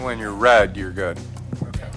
When you're red, you're good. Okay.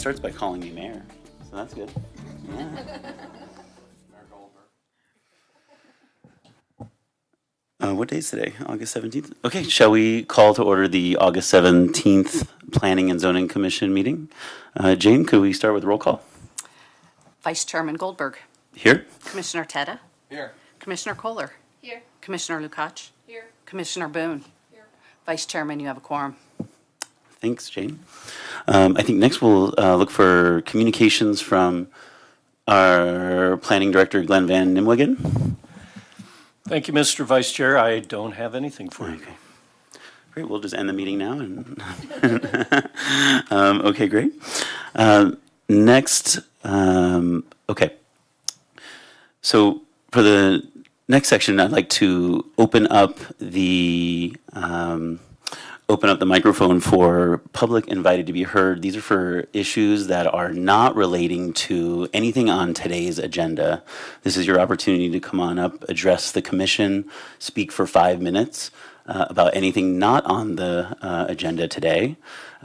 starts by calling me mayor, so that's good. Yeah. What day is today? August 17th? Okay, shall we call to order the August 17th Planning and Zoning Commission meeting? Jane, could we start with roll call? Vice Chairman Goldberg. Here? Commissioner Teta. Here. Commissioner Kohler. Here. Commissioner Lukacs. Here. Commissioner Boone. Here. Vice Chairman, you have a quorum. Thanks, Jane. I think next we'll look for communications from our Planning Director, Glenn Van Nimwegen. Thank you, Mr. Vice Chair. I don't have anything for you. Okay. Great, we'll just end the meeting now. And okay, great. Next, okay. So for the next section, I'd like to open up the microphone for public invited to be heard. These are for issues that are not relating to anything on today's agenda. This is your opportunity to come on up, address the commission, speak for 5 minutes about anything not on the agenda today.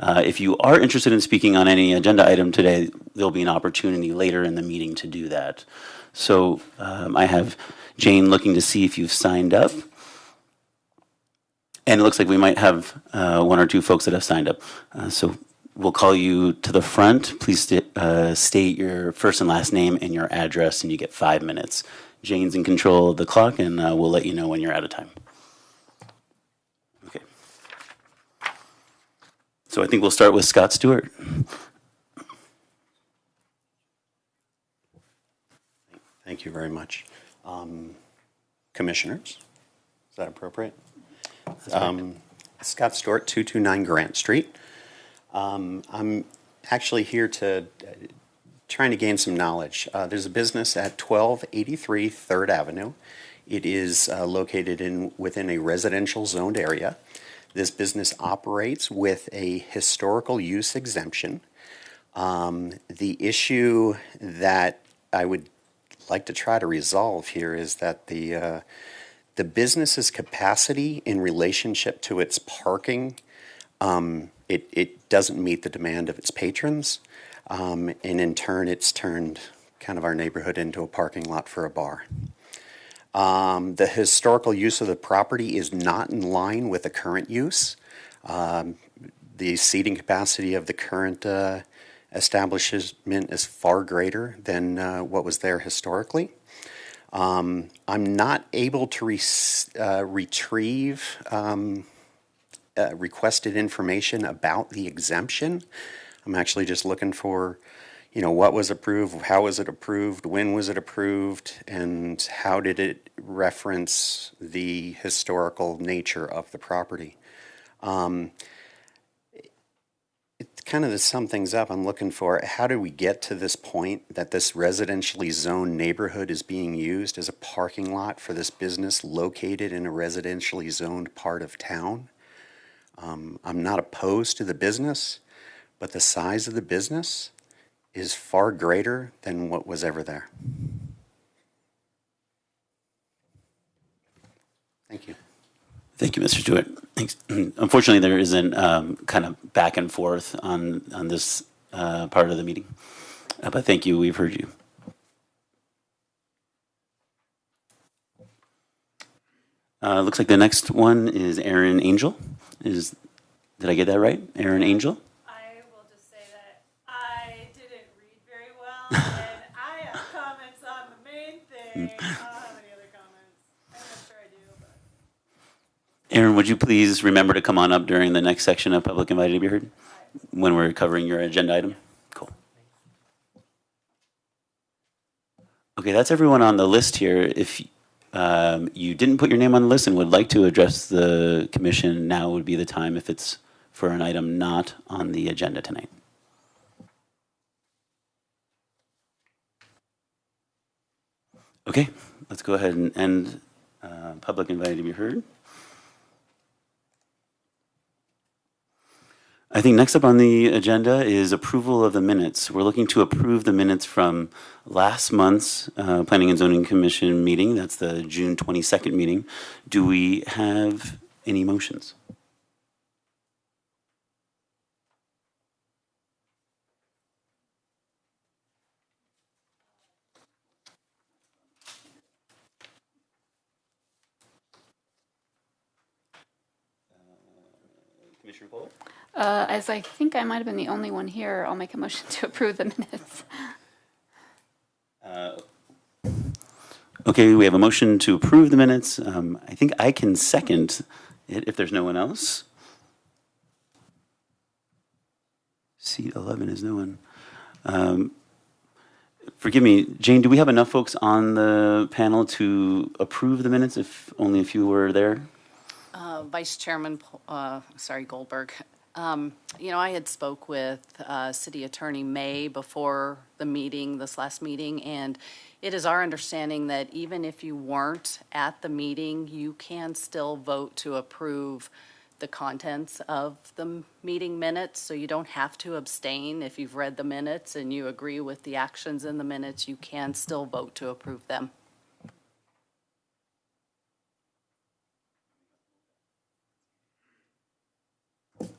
If you are interested in speaking on any agenda item today, there'll be an opportunity later in the meeting to do that. So I have Jane looking to see if you've signed up. And it looks like we might have 1 or 2 folks that have signed up. So we'll call you to the front. Please state your first and last name and your address, and you get 5 minutes. Jane's in control of the clock, and we'll let you know when you're out of time. Okay. So I think we'll start with Scott Stewart. Thank you very much. Commissioners, is that appropriate? Scott Stewart, 229 Grant Street. I'm actually here to trying to gain some knowledge. There's a business at 1283 3rd Avenue. It is located within a residential zoned area. This business operates with a historical use exemption. The issue that I would like to try to resolve here is that the business's capacity in relationship to its parking, it doesn't meet the demand of its patrons, and in turn it's turned kind of our neighborhood into a parking lot for a bar. The historical use of the property is not in line with the current use. The seating capacity of the current establishment is far greater than what was there historically. I'm not able to retrieve requested information about the exemption. I'm actually just looking for, what was approved, how was it approved, when was it approved, and how did it reference the historical nature of the property. It's kind of to sum things up, I'm looking for how do we get to this point that this residentially zoned neighborhood is being used as a parking lot for this business located in a residentially zoned part of town. I'm not opposed to the business, but the size of the business is far greater than what was ever there. Thank you. Thank you, Mr. Stewart. Thanks. Unfortunately, there isn't kind of back and forth on this part of the meeting. But thank you. We've heard you. Looks like the next one is Aaron Angel. Did I get that right? Aaron Angel? I will just say that I didn't read very well, and I have comments on the main thing. I don't have any other comments. I'm not sure I do, but. Aaron, would you please remember to come on up during the next section of Public Invited to be Heard when we're covering your agenda item? Cool. Okay, that's everyone on the list here. If you didn't put your name on the list and would like to address the commission, now would be the time if it's for an item not on the agenda tonight. Okay, let's go ahead and end Public Invited to be Heard. I think next up on the agenda is approval of the minutes. We're looking to approve the minutes from last month's Planning and Zoning Commission meeting. That's the June 22nd meeting. Do we have any motions? Commissioner Kohler? As I think I might have been the only one here, I'll make a motion to approve the minutes. Okay, we have a motion to approve the minutes. I think I can second it if there's no one else. Seat 11 is no one. Forgive me, Jane, do we have enough folks on the panel to approve the minutes if only a few were there? Vice Chairman, Goldberg. I had spoke with City Attorney May before the meeting, this last meeting, and it is our understanding that even if you weren't at the meeting, you can still vote to approve the contents of the meeting minutes, so you don't have to abstain. If you've read the minutes and you agree with the actions in the minutes, you can still vote to approve them.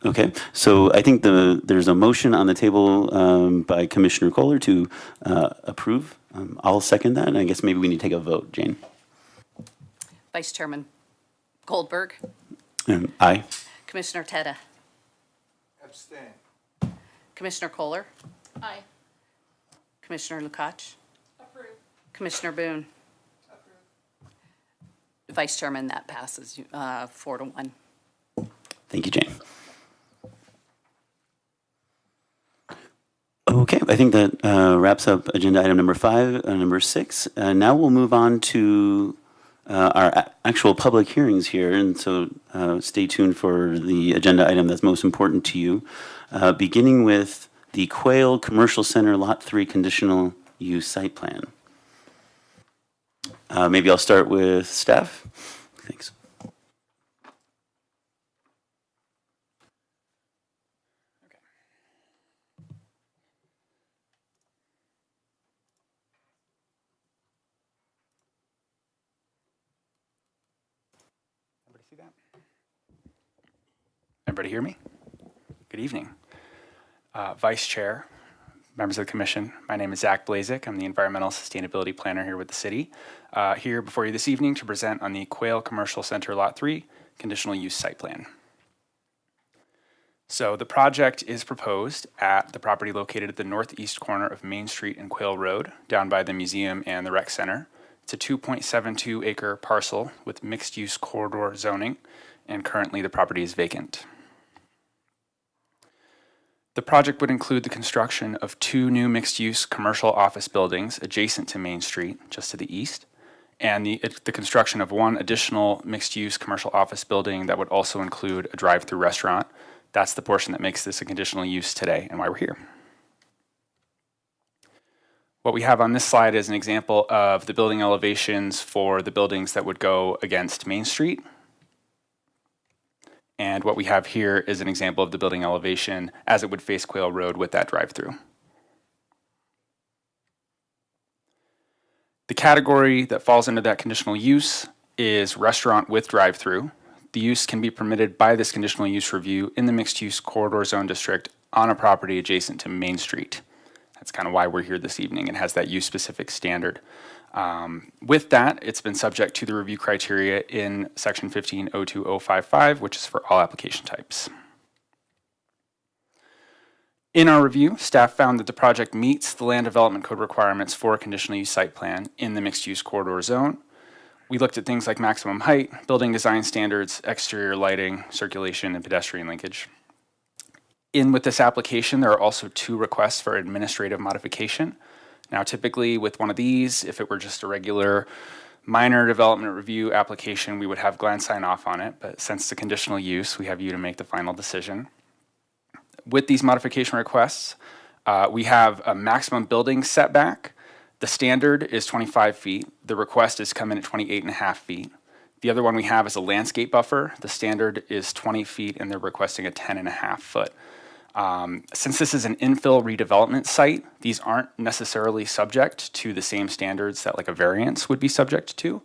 Okay, so I think there's a motion on the table by Commissioner Kohler to approve. I'll second that, and I guess maybe we need to take a vote. Jane? Vice Chairman Goldberg, Aye. Commissioner Teta, Abstain. Commissioner Kohler, Aye. Commissioner Lukacs, Approved. Commissioner Boone. Vice Chairman, that passes 4-1. Thank you, Jane. Okay, I think that wraps up agenda item number 5, number 6. Now we'll move on to our actual public hearings here, and so stay tuned for the agenda item that's most important to you, beginning with the Quail Commercial Center Lot 3 Conditional Use Site Plan. Maybe I'll start with staff. Thanks. Everybody see that? Everybody hear me? Good evening. Vice Chair, members of the Commission, my name is Zach Blazek. I'm the Environmental Sustainability Planner here with the city. Here before you this evening to present on the Quail Commercial Center Lot 3 Conditional Use Site Plan. So the project is proposed at the property located at the northeast corner of Main Street and Quail Road, down by the museum and the rec center. It's a 2.72 acre parcel with mixed use corridor zoning, and currently the property is vacant. The project would include the construction of 2 new mixed-use commercial office buildings adjacent to Main Street, just to the east, and the construction of 1 additional mixed-use commercial office building that would also include a drive-through restaurant. That's the portion that makes this a conditional use today and why we're here. What we have on this slide is an example of the building elevations for the buildings that would go against Main Street. And what we have here is an example of the building elevation as it would face Quail Road with that drive-through. The category that falls under that conditional use is restaurant with drive-through. The use can be permitted by this conditional use review in the mixed-use corridor zone district on a property adjacent to Main Street. That's kind of why we're here this evening and has that use-specific standard. With that, it's been subject to the review criteria in section 15.02055, which is for all application types. In our review, staff found that the project meets the land development code requirements for a conditional use site plan in the mixed use corridor zone. We looked at things like maximum height, building design standards, exterior lighting, circulation, and pedestrian linkage. In with this application, there are also 2 requests for administrative modification. Now, typically with one of these, if it were just a regular minor development review application, we would have Glenn sign off on it. But since it's a conditional use, we have you to make the final decision. With these modification requests, we have a maximum building setback. The standard is 25 feet. The request is come in at 28.5 feet. The other one we have is a landscape buffer. The standard is 20 feet, and they're requesting a 10.5 foot. Since this is an infill redevelopment site, these aren't necessarily subject to the same standards that like a variance would be subject to.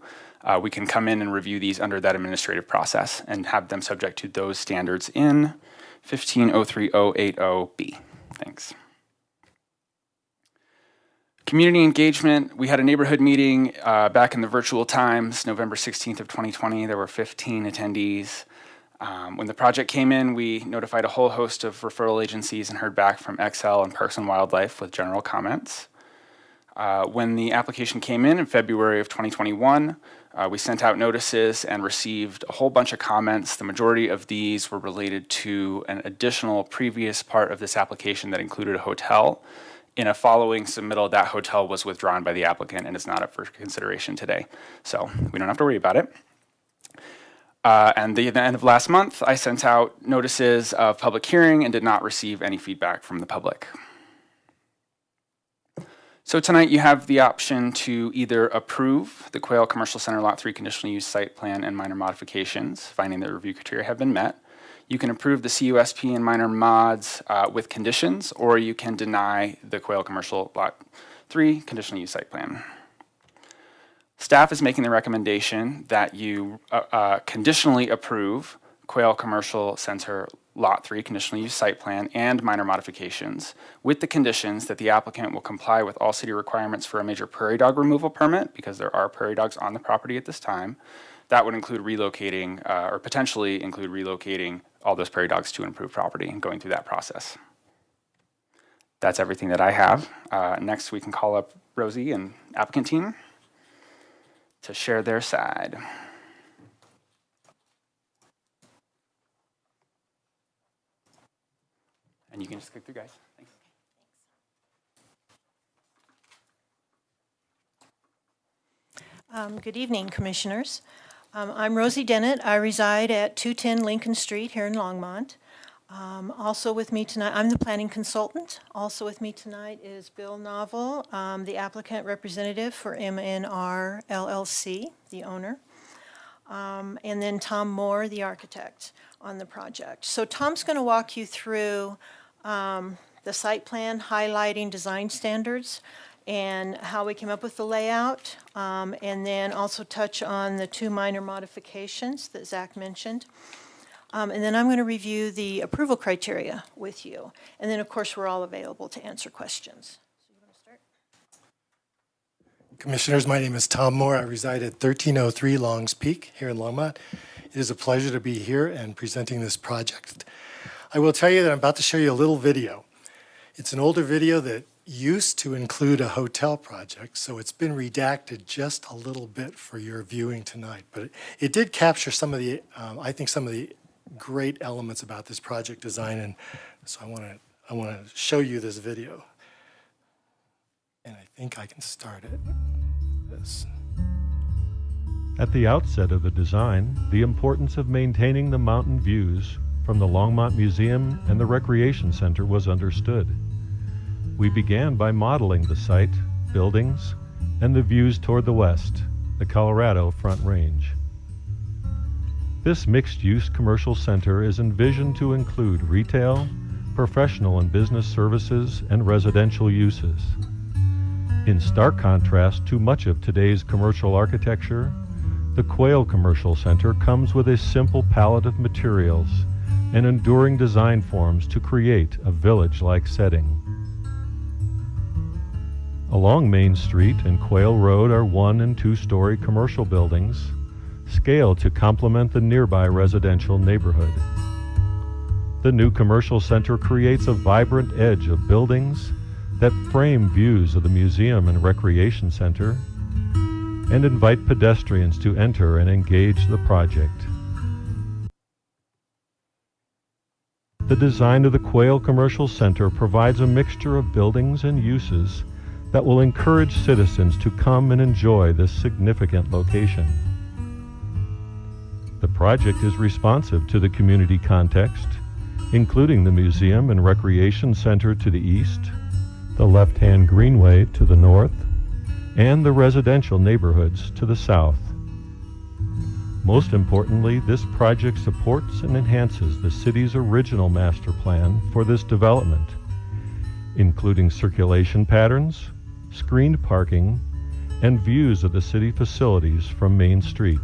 We can come in and review these under that administrative process and have them subject to those standards in 15.03080B. Thanks. Community engagement, we had a neighborhood meeting back in the virtual times, November 16th of 2020. There were 15 attendees. When the project came in, we notified a whole host of referral agencies and heard back from XL and Parks and Wildlife with general comments. When the application came in February of 2021, we sent out notices and received a whole bunch of comments. The majority of these were related to an additional previous part of this application that included a hotel. In a following submittal, that hotel was withdrawn by the applicant and is not up for consideration today. So we don't have to worry about it. And at the end of last month, I sent out notices of public hearing and did not receive any feedback from the public. So tonight you have the option to either approve the Quail Commercial Center Lot 3 conditional use site plan and minor modifications, finding that review criteria have been met. You can approve the CUSP and minor mods with conditions, or you can deny the Quail Commercial Lot 3 conditional use site plan. Staff is making the recommendation that you conditionally approve Quail Commercial Center Lot 3 conditional use site plan and minor modifications with the conditions that the applicant will comply with all city requirements for a major prairie dog removal permit, because there are prairie dogs on the property at this time. That would include relocating or potentially include relocating all those prairie dogs to an improved property and going through that process. That's everything that I have. Next, we can call up Rosie and applicant team to share their side. And you can just click through, guys. Thanks. Good evening, Commissioners. I'm Rosie Dennett. I reside at 210 Lincoln Street here in Longmont. Also with me tonight, I'm the planning consultant. Also with me tonight is Bill Novel, the applicant representative for MNR LLC, the owner. And then Tom Moore, the architect on the project. So Tom's going to walk you through the site plan, highlighting design standards and how we came up with the layout, and then also touch on the 2 minor modifications that Zach mentioned. And then I'm going to review the approval criteria with you. And then, of course, we're all available to answer questions. So you want to start? Commissioners, my name is Tom Moore. I reside at 1303 Longs Peak here in Longmont. It is a pleasure to be here and presenting this project. I will tell you that I'm about to show you a little video. It's an older video that used to include a hotel project, so it's been redacted just a little bit for your viewing tonight. But it did capture some of the, I think, some of the great elements about this project design, and so I want to show you this video. And I think I can start it. This. At the outset of the design, the importance of maintaining the mountain views from the Longmont Museum and the Recreation Center was understood. We began by modeling the site, buildings, and the views toward the west, the Colorado Front Range. This mixed-use commercial center is envisioned to include retail, professional and business services, and residential uses. In stark contrast to much of today's commercial architecture, the Quail Commercial Center comes with a simple palette of materials and enduring design forms to create a village-like setting. Along Main Street and Quail Road are 1- and 2-story commercial buildings, scaled to complement the nearby residential neighborhood. The new commercial center creates a vibrant edge of buildings that frame views of the museum and recreation center and invite pedestrians to enter and engage the project. The design of the Quail Commercial Center provides a mixture of buildings and uses that will encourage citizens to come and enjoy this significant location. The project is responsive to the community context, including the museum and recreation center to the east, the left-hand greenway to the north, and the residential neighborhoods to the south. Most importantly, this project supports and enhances the city's original master plan for this development, including circulation patterns, screened parking, and views of the city facilities from Main Street.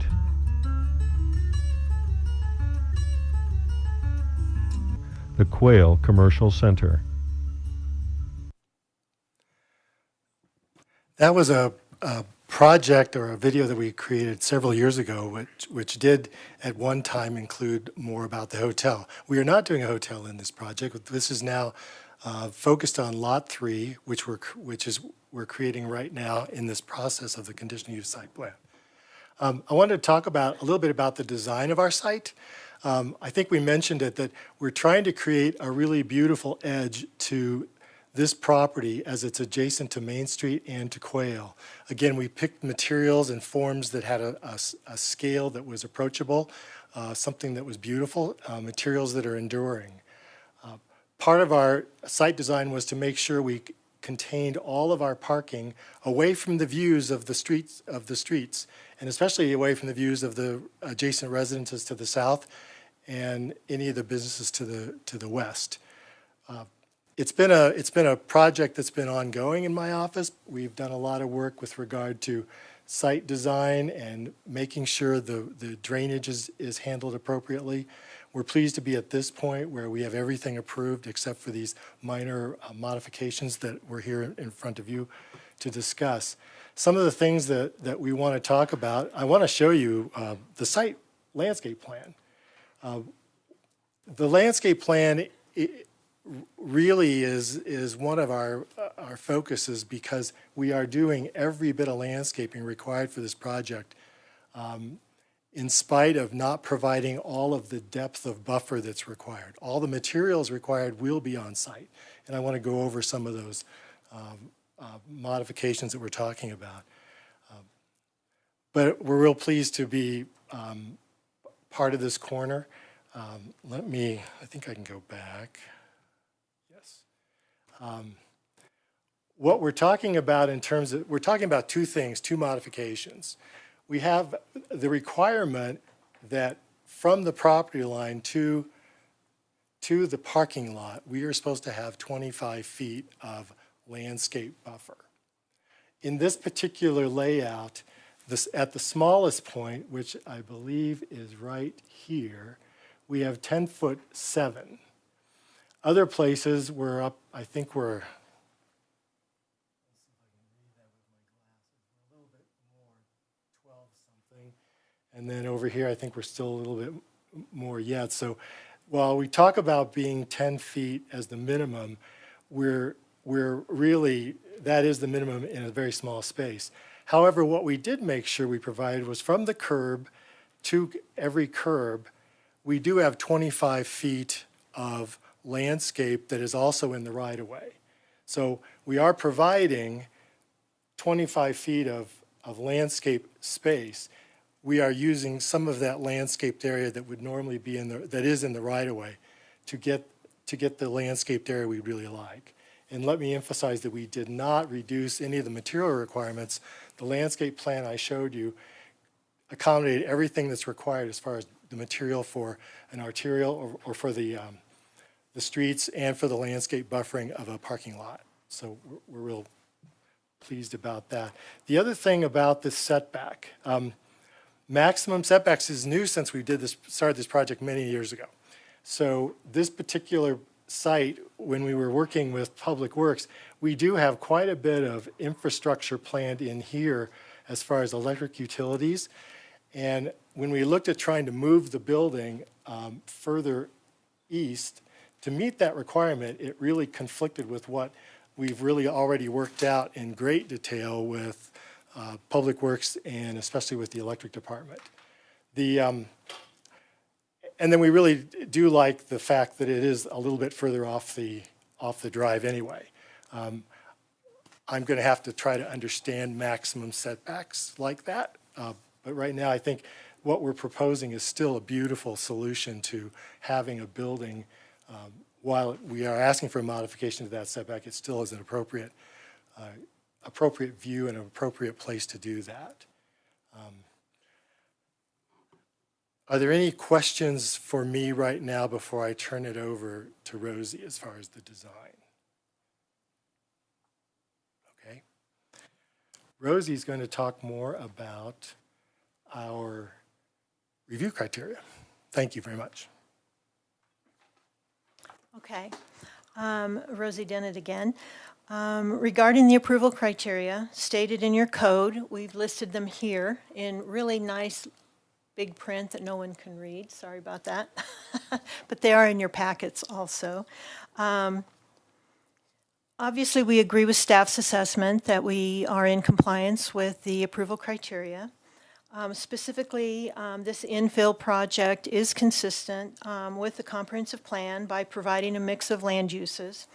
The Quail Commercial Center. That was a project or a video that we created several years ago, which did at one time include more about the hotel. We are not doing a hotel in this project. This is now focused on Lot 3, which we're creating right now in this process of the conditional use site plan. I wanted to talk a little bit about the design of our site. I think we mentioned it, that we're trying to create a really beautiful edge to this property as it's adjacent to Main Street and to Quail. Again, we picked materials and forms that had a scale that was approachable, something that was beautiful, materials that are enduring. Part of our site design was to make sure we contained all of our parking away from the views of the streets, and especially away from the views of the adjacent residences to the south and any of the businesses to the west. It's been a project that's been ongoing in my office. We've done a lot of work with regard to site design and making sure the drainage is handled appropriately. We're pleased to be at this point where we have everything approved except for these minor modifications that we're here in front of you to discuss. Some of the things that we want to talk about, I want to show you the site landscape plan. The landscape plan really is one of our focuses because we are doing every bit of landscaping required for this project, in spite of not providing all of the depth of buffer that's required. All the materials required will be on site, and I want to go over some of those modifications that we're talking about. But we're real pleased to be part of this corner. I think I can go back. Yes. What we're talking about we're talking about two things, two modifications. We have the requirement that from the property line to the parking lot, we are supposed to have 25 feet of landscape buffer. In this particular layout, at the smallest point, which I believe is right here, we have 10'7". Other places we're up, I think we're, and then over here, I think we're still a little bit more yet. So while we talk about being 10 feet as the minimum, we're really, that is the minimum in a very small space. However, what we did make sure we provided was from the curb to every curb, we do have 25 feet of landscape that is also in the right-of-way. So we are providing 25 feet of landscape space. We are using some of that landscaped area that would normally be that is in the right-of-way to get the landscaped area we really like. And let me emphasize that we did not reduce any of the material requirements. The landscape plan I showed you accommodated everything that's required as far as the material for an arterial or for the streets and for the landscape buffering of a parking lot. So we're real pleased about that. The other thing about this setback, maximum setbacks is new since we started this project many years ago. So this particular site, when we were working with Public Works, we do have quite a bit of infrastructure planned in here as far as electric utilities. And when we looked at trying to move the building further east, to meet that requirement, it really conflicted with what we've really already worked out in great detail with Public Works and especially with the electric department. And then we really do like the fact that it is a little bit further off the drive anyway. I'm going to have to try to understand maximum setbacks like that. But right now, I think what we're proposing is still a beautiful solution to having a building. While we are asking for a modification to that setback, it still is an appropriate view and an appropriate place to do that. Are there any questions for me right now before I turn it over to Rosie as far as the design? Okay. Rosie's going to talk more about our review criteria. Thank you very much. Okay. Rosie Dennett again. Regarding the approval criteria stated in your code, we've listed them here in really nice big print that no one can read. Sorry about that. But they are in your packets also. Obviously, we agree with staff's assessment that we are in compliance with the approval criteria. Specifically, this infill project is consistent with the comprehensive plan by providing a mix of land uses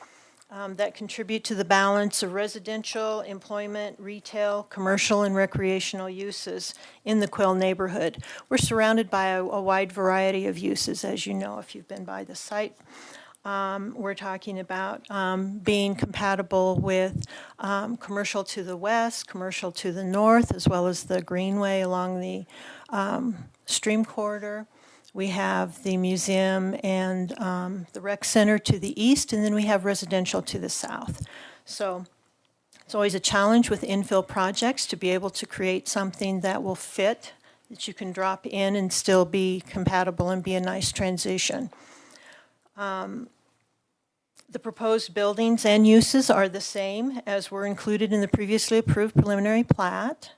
that contribute to the balance of residential, employment, retail, commercial, and recreational uses in the Quail neighborhood. We're surrounded by a wide variety of uses, as you know, if you've been by the site. We're talking about being compatible with commercial to the west, commercial to the north, as well as the greenway along the stream corridor. We have the museum and the rec center to the east, and then we have residential to the south. So it's always a challenge with infill projects to be able to create something that will fit, that you can drop in and still be compatible and be a nice transition. The proposed buildings and uses are the same as were included in the previously approved preliminary plat.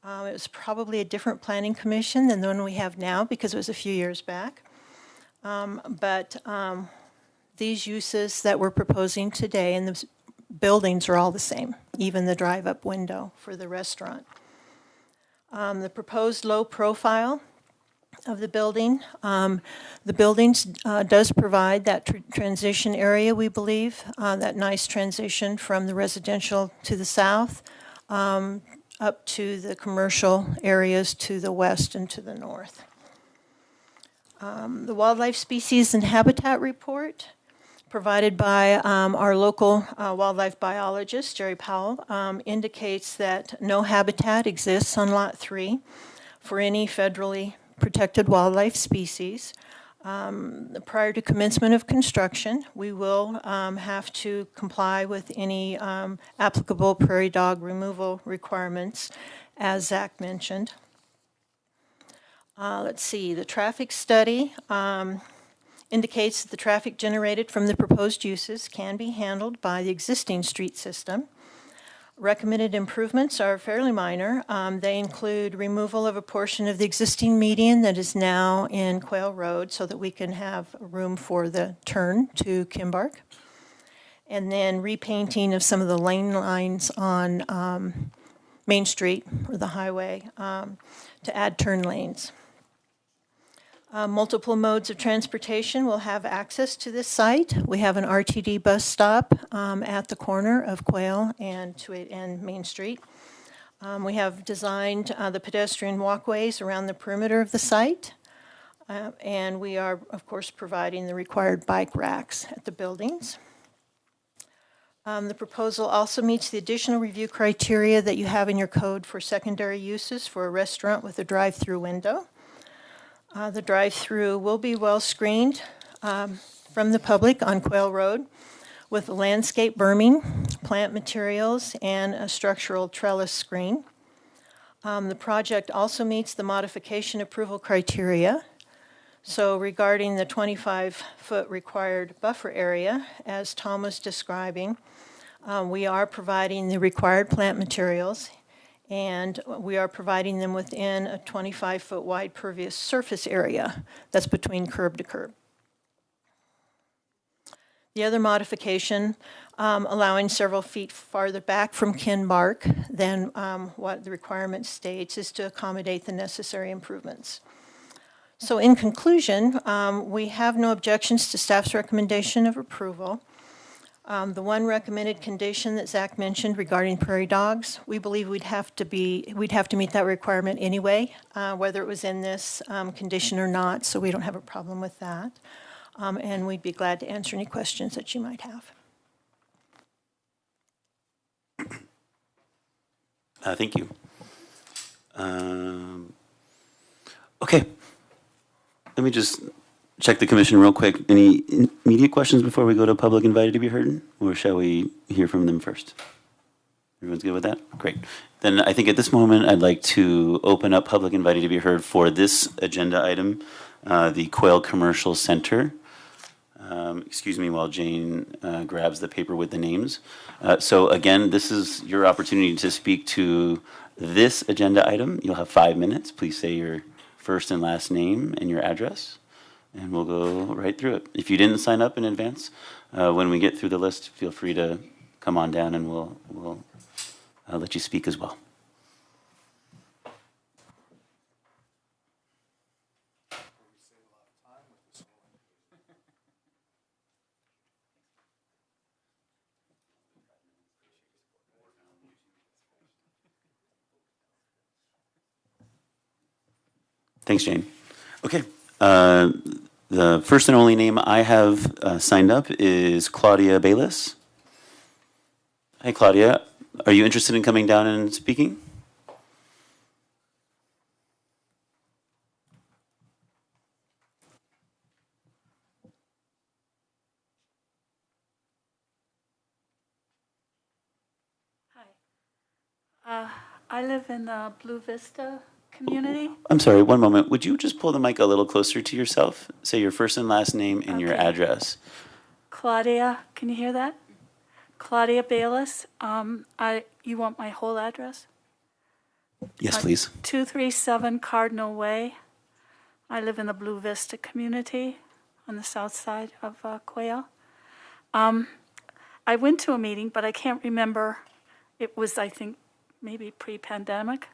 It was probably a different planning commission than the one we have now because it was a few years back. But these uses that we're proposing today and the buildings are all the same, even the drive-up window for the restaurant. The proposed low profile of the building. The buildings does provide that transition area, we believe, that nice transition from the residential to the south up to the commercial areas to the west and to the north. The wildlife species and habitat report provided by our local wildlife biologist, Jerry Powell, indicates that no habitat exists on Lot 3 for any federally protected wildlife species. Prior to commencement of construction, we will have to comply with any applicable prairie dog removal requirements, as Zach mentioned. Let's see, the traffic study indicates that the traffic generated from the proposed uses can be handled by the existing street system. Recommended improvements are fairly minor. They include removal of a portion of the existing median that is now in Quail Road so that we can have room for the turn to Kimbark. And then repainting of some of the lane lines on Main Street or the highway to add turn lanes. Multiple modes of transportation will have access to this site. We have an RTD bus stop at the corner of Quail and Main Street. We have designed the pedestrian walkways around the perimeter of the site. And we are, of course, providing the required bike racks at the buildings. The proposal also meets the additional review criteria that you have in your code for secondary uses for a restaurant with a drive-through window. The drive-through will be well screened from the public on Quail Road with landscape berming, plant materials, and a structural trellis screen. The project also meets the modification approval criteria. So regarding the 25-foot required buffer area, as Tom was describing, we are providing the required plant materials, and we are providing them within a 25-foot wide pervious surface area that's between curb to curb. The other modification, allowing several feet farther back from Kimbark than what the requirement states, is to accommodate the necessary improvements. So in conclusion, we have no objections to staff's recommendation of approval. The one recommended condition that Zach mentioned regarding prairie dogs, we believe we'd have to meet that requirement anyway, whether it was in this condition or not, so we don't have a problem with that. And we'd be glad to answer any questions that you might have. Thank you. Okay. Let me just check the commission real quick. Any immediate questions before we go to public invited to be heard? Or shall we hear from them first? Everyone's good with that? Great. Then I think at this moment, I'd like to open up public invited to be heard for this agenda item, the Quail Commercial Center. Excuse me while Jane grabs the paper with the names. So again, this is your opportunity to speak to this agenda item. You'll have 5 minutes. Please say your first and last name and your address, and we'll go right through it. If you didn't sign up in advance, when we get through the list, feel free to come on down and we'll let you speak as well. Thanks, Jane. Okay. The first and only name I have signed up is Claudia Bayless. Hi, Claudia. Are you interested in coming down and speaking? Hi. I live in the Blue Vista community. I'm sorry, one moment. Would you just pull the mic a little closer to yourself? Say your first and last name and your Okay. address. Claudia, can you hear that? Claudia Bayless. You want my whole address? Yes, please. 237 Cardinal Way. I live in the Blue Vista community on the south side of Quail. I went to a meeting, but I can't remember. It was, I think, maybe pre-pandemic,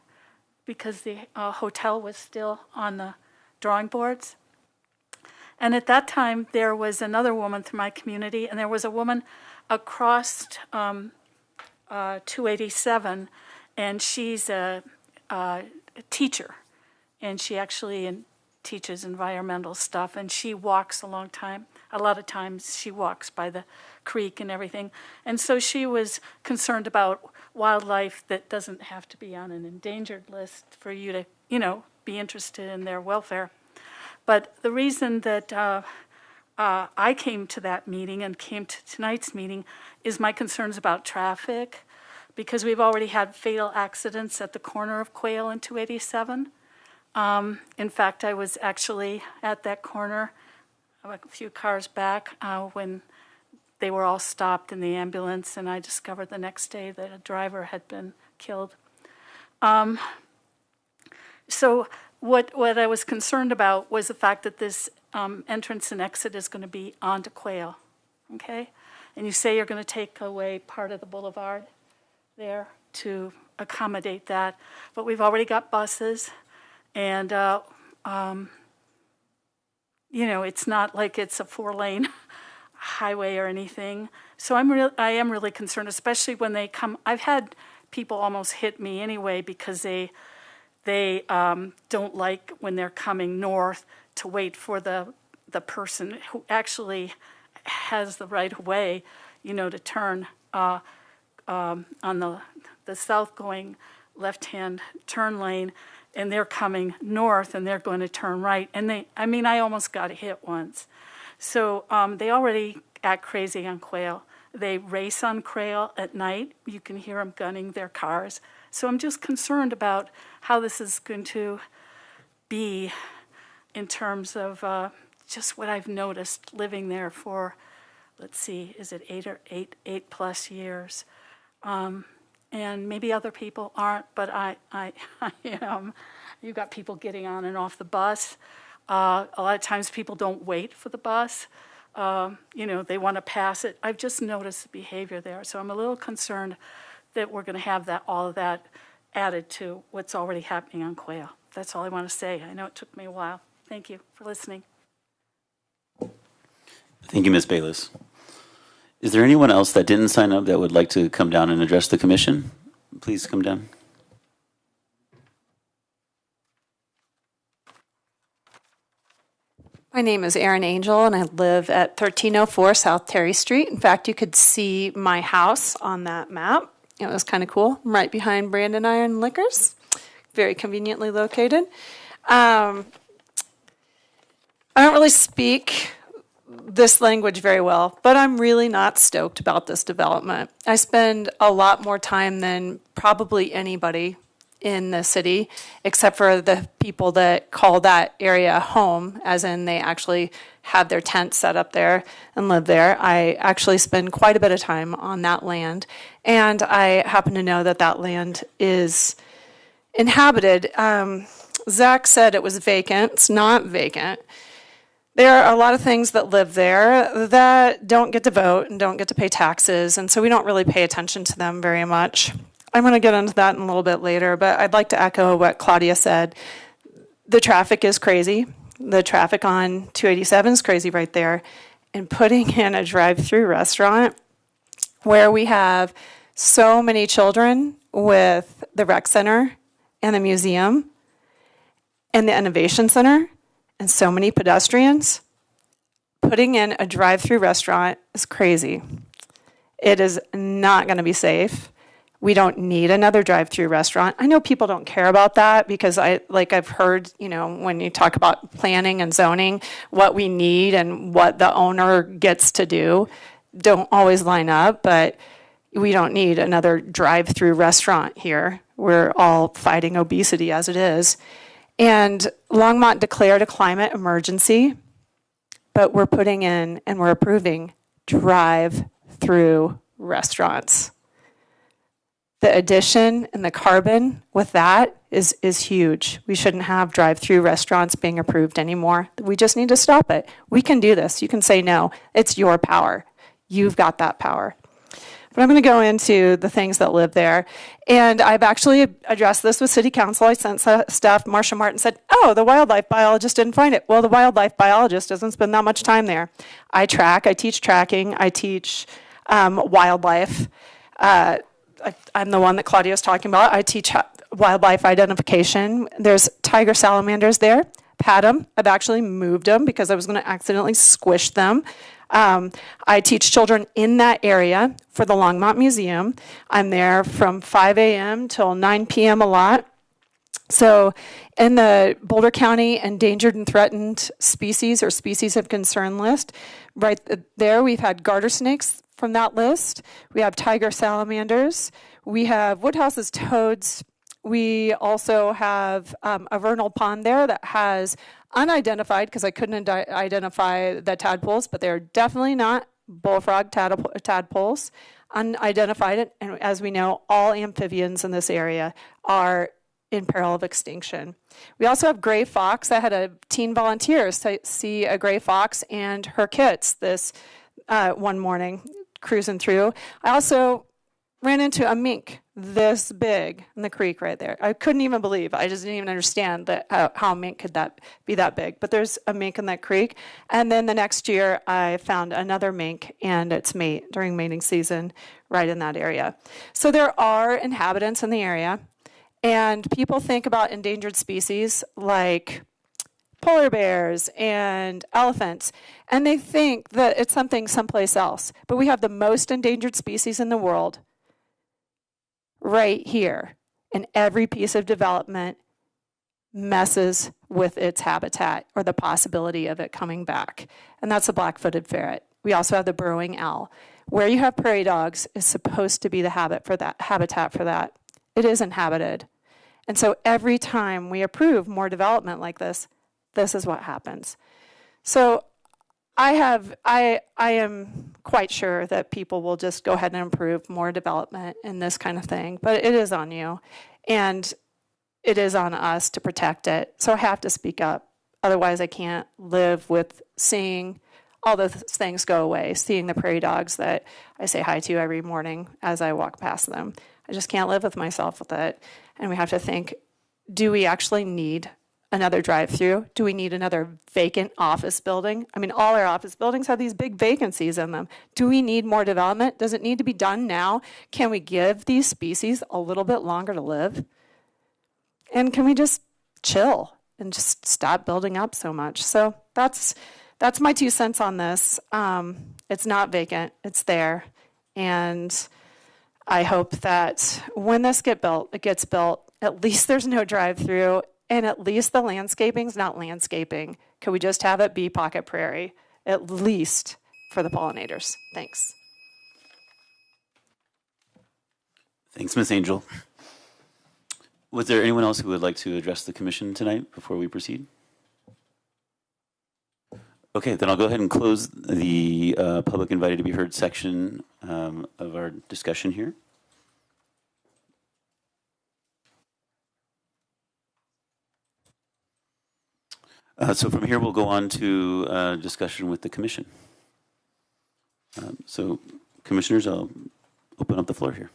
because the hotel was still on the drawing boards. And at that time, there was another woman from my community, and there was a woman across 287, and she's a teacher, and she actually teaches environmental stuff, and she walks a lot of times she walks by the creek and everything. And so she was concerned about wildlife that doesn't have to be on an endangered list for you to, be interested in their welfare. But the reason that I came to that meeting and came to tonight's meeting is my concerns about traffic, because we've already had fatal accidents at the corner of Quail and 287. In fact, I was actually at that corner a few cars back when they were all stopped in the ambulance, and I discovered the next day that a driver had been killed. So what I was concerned about was the fact that this entrance and exit is going to be onto Quail, okay? And you say you're going to take away part of the boulevard there to accommodate that, but we've already got buses, and it's not like it's a 4-lane highway or anything. So I am really concerned, especially when they come. I've had people almost hit me anyway because they don't like when they're coming north to wait for the person who actually has the right of way, to turn on the south going left-hand turn lane, and they're coming north and they're going to turn right. And I almost got hit once. So they already act crazy on Quail. They race on Quail at night. You can hear them gunning their cars. So I'm just concerned about how this is going to be in terms of just what I've noticed living there for, let's see, is it 8 plus years? And maybe other people aren't, but I am. You've got people getting on and off the bus. A lot of times people don't wait for the bus. They want to pass it. I've just noticed the behavior there. So I'm a little concerned that we're going to have all of that added to what's already happening on Quail. That's all I want to say. I know it took me a while. Thank you for listening. Thank you, Ms. Bayless. Is there anyone else that didn't sign up that would like to come down and address the commission? Please come down. My name is Erin Angel, and I live at 1304 South Terry Street. In fact, you could see my house on that map. It was kind of cool. I'm right behind Brandon Iron Liquors, very conveniently located. I don't really speak this language very well, but I'm really not stoked about this development. I spend a lot more time than probably anybody in the city, except for the people that call that area home, as in they actually have their tents set up there and live there. I actually spend quite a bit of time on that land, and I happen to know that that land is inhabited. Zach said it was vacant. It's not vacant. There are a lot of things that live there that don't get to vote and don't get to pay taxes, and so we don't really pay attention to them very much. I'm going to get into that in a little bit later, but I'd like to echo what Claudia said. The traffic is crazy. The traffic on 287 is crazy right there. And putting in a drive-through restaurant where we have so many children with the rec center and the museum and the innovation center and so many pedestrians, putting in a drive-through restaurant is crazy. It is not going to be safe. We don't need another drive-through restaurant. I know people don't care about that because I've heard, when you talk about planning and zoning, what we need and what the owner gets to do don't always line up, but we don't need another drive-through restaurant here. We're all fighting obesity as it is. And Longmont declared a climate emergency, but we're putting in and we're approving drive-through restaurants. The addition and the carbon with that is huge. We shouldn't have drive-through restaurants being approved anymore. We just need to stop it. We can do this. You can say no. It's your power. You've got that power. But I'm going to go into the things that live there. And I've actually addressed this with City Council. I sent staff, Marcia Martin said, oh, the wildlife biologist didn't find it. Well, the wildlife biologist doesn't spend that much time there. I teach tracking, I teach wildlife. I'm the one that Claudia's talking about. I teach wildlife identification. There's tiger salamanders there. Pat them. I've actually moved them because I was going to accidentally squish them. I teach children in that area for the Longmont Museum. I'm there from 5 a.m. till 9 p.m. a lot. So in the Boulder County Endangered and Threatened Species or Species of Concern list, right there we've had garter snakes from that list. We have tiger salamanders. We have Woodhouse's toads. We also have a vernal pond there that has unidentified, because I couldn't identify the tadpoles, but they're definitely not bullfrog tadpoles, unidentified. And as we know, all amphibians in this area are in peril of extinction. We also have gray fox. I had a teen volunteer see a gray fox and her kits this one morning cruising through. I also ran into a mink this big in the creek right there. I couldn't even believe. I just didn't even understand that how a mink could be that big. But there's a mink in that creek. And then the next year, I found another mink and its mate during mating season right in that area. So there are inhabitants in the area. And people think about endangered species like polar bears and elephants, and they think that it's something someplace else. But we have the most endangered species in the world right here, and every piece of development messes with its habitat or the possibility of it coming back. And that's the black-footed ferret. We also have the burrowing owl. Where you have prairie dogs is supposed to be the habitat for that. It is inhabited. And so every time we approve more development like this, this is what happens. So I am quite sure that people will just go ahead and approve more development and this kind of thing, but it is on you, and it is on us to protect it. So I have to speak up. Otherwise, I can't live with seeing all those things go away, seeing the prairie dogs that I say hi to every morning as I walk past them. I just can't live with myself with it. And we have to think, do we actually need another drive-through? Do we need another vacant office building? I mean, all our office buildings have these big vacancies in them. Do we need more development? Does it need to be done now? Can we give these species a little bit longer to live? And can we just chill and just stop building up so much? So that's my 2 cents on this. It's not vacant, it's there. And I hope that when this gets built, at least there's no drive-through, and at least the landscaping's not landscaping. Could we just have it be pocket prairie, at least for the pollinators? Thanks. Thanks, Ms. Angel. Was there anyone else who would like to address the commission tonight before we proceed? Okay, then I'll go ahead and close the public invited to be heard section of our discussion here. So from here, we'll go on to discussion with the commission. So commissioners, I'll open up the floor here.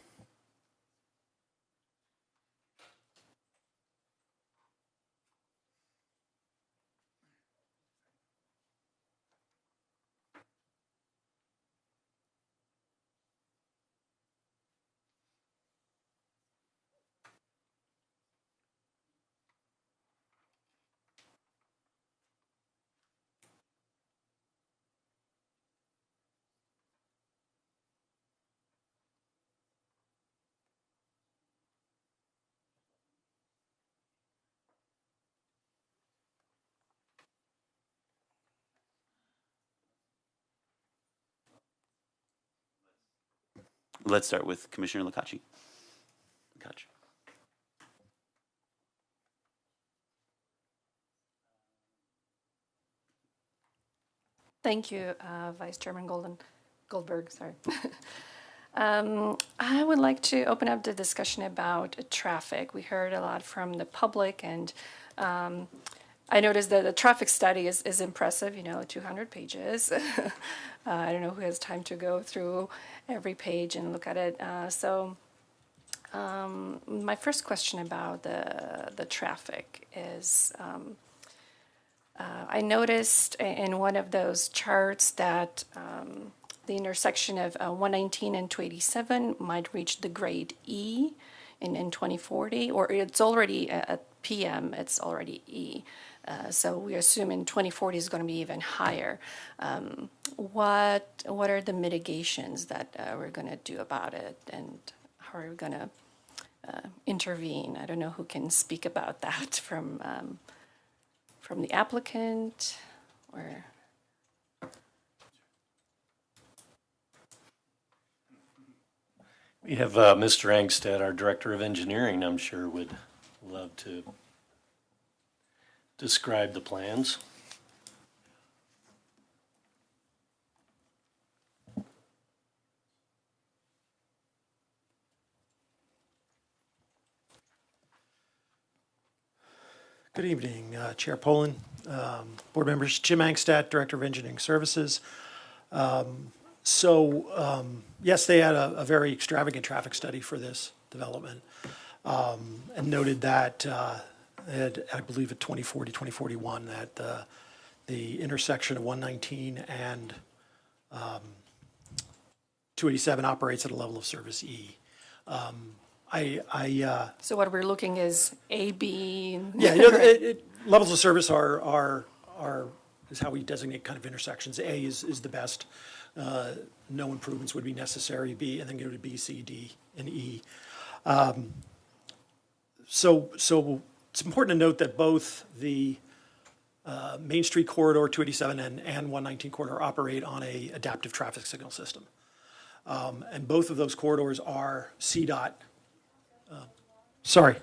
Let's start with Commissioner Lakachi. Thank you, Vice Chairman Goldberg. Sorry. I would like to open up the discussion about traffic. We heard a lot from the public, and I noticed that the traffic study is impressive, 200 pages. I don't know who has time to go through every page and look at it. My first question about the traffic is, I noticed in one of those charts that the intersection of 119 and 287 might reach the grade E in 2040, or it's already at PM, it's already E. So we assume in 2040 is going to be even higher. What are the mitigations that we're going to do about it, and how are we going to intervene? I don't know who can speak about that from the applicant, or... We have Mr. Angstad, our Director of Engineering, I'm sure would love to describe the plans. Good evening, Chair Poland, board members. Jim Angstad, Director of Engineering Services. Yes, they had a very extravagant traffic study for this development, and noted that I believe at 2040, 2041, that the intersection of 119 and 287 operates at a level of service E. So what we're looking is A, B. Yeah, levels of service is how we designate kind of intersections. A is the best. No improvements would be necessary. B, and then go to B, C, D, and E. So it's important to note that both the Main Street corridor, 287, and 119 corridor operate on a adaptive traffic signal system. And both of those corridors are CDOT. Sorry,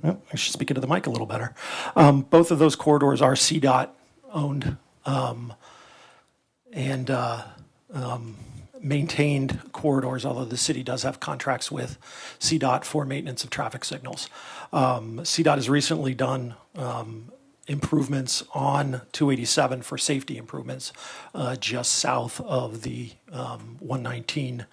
well, I should speak into the mic a little better. Both of those corridors are CDOT owned and maintained corridors, although the city does have contracts with CDOT for maintenance of traffic signals. CDOT has recently done improvements on 287 for safety improvements just south of the 119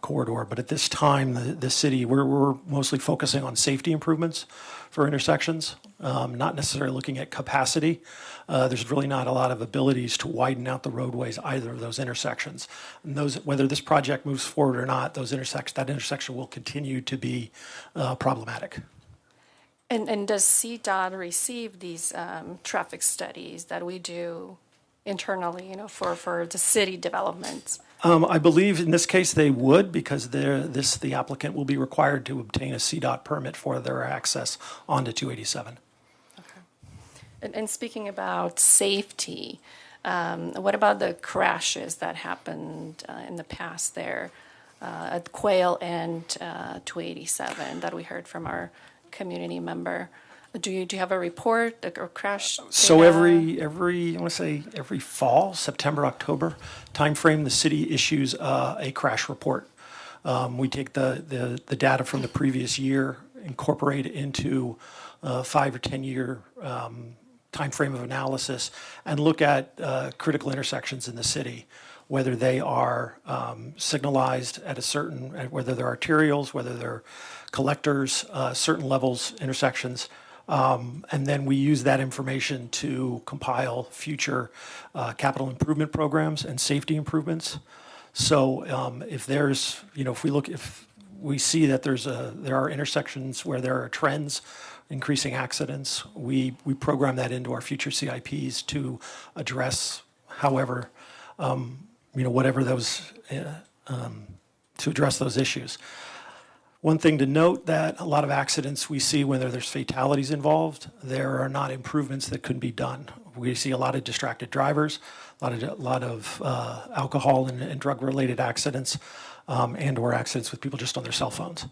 corridor. But at this time, the city, we're mostly focusing on safety improvements for intersections, not necessarily looking at capacity. There's really not a lot of abilities to widen out the roadways either of those intersections. And whether this project moves forward or not, that intersection will continue to be problematic. And does CDOT receive these traffic studies that we do internally, for the city development? I believe in this case they would, because the applicant will be required to obtain a CDOT permit for their access onto 287. Okay. And speaking about safety, what about the crashes that happened in the past there at Quail and 287 that we heard from our community member. Do you have a report or crash? So data? every I want to say every fall, September, October timeframe, the city issues a crash report. We take the data from the previous year, incorporate it into a 5 or 10 year time frame of analysis, and look at critical intersections in the city, whether they are signalized at a certain, whether they're arterials, whether they're collectors, certain levels, intersections. And then we use that information to compile future capital improvement programs and safety improvements. So if there's, if we see that there are intersections where there are trends, increasing accidents, we program that into our future CIPs to address, however, whatever those, to address those issues. One thing to note, that a lot of accidents we see, whether there's fatalities involved, there are not improvements that could be done. We see a lot of distracted drivers, a lot of alcohol and drug-related accidents, and/or accidents with people just on their cell phones.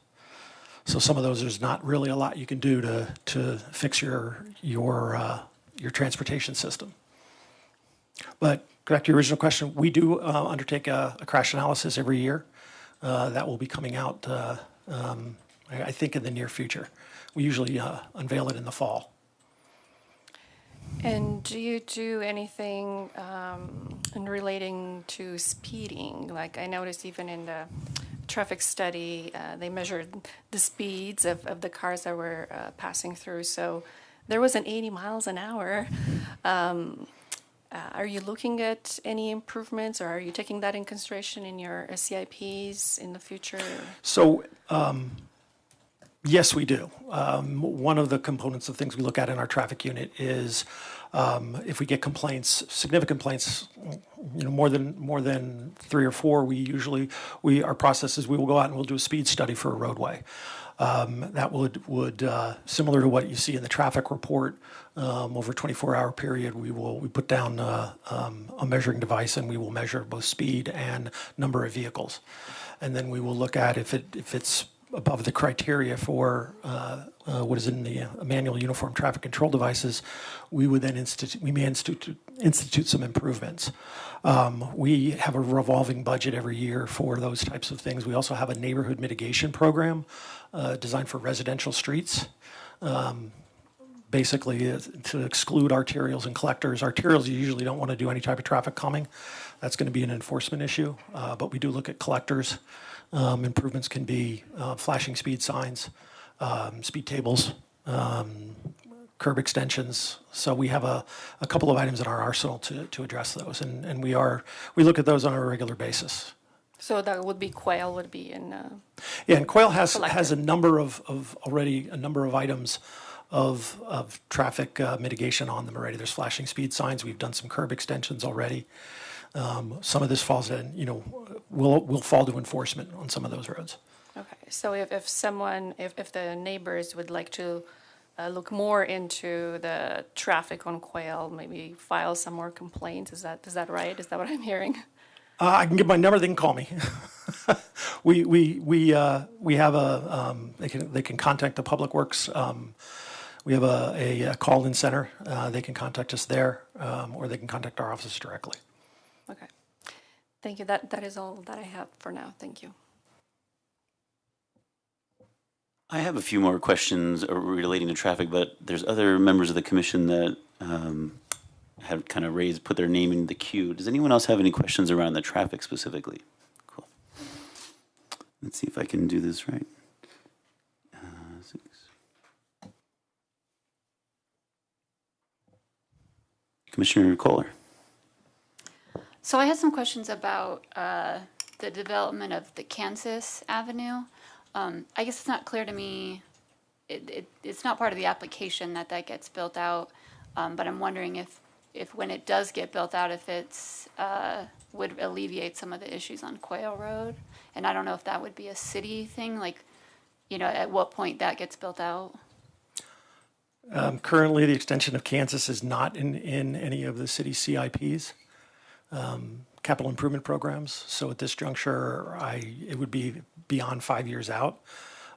So some of those, there's not really a lot you can do to fix your transportation system. But back to your original question, we do undertake a crash analysis every year. That will be coming out, I think, in the near future. We usually unveil it in the fall. And do you do anything in relating to speeding? Like I noticed even in the traffic study, they measured the speeds of the cars that were passing through. So there was an 80 miles an hour. Are you looking at any improvements, or are you taking that in consideration in your CIPs in the future? So, yes, we do. One of the components of things we look at in our traffic unit is if we get complaints, significant complaints, more than 3 or 4, our process is we will go out and we'll do a speed study for a roadway. That would similar to what you see in the traffic report, over a 24-hour period, we put down a measuring device and we will measure both speed and number of vehicles. And then we will look at if it's above the criteria for what is in the manual uniform traffic control devices, we would then institute some improvements. We have a revolving budget every year for those types of things. We also have a neighborhood mitigation program designed for residential streets. Basically, to exclude arterials and collectors. Arterials, you usually don't want to do any type of traffic calming. That's going to be an enforcement issue. But we do look at collectors. Improvements can be flashing speed signs, speed tables, curb extensions. So we have a couple of items in our arsenal to address those, and we look at those on a regular basis. So that would be Quail would be in. Yeah, and Quail has a number of items of traffic mitigation on them already. There's flashing speed signs. We've done some curb extensions already. Some of this falls in, will fall to enforcement on some of those roads. Okay, so if the neighbors would like to look more into the traffic on Quail, maybe file some more complaints, is that right? Is that what I'm hearing? I can give my number. They can call me. we have they can contact the Public Works. We have a call-in center. They can contact us there, or they can contact our office directly. Okay. Thank you. That is all that I have for now. Thank you. I have a few more questions relating to traffic, but there's other members of the commission that have kind of put their name in the queue. Does anyone else have any questions around the traffic specifically? Cool. Let's see if I can do this right. 6. Commissioner Kohler. So I had some questions about the development of the Kansas Avenue. I guess it's not clear to me, it's not part of the application that gets built out, but I'm wondering if when it does get built out, if it's would alleviate some of the issues on Quail Road. And I don't know if that would be a city thing, like, at what point that gets built out. Currently, the extension of Kansas is not in any of the city CIPs. Capital improvement programs. So at this juncture, it would be beyond 5 years out.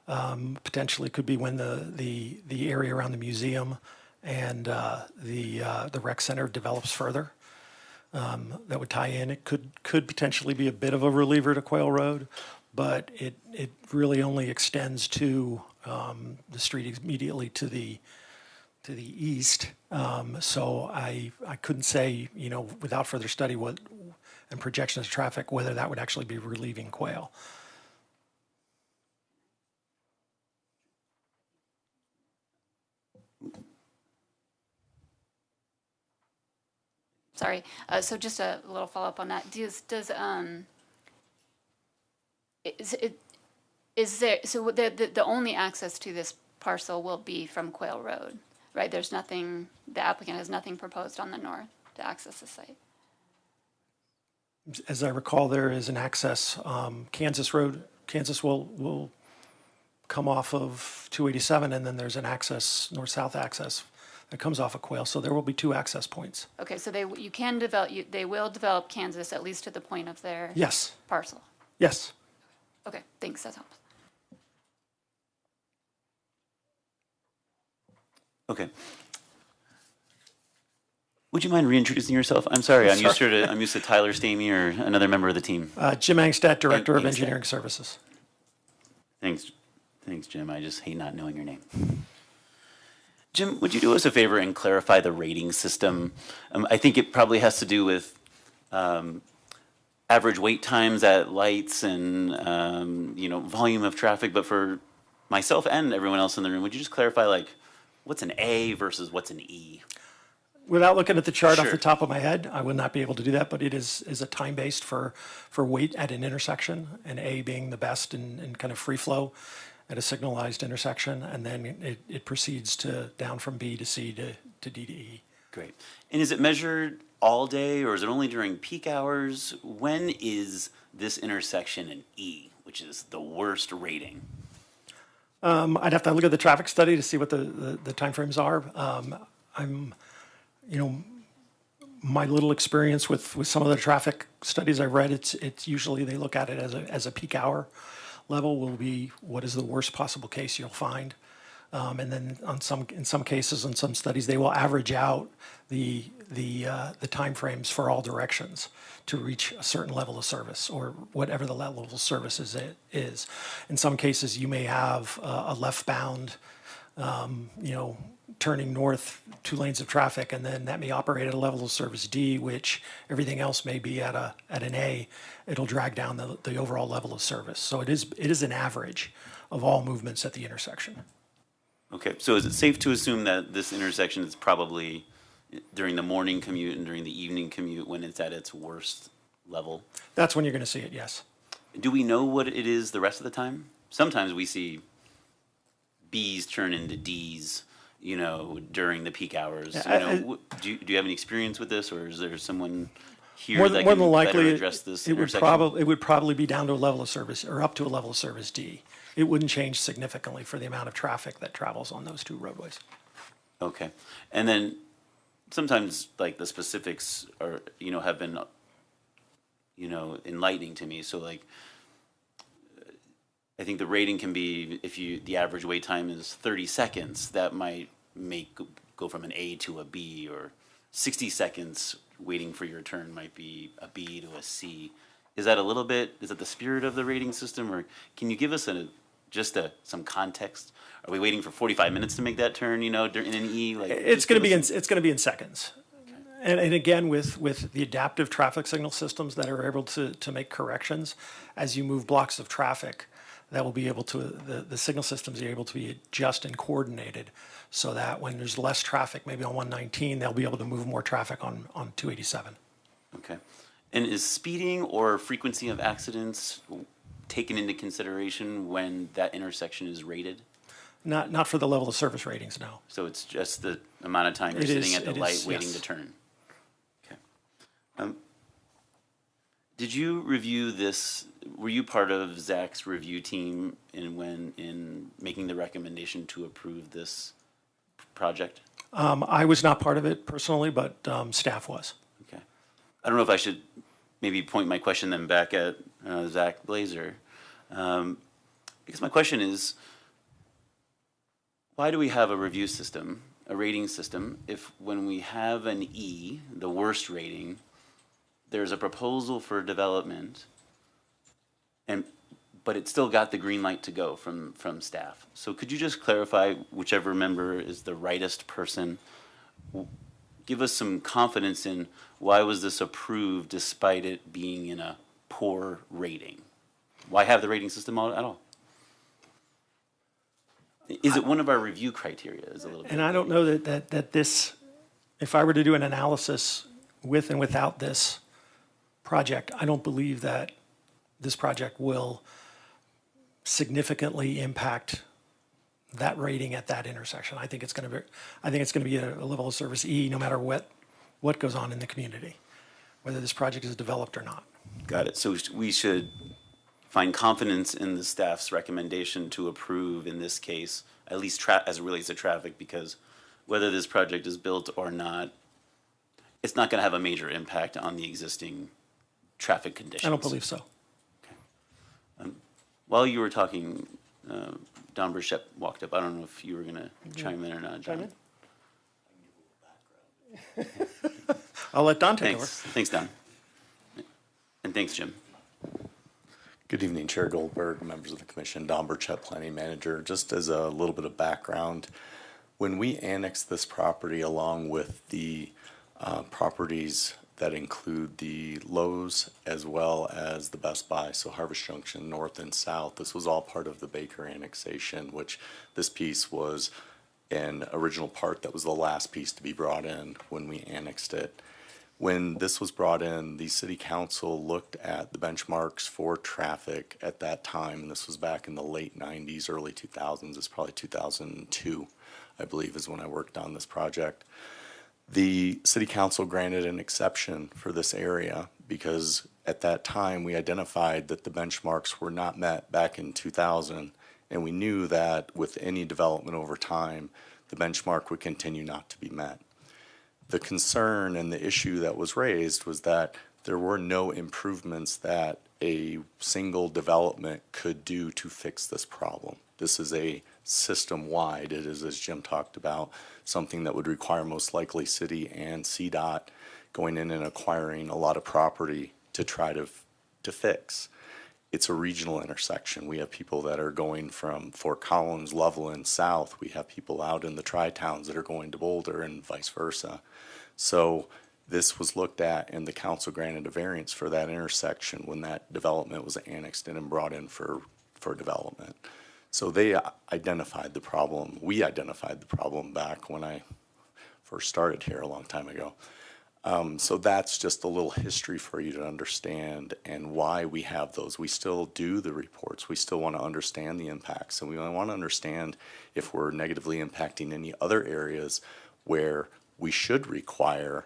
Potentially could be when the area around the museum and the rec center develops further. That would tie in. It could potentially be a bit of a reliever to Quail Road, but it really only extends to the street immediately to the east. So I couldn't say, without further study and projections of traffic, whether that would actually be relieving Quail. Sorry, so just a little follow-up on that. Is there, so the only access to this parcel will be from Quail Road, right? There's nothing, the applicant has nothing proposed on the north to access the site? As I recall, there is an access, Kansas Road. Kansas will come off of 287, and then there's an access, north-south access that comes off of Quail. So there will be two access points. Okay, so they will develop Kansas at least to the point of their Yes. parcel? Yes. Okay, thanks, that helps. Okay. Would you mind reintroducing yourself? I'm sorry, I'm used to Tyler Stamey or another member of the team. Jim Angstadt, Director of Angstadt. Engineering Services. Thanks, Jim. I just hate not knowing your name. Jim, would you do us a favor and clarify the rating system? I think it probably has to do with average wait times at lights and volume of traffic. But for myself and everyone else in the room, would you just clarify what's an A versus what's an E? Without looking at the chart off Sure. the top of my head, I would not be able to do that, but it is a time-based for wait at an intersection, and A being the best in kind of free flow at a signalized intersection, and then it proceeds down from B to C to D to E. Great. And is it measured all day, or is it only during peak hours? When is this intersection an E, which is the worst rating? I'd have to look at the traffic study to see what the timeframes are. My little experience with some of the traffic studies I've read, it's usually they look at it as a peak hour level will be what is the worst possible case you'll find. And then in some cases, in some studies, they will average out the timeframes for all directions to reach a certain level of service or whatever the level of service is. In some cases, you may have a left-bound, turning north, 2 lanes of traffic, and then that may operate at a level of service D, which everything else may be at an A. It'll drag down the overall level of service. So it is an average of all movements at the intersection. Okay, so is it safe to assume that this intersection is probably during the morning commute and during the evening commute when it's at its worst level? That's when you're going to see it, yes. Do we know what it is the rest of the time? Sometimes we see Bs turn into Ds, during the peak hours. Do you have any experience with this, or is there someone here that can better address this intersection? It would probably be down to a level of service, or up to a level of service D. It wouldn't change significantly for the amount of traffic that travels on those 2 roadways. Okay, and then sometimes the specifics are have been enlightening to me. So I think the rating can be if the average wait time is 30 seconds, that might go from an A to a B, or 60 seconds waiting for your turn might be a B to a C. Is that the spirit of the rating system, or can you give us some context? Are we waiting for 45 minutes to make that turn, in an E? It's going to be in seconds. Okay. And again, with the adaptive traffic signal systems that are able to make corrections as you move blocks of traffic, that will be able to, the signal systems are able to be adjusted and coordinated so that when there's less traffic, maybe on 119, they'll be able to move more traffic on 287. Okay. And is speeding or frequency of accidents taken into consideration when that intersection is rated? Not for the level of service ratings, no. So it's just the amount of time you're sitting at the light waiting to turn? Okay. Did you review this? Were you part of Zach's review team in making the recommendation to approve this project? I was not part of it personally, but staff was. Okay. I don't know if I should maybe point my question then back at Zach Blazer. I guess my question is, why do we have a review system, a rating system, if when we have an E, the worst rating, there's a proposal for development, but it still got the green light to go from staff. So could you just clarify, whichever member is the rightest person, give us some confidence in why was this approved despite it being in a poor rating? Why have the rating system at all? Is it one of our review criteria? Is a little bit. And I don't know that this, if I were to do an analysis with and without this project, I don't believe that this project will significantly impact that rating at that intersection. I think it's going to be a level of service E, no matter what goes on in the community, whether this project is developed or not. Got it. So we should find confidence in the staff's recommendation to approve in this case, at least as it relates to traffic, because whether this project is built or not, it's not going to have a major impact on the existing traffic conditions. I don't believe so. While you were talking, Don Burchett walked up. I don't know if you were going to chime in or not, John. I'll let Don take Thanks. Thanks, Don. And thanks, Jim. Good evening, Chair Goldberg, members of the commission, Don Burchett, Planning Manager. Just as a little bit of background, when we annexed this property along with the properties that include the Lowe's as well as the Best Buy, so Harvest Junction North and South, this was all part of the Baker annexation, which this piece was an original part that was the last piece to be brought in when we annexed it. When this was brought in, the city council looked at the benchmarks for traffic at that time, and this was back in the late 90s, early 2000s. It's probably 2002, I believe, is when I worked on this project. The city council granted an exception for this area because at that time we identified that the benchmarks were not met back in 2000, and we knew that with any development over time, the benchmark would continue not to be met. The concern and the issue that was raised was that there were no improvements that a single development could do to fix this problem. This is a system-wide. It is, as Jim talked about, something that would require most likely city and CDOT going in and acquiring a lot of property to try to fix. It's a regional intersection. We have people that are going from Fort Collins, Loveland, south. We have people out in the tri-towns that are going to Boulder and vice versa. So this was looked at and the council granted a variance for that intersection when that development was annexed in and brought in for development. So they identified the problem. We identified the problem back when I first started here a long time ago. So that's just a little history for you to understand and why we have those. We still do the reports. We still want to understand the impacts, and we want to understand if we're negatively impacting any other areas where we should require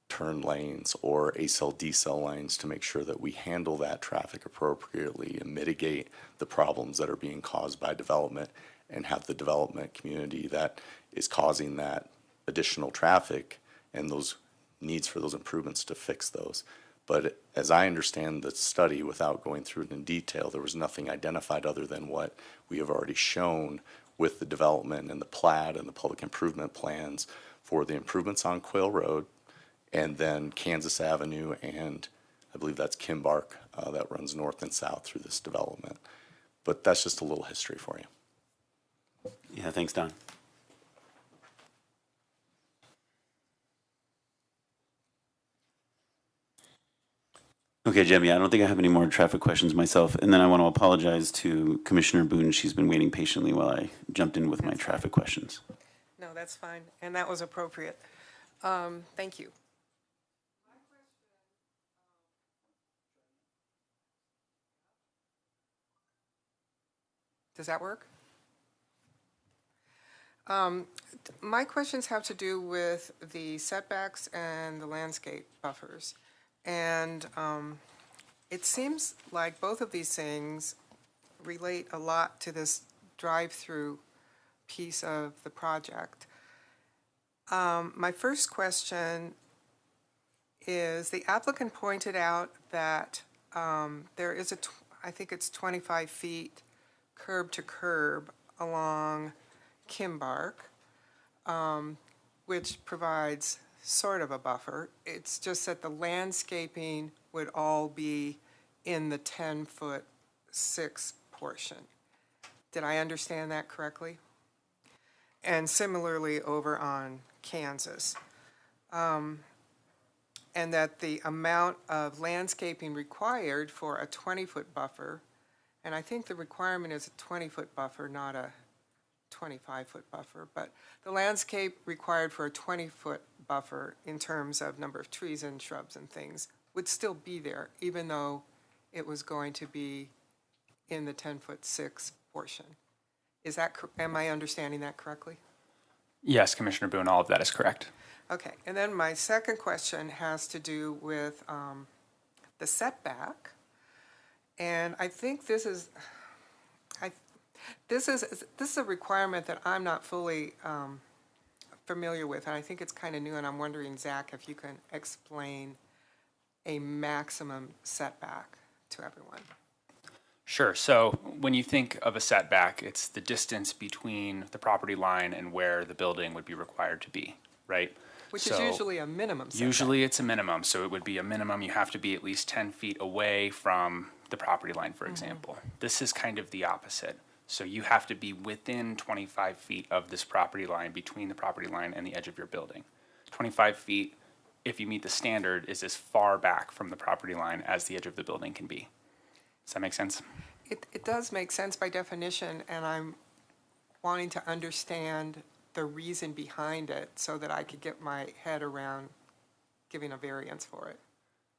turn lanes or ACEL, decel lanes to make sure that we handle that traffic appropriately and mitigate the problems that are being caused by development and have the development community that is causing that additional traffic and those needs for those improvements to fix those. But as I understand the study, without going through it in detail, there was nothing identified other than what we have already shown with the development and the plat and the public improvement plans for the improvements on Quail Road, and then Kansas Avenue, and I believe that's Kimbark that runs north and south through this development. But that's just a little history for you. Yeah, thanks, Don. Okay, Jemmy, I don't think I have any more traffic questions myself. And then I want to apologize to Commissioner Boone. She's been waiting patiently while I jumped in with my traffic questions. No, that's fine, and that was appropriate. Thank you. Does that work? My questions have to do with the setbacks and the landscape buffers. And it seems like both of these things relate a lot to this drive-through piece of the project. My first question is, the applicant pointed out that there is I think it's 25 feet curb to curb along Kimbark, which provides sort of a buffer. It's just that the landscaping would all be in the 10-foot 6 portion. Did I understand that correctly? And similarly over on Kansas. And that the amount of landscaping required for a 20-foot buffer, and I think the requirement is a 20-foot buffer, not a 25-foot buffer, but the landscape required for a 20-foot buffer in terms of number of trees and shrubs and things would still be there, even though it was going to be in the 10-foot 6 portion. Is that, am I understanding that correctly? Yes, Commissioner Boone, all of that is correct. Okay, and then my second question has to do with the setback. And I think this is a requirement that I'm not fully familiar with, and I think it's kind of new, and I'm wondering, Zach, if you can explain a maximum setback to everyone. Sure. So when you think of a setback, it's the distance between the property line and where the building would be required to be, right? Which is usually a minimum setback. Usually it's a minimum, so it would be a minimum. You have to be at least 10 feet away from the property line, for example. This is kind of the opposite. So you have to be within 25 feet of this property line, between the property line and the edge of your building. 25 feet, if you meet the standard, is as far back from the property line as the edge of the building can be. Does that make sense? It does make sense by definition, and I'm wanting to understand the reason behind it so that I could get my head around giving a variance for it.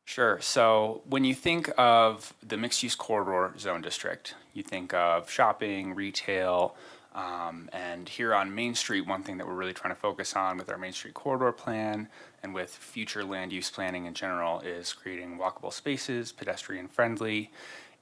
Sure. So when you think of the mixed-use corridor zone district, you think of shopping, retail, and here on Main Street, one thing that we're really trying to focus on with our Main Street corridor plan and with future land use planning in general is creating walkable spaces, pedestrian-friendly,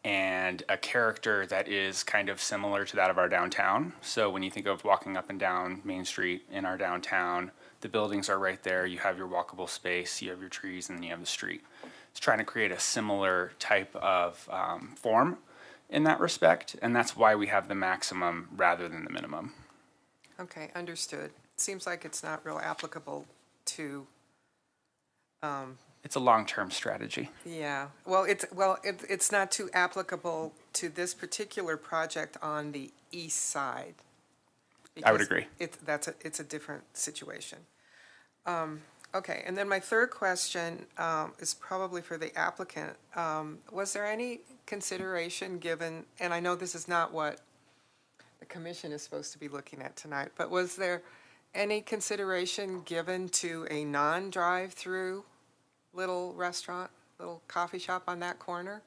and a character that is kind of similar to that of our downtown. So when you think of walking up and down Main Street in our downtown, the buildings are right there, you have your walkable space, you have your trees, and then you have the street. It's trying to create a similar type of form in that respect, and that's why we have the maximum rather than the minimum. Okay, understood. Seems like it's not real applicable to it's a long-term strategy. yeah, it's not too applicable to this particular project on the east side. I would agree. It's a different situation. Okay, and then my third question is probably for the applicant. Was there any consideration given, and I know this is not what the commission is supposed to be looking at tonight, but was there any consideration given to a non-drive-through little restaurant, little coffee shop on that corner,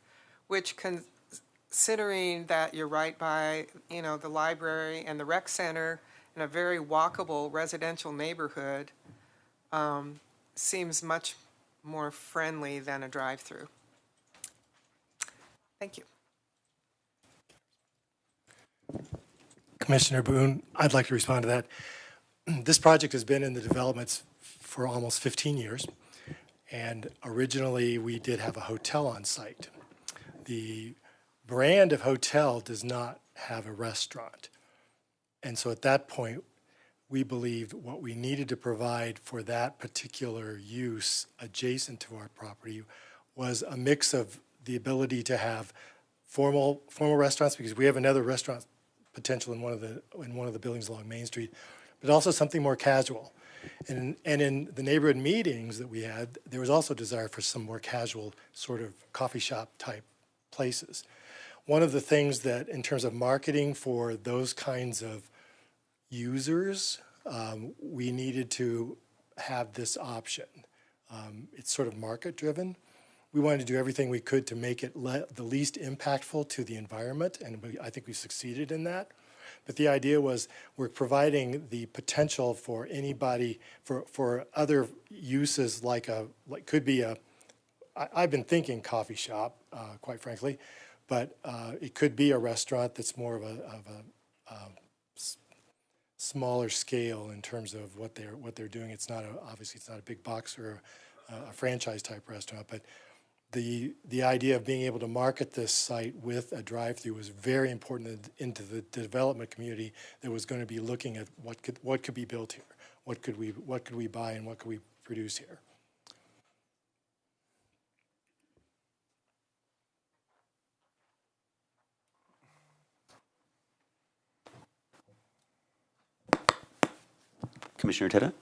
which considering that you're right by, the library and the rec center in a very walkable residential neighborhood, seems much more friendly than a drive-through. Thank you. Commissioner Boone, I'd like to respond to that. This project has been in the developments for almost 15 years. And originally, we did have a hotel on site. The brand of hotel does not have a restaurant. And so at that point, we believed what we needed to provide for that particular use adjacent to our property was a mix of the ability to have formal restaurants, because we have another restaurant potential in one of the buildings along Main Street, but also something more casual. And in the neighborhood meetings that we had, there was also desire for some more casual sort of coffee shop type places. One of the things that, in terms of marketing for those kinds of users, we needed to have this option. It's sort of market driven. We wanted to do everything we could to make it the least impactful to the environment, and I think we succeeded in that. But the idea was we're providing the potential for anybody, for other uses could be I've been thinking coffee shop, quite frankly, but it could be a restaurant that's more of a smaller scale in terms of what they're doing. It's not obviously it's not a big box or a franchise type restaurant, but the idea of being able to market this site with a drive-through was very important into the development community that was going to be looking at what could be built here, what could we buy, and what could we produce here. Commissioner Teta?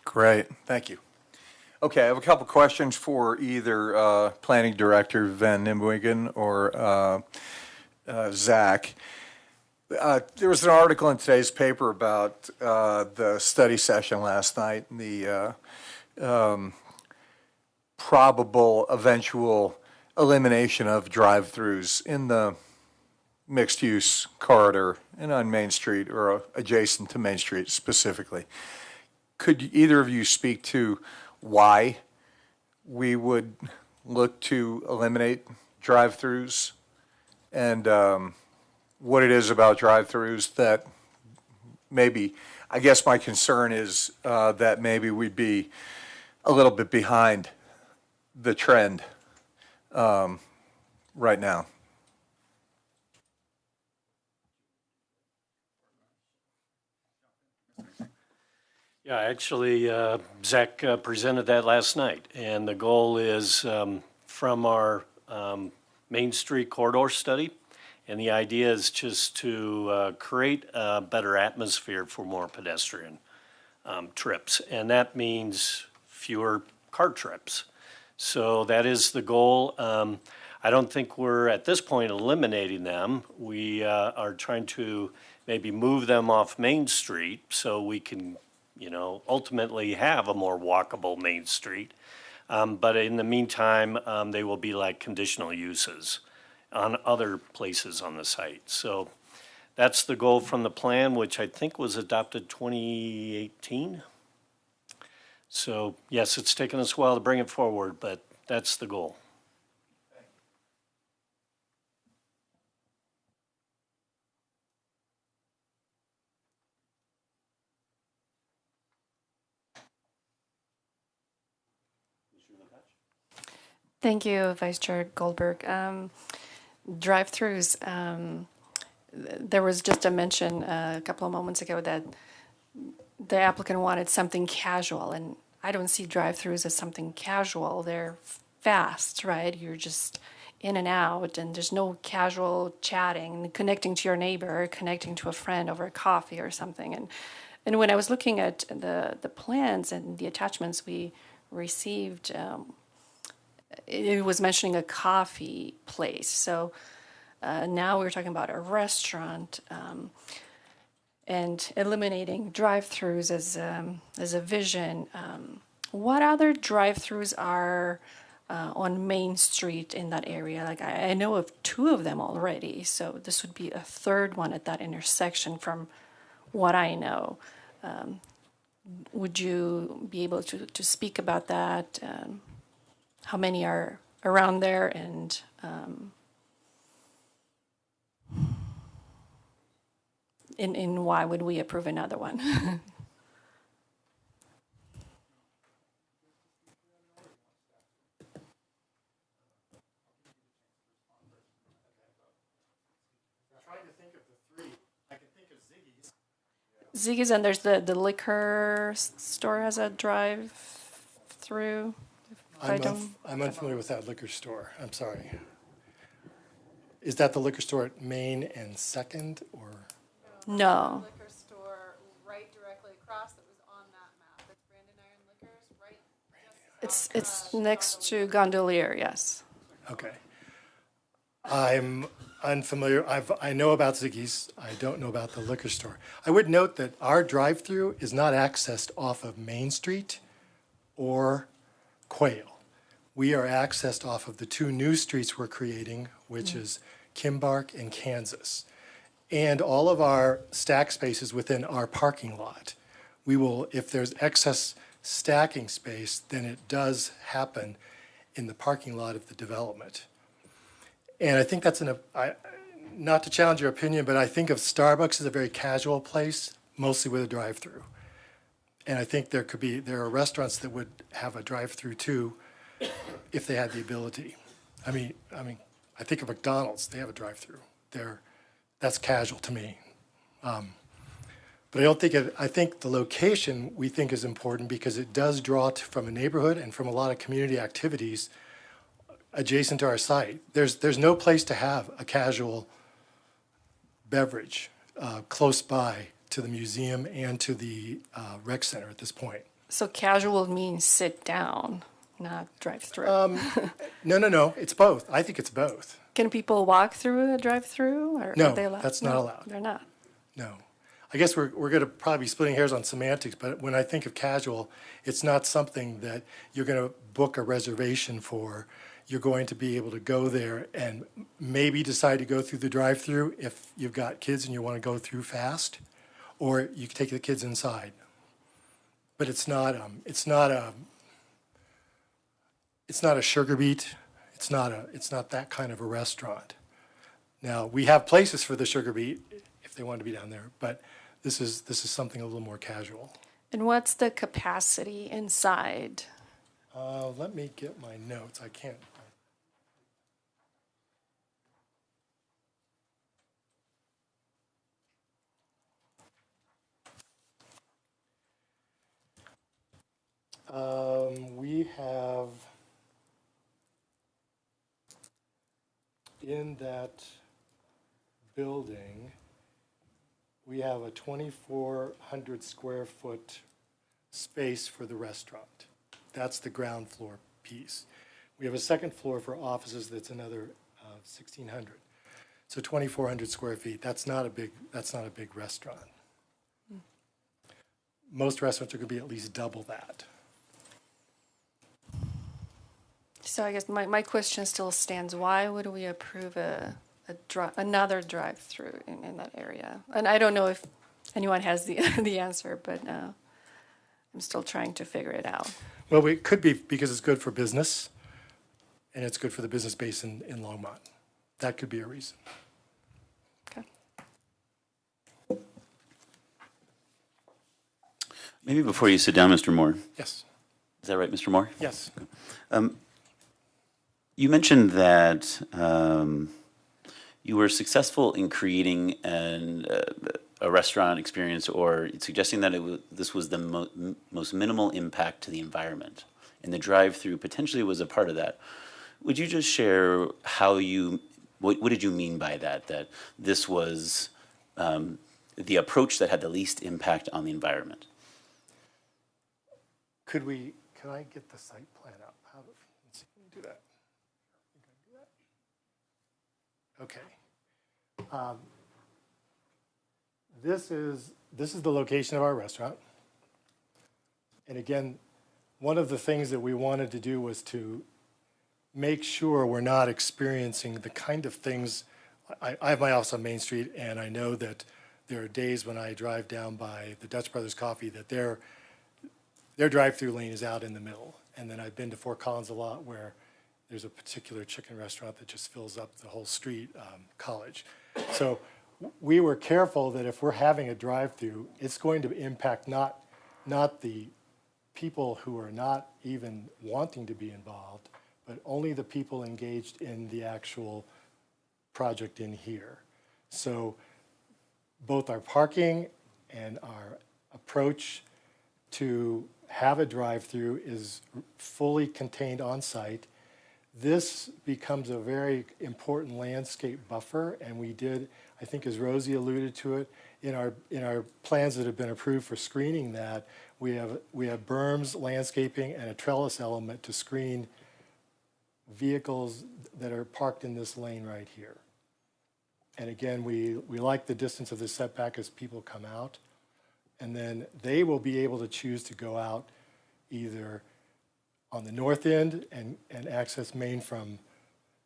Great, thank you. Okay, I have a couple questions for either Planning Director Van Nimwegen or Zach. There was an article in today's paper about the study session last night and the probable eventual elimination of drive-throughs in the mixed-use corridor and on Main Street or adjacent to Main Street specifically. Could either of you speak to why we would look to eliminate drive-throughs and what it is about drive-throughs that maybe, I guess my concern is that maybe we'd be a little bit behind the trend right now. Yeah, actually, Zach presented that last night, and the goal is from our Main Street corridor study, and the idea is just to create a better atmosphere for more pedestrian trips, and that means fewer car trips. So that is the goal. I don't think we're at this point eliminating them. We are trying to maybe move them off Main Street so we can ultimately have a more walkable Main Street. But in the meantime, they will be like conditional uses on other places on the site. So that's the goal from the plan, which I think was adopted 2018. So yes, it's taken us a while to bring it forward, but that's the goal. Thank you, Vice Chair Goldberg. Drive-throughs, there was just a mention a couple of moments ago that the applicant wanted something casual, and I don't see drive-throughs as something casual. They're fast, right? You're just in and out, and there's no casual chatting, connecting to your neighbor, connecting to a friend over coffee or something. And when I was looking at the plans and the attachments we received, it was mentioning a coffee place. So now we're talking about a restaurant and eliminating drive-throughs as a vision. What other drive-throughs are on Main Street in that area? Like I know of 2 of them already, so this would be a 3rd one at that intersection from what I know. Would you be able to speak about that? How many are around there, and in why would we approve another one? Ziggy's, and there's the liquor store has a drive-through. I'm unfamiliar with that liquor store. I'm sorry. Is that the liquor store at Main and Second, or? No. Liquor store right directly across that was on that map. That's Brandon Iron Liquors, right? It's next to Gondolier, yes. Okay. I'm unfamiliar. I know about Ziggy's. I don't know about the liquor store. I would note that our drive-through is not accessed off of Main Street or Quail. We are accessed off of the two new streets we're creating, which is Kimbark and Kansas. And all of our stack spaces within our parking lot. We will, if there's excess stacking space, then it does happen in the parking lot of the development. And I think that's not to challenge your opinion, but I think of Starbucks as a very casual place, mostly with a drive-through. And I think there are restaurants that would have a drive-through too, if they had the ability. I mean, I think of McDonald's, they have a drive-through. That's casual to me. But I think the location we think is important because it does draw from a neighborhood and from a lot of community activities adjacent to our site. There's no place to have a casual beverage close by to the museum and to the rec center at this point. So casual means sit down, not drive-through. No, it's both. I think it's both. Can people walk through a drive-through? Or No, are they allowed? that's not allowed. They're not. No. I guess we're going to probably be splitting hairs on semantics, but when I think of casual, it's not something that you're going to book a reservation for. You're going to be able to go there and maybe decide to go through the drive-through if you've got kids and you want to go through fast, or you can take the kids inside. But it's not a sugar beet. It's not that kind of a restaurant. Now, we have places for the sugar beet if they want to be down there, but this is something a little more casual. And what's the capacity inside? Let me get my notes. I can't. We have in that building, we have a 2,400 square foot space for the restaurant. That's the ground floor piece. We have a second floor for offices that's another 1,600. So 2,400 square feet. That's not a big restaurant. Most restaurants are going to be at least double that. So I guess my question still stands. Why would we approve another drive-through in that area? And I don't know if anyone has the answer, but I'm still trying to figure it out. Well, it could be because it's good for business, and it's good for the business base in Longmont. That could be a reason. Okay. Maybe before you sit down, Mr. Moore. Yes. Is that right, Mr. Moore? Yes. You mentioned that you were successful in creating a restaurant experience, or suggesting that this was the most minimal impact to the environment, and the drive-through potentially was a part of that. Would you just share what did you mean by that? That this was the approach that had the least impact on the environment? Can I get the site plan up? Let's see, can we do that? Okay. This is the location of our restaurant. And again, one of the things that we wanted to do was to make sure we're not experiencing the kind of things. I have my office on Main Street, and I know that there are days when I drive down by the Dutch Brothers Coffee that their drive-through lane is out in the middle. And then I've been to Fort Collins a lot where there's a particular chicken restaurant that just fills up the whole street, College. So we were careful that if we're having a drive-through, it's going to impact not the people who are not even wanting to be involved, but only the people engaged in the actual project in here. So both our parking and our approach to have a drive-through is fully contained on site. This becomes a very important landscape buffer, and we did, I think as Rosie alluded to it, in our plans that have been approved for screening that, we have berms, landscaping, and a trellis element to screen vehicles that are parked in this lane right here. And again, we like the distance of the setback as people come out. And then they will be able to choose to go out either on the north end and access Main from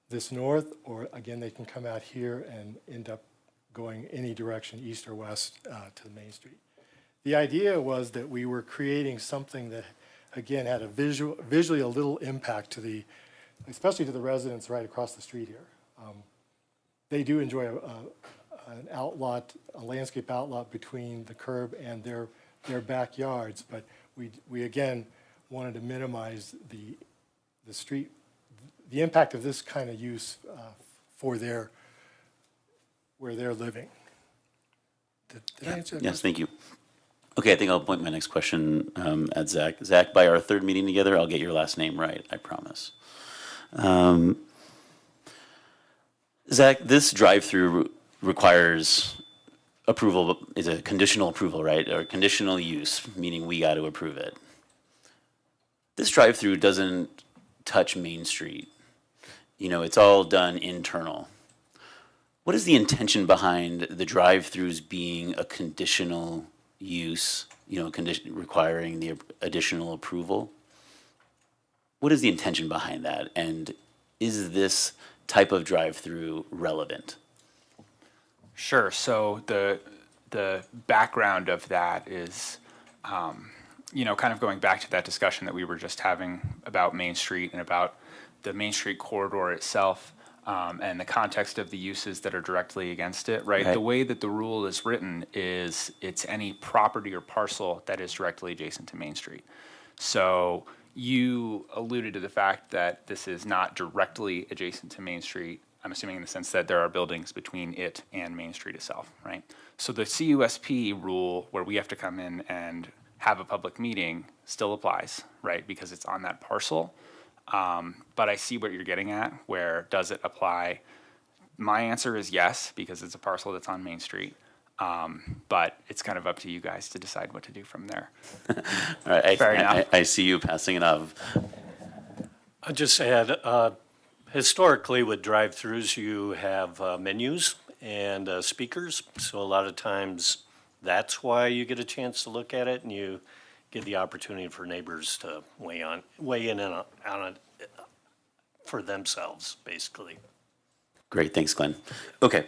this north, or again, they can come out here and end up going any direction, east or west, to the Main Street. The idea was that we were creating something that, again, had a visually a little impact to the, especially to the residents right across the street here. They do enjoy an outlot, a landscape outlot between the curb and their backyards, but we again wanted to minimize the street, the impact of this kind of use for where they're living. Did I answer that? Yes, thank you. Okay, I think I'll point my next question at Zach. Zach, by our third meeting together, I'll get your last name right, I promise. Zach, this drive-through requires approval, is a conditional approval, right? Or conditional use, meaning we got to approve it. This drive-through doesn't touch Main Street. You know, it's all done internal. What is the intention behind the drive-throughs being a conditional use, you know, condition requiring the additional approval? What is the intention behind that? And is this type of drive-through relevant? Sure. So the background of that is, you know, kind of going back to that discussion that we were just having about Main Street and about the Main Street corridor itself, and the context of the uses that are directly against it, right? Right. The way that the rule is written is it's any property or parcel that is directly adjacent to Main Street. So you alluded to the fact that this is not directly adjacent to Main Street. I'm assuming in the sense that there are buildings between it and Main Street itself, right? So the CUSP rule where we have to come in and have a public meeting still applies, right? Because it's on that parcel. But I see what you're getting at, where does it apply? My answer is yes, because it's a parcel that's on Main Street. But it's kind of up to you guys to decide what to do from there. All right, Fair enough. I see you passing it off. I'll just add, historically with drive-throughs, you have menus and speakers. So a lot of times that's why you get a chance to look at it and you get the opportunity for neighbors to weigh in on it for themselves, basically. Great, thanks, Glenn. Okay.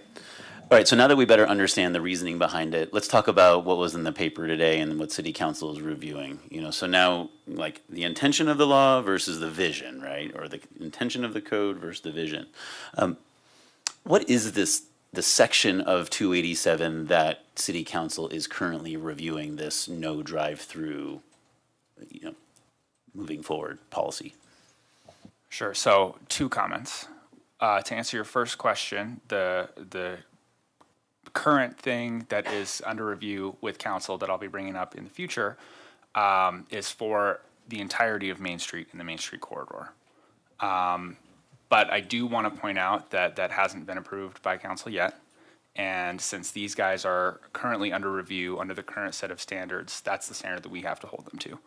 All right, so now that we better understand the reasoning behind it, let's talk about what was in the paper today and what City Council is reviewing. You know, so now, like, the intention of the law versus the vision, right? Or the intention of the code versus the vision. What is the section of 287 that City Council is currently reviewing this no drive-through, you know, moving forward policy? Sure. So 2 comments. To answer your first question, the current thing that is under review with council that I'll be bringing up in the future is for the entirety of Main Street and the Main Street corridor. But I do want to point out that that hasn't been approved by council yet. And since these guys are currently under review under the current set of standards, that's the standard that we have to hold them to.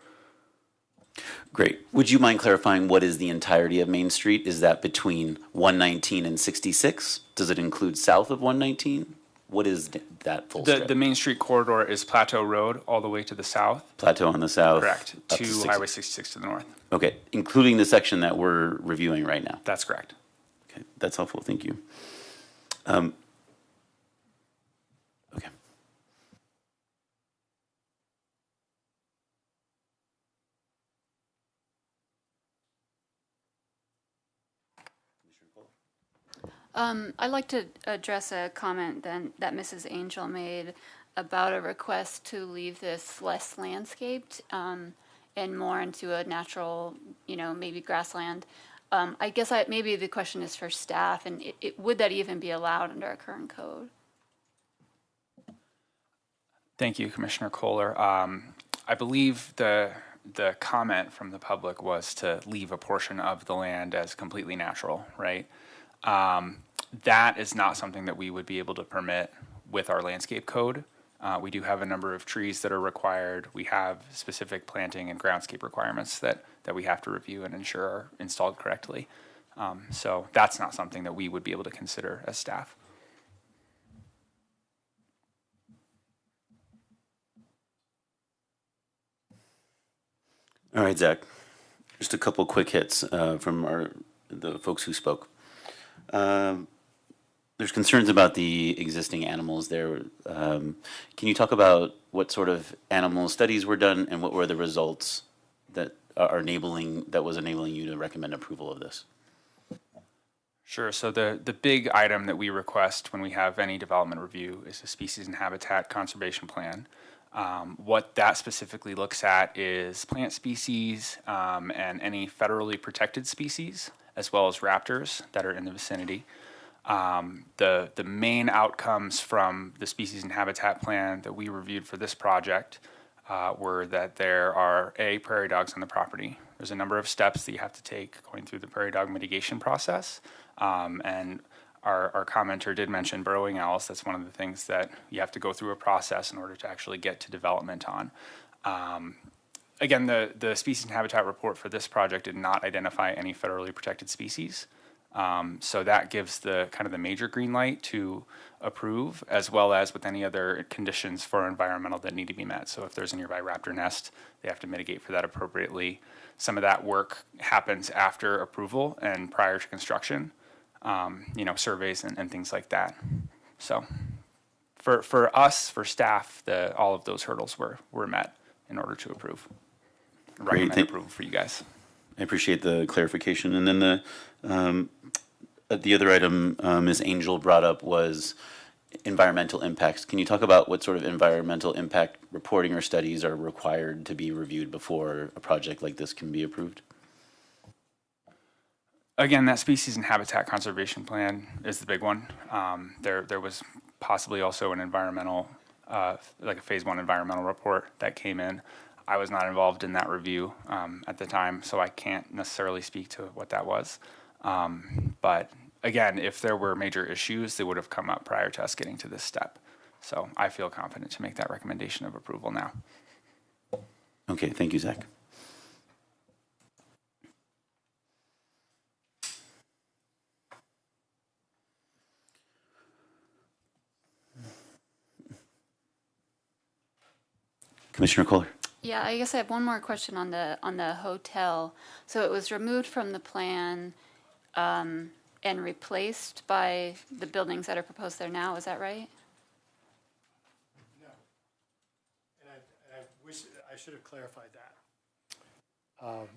Great. Would you mind clarifying what is the entirety of Main Street? Is that between 119 and 66? Does it include south of 119? What is that full strip? The Main Street corridor is Plateau Road all the way to the south. Plateau on the south? Correct. up To 60. Highway 66 to the north. Okay, including the section that we're reviewing right now. That's correct. Okay, that's helpful, thank you. Okay. I'd like to address a comment then that Mrs. Angel made about a request to leave this less landscaped and more into a natural, maybe grassland. I guess maybe the question is for staff, and would that even be allowed under our current code? Thank you, Commissioner Kohler. I believe the comment from the public was to leave a portion of the land as completely natural, right? That is not something that we would be able to permit with our landscape code. We do have a number of trees that are required. We have specific planting and groundscape requirements that we have to review and ensure are installed correctly. So that's not something that we would be able to consider as staff. All right, Zach, just a couple quick hits from the folks who spoke. There's concerns about the existing animals there. Can you talk about what sort of animal studies were done and what were the results that was enabling you to recommend approval of this? Sure. So the big item that we request when we have any development review is a species and habitat conservation plan. What that specifically looks at is plant species and any federally protected species, as well as raptors that are in the vicinity. The main outcomes from the species and habitat plan that we reviewed for this project were that there are prairie dogs on the property. There's a number of steps that you have to take going through the prairie dog mitigation process. And our commenter did mention burrowing owls. That's one of the things that you have to go through a process in order to actually get to development on. Again, the species and habitat report for this project did not identify any federally protected species. So that gives the kind of the major green light to approve, as well as with any other conditions for environmental that need to be met. So if there's a nearby raptor nest, they have to mitigate for that appropriately. Some of that work happens after approval and prior to construction, surveys and things like that. So for us, for staff, all of those hurdles were met in order to approve. Recommend approval for you guys. I appreciate the clarification. And then the other item Ms. Angel brought up was environmental impacts. Can you talk about what sort of environmental impact reporting or studies are required to be reviewed before a project like this can be approved? Again, that species and habitat conservation plan is the big one. There was possibly also an environmental, like a phase 1 environmental report that came in. I was not involved in that review at the time, so I can't necessarily speak to what that was. But again, if there were major issues, they would have come up prior to us getting to this step. So I feel confident to make that recommendation of approval now. Okay, thank you, Zach. Commissioner Kohler. Yeah, I guess I have one more question on the hotel. So it was removed from the plan and replaced by the buildings that are proposed there now, is that right? No. And I wish I should have clarified that.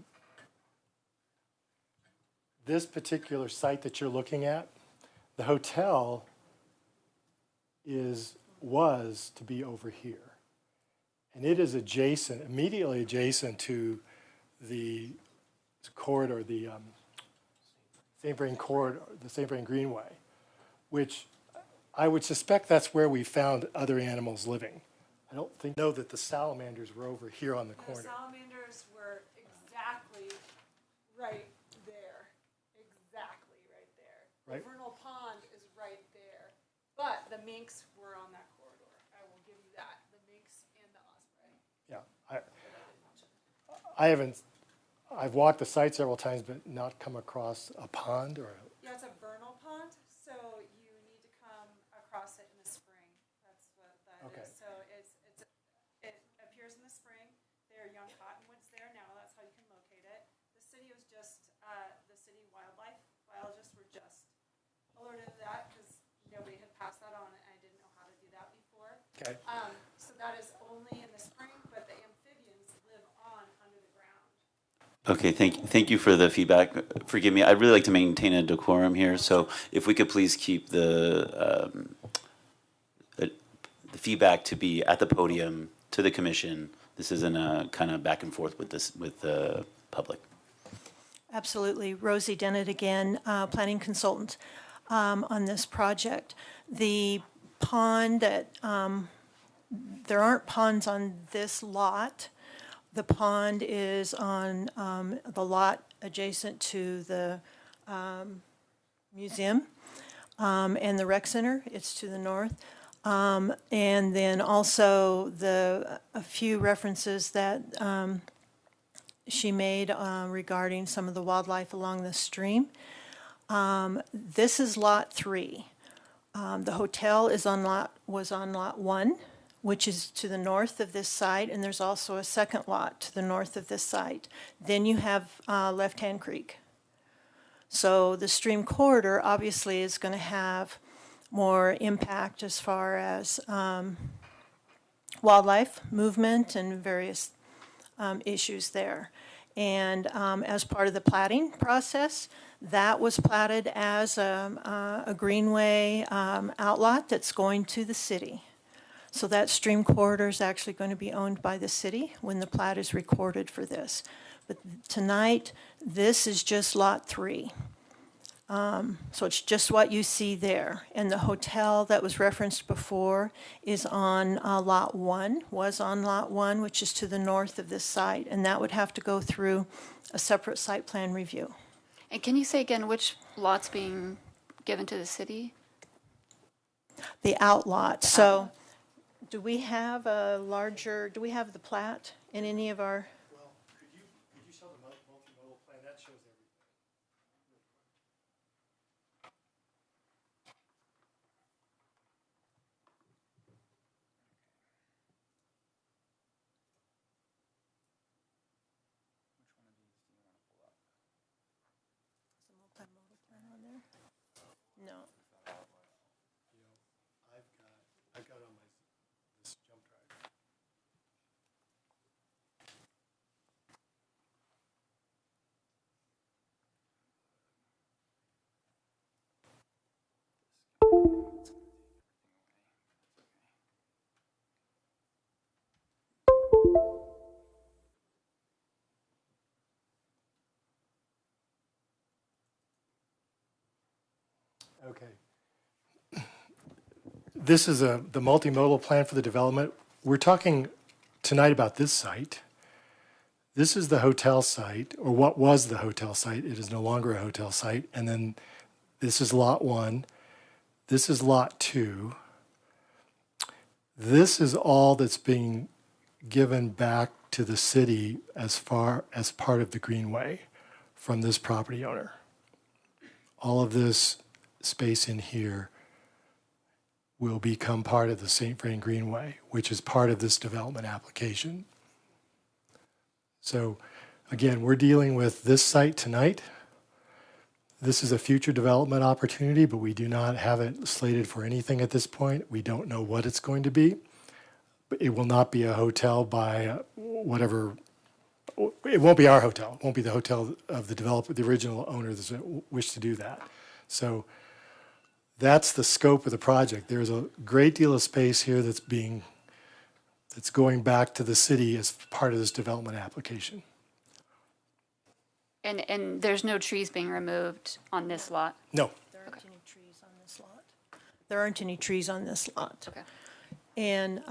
This particular site that you're looking at, the hotel was to be over here. And it is immediately adjacent to the corridor, the St. Vrain corridor, the St. Vrain Greenway, which I would suspect that's where we found other animals living. I don't know that the salamanders were over here on the corner. The salamanders were exactly right there. Exactly right there. Right. The vernal pond is right there. But the minks were on that corridor. I will give you that. The minks and the osprey. Yeah, I've walked the site several times, but not come across a pond or Yeah, it's a vernal pond, so you need to come across it in the spring. That's what that Okay. is. So it appears in the spring. There are young cottonwoods there now. That's how you can locate it. The city was just the city wildlife biologists were just alerted to that because nobody had passed that on, and I didn't know how to do that before. Okay. So that is only in the spring, but the amphibians live on under the ground. Okay, thank you for the feedback. Forgive me, I'd really like to maintain a decorum here, so if we could please keep the feedback to be at the podium to the commission. This isn't a kind of back and forth with the public. Absolutely. Rosie Dennett again, planning consultant on this project. The pond that, there aren't ponds on this lot. The pond is on the lot adjacent to the museum and the rec center. It's to the north. And then also a few references that she made regarding some of the wildlife along the stream. This is Lot 3. The hotel was on Lot 1, which is to the north of this site, and there's also a second lot to the north of this site. Then you have Left Hand Creek. So the stream corridor obviously is going to have more impact as far as wildlife movement and various issues there. And as part of the platting process, that was platted as a greenway outlot that's going to the city. So that stream corridor is actually going to be owned by the city when the plat is recorded for this. But tonight, this is just Lot 3. So it's just what you see there. And the hotel that was referenced before is on Lot 1, was on Lot 1, which is to the north of this site. And that would have to go through a separate site plan review. And can you say again which lot's being given to the city? The outlot. So do we have the plat in any of our? Well, could you show the multimodal plan? That shows everything. No. I've got on this jump drive. Okay. This is the multimodal plan for the development. We're talking tonight about this site. This is the hotel site, or what was the hotel site. It is no longer a hotel site. And then this is Lot 1. This is Lot 2. This is all that's being given back to the city as far as part of the Greenway from this property owner. All of this space in here will become part of the St. Vrain Greenway, which is part of this development application. So again, we're dealing with this site tonight. This is a future development opportunity, but we do not have it slated for anything at this point. We don't know what it's going to be. But it will not be a hotel by whatever. It won't be our hotel. It won't be the hotel of the developer, the original owner that wish to do that. So that's the scope of the project. There's a great deal of space here that's going back to the city as part of this development application. And there's no trees being removed on this lot? No. There aren't any trees on this lot. There aren't any trees on this lot. Okay. And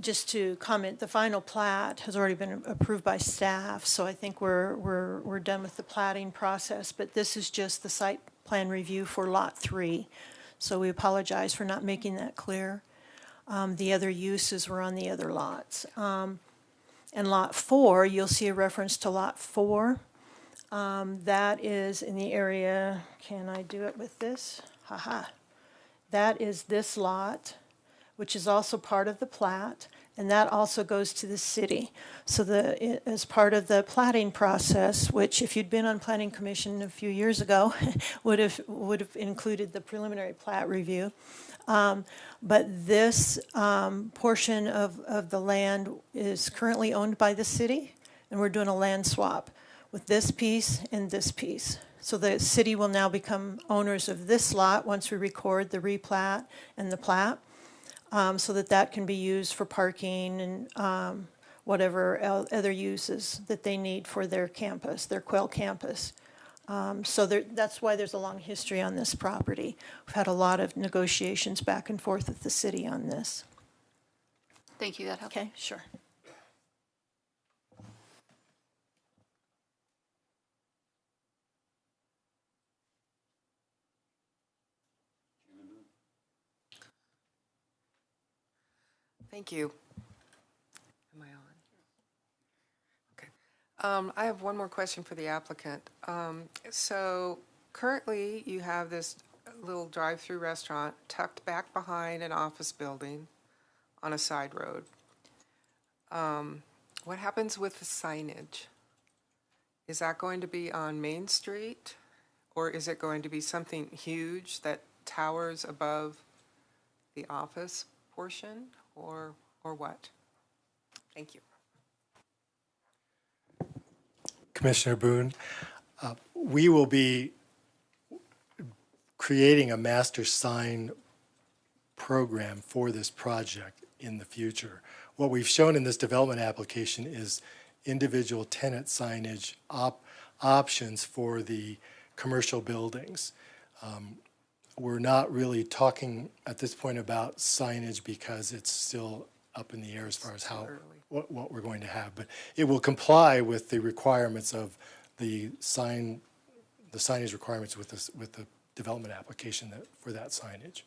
just to comment, the final plat has already been approved by staff, so I think we're done with the platting process. But this is just the site plan review for Lot 3, so we apologize for not making that clear. The other uses were on the other lots. And Lot 4, you'll see a reference to Lot 4. That is in the area, can I do it with this? Haha. That is this lot, which is also part of the plat, and that also goes to the city. So as part of the platting process, which if you'd been on Planning Commission a few years ago, would have included the preliminary plat review. But this portion of the land is currently owned by the city, and we're doing a land swap. with this piece and this piece. So the city will now become owners of this lot once we record the replat and the plat, so that that can be used for parking and whatever other uses that they need for their campus, their Quail campus. So that's why there's a long history on this property. We've had a lot of negotiations back and forth with the city on this. Thank you, that helps. Okay, sure. Thank you. Am I on? Okay. I have one more question for the applicant. So currently, you have this little drive-through restaurant tucked back behind an office building on a side road. What happens with the signage? Is that going to be on Main Street? Or is it going to be something huge that towers above the office portion? Or what? Thank you. Commissioner Boone, we will be creating a master sign program for this project in the future. What we've shown in this development application is individual tenant signage options for the commercial buildings. We're not really talking at this point about signage because it's still up in the air as far as what we're going to have. But it will comply with the requirements of the signage requirements with the development application for that signage.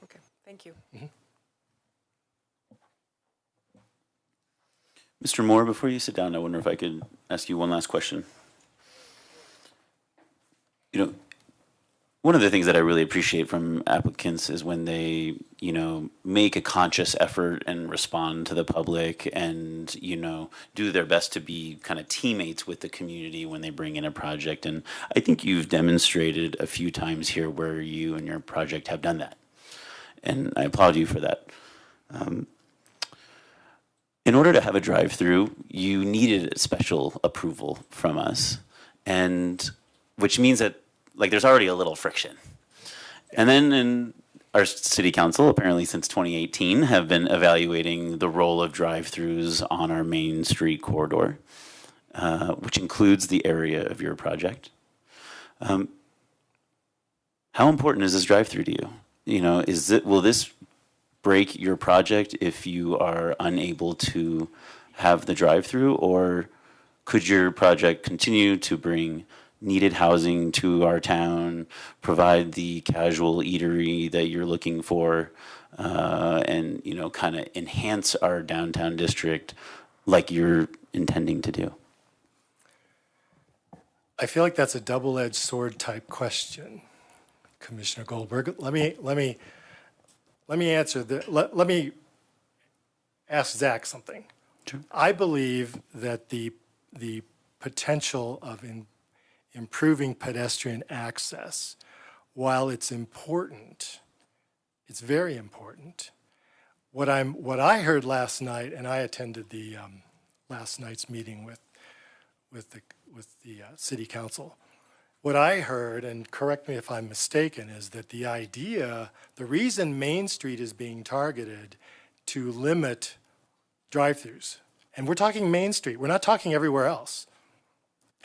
Okay, thank you. Mm-hmm. Mr. Moore, before you sit down, I wonder if I could ask you one last question. You know, one of the things that I really appreciate from applicants is when they, make a conscious effort and respond to the public and, do their best to be kind of teammates with the community when they bring in a project. And I think you've demonstrated a few times here where you and your project have done that. And I applaud you for that. In order to have a drive-through, you needed a special approval from us, and which means that there's already a little friction. And then in our city council, apparently since 2018, have been evaluating the role of drive-throughs on our Main Street corridor, which includes the area of your project. How important is this drive-through to you? Will this break your project if you are unable to have the drive-through, or could your project continue to bring needed housing to our town, provide the casual eatery that you're looking for, and kind of enhance our downtown district like you're intending to do? I feel like that's a double-edged sword type question, Commissioner Goldberg. Let me answer let me ask Zach something. Sure. I believe that the potential of improving pedestrian access, while it's important, it's very important. What I heard last night, and I attended the last night's meeting with the city council. What I heard, and correct me if I'm mistaken, is that the reason Main Street is being targeted to limit drive-throughs, and we're talking Main Street, we're not talking everywhere else.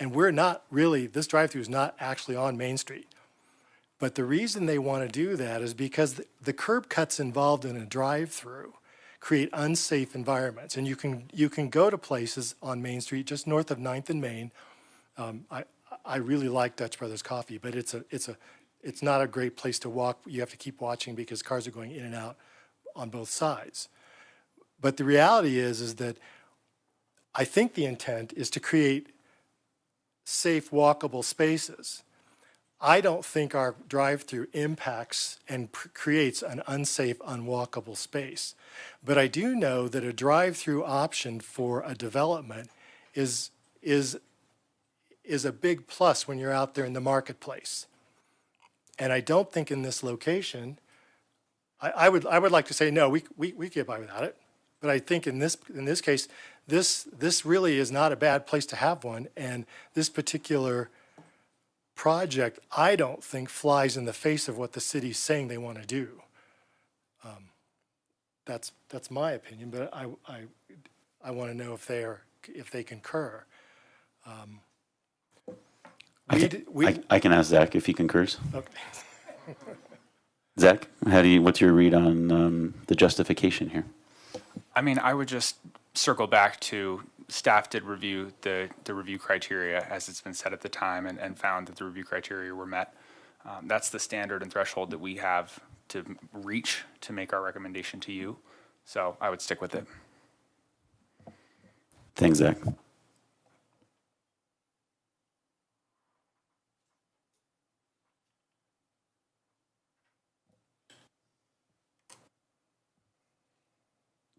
And this drive-through is not actually on Main Street. But the reason they want to do that is because the curb cuts involved in a drive-through create unsafe environments. And you can go to places on Main Street just north of 9th and Main. I really like Dutch Brothers Coffee, but it's not a great place to walk. You have to keep watching because cars are going in and out on both sides. But the reality is that I think the intent is to create safe, walkable spaces. I don't think our drive-through impacts and creates an unsafe, unwalkable space. But I do know that a drive-through option for a development is a big plus when you're out there in the marketplace. And I don't think in this location, I would like to say, no, we get by without it. But I think in this case, this really is not a bad place to have one, and this particular project, I don't think flies in the face of what the city's saying they want to do. That's my opinion, but I want to know if they concur. I can ask Zach if he concurs. Okay. Zach, what's your read on the justification here? I mean, I would just circle back to staff did review the review criteria as it's been set at the time and found that the review criteria were met. That's the standard and threshold that we have to reach to make our recommendation to you. So I would stick with it. Thanks, Zach.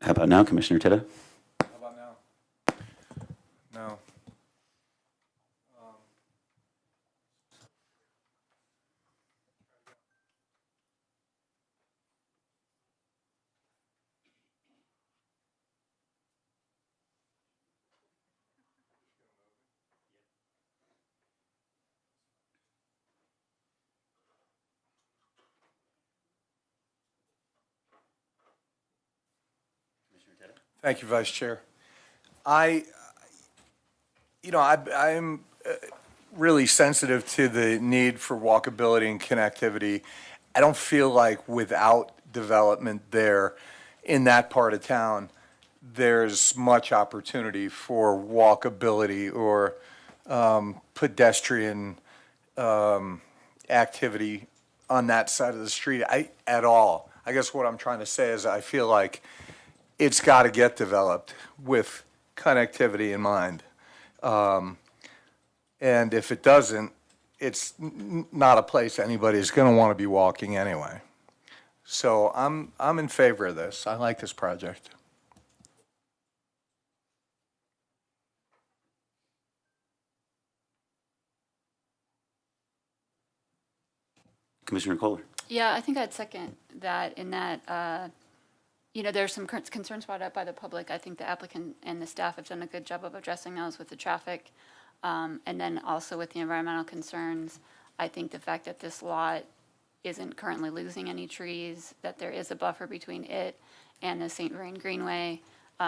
How about now, Commissioner Tita? How about now? No. Thank you, Vice Chair. I'm really sensitive to the need for walkability and connectivity. I don't feel like without development there in that part of town, there's much opportunity for walkability or pedestrian activity on that side of the street at all. I guess what I'm trying to say is I feel like it's got to get developed with connectivity in mind. And if it doesn't, it's not a place anybody's going to want to be walking anyway. So I'm in favor of this. I like this project. Commissioner Kohler. Yeah, I think I'd second that in that, there's some concerns brought up by the public. I think the applicant and the staff have done a good job of addressing those with the traffic. And then also with the environmental concerns. I think the fact that this lot isn't currently losing any trees, that there is a buffer between it and the St. Vereen Greenway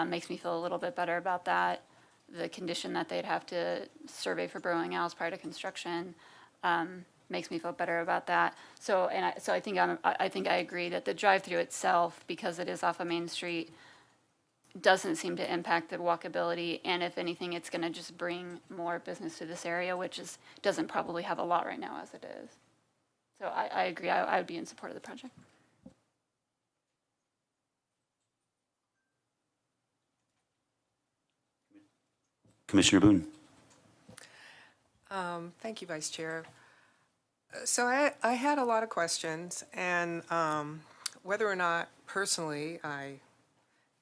makes me feel a little bit better about that. The condition that they'd have to survey for burrowing owls prior to construction makes me feel better about that. So I think I agree that the drive-through itself, because it is off of Main Street, doesn't seem to impact the walkability, and if anything, it's going to just bring more business to this area, which doesn't probably have a lot right now as it is. So I agree. I would be in support of the project. Commissioner Boone. Thank you, Vice Chair. So I had a lot of questions, and whether or not personally I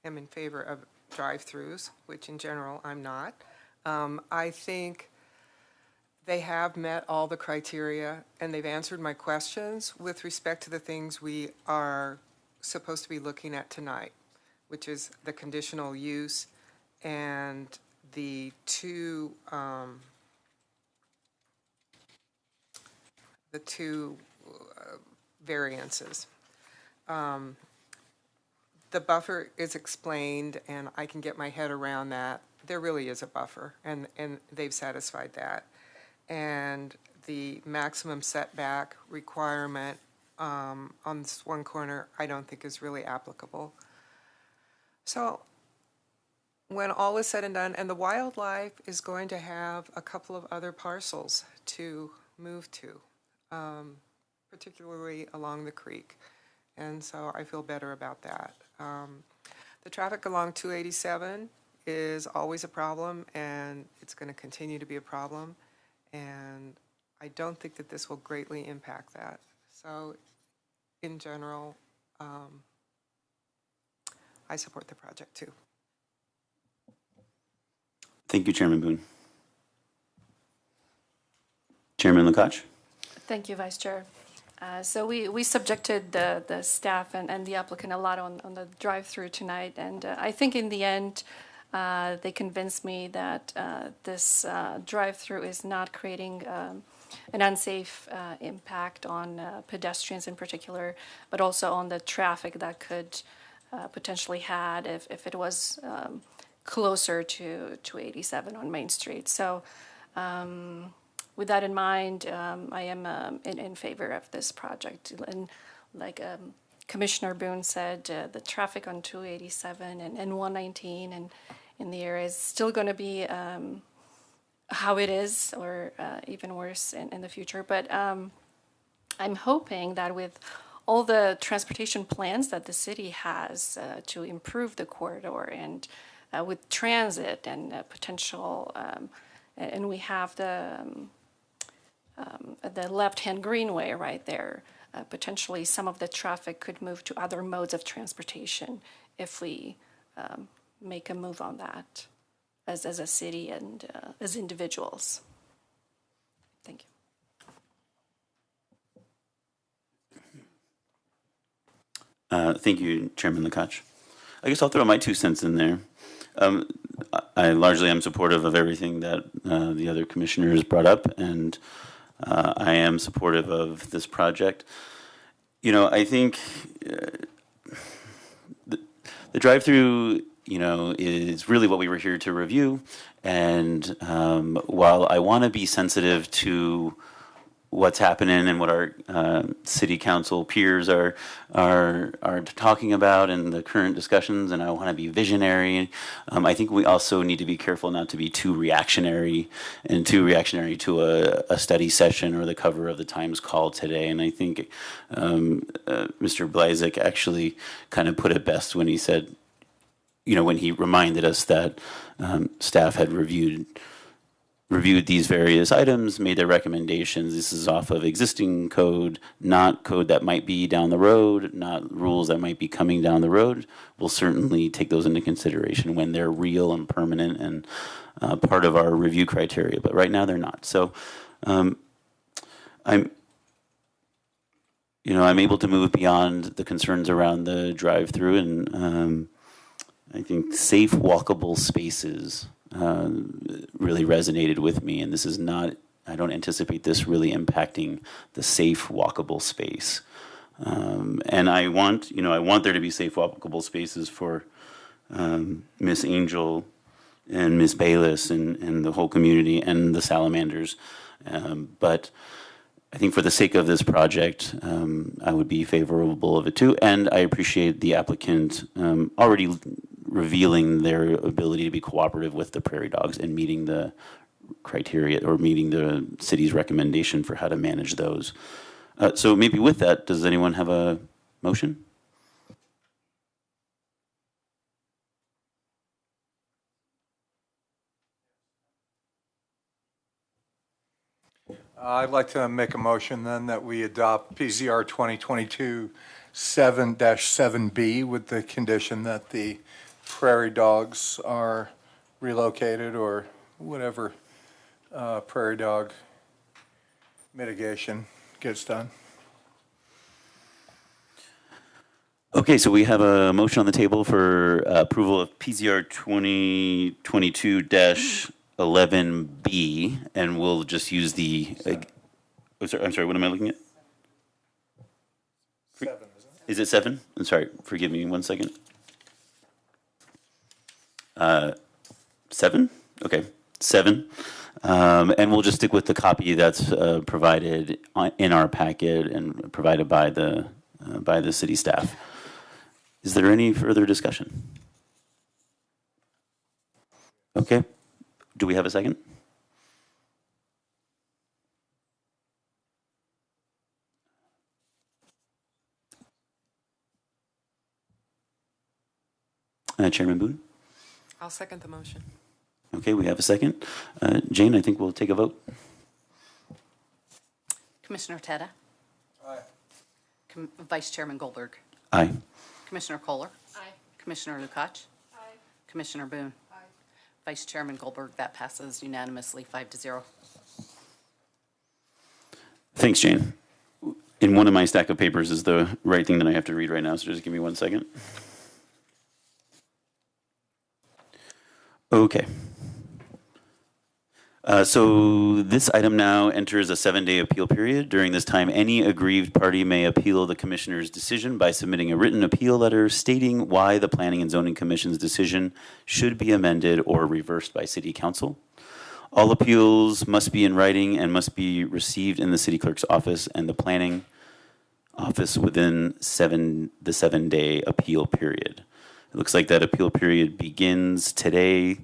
am in favor of drive-throughs, which in general I'm not. I think they have met all the criteria, and they've answered my questions with respect to the things we are supposed to be looking at tonight, which is the conditional use and the two variances. The buffer is explained, and I can get my head around that. There really is a buffer, and they've satisfied that. And the maximum setback requirement on this one corner, I don't think is really applicable. So when all is said and done, and the wildlife is going to have a couple of other parcels to move to, particularly along the creek. And so I feel better about that. The traffic along 287 is always a problem, and it's going to continue to be a problem. And I don't think that this will greatly impact that. So in general, I support the project too. Thank you, Chairman Boone. Chairman Lukacs. Thank you, Vice Chair. So we subjected the staff and the applicant a lot on the drive-through tonight, and I think in the end, They convinced me that this drive-through is not creating an unsafe impact on pedestrians in particular, but also on the traffic that could potentially had if it was closer to 87 on Main Street. So with that in mind, I am in favor of this project. And like Commissioner Boone said, the traffic on 287 and 119 and in the area is still going to be how it is, or even worse in the future. But I'm hoping that with all the transportation plans that the city has to improve the corridor, and with transit and potential, and we have the left-hand greenway right there, potentially some of the traffic could move to other modes of transportation if we make a move on that as a city and as individuals. Thank you. Thank you, Chairman Lukacs. I guess I'll throw my 2 cents in there. I largely am supportive of everything that the other commissioners brought up, and I am supportive of this project. You know, I think the drive-through, you know, is really what we were here to review. And while I want to be sensitive to what's happening and what our city council peers are talking about in the current discussions, and I want to be visionary, I think we also need to be careful not to be too reactionary to a study session or the cover of the Times call today. And I think Mr. Blazek actually kind of put it best when he said, you know, when he reminded us that staff had reviewed these various items, made their recommendations. This is off of existing code, not code that might be down the road, not rules that might be coming down the road. We'll certainly take those into consideration when they're real and permanent and part of our review criteria, but right now they're not. So I'm able to move beyond the concerns around the drive-through, and I think safe walkable spaces really resonated with me, and this is not, I don't anticipate this really impacting the safe walkable space. And I want there to be safe walkable spaces for Miss Angel and Miss Bayless and the whole community and the salamanders. But I think for the sake of this project, I would be favorable of it too. And I appreciate the applicant already revealing their ability to be cooperative with the prairie dogs and meeting the criteria or meeting the city's recommendation for how to manage those. So maybe with that, does anyone have a motion? I'd like to make a motion then that we adopt PZR 2022-7-7B with the condition that the prairie dogs are relocated, or whatever prairie dog mitigation gets done. Okay, so we have a motion on the table for approval of PZR 2022-11B, and we'll just use the. I'm sorry. What am I looking at? 7, isn't it? Is it 7? I'm sorry. Forgive me 1 second. 7? Okay, 7. And we'll just stick with the copy that's provided in our packet and provided by the city staff. Is there any further discussion? Okay. Do we have a second? Chairman Boone? I'll second the motion. Okay, we have a second. Jane, I think we'll take a vote. Commissioner Teta? Aye. Vice Chairman Goldberg? Aye. Commissioner Kohler? Aye. Commissioner Lukacs? Aye. Commissioner Boone? Aye. Vice Chairman Goldberg, that passes unanimously 5-0. Thanks, Jane. In one of my stack of papers is the right thing that I have to read right now, so just give me 1 second. Okay. So this item now enters a 7-day appeal period. During this time, any aggrieved party may appeal the commissioner's decision by submitting a written appeal letter stating why the Planning and Zoning Commission's decision should be amended or reversed by City Council. All appeals must be in writing and must be received in the city clerk's office and the planning office within the 7-day appeal period. It looks like that appeal period begins tomorrow,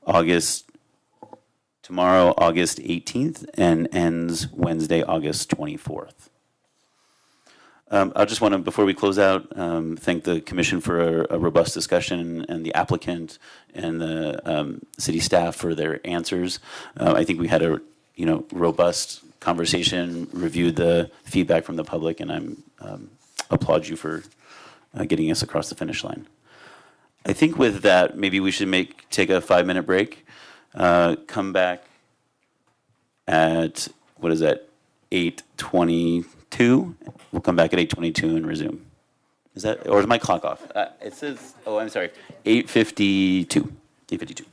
August 18th, and ends Wednesday, August 24th. I just want to, before we close out, thank the commission for a robust discussion and the applicant and the city staff for their answers. I think we had a robust conversation, reviewed the feedback from the public, and I'm applaud you for getting us across the finish line. I think with that, maybe we should take a 5-minute break. Come back at, 8:22? We'll come back at 8:22 and resume. Is that, or is my clock off? It says, oh, I'm sorry, 8:52. 8:52.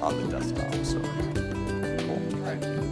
on the desktop, so cool. Thank you.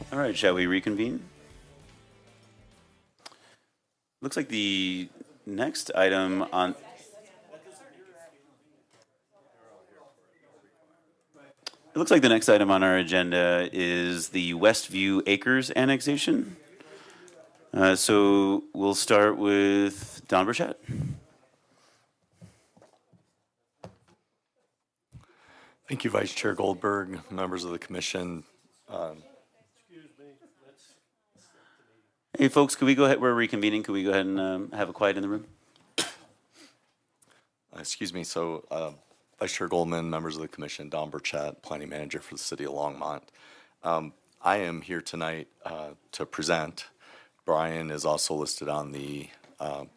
All right, shall we reconvene? Looks like the next item on... It looks like the next item on our agenda is the Westview Acres annexation. So we'll start with Don Burchett. Thank you, Vice Chair Goldberg, members of the commission. Hey, folks, could we go ahead? We're reconvening. Could we go ahead and have a quiet in the room? Excuse me. So, Vice Chair Goldman, members of the commission, Don Burchett, Planning Manager for the City of Longmont. I am here tonight to present. Brian is also listed on the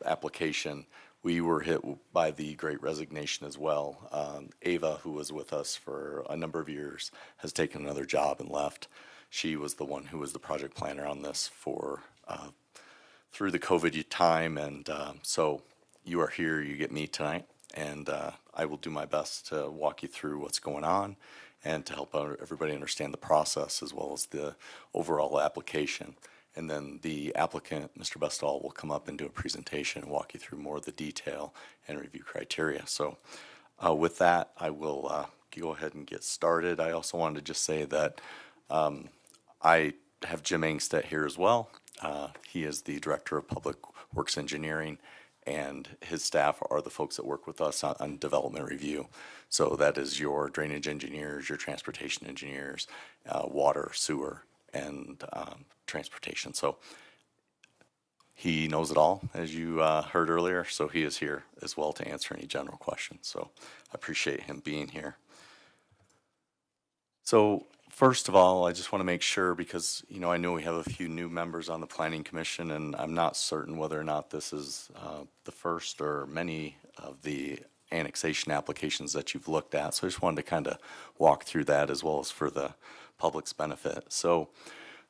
application. We were hit by the Great Resignation as well. Ava, who was with us for a number of years, has taken another job and left. She was the one who was the project planner on this for through the COVID time, and so you are here. You get me tonight, and I will do my best to walk you through what's going on and to help everybody understand the process as well as the overall application. And then the applicant, Mr. Bestall, will come up and do a presentation and walk you through more of the detail and review criteria. So with that, I will go ahead and get started. I also wanted to just say that I have Jim Angstedt here as well. He is the Director of Public Works Engineering, and his staff are the folks that work with us on development review. So that is your drainage engineers, your transportation engineers, water, sewer, and transportation. So he knows it all, as you heard earlier, so he is here as well to answer any general questions. So I appreciate him being here. So first of all, I just want to make sure, because I know we have a few new members on the Planning Commission, and I'm not certain whether or not this is the first or many of the annexation applications that you've looked at. So I just wanted to kind of walk through that as well as for the public's benefit. So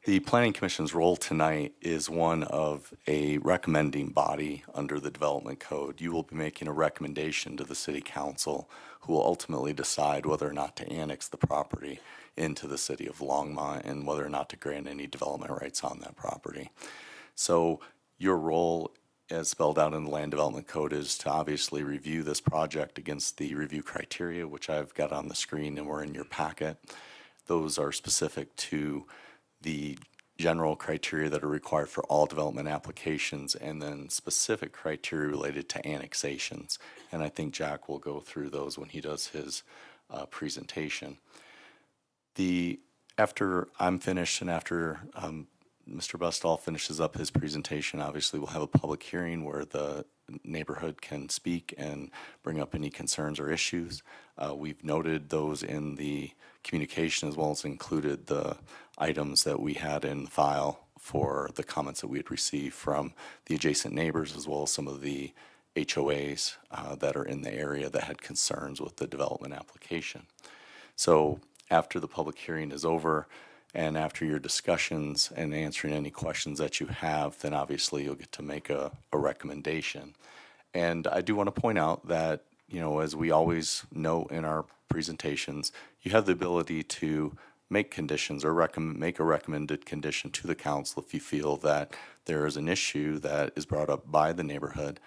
the Planning Commission's role tonight is one of a recommending body under the Development Code. You will be making a recommendation to the City Council, who will ultimately decide whether or not to annex the property into the City of Longmont and whether or not to grant any development rights on that property. So your role, as spelled out in the Land Development Code, is to obviously review this project against the review criteria, which I've got on the screen and were in your packet. Those are specific to the general criteria that are required for all development applications, and then specific criteria related to annexations. And I think Jack will go through those when he does his presentation. After I'm finished and after Mr. Bestall finishes up his presentation, obviously we'll have a public hearing where the neighborhood can speak and bring up any concerns or issues. We've noted those in the communication, as well as included the items that we had in the file for the comments that we had received from the adjacent neighbors, as well as some of the HOAs that are in the area that had concerns with the development application. So after the public hearing is over, and after your discussions and answering any questions that you have, then obviously you'll get to make a recommendation. And I do want to point out that, as we always note in our presentations, you have the ability to make conditions or make a recommended condition to the council if you feel that there is an issue that is brought up by the neighborhood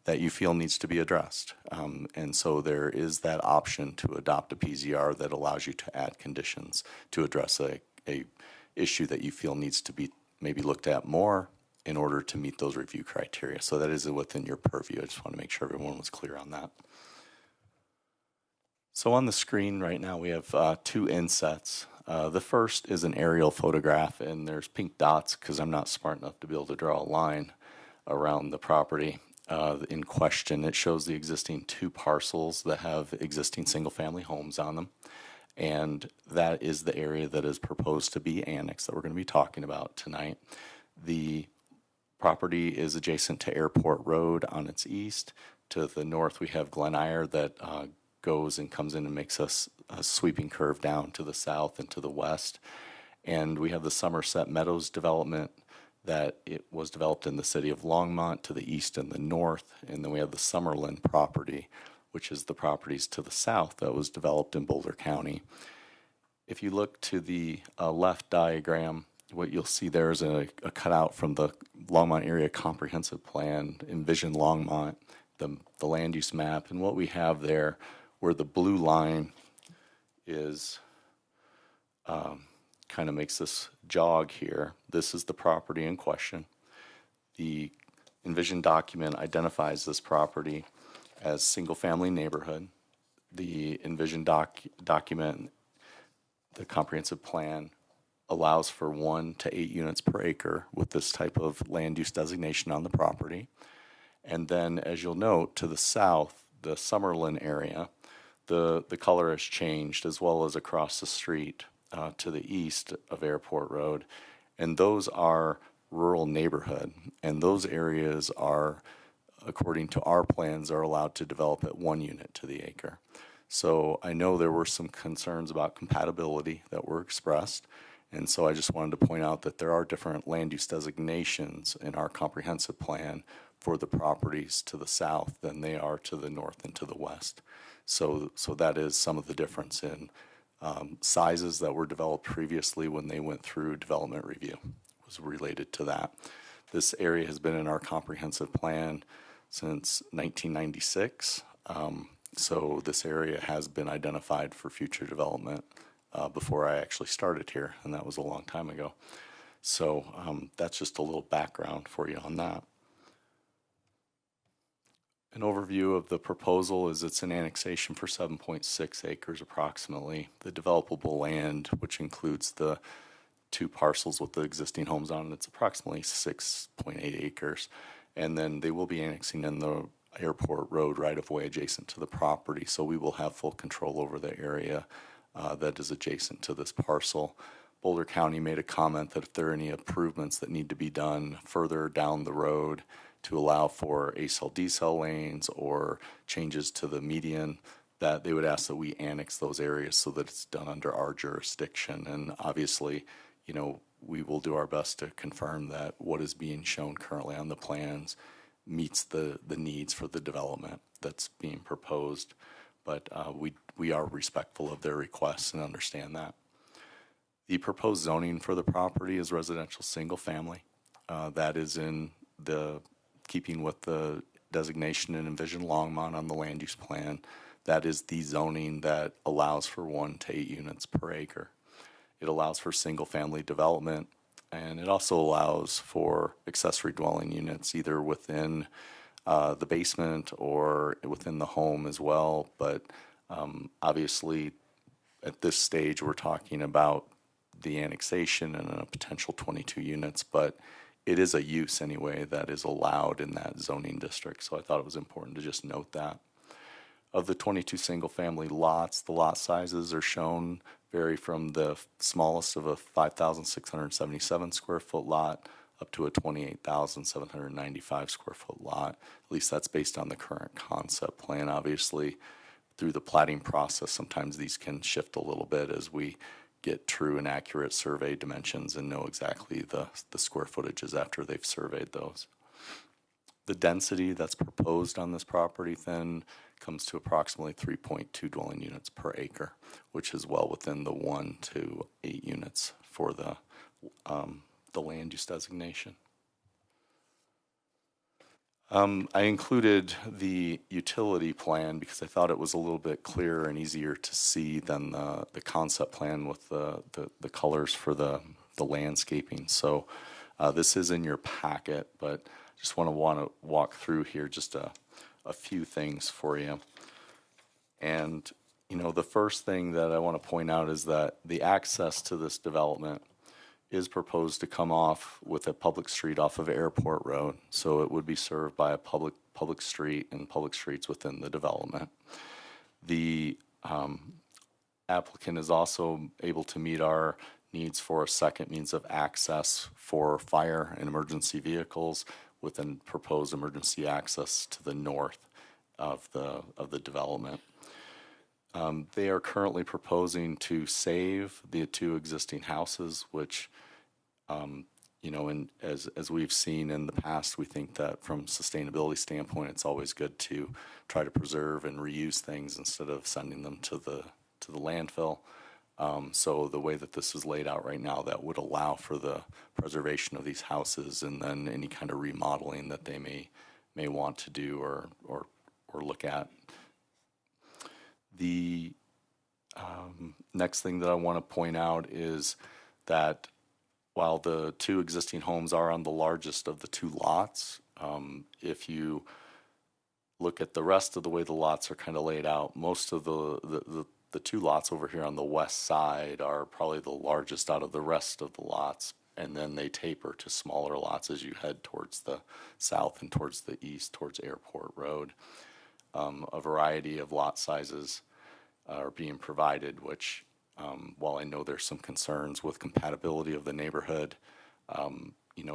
that you feel needs to be addressed. And so there is that option to adopt a PZR that allows you to add conditions to address a issue that you feel needs to be maybe looked at more in order to meet those review criteria. So that is within your purview. I just want to make sure everyone was clear on that. So on the screen right now we have two insets. The first is an aerial photograph, and there's pink dots because I'm not smart enough to be able to draw a line around the property in question. It shows the existing two parcels that have existing single-family homes on them. And that is the area that is proposed to be annexed that we're going to be talking about tonight. The property is adjacent to Airport Road on its east. To the north, we have Glen Eyre that goes and comes in and makes us a sweeping curve down to the south and to the west. And we have the Somerset Meadows development that it was developed in the city of Longmont to the east and the north. And then we have the Summerlin property, which is the properties to the south that was developed in Boulder County. If you look to the left diagram, what you'll see there is a cutout from the Longmont Area Comprehensive Plan, Envision Longmont, the land use map. And what we have there, where the blue line is, kind of makes this jog here. This is the property in question. The Envision document identifies this property as single-family neighborhood. The Envision document, the comprehensive plan, allows for 1 to 8 units per acre with this type of land use designation on the property. And then, as you'll note, to the south, the Summerlin area, the color has changed, as well as across the street to the east of Airport Road. And those are rural neighborhood. And those areas are, according to our plans, are allowed to develop at 1 unit to the acre. So I know there were some concerns about compatibility that were expressed. And so I just wanted to point out that there are different land use designations in our comprehensive plan for the properties to the south than they are to the north and to the west. So that is some of the difference in sizes that were developed previously when they went through development review was related to that. This area has been in our comprehensive plan since 1996. So this area has been identified for future development before I actually started here, and that was a long time ago. So that's just a little background for you on that. An overview of the proposal is it's an annexation for 7.6 acres approximately. The developable land, which includes the 2 parcels with the existing homes on it, it's approximately 6.8 acres. And then they will be annexing in the Airport Road right-of-way adjacent to the property, so we will have full control over the area that is adjacent to this parcel. Boulder County made a comment that if there are any improvements that need to be done further down the road to allow for A-cell, D-cell lanes or changes to the median, that they would ask that we annex those areas so that it's done under our jurisdiction. And obviously, you know, we will do our best to confirm that what is being shown currently on the plans meets the needs for the development that's being proposed. But we are respectful of their requests and understand that. The proposed zoning for the property is residential single family. That is in the keeping with the designation in Envision Longmont on the land use plan. That is the zoning that allows for 1 to 8 units per acre. It allows for single family development, and it also allows for accessory dwelling units either within the basement or within the home as well. But obviously at this stage we're talking about the annexation and a potential 22 units, but it is a use anyway that is allowed in that zoning district. So I thought it was important to just note that. Of the 22 single family lots, the lot sizes are shown vary from the smallest of a 5,677 square foot lot up to a 28,795 square foot lot. At least that's based on the current concept plan. Obviously, through the platting process, sometimes these can shift a little bit as we get true and accurate survey dimensions and know exactly the square footages after they've surveyed those. The density that's proposed on this property then comes to approximately 3.2 dwelling units per acre, which is well within the 1 to 8 units for the land use designation. I included the utility plan because I thought it was a little bit clearer and easier to see than the concept plan with the colors for the landscaping. So this is in your packet, but just want to walk through here just a few things for you. And, you know, the first thing that I want to point out is that the access to this development is proposed to come off with a public street off of Airport Road. So it would be served by a public street and public streets within the development. The applicant is also able to meet our needs for a second means of access for fire and emergency vehicles with a proposed emergency access to the north of the development. They are currently proposing to save the 2 existing houses, which, you know, and as we've seen in the past, we think that from a sustainability standpoint, it's always good to try to preserve and reuse things instead of sending them to the landfill. So the way that this is laid out right now, that would allow for the preservation of these houses and then any kind of remodeling that they may want to do or look at. The next thing that I want to point out is that while the two existing homes are on the largest of the two lots, if you look at the rest of the way the lots are kind of laid out, most of the two lots over here on the west side are probably the largest out of the rest of the lots, and then they taper to smaller lots as you head towards the south and towards the east, towards Airport Road. A variety of lot sizes are being provided, which, while I know there's some concerns with compatibility of the neighborhood,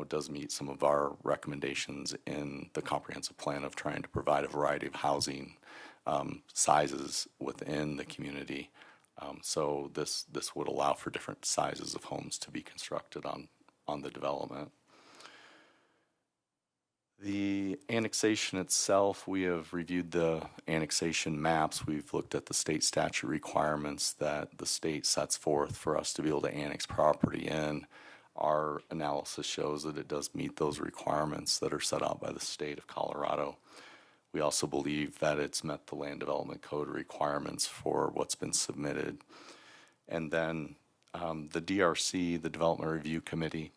does meet some of our recommendations in the comprehensive plan of trying to provide a variety of housing sizes within the community. So this would allow for different sizes of homes to be constructed on the development. The annexation itself, we have reviewed the annexation maps. We've looked at the state statute requirements that the state sets forth for us to be able to annex property in. Our analysis shows that it does meet those requirements that are set out by the state of Colorado. We also believe that it's met the Land Development Code requirements for what's been submitted. And then the DRC, the Development Review Committee,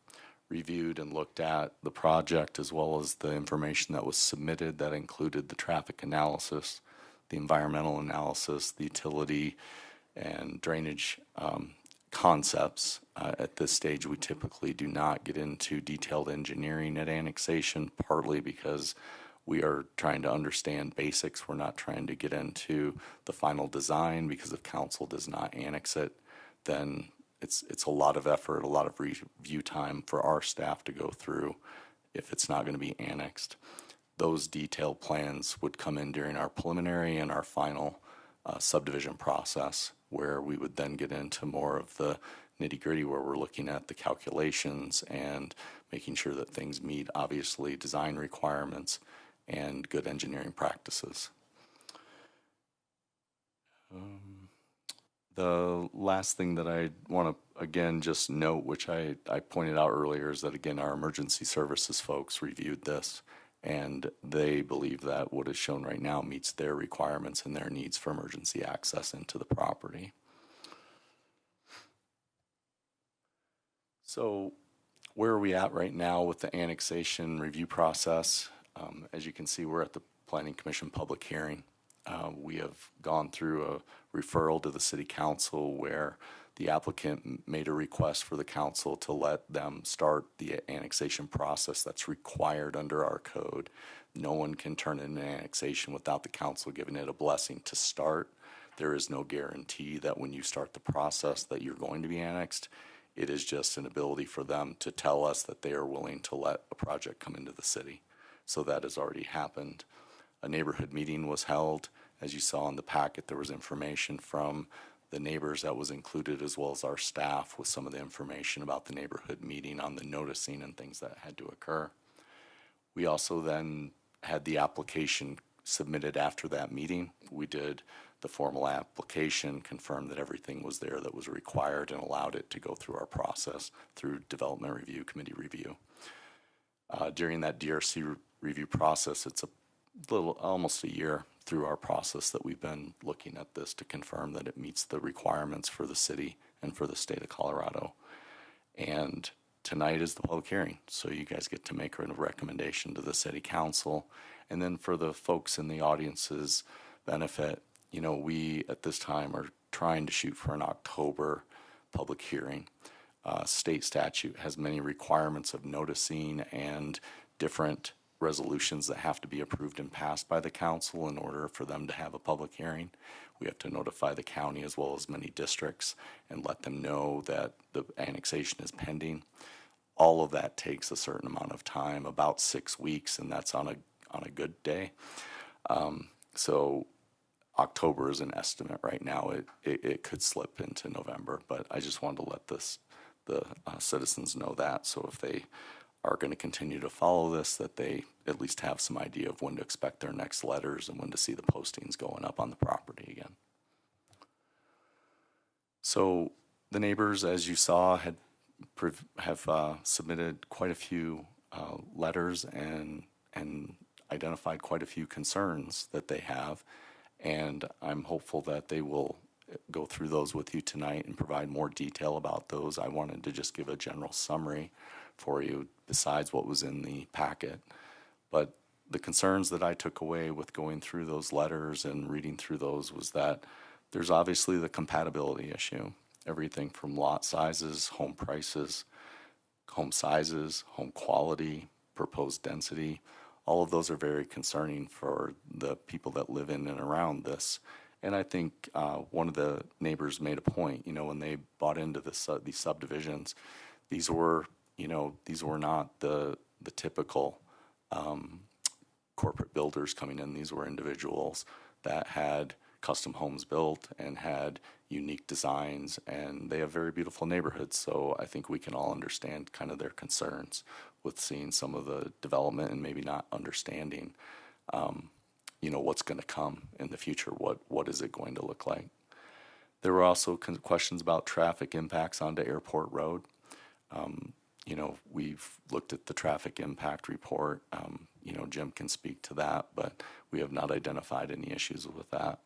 reviewed and looked at the project as well as the information that was submitted that included the traffic analysis, the environmental analysis, the utility and drainage concepts. At this stage, we typically do not get into detailed engineering at annexation, partly because we are trying to understand basics. We're not trying to get into the final design, because if council does not annex it, then it's a lot of effort, a lot of review time for our staff to go through if it's not going to be annexed. Those detailed plans would come in during our preliminary and our final subdivision process, where we would then get into more of the nitty-gritty, where we're looking at the calculations and making sure that things meet, obviously, design requirements and good engineering practices. The last thing that I want to, again, just note, which I pointed out earlier, is that, again, our emergency services folks reviewed this, and they believe that what is shown right now meets their requirements and their needs for emergency access into the property. So where are we at right now with the annexation review process? As you can see, we're at the Planning Commission public hearing. We have gone through a referral to the City Council where the applicant made a request for the council to let them start the annexation process that's required under our code. No one can turn in an annexation without the council giving it a blessing to start. There is no guarantee that when you start the process that you're going to be annexed. It is just an ability for them to tell us that they are willing to let a project come into the city. So that has already happened. A neighborhood meeting was held. As you saw in the packet, there was information from the neighbors that was included, as well as our staff, with some of the information about the neighborhood meeting on the noticing and things that had to occur. We also then had the application submitted after that meeting. We did the formal application, confirmed that everything was there that was required, and allowed it to go through our process through Development Review Committee review. During that DRC review process, it's almost a year through our process that we've been looking at this to confirm that it meets the requirements for the city and for the state of Colorado. And tonight is the public hearing, so you guys get to make a recommendation to the City Council. And then for the folks in the audience's benefit, we at this time are trying to shoot for an October public hearing. State statute has many requirements of noticing and different resolutions that have to be approved and passed by the council in order for them to have a public hearing. We have to notify the county as well as many districts and let them know that the annexation is pending. All of that takes a certain amount of time, about 6 weeks, and that's on a good day. So October is an estimate right now. It could slip into November, but I just wanted to let the citizens know that, so if they are going to continue to follow this, that they at least have some idea of when to expect their next letters and when to see the postings going up on the property again. So the neighbors, as you saw, have submitted quite a few letters and identified quite a few concerns that they have, and I'm hopeful that they will go through those with you tonight and provide more detail about those. I wanted to just give a general summary for you besides what was in the packet. But the concerns that I took away with going through those letters and reading through those was that there's obviously the compatibility issue. Everything from lot sizes, home prices, home sizes, home quality, proposed density, all of those are very concerning for the people that live in and around this. And I think one of the neighbors made a point, when they bought into these subdivisions, these were not the typical corporate builders coming in. These were individuals that had custom homes built and had unique designs, and they have very beautiful neighborhoods. So I think we can all understand kind of their concerns with seeing some of the development and maybe not understanding what's going to come in the future. What is it going to look like? There were also questions about traffic impacts onto Airport Road. We've looked at the traffic impact report. Jim can speak to that, but we have not identified any issues with that.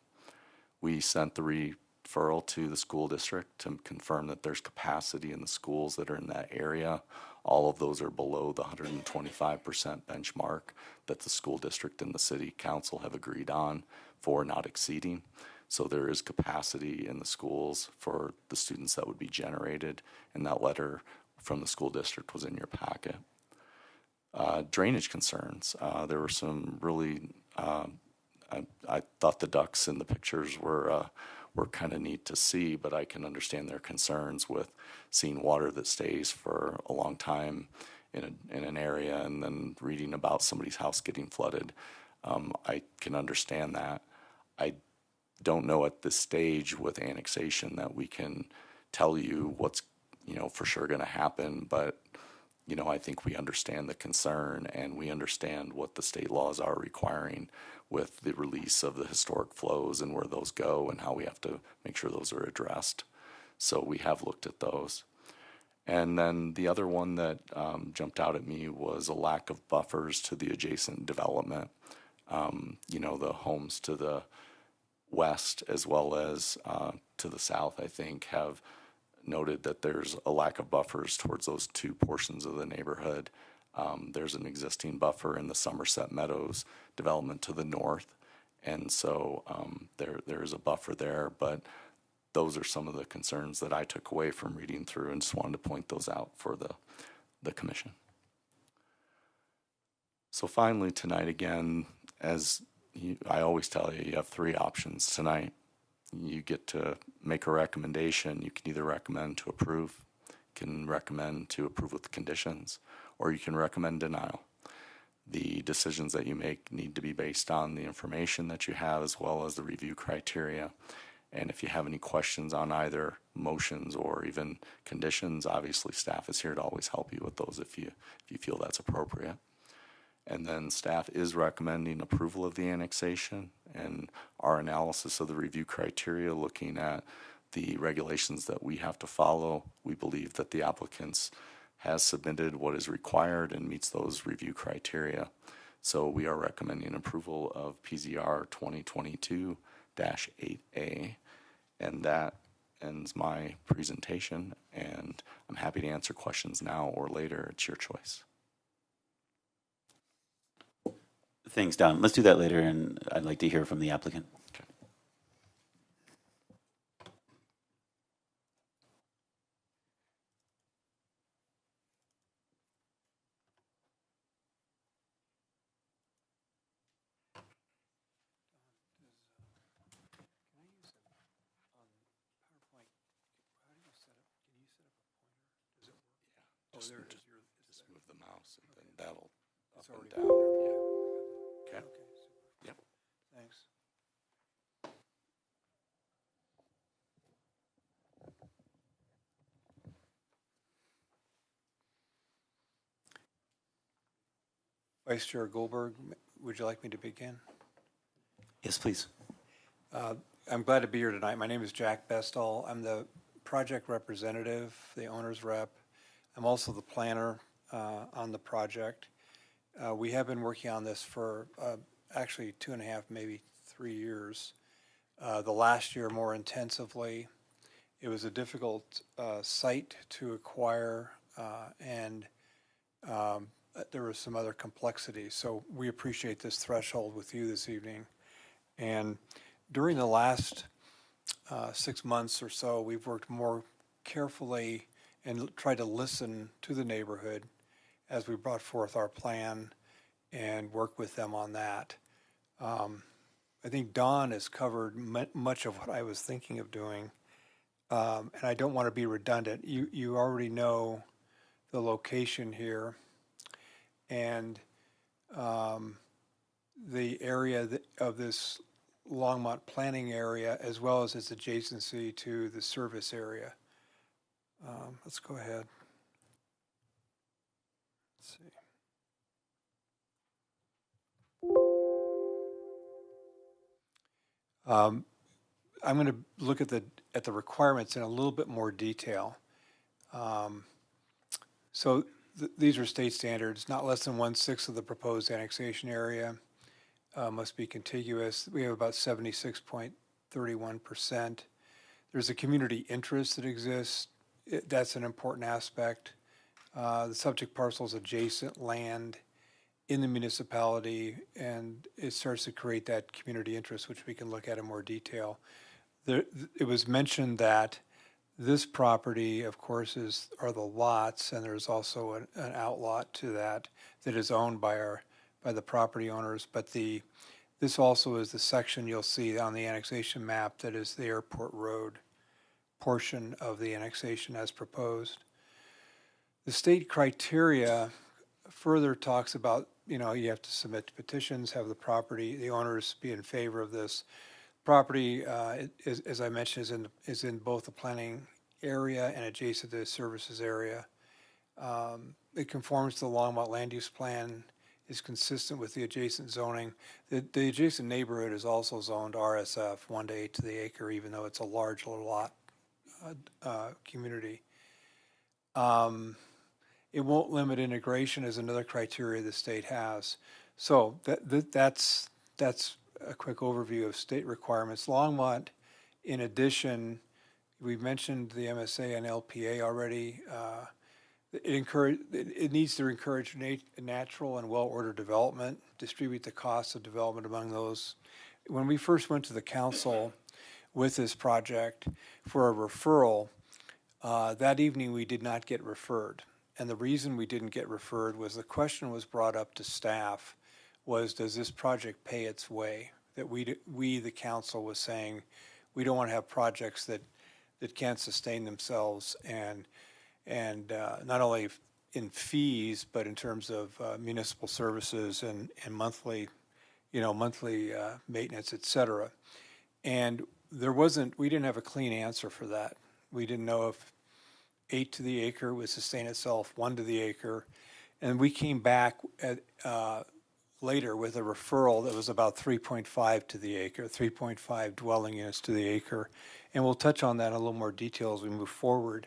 We sent the referral to the school district to confirm that there's capacity in the schools that are in that area. All of those are below the 125% benchmark that the school district and the city council have agreed on for not exceeding. So there is capacity in the schools for the students that would be generated, and that letter from the school district was in your packet. Drainage concerns. There were some really, I thought the ducks in the pictures were kind of neat to see, but I can understand their concerns with seeing water that stays for a long time in an area and then reading about somebody's house getting flooded. I can understand that. I don't know at this stage with annexation that we can tell you what's for sure going to happen, but I think we understand the concern and we understand what the state laws are requiring with the release of the historic flows and where those go and how we have to make sure those are addressed. So we have looked at those. And then the other one that jumped out at me was a lack of buffers to the adjacent development. The homes to the west as well as to the south, I think, have noted that there's a lack of buffers towards those two portions of the neighborhood. There's an existing buffer in the Somerset Meadows development to the north, and so there is a buffer there, but those are some of the concerns that I took away from reading through and just wanted to point those out for the commission. So finally tonight, again, I always tell you, you have three options tonight. You get to make a recommendation. You can either recommend to approve, can recommend to approve with conditions, or you can recommend denial. The decisions that you make need to be based on the information that you have as well as the review criteria. And if you have any questions on either motions or even conditions, obviously staff is here to always help you with those if you feel that's appropriate. And then staff is recommending approval of the annexation, and our analysis of the review criteria looking at the regulations that we have to follow, we believe that the applicants has submitted what is required and meets those review criteria. So we are recommending approval of PZR 2022-8A, and that ends my presentation, and I'm happy to answer questions now or later. It's your choice. Thanks, Don. Let's do that later, and I'd like to hear from the applicant. Okay. Just move the mouse, and then that'll up and down. Yeah. Okay. Yep. Thanks. Vice Chair Goldberg, would you like me to begin? Yes, please. I'm glad to be here tonight. My name is Jack Bestall. I'm the project representative, the owner's rep. I'm also the planner on the project. We have been working on this for actually 2.5, maybe 3 years. The last year more intensively. It was a difficult site to acquire, and there was some other complexities. So we appreciate this threshold with you this evening. And during the last 6 months or so, we've worked more carefully and tried to listen to the neighborhood as we brought forth our plan and work with them on that. I think Don has covered much of what I was thinking of doing, and I don't want to be redundant. You already know the location here, and the area of this Longmont planning area, as well as its adjacency to the service area. Let's go ahead. Let's see. I'm going to look at the requirements in a little bit more detail. So these are state standards. Not less than 1/6 of the proposed annexation area must be contiguous. We have about 76.31%. There's a community interest that exists. That's an important aspect. The subject parcel is adjacent land in the municipality, and it starts to create that community interest, which we can look at in more detail. It was mentioned that this property, of course, are the lots, and there's also an outlot to that is owned by the property owners. But this also is the section you'll see on the annexation map that is the Airport Road portion of the annexation as proposed. The state criteria further talks about, you have to submit petitions, have the owners be in favor of this. Property, as I mentioned, is in both the planning area and adjacent to the services area. It conforms to the Longmont land use plan, is consistent with the adjacent zoning. The adjacent neighborhood is also zoned RSF, 1 to 8 to the acre, even though it's a large lot community. It won't limit integration is another criteria the state has. So that's a quick overview of state requirements. Longmont, in addition, we've mentioned the MSA and LPA already. It needs to encourage natural and well-ordered development, distribute the costs of development among those. When we first went to the council with this project for a referral, that evening we did not get referred. And the reason we didn't get referred was the question was brought up to staff was, does this project pay its way? That we, the council, was saying, we don't want to have projects that can't sustain themselves and not only in fees, but in terms of municipal services and monthly maintenance, et cetera. And we didn't have a clean answer for that. We didn't know if 8 to the acre would sustain itself, 1 to the acre. And we came back later with a referral that was about 3.5 to the acre, 3.5 dwelling units to the acre. And we'll touch on that in a little more detail as we move forward.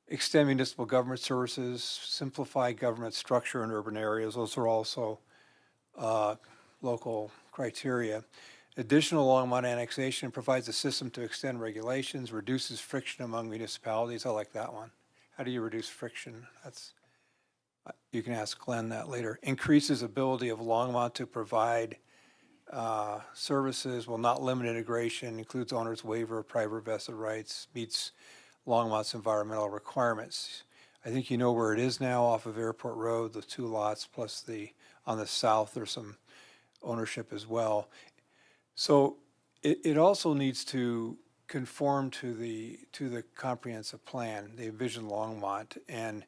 Extend municipal government services, simplify government structure in urban areas. Those are also local criteria. Additional Longmont annexation provides a system to extend regulations, reduces friction among municipalities. I like that one. How do you reduce friction? You can ask Glenn that later. Increases ability of Longmont to provide services, will not limit integration, includes owner's waiver of private vested rights, meets Longmont's environmental requirements. I think you know where it is now off of Airport Road, the 2 lots, plus on the south, there's some ownership as well. So it also needs to conform to the comprehensive plan, the Envision Longmont, and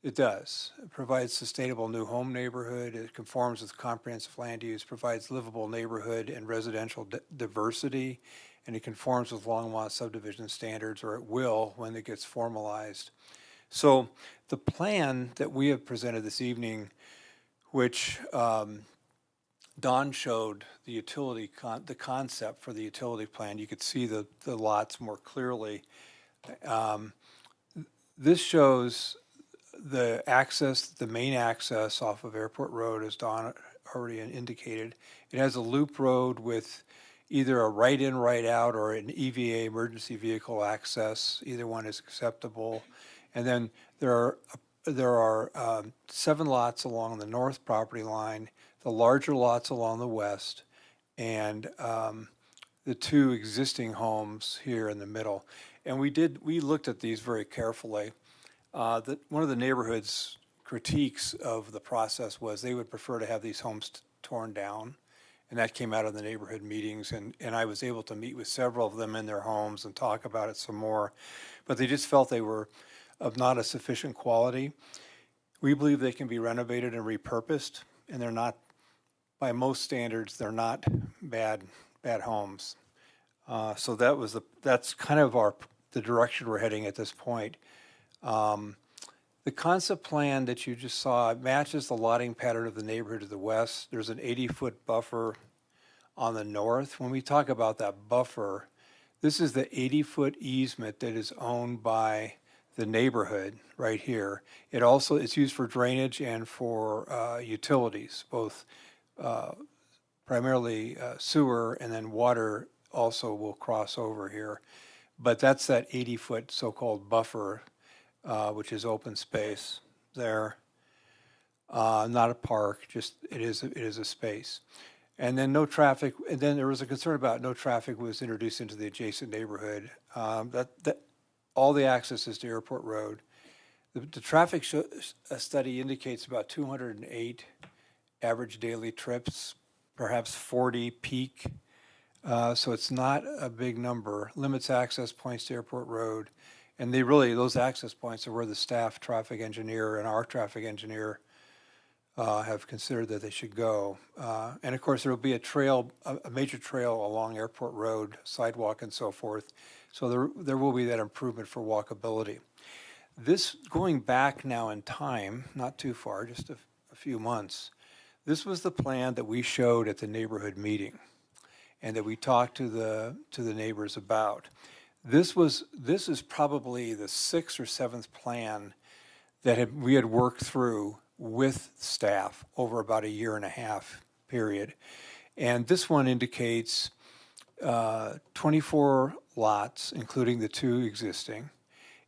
it does. It provides sustainable new home neighborhood. It conforms with comprehensive land use, provides livable neighborhood and residential diversity, and it conforms with Longmont subdivision standards, or it will when it gets formalized. So the plan that we have presented this evening, which Don showed the utility, the concept for the utility plan. You could see the lots more clearly. This shows the access, the main access off of Airport Road, as Don already indicated. It has a loop road with either a right-in, right-out, or an EVA, emergency vehicle access. Either one is acceptable. And then there are 7 lots along the north property line, the larger lots along the west, and the 2 existing homes here in the middle. And we looked at these very carefully. One of the neighborhood's critiques of the process was they would prefer to have these homes torn down. And that came out of the neighborhood meetings, and I was able to meet with several of them in their homes and talk about it some more. But they just felt they were of not a sufficient quality. We believe they can be renovated and repurposed, and they're not, by most standards, they're not bad homes. So that's kind of the direction we're heading at this point. The concept plan that you just saw matches the lotting pattern of the neighborhood to the west. There's an 80-foot buffer on the north. When we talk about that buffer, this is the 80-foot easement that is owned by the neighborhood right here. It's used for drainage and for utilities, both primarily sewer, and then water also will cross over here. But that's that 80-foot so-called buffer, which is open space there. Not a park, just it is a space. And then no traffic, and then there was a concern about no traffic was introduced into the adjacent neighborhood. That all the access is to Airport Road. The traffic study indicates about 208 average daily trips, perhaps 40 peak. So it's not a big number. Limits access points to Airport Road. And those access points are where the staff traffic engineer and our traffic engineer have considered that they should go. And of course, there will be a major trail along Airport Road, sidewalk and so forth. So there will be that improvement for walkability. This, going back now in time, not too far, just a few months, this was the plan that we showed at the neighborhood meeting and that we talked to the neighbors about. This is probably the 6th or 7th plan that we had worked through with staff over about a 1.5 year period. And this one indicates 24 lots, including the 2 existing.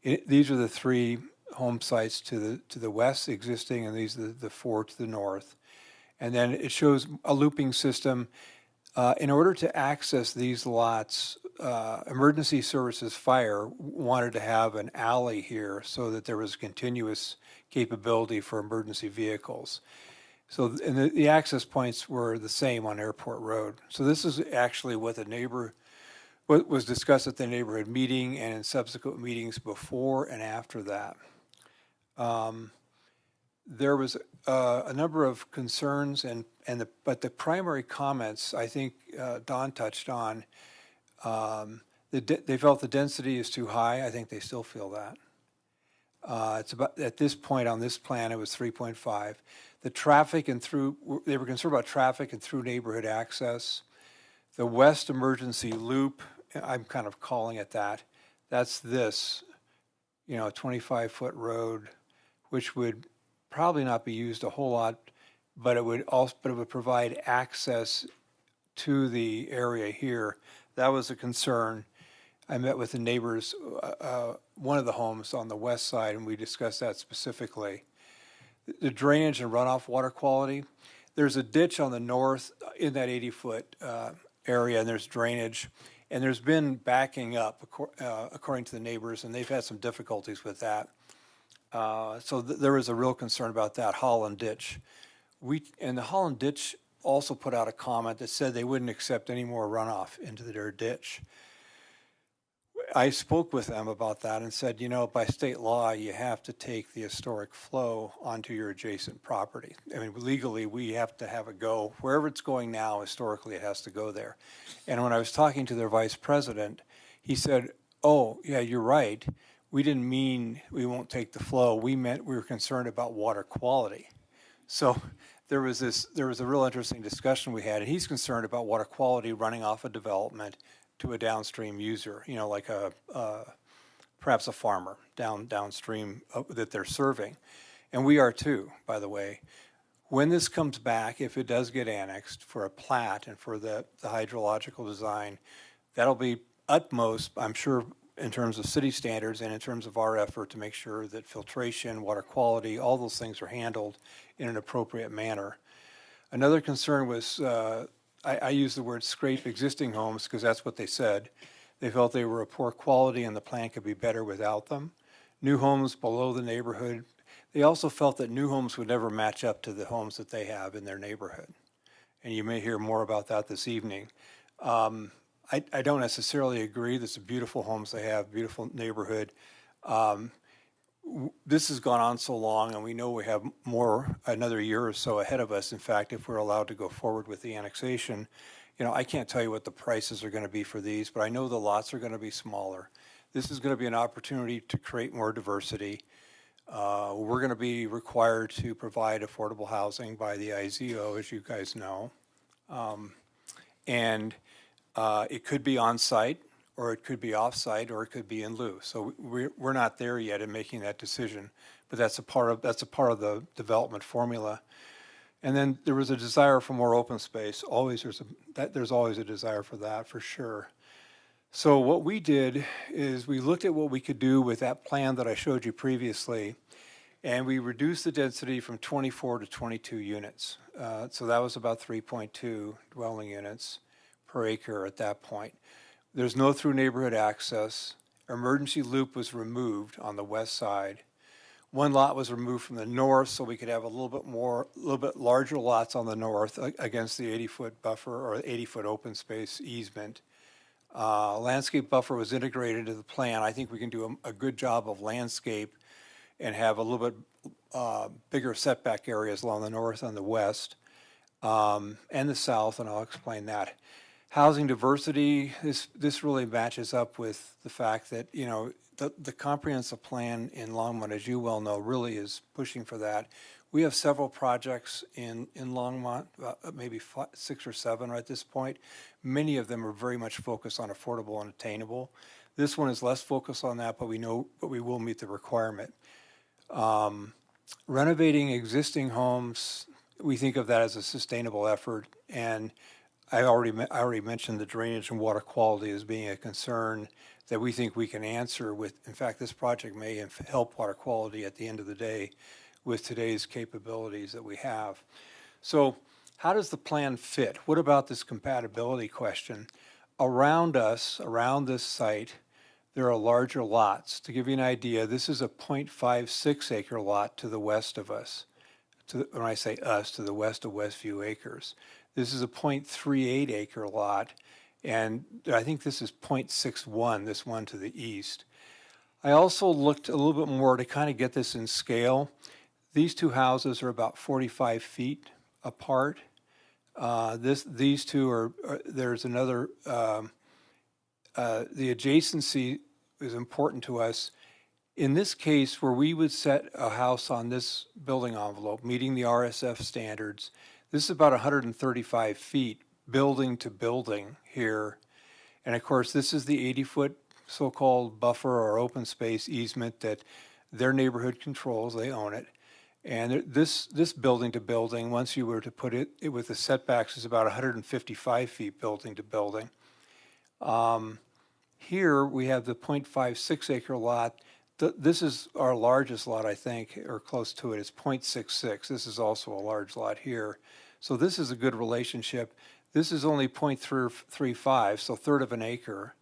These are the 3 home sites to the west existing, and these are the 4 to the north. And then it shows a looping system. In order to access these lots, Emergency Services Fire wanted to have an alley here so that there was continuous capability for emergency vehicles. So, and the access points were the same on Airport Road. So this is actually what what was discussed at the neighborhood meeting and in subsequent meetings before and after that. There was a number of concerns, but the primary comments, I think Don touched on, they felt the density is too high. I think they still feel that. It's about, at this point on this plan, it was 3.5. The traffic they were concerned about traffic and through neighborhood access. The west emergency loop, I'm kind of calling it that. That's this, 25-foot road, which would probably not be used a whole lot, but it would provide access to the area here. That was a concern. I met with the neighbors, one of the homes on the west side, and we discussed that specifically. The drainage and runoff water quality. There's a ditch on the north in that 80-foot area, and there's drainage. And there's been backing up, according to the neighbors, and they've had some difficulties with that. So there was a real concern about that Holland ditch. And the Holland ditch also put out a comment that said they wouldn't accept any more runoff into their ditch. I spoke with them about that and said, by state law, you have to take the historic flow onto your adjacent property. I mean, legally, we have to have it go. Wherever it's going now, historically, it has to go there. And when I was talking to their vice president, he said, oh, yeah, you're right. We didn't mean we won't take the flow. We meant we were concerned about water quality. So there was a real interesting discussion we had, and he's concerned about water quality running off a development to a downstream user, like perhaps a farmer downstream that they're serving. And we are too, by the way. When this comes back, if it does get annexed for a plat and for the hydrological design, that'll be utmost, I'm sure, in terms of city standards and in terms of our effort to make sure that filtration, water quality, all those things are handled in an appropriate manner. Another concern was, I use the word scrape existing homes because that's what they said. They felt they were of poor quality and the plan could be better without them. New homes below the neighborhood. They also felt that new homes would never match up to the homes that they have in their neighborhood. And you may hear more about that this evening. I don't necessarily agree. There's some beautiful homes they have, beautiful neighborhood. This has gone on so long, and we know we have another year or so ahead of us. In fact, if we're allowed to go forward with the annexation, I can't tell you what the prices are going to be for these, but I know the lots are going to be smaller. This is going to be an opportunity to create more diversity. We're going to be required to provide affordable housing by the IZO, as you guys know. And it could be on-site, or it could be off-site, or it could be in lieu. So we're not there yet in making that decision, but that's a part of the development formula. And then there was a desire for more open space. There's always a desire for that, for sure. So what we did is we looked at what we could do with that plan that I showed you previously, and we reduced the density from 24 to 22 units. So that was about 3.2 dwelling units per acre at that point. There's no through neighborhood access. Emergency loop was removed on the west side. One lot was removed from the north so we could have a little bit larger lots on the north against the 80-foot buffer or 80-foot open space easement. Landscape buffer was integrated into the plan. I think we can do a good job of landscape and have a little bit bigger setback areas along the north and the west and the south, and I'll explain that. Housing diversity, this really matches up with the fact that, the comprehensive plan in Longmont, as you well know, really is pushing for that. We have several projects in Longmont, maybe 6 or 7 at this point. Many of them are very much focused on affordable and attainable. This one is less focused on that, but we will meet the requirement. Renovating existing homes, we think of that as a sustainable effort, and I already mentioned the drainage and water quality as being a concern that we think we can answer with. In fact, this project may help water quality at the end of the day with today's capabilities that we have. So how does the plan fit? What about this compatibility question? Around us, around this site, there are larger lots. To give you an idea, this is a 0.56 acre lot to the west of us. When I say us, to the west of Westview Acres. This is a 0.38 acre lot, and I think this is 0.61, this one to the east. I also looked a little bit more to kind of get this in scale. These two houses are about 45 feet apart. These two are, there's another, the adjacency is important to us. In this case, where we would set a house on this building envelope, meeting the RSF standards, this is about 135 feet building to building here. And of course, this is the 80-foot so-called buffer or open space easement that their neighborhood controls, they own it. And this building to building, once you were to put it with the setbacks, is about 155 feet building to building. Here we have the 0.56 acre lot. This is our largest lot, I think, or close to it. It's 0.66. This is also a large lot here. So this is a good relationship. This is only 0.35, so a third of an acre.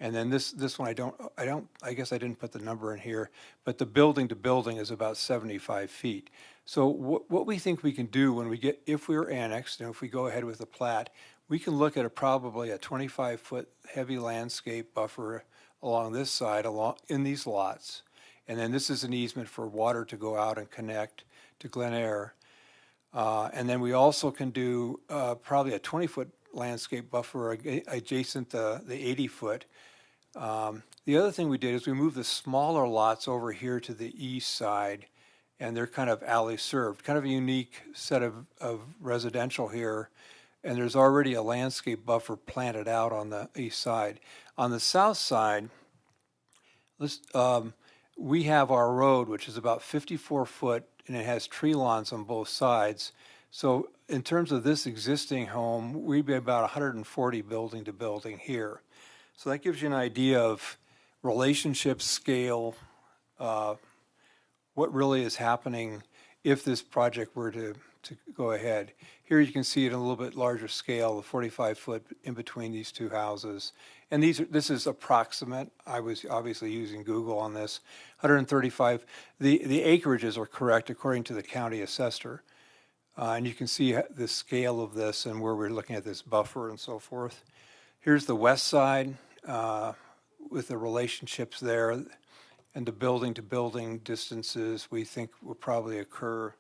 And then this one, I guess I didn't put the number in here, but the building to building is about 75 feet. So what we think we can do when if we're annexed and if we go ahead with the plat, we can look at probably a 25-foot heavy landscape buffer along this side, in these lots. And then this is an easement for water to go out and connect to Glen Eyre. And then we also can do probably a 20-foot landscape buffer adjacent the 80-foot. The other thing we did is we moved the smaller lots over here to the east side and they're kind of alley served, kind of a unique set of residential here. And there's already a landscape buffer planted out on the east side. On the south side, we have our road, which is about 54 foot, and it has tree lawns on both sides. So in terms of this existing home, we'd be about 140 building to building here. So that gives you an idea of relationship scale, what really is happening if this project were to go ahead. Here you can see it in a little bit larger scale, the 45-foot in between these two houses. And this is approximate. I was obviously using Google on this. 135. The acreages are correct according to the county assessor. And you can see the scale of this and where we're looking at this buffer and so forth. Here's the west side with the relationships there, and the building to building distances we think will probably occur.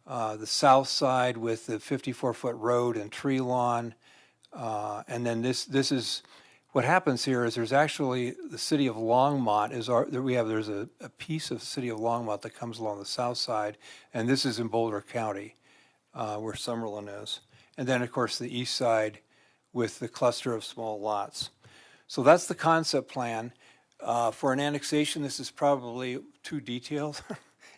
The south side with the 54-foot road and tree lawn. And then this is, what happens here is there's actually, the city of Longmont there's a piece of the city of Longmont that comes along the south side, and this is in Boulder County, where Summerlin is. And then, of course, the east side with the cluster of small lots. So that's the concept plan. For an annexation, this is probably too detailed.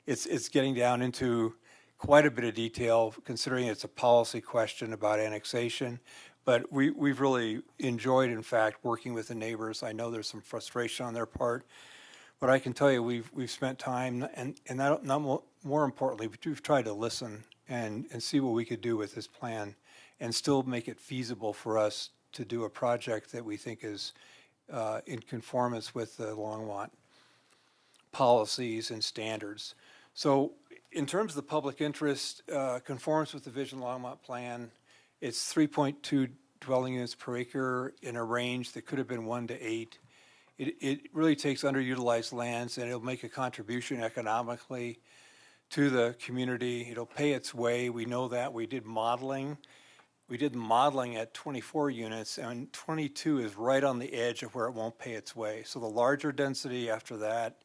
It's getting down into quite a bit of detail, considering it's a policy question about annexation. But we've really enjoyed, in fact, working with the neighbors. I know there's some frustration on their part, but I can tell you we've spent time, and not more importantly, we've tried to listen and see what we could do with this plan and still make it feasible for us to do a project that we think is in conformance with the Longmont policies and standards. So in terms of the public interest, conforms with the Vision Longmont plan. It's 3.2 dwelling units per acre in a range that could have been 1 to 8. It really takes underutilized lands, and it'll make a contribution economically to the community. It'll pay its way. We know that. We did modeling. We did modeling at 24 units, and 22 is right on the edge of where it won't pay its way. So the larger density after that,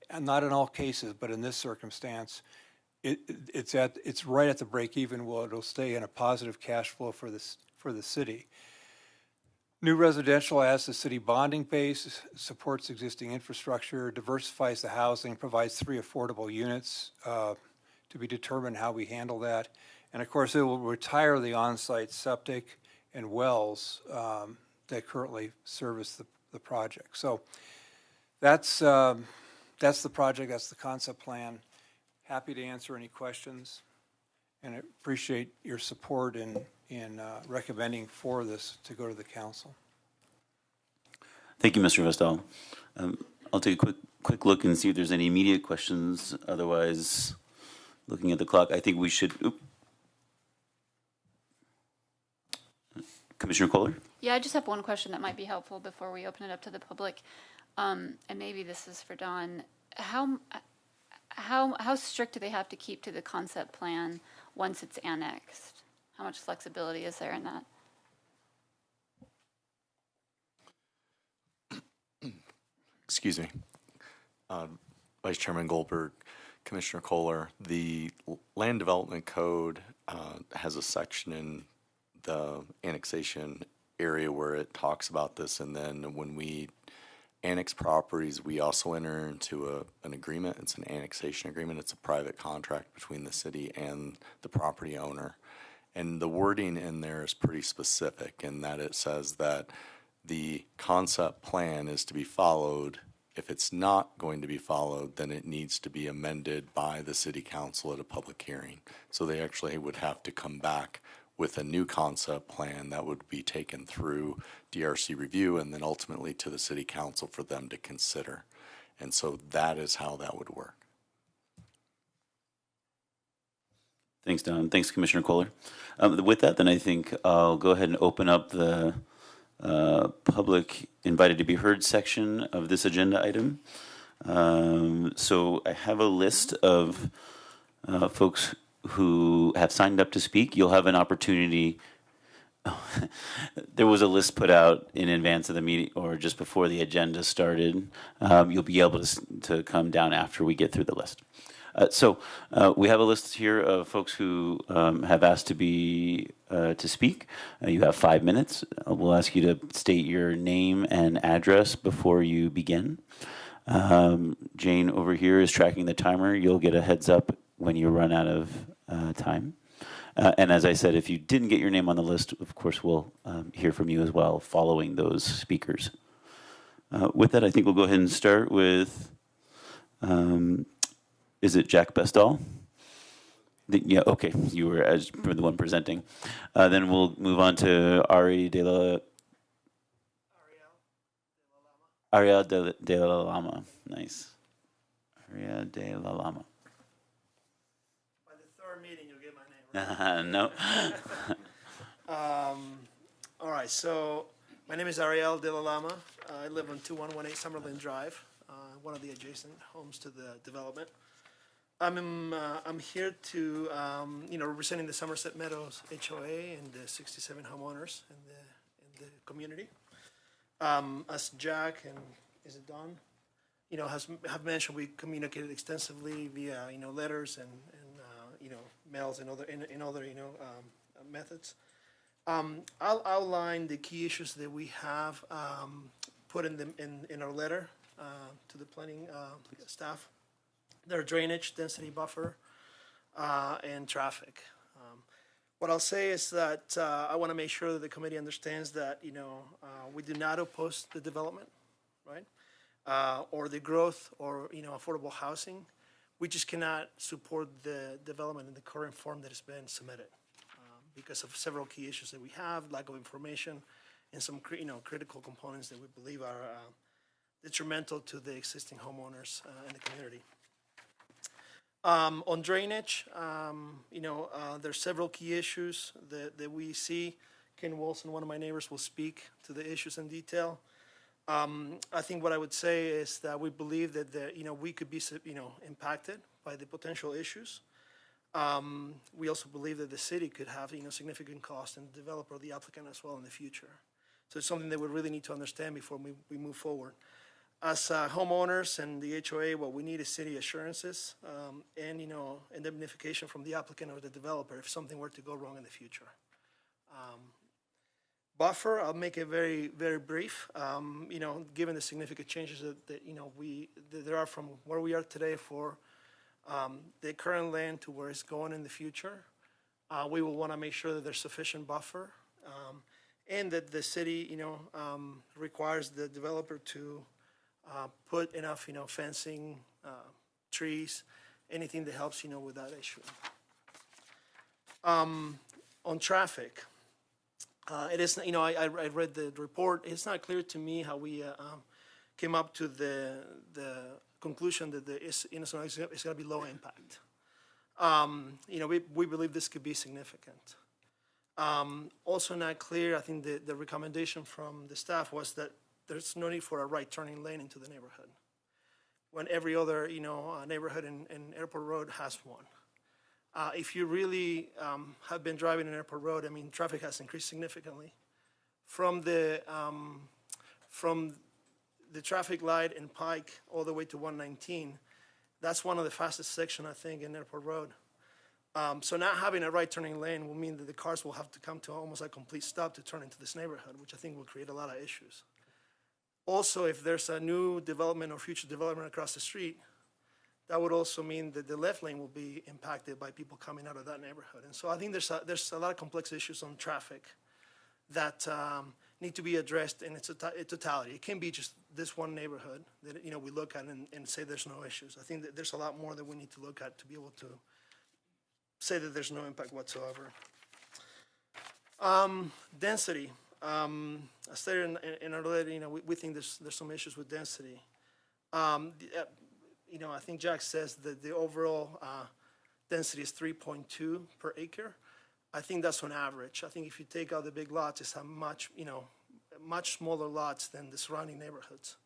and not in all cases, but in this circumstance, it's right at the break even. Well, it'll stay in a positive cash flow for the city. New residential adds the city bonding base, supports existing infrastructure, diversifies the housing, provides 3 affordable units to be determined how we handle that. And of course, it will retire the on-site septic and wells that currently service the project. So that's the project, that's the concept plan. Happy to answer any questions, and I appreciate your support in recommending for this to go to the council. Thank you, Mr. Vestal. I'll take a quick look and see if there's any immediate questions. Otherwise, looking at the clock, I think we should. Commissioner Kohler? Yeah, I just have one question that might be helpful before we open it up to the public. And maybe this is for Don. How strict do they have to keep to the concept plan once it's annexed? How much flexibility is there in that? Excuse me. Vice Chairman Goldberg, Commissioner Kohler, the Land Development Code has a section in the annexation area where it talks about this, and then when we annex properties, we also enter into an agreement. It's an annexation agreement. It's a private contract between the city and the property owner. And the wording in there is pretty specific in that it says that the concept plan is to be followed. If it's not going to be followed, then it needs to be amended by the city council at a public hearing. So they actually would have to come back with a new concept plan that would be taken through DRC review and then ultimately to the city council for them to consider. And so that is how that would work. Thanks, Don. Thanks, Commissioner Kohler. With that, then I think I'll go ahead and open up the public invited to be heard section of this agenda item. So I have a list of folks who have signed up to speak. You'll have an opportunity. There was a list put out in advance of the meeting or just before the agenda started. You'll be able to come down after we get through the list. We have a list here of folks who have asked to speak. You have 5 minutes. We'll ask you to state your name and address before you begin. Jane over here is tracking the timer. You'll get a heads up when you run out of time. And as I said, if you didn't get your name on the list, of course, we'll hear from you as well following those speakers. With that, I think we'll go ahead and start with, is it Jack Bestall? Yeah, okay, you were the one presenting. Then we'll move on to Ariel de la Lama. Nice. Ariel de la Lama. By the third meeting, you'll get my name, right? No. All right, so my name is Ariel de la Lama. I live on 2118 Summerlin Drive, one of the adjacent homes to the development. I'm here to, representing the Somerset Meadows HOA and the 67 homeowners in the community. As Jack and is it Don, have mentioned, we communicated extensively via letters and mails and other methods. I'll outline the key issues that we have put in our letter to the planning staff. Their drainage, density buffer, and traffic. What I'll say is that I want to make sure that the committee understands that we do not oppose the development, right, or the growth or affordable housing. We just cannot support the development in the current form that has been submitted because of several key issues that we have, lack of information, and some critical components that we believe are detrimental to the existing homeowners in the community. On drainage, there's several key issues that we see. Ken Wilson, one of my neighbors, will speak to the issues in detail. I think what I would say is that we believe that we could be impacted by the potential issues. We also believe that the city could have significant cost and the developer or the applicant as well in the future. So it's something that we really need to understand before we move forward. As homeowners and the HOA, what we need is city assurances and indemnification from the applicant or the developer if something were to go wrong in the future. Buffer, I'll make it very, very brief. Given the significant changes that there are from where we are today for the current land to where it's going in the future, we will want to make sure that there's sufficient buffer and that the city, requires the developer to put enough, fencing, trees, anything that helps, with that issue. On traffic, it is, I read the report. It's not clear to me how we came up to the conclusion that it's going to be low impact. We believe this could be significant. Also not clear, I think the recommendation from the staff was that there's no need for a right turning lane into the neighborhood when every other, neighborhood in Airport Road has one. If you really have been driving in Airport Road, traffic has increased significantly. From the traffic light in Pike all the way to 119, that's one of the fastest sections, I think, in Airport Road. So not having a right turning lane will mean that the cars will have to come to almost a complete stop to turn into this neighborhood, which I think will create a lot of issues. Also, if there's a new development or future development across the street, that would also mean that the left lane will be impacted by people coming out of that neighborhood. And so I think there's a lot of complex issues on traffic that need to be addressed in its totality. It can't be just this one neighborhood that we look at and say there's no issues. I think that there's a lot more that we need to look at to be able to say that there's no impact whatsoever. Density. I stated in our letter, we think there's some issues with density. I think Jack says that the overall density is 3.2 per acre. I think that's on average. I think if you take out the big lots, it's a much smaller lots than the surrounding neighborhoods.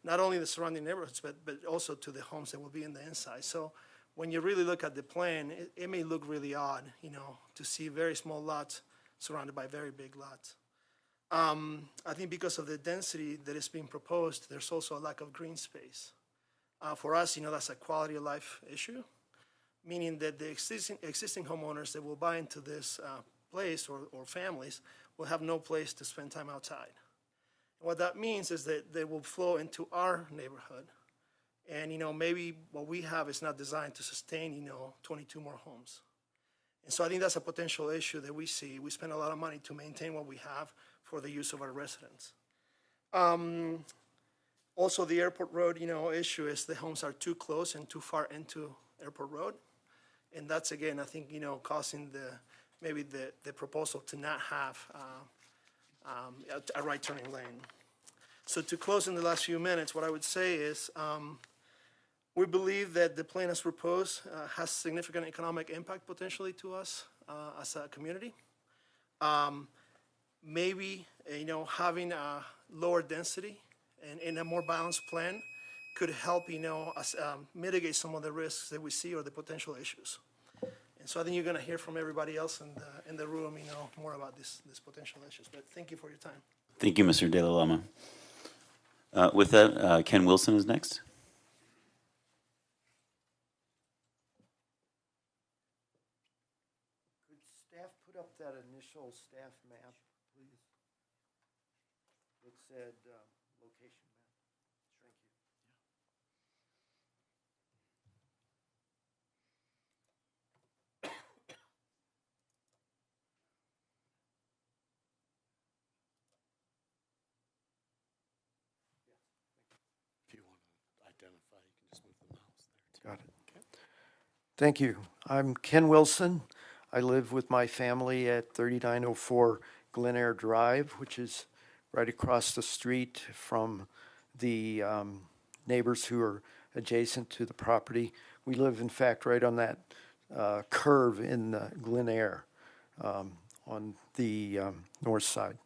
Not only the surrounding neighborhoods, but also to the homes that will be in the inside. So when you really look at the plan, it may look really odd, to see very small lots surrounded by very big lots. I think because of the density that is being proposed, there's also a lack of green space. For us, that's a quality of life issue. meaning that the existing homeowners that will buy into this place or families will have no place to spend time outside. And what that means is that they will flow into our neighborhood. And, maybe what we have is not designed to sustain, 22 more homes. And so I think that's a potential issue that we see. We spend a lot of money to maintain what we have for the use of our residents. Also, the airport road, issue is the homes are too close and too far into airport road. And that's, again, I think, causing maybe the proposal to not have a right turning lane. So to close in the last few minutes, what I would say is we believe that the plan as proposed has significant economic impact potentially to us as a community. Maybe, having a lower density and in a more balanced plan could help, us mitigate some of the risks that we see or the potential issues. And so I think you're going to hear from everybody else in the room, more about these potential issues. But thank you for your time. Thank you, Mr. De La Lama. With that, Ken Wilson is next. Could staff put up that initial staff map, please? It said location map. Thank you. If you want to identify, you can just move the mouse there. Got it. Okay. Thank you. I'm Ken Wilson. I live with my family at 3904 Glen Air Drive, which is right across the street from the neighbors who are adjacent to the property. We live, in fact, right on that curve in Glen Air on the north side.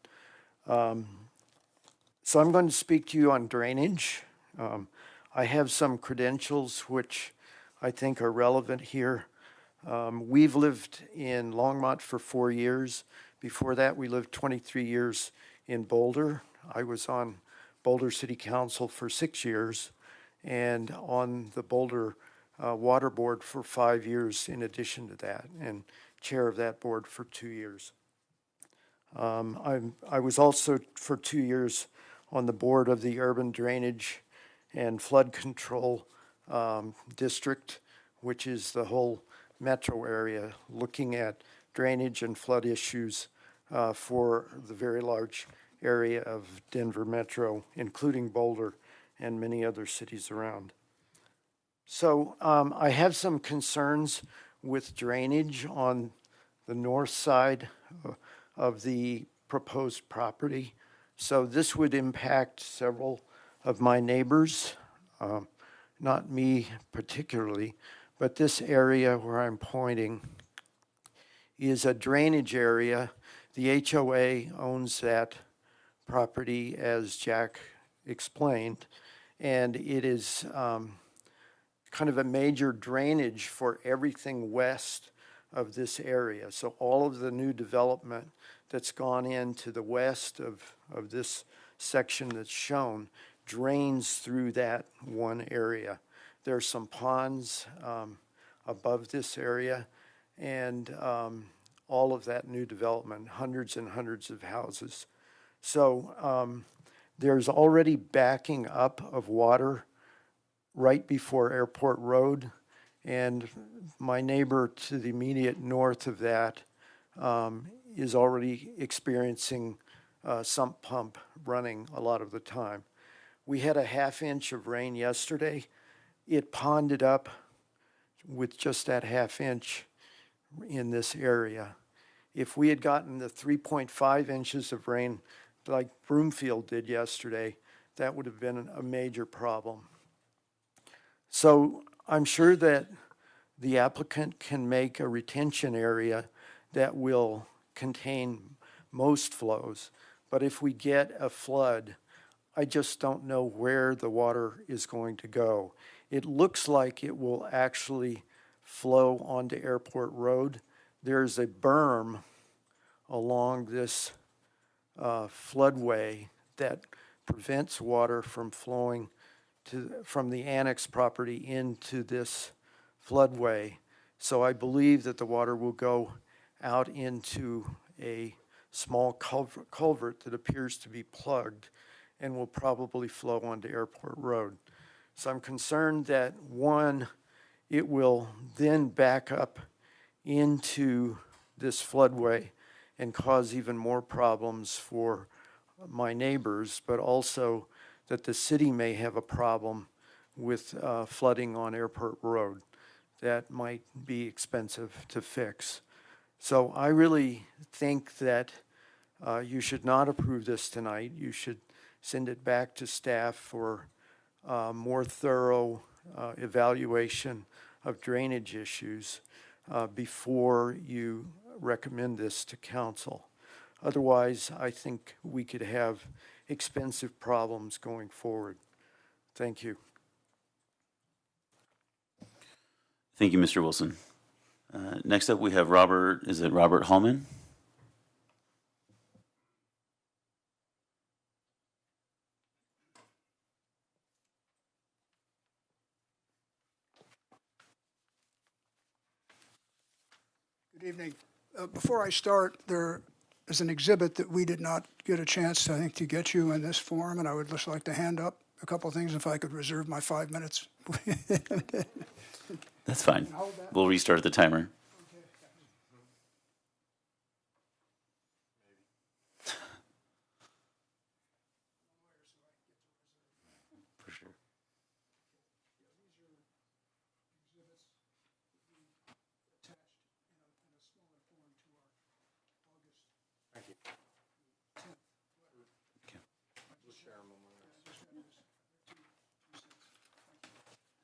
So I'm going to speak to you on drainage. I have some credentials which I think are relevant here. We've lived in Longmont for 4 years. Before that, we lived 23 years in Boulder. I was on Boulder City Council for 6 years and on the Boulder Water Board for 5 years in addition to that, and chair of that board for 2 years. I was also for 2 years on the board of the Urban Drainage and Flood Control District, which is the whole metro area, looking at drainage and flood issues for the very large area of Denver Metro, including Boulder and many other cities around. So I have some concerns with drainage on the north side of the proposed property. So this would impact several of my neighbors, not me particularly, but this area where I'm pointing is a drainage area. The HOA owns that property, as Jack explained, and it is kind of a major drainage for everything west of this area. So all of the new development that's gone into the west of this section that's shown drains through that one area. There's some ponds above this area, and all of that new development, hundreds and hundreds of houses. So there's already backing up of water right before Airport Road, and my neighbor to the immediate north of that is already experiencing sump pump running a lot of the time. We had a ½ inch of rain yesterday. It ponded up with just that ½ inch in this area. If we had gotten the 3.5 inches of rain like Broomfield did yesterday, that would have been a major problem. So I'm sure that the applicant can make a retention area that will contain most flows. But if we get a flood, I just don't know where the water is going to go. It looks like it will actually flow onto Airport Road. There's a berm along this floodway that prevents water from flowing from the annex property into this floodway So I believe that the water will go out into a small culvert that appears to be plugged and will probably flow onto Airport Road. So I'm concerned that, one, it will then back up into this floodway and cause even more problems for my neighbors, but also that the city may have a problem with flooding on Airport Road that might be expensive to fix. So I really think that you should not approve this tonight. You should send it back to staff for more thorough evaluation of drainage issues before you recommend this to council. Otherwise, I think we could have expensive problems going forward. Thank you. Thank you, Mr. Wilson. Next up, we have Robert Hallman? Good evening. Before I start, there is an exhibit that we did not get a chance, I think, to get you in this forum, and I would just like to hand up a couple of things if I could reserve my 5 minutes. That's fine. We'll restart the timer. For sure.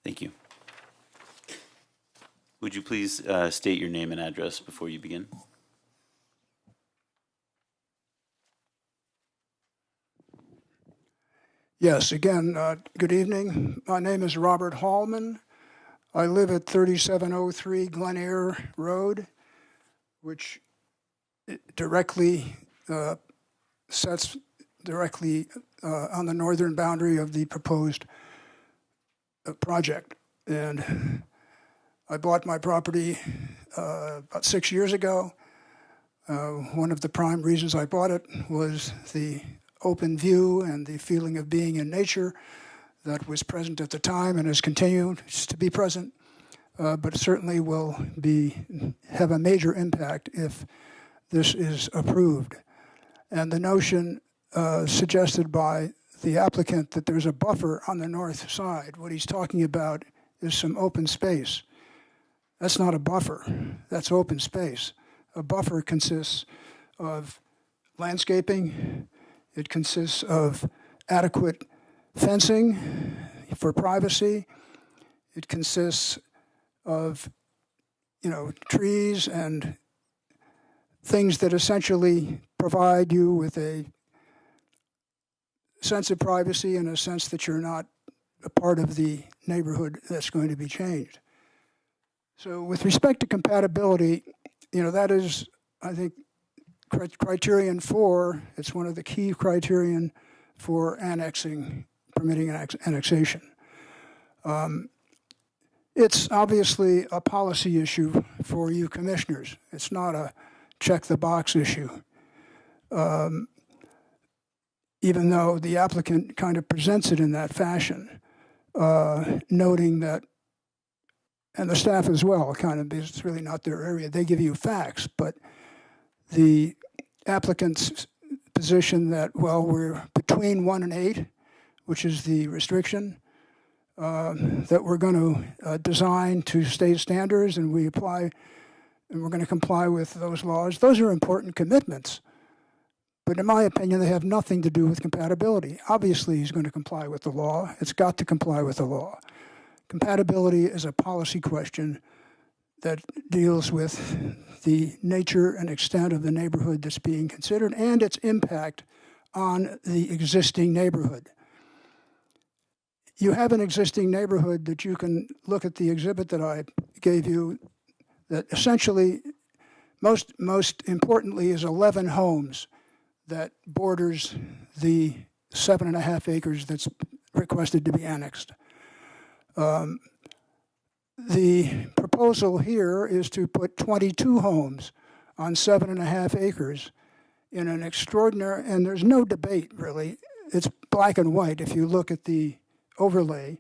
Thank you. Would you please state your name and address before you begin? Yes, again, good evening. My name is Robert Hallman. I live at 3703 Glen Eyre Road, which directly sets directly on the northern boundary of the proposed project. And I bought my property about 6 years ago. One of the prime reasons I bought it was the open view and the feeling of being in nature that was present at the time and has continued to be present, but certainly will have a major impact if this is approved. And the notion suggested by the applicant that there's a buffer on the north side, what he's talking about is some open space. That's not a buffer, that's open space. A buffer consists of landscaping, it consists of adequate fencing for privacy, it consists of, trees and things that essentially provide you with a sense of privacy and a sense that you're not a part of the neighborhood that's going to be changed. So with respect to compatibility, that is, I think, criterion 4. It's one of the key criterion for permitting annexation. It's obviously a policy issue for you commissioners. It's not a check-the-box issue. Even though the applicant kind of presents it in that fashion, noting that, and the staff as well, kind of, because it's really not their area. They give you facts, but the applicant's position that, we're between 1 and 8, which is the restriction, that we're going to design to state standards and we're going to comply with those laws. Those are important commitments. But in my opinion, they have nothing to do with compatibility. Obviously, he's going to comply with the law. It's got to comply with the law. Compatibility is a policy question that deals with the nature and extent of the neighborhood that's being considered and its impact on the existing neighborhood. You have an existing neighborhood that you can look at the exhibit that I gave you that essentially, most importantly, is 11 homes that borders the 7.5 acres that's requested to be annexed. the proposal here is to put 22 homes on 7.5 acres in an extraordinary, and there's no debate really, it's black and white if you look at the overlay,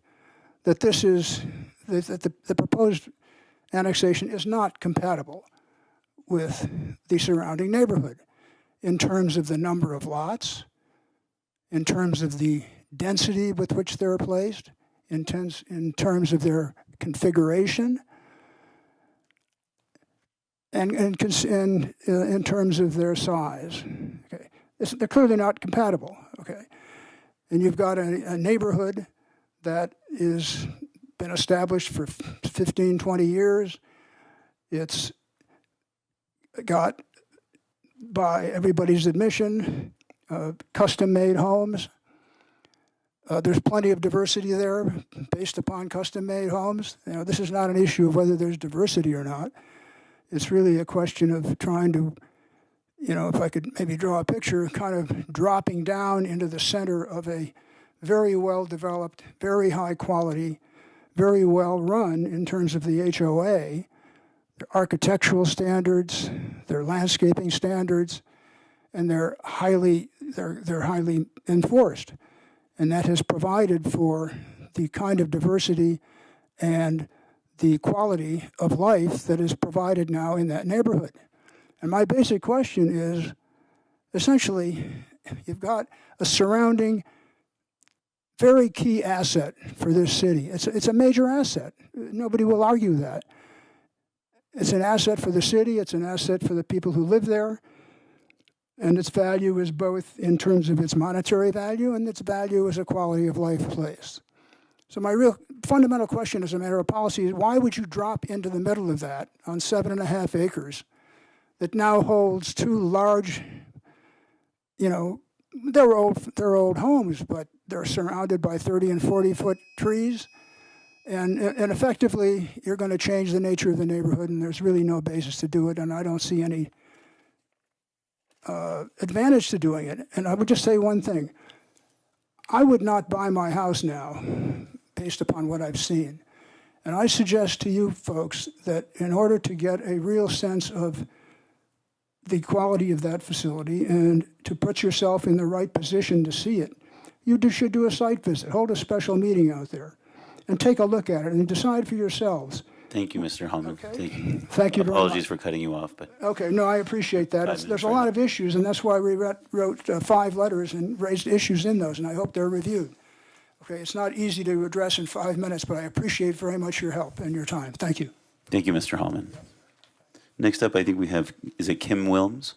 that this is, that the proposed annexation is not compatible with the surrounding neighborhood in terms of the number of lots, in terms of the density with which they're placed, in terms of their configuration, and in terms of their size. Okay, they're clearly not compatible. Okay, and you've got a neighborhood that is been established for 15, 20 years. It's got, by everybody's admission, custom-made homes. There's plenty of diversity there based upon custom-made homes. You know, this is not an issue of whether there's diversity or not. It's really a question of trying to, you know, if I could maybe draw a picture, kind of dropping down into the center of a very well-developed, very high-quality, very well-run in terms of the HOA, their architectural standards, their landscaping standards, and they're highly enforced. And that has provided for the kind of diversity and the quality of life that is provided now in that neighborhood. And my basic question is, essentially, you've got a surrounding very key asset for this city. It's a major asset. Nobody will argue that. It's an asset for the city, it's an asset for the people who live there, and its value is both in terms of its monetary value and its value as a quality of life place. So my real fundamental question as a matter of policy is, why would you drop into the middle of that on 7.5 acres that now holds two large, you know, they're old homes, but they're surrounded by 30 and 40-foot trees, and effectively you're going to change the nature of the neighborhood, and there's really no basis to do it, and I don't see any advantage to doing it. And I would just say one thing. I would not buy my house now based upon what I've seen. And I suggest to you folks that in order to get a real sense of the quality of that facility and to put yourself in the right position to see it, you should do a site visit, hold a special meeting out there, and take a look at it and decide for yourselves. Thank you, Mr. Hallman. Okay. Thank you. Thank you very much. Apologies for cutting you off, but Okay, no, I appreciate that. There's a lot of issues, and that's why we wrote 5 letters and raised issues in those, and I hope they're reviewed. Okay, it's not easy to address in 5 minutes, but I appreciate very much your help and your time. Thank you. thank you, Mr. Hallman. Next up, I think we have, is it Kim Wilms?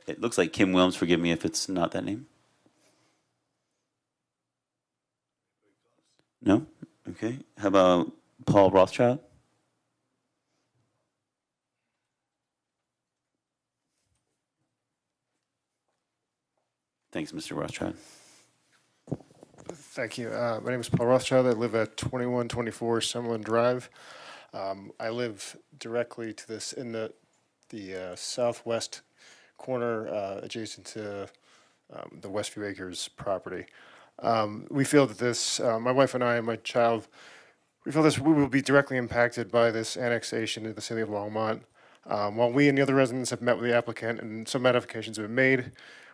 It looks like Kim Wilms. Forgive me if it's not that name. No? Okay. How about Paul Rothschild? Thanks, Mr. Rothschild. Thank you. My name is Paul Rothschild. I live at 2124 Summerlin Drive. I live directly to this in the southwest corner adjacent to the Westview Acres property. We feel that this, my wife and I and my child, we feel this we will be directly impacted by this annexation to the city of Longmont. While we and the other residents have met with the applicant and some modifications have been made,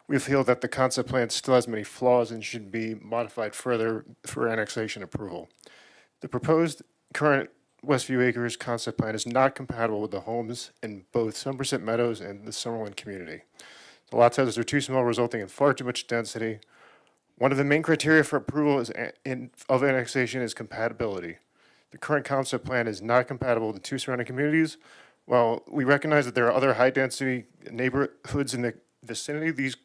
we feel that the concept plan still has many flaws and should be modified further for annexation approval. The proposed current Westview Acres concept plan is not compatible with the homes in both Somerset Meadows and the Summerlin community. The lot sizes are too small, resulting in far too much density. One of the main criteria for approval of annexation is compatibility. The current concept plan is not compatible with the 2 surrounding communities. While we recognize that there are other high-density neighborhoods in the vicinity, these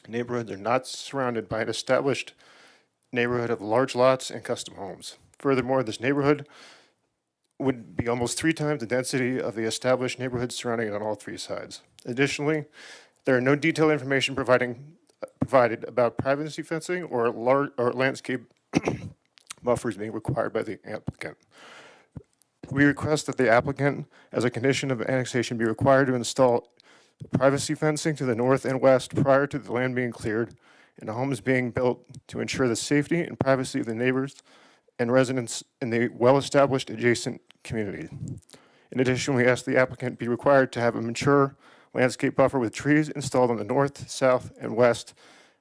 neighborhoods are not surrounded by an established neighborhood of large lots and custom homes. Furthermore, this neighborhood would be almost 3 times the density of the established neighborhoods surrounding it on all 3 sides. Additionally, there are no detailed information provided about privacy fencing or landscape buffers being required by the applicant. We request that the applicant, as a condition of annexation, be required to install privacy fencing to the north and west prior to the land being cleared, and a home is being built to ensure the safety and privacy of the neighbors and residents in the well-established adjacent community. In addition, we ask the applicant be required to have a mature landscape buffer with trees installed on the north, south, and west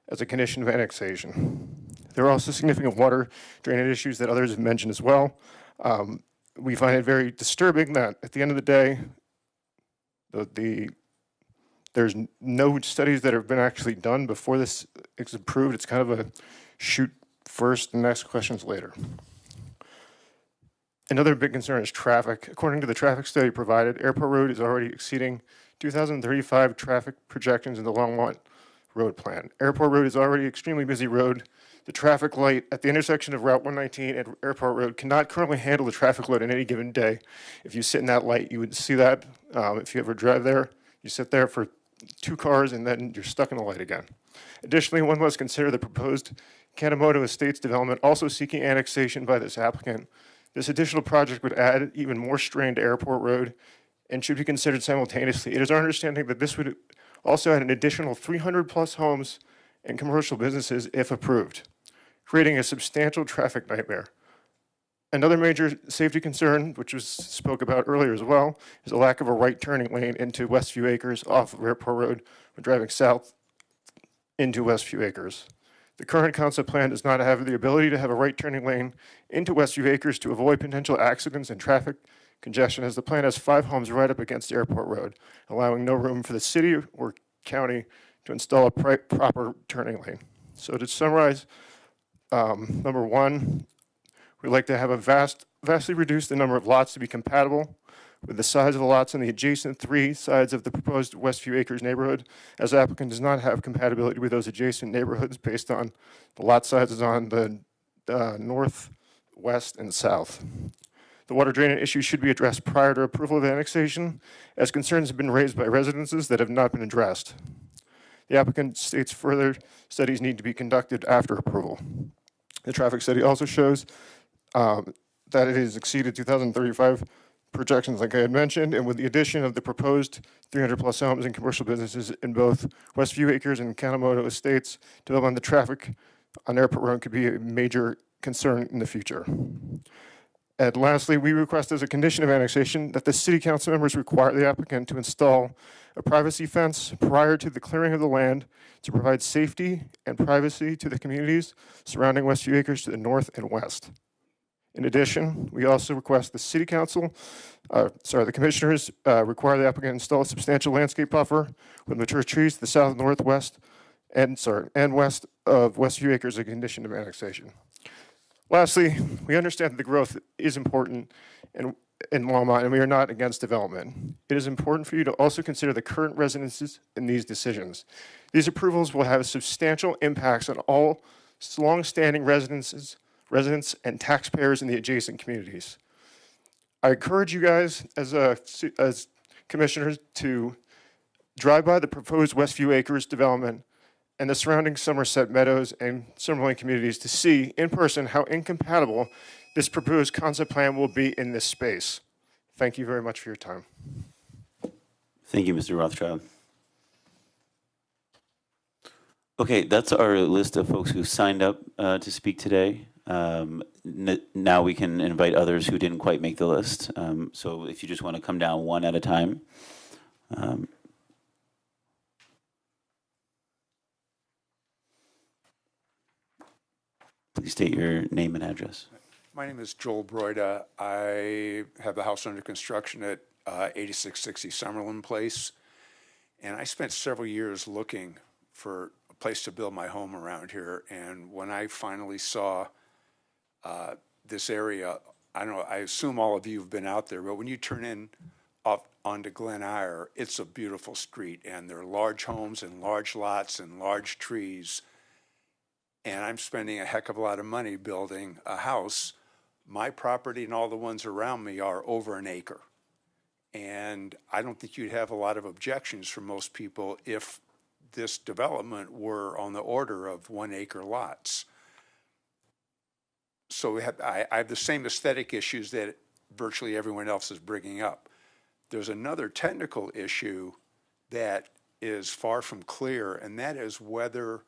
as a condition of annexation. There are also significant water drainage issues that others have mentioned as well. We find it very disturbing that at the end of the day, there's no studies that have been actually done before this is approved. It's kind of a shoot first and ask questions later. Another big concern is traffic. According to the traffic study provided, Airport Road is already exceeding 2035 traffic projections in the Longmont Road Plan. Airport Road is already an extremely busy road. The traffic light at the intersection of Route 119 and Airport Road cannot currently handle the traffic load in any given day. If you sit in that light, you would see that. If you ever drive there, you sit there for 2 cars and then you're stuck in the light again. Additionally, one must consider the proposed Kanemoto Estates development also seeking annexation by this applicant. This additional project would add even more strain to Airport Road and should be considered simultaneously. It is our understanding that this would also add an additional 300+ homes and commercial businesses if approved, creating a substantial traffic nightmare. Another major safety concern, which was spoke about earlier as well, is a lack of a right turning lane into Westview Acres off of Airport Road when driving south into Westview Acres. The current concept plan does not have the ability to have a right turning lane into Westview Acres to avoid potential accidents and traffic congestion, as the plan has 5 homes right up against Airport Road, allowing no room for the city or county to install a proper turning lane. So to summarize, number 1, we'd like to have vastly reduce the number of lots to be compatible with the size of the lots on the adjacent 3 sides of the proposed Westview Acres neighborhood, as the applicant does not have compatibility with those adjacent neighborhoods based on the lot sizes on the north, west, and south. The water drainage issue should be addressed prior to approval of annexation, as concerns have been raised by residences that have not been addressed. The applicant states further studies need to be conducted after approval. The traffic study also shows that it has exceeded 2035 projections, like I had mentioned, and with the addition of the proposed 300+ homes and commercial businesses in both Westview Acres and Kanemoto Estates, development of the traffic on Airport Road could be a major concern in the future. And lastly, we request as a condition of annexation that the city council members require the applicant to install a privacy fence prior to the clearing of the land to provide safety and privacy to the communities surrounding Westview Acres to the north and west. In addition, we also request the city council, the commissioners require the applicant install a substantial landscape buffer with mature trees to the south, northwest, and west of Westview Acres as a condition of annexation. Lastly, we understand that the growth is important in Longmont, and we are not against development. It is important for you to also consider the current residences in these decisions. These approvals will have substantial impacts on all long-standing residents and taxpayers in the adjacent communities. I encourage you guys as commissioners to drive by the proposed Westview Acres development and the surrounding Somerset Meadows and Summerlin communities to see in person how incompatible this proposed concept plan will be in this space. Thank you very much for your time. Thank you, Mr. Rothschild. Okay, that's our list of folks who signed up to speak today. Now we can invite others who didn't quite make the list. So if you just want to come down one at a time. Please state your name and address. My name is Joel Broida. I have the house under construction at 8660 Summerlin Place. And I spent several years looking for a place to build my home around here. And when I finally saw this area, I don't know, I assume all of you have been out there, but when you turn in off onto Glen Eyre, it's a beautiful street. And there are large homes and large lots and large trees. And I'm spending a heck of a lot of money building a house. My property and all the ones around me are over an acre. And I don't think you'd have a lot of objections from most people if this development were on the order of 1 acre lots. So I have the same aesthetic issues that virtually everyone else is bringing up. There's another technical issue that is far from clear, and that is whether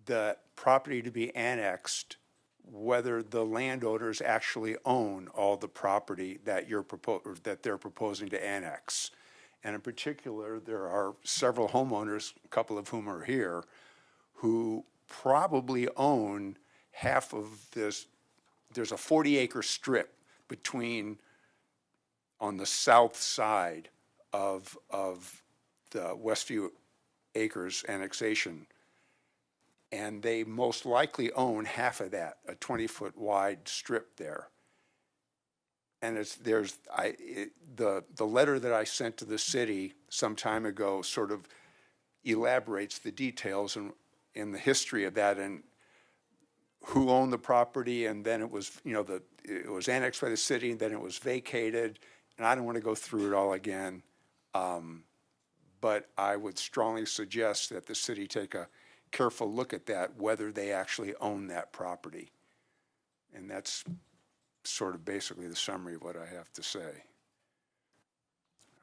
the property to be annexed, whether the landowners actually own all the property that they're proposing to annex. And in particular, there are several homeowners, a couple of whom are here, who probably own half of this. There's a 40-acre strip on the south side of the Westview Acres annexation. And they most likely own half of that, a 20-foot wide strip there. And the letter that I sent to the city some time ago sort of elaborates the details in the history of that and who owned the property, and then it was, it was annexed by the city, and then it was vacated, and I don't want to go through it all again. But I would strongly suggest that the city take a careful look at that, whether they actually own that property. And that's sort of basically the summary of what I have to say. All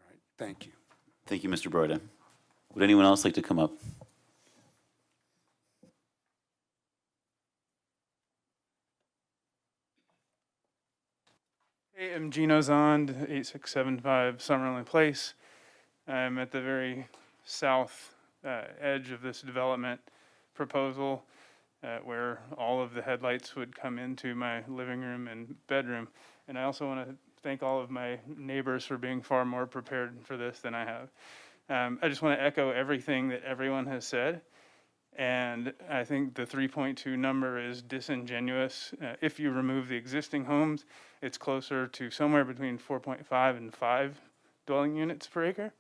right, thank you. Thank you, Mr. Broida. Would anyone else like to come up? Hey, I'm Gino Zond, 8675 Summerlin Place. I'm at the very south edge of this development proposal where all of the headlights would come into my living room and bedroom. And I also want to thank all of my neighbors for being far more prepared for this than I have. I just want to echo everything that everyone has said. And I think the 3.2 number is disingenuous. If you remove the existing homes, it's closer to somewhere between 4.5 and 5 dwelling units per acre.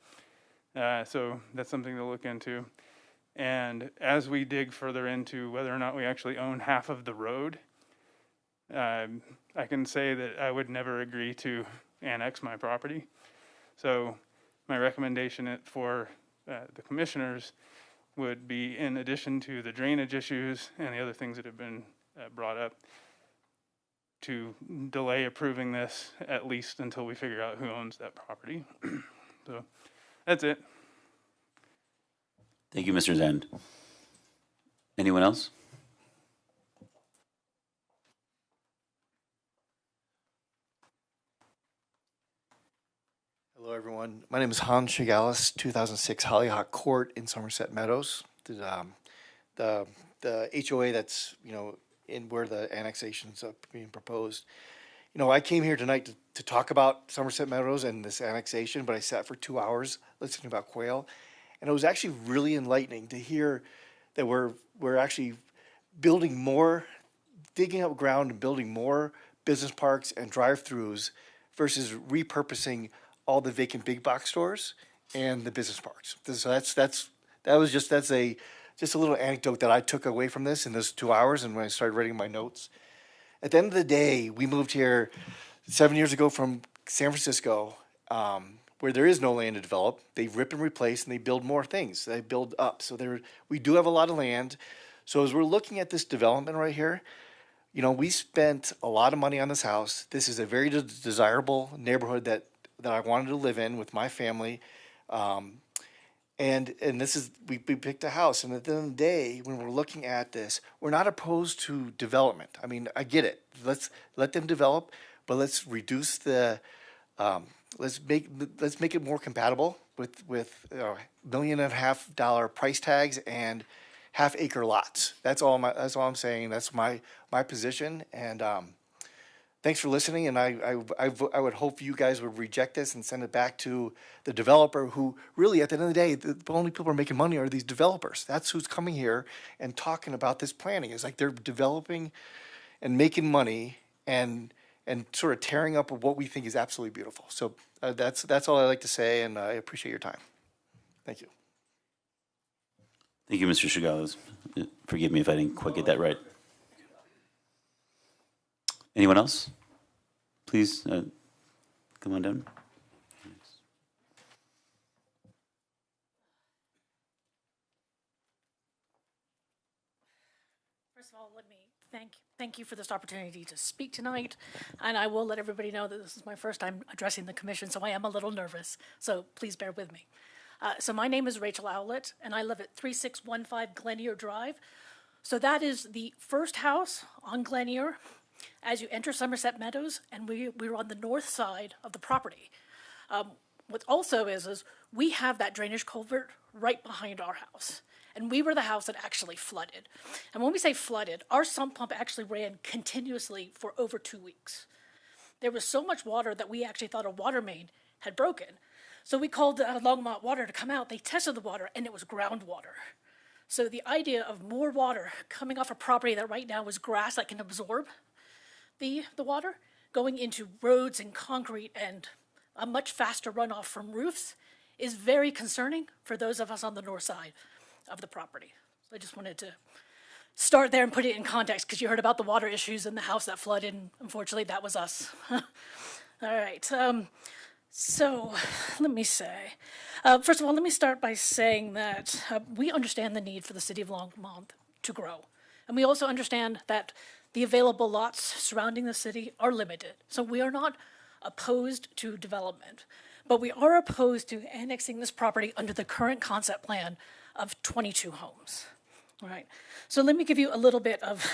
So that's something to look into. And as we dig further into whether or not we actually own half of the road, I can say that I would never agree to annex my property. So my recommendation for the commissioners would be, in addition to the drainage issues and the other things that have been brought up, to delay approving this at least until we figure out who owns that property. So that's it. Thank you, Mr. Zend. Anyone else? Hello, everyone. My name is Hans Shigalis, 2006 Hollyhock Court in Somerset Meadows. The HOA that's, in where the annexation's being proposed. I came here tonight to talk about Somerset Meadows and this annexation, but I sat for 2 hours listening about quail. And it was actually really enlightening to hear that we're actually building more, digging up ground and building more business parks and drive-throughs versus repurposing all the vacant big box stores and the business parks. So that's a little anecdote that I took away from this in those 2 hours and when I started writing my notes. At the end of the day, we moved here 7 years ago from San Francisco, where there is no land to develop. They rip and replace and they build more things. They build up. So we do have a lot of land. So as we're looking at this development right here, we spent a lot of money on this house. This is a very desirable neighborhood that I wanted to live in with my family. And this is, we picked a house. And at the end of the day, when we're looking at this, we're not opposed to development. I mean, I get it. Let's let them develop, but let's reduce the, let's make it more compatible with $1.5 million price tags and half-acre lots. That's all I'm saying. That's my position. And thanks for listening. And I would hope you guys would reject this and send it back to the developer, who really, at the end of the day, the only people who are making money are these developers. That's who's coming here and talking about this planning. It's like they're developing and making money and sort of tearing up what we think is absolutely beautiful. So that's all I like to say, and I appreciate your time. Thank you. Thank you, Mr. Shigalis. Forgive me if I didn't quite get that right. Anyone else? Please come on down. First of all, let me thank you for this opportunity to speak tonight. And I will let everybody know that this is my first time addressing the commission, so I am a little nervous. So please bear with me. So my name is Rachel Owlett, and I live at 3615 Glennier Drive. So that is the first house on Glen as you enter Somerset Meadows, and we're on the north side of the property. What also is we have that drainage culvert right behind our house. And we were the house that actually flooded. And when we say flooded, our sump pump actually ran continuously for over 2 weeks. There was so much water that we actually thought a water main had broken. So we called Longmont Water to come out. They tested the water, and it was groundwater. So the idea of more water coming off a property that right now is grass that can absorb the water, going into roads and concrete and a much faster runoff from roofs is very concerning for those of us on the north side of the property. So I just wanted to start there and put it in context because you heard about the water issues in the house that flooded, and unfortunately that was us. All right, so let me say, first of all, let me start by saying that we understand the need for the city of Longmont to grow. And we also understand that the available lots surrounding the city are limited. So we are not opposed to development, but we are opposed to annexing this property under the current concept plan of 22 homes. All right, so let me give you a little bit of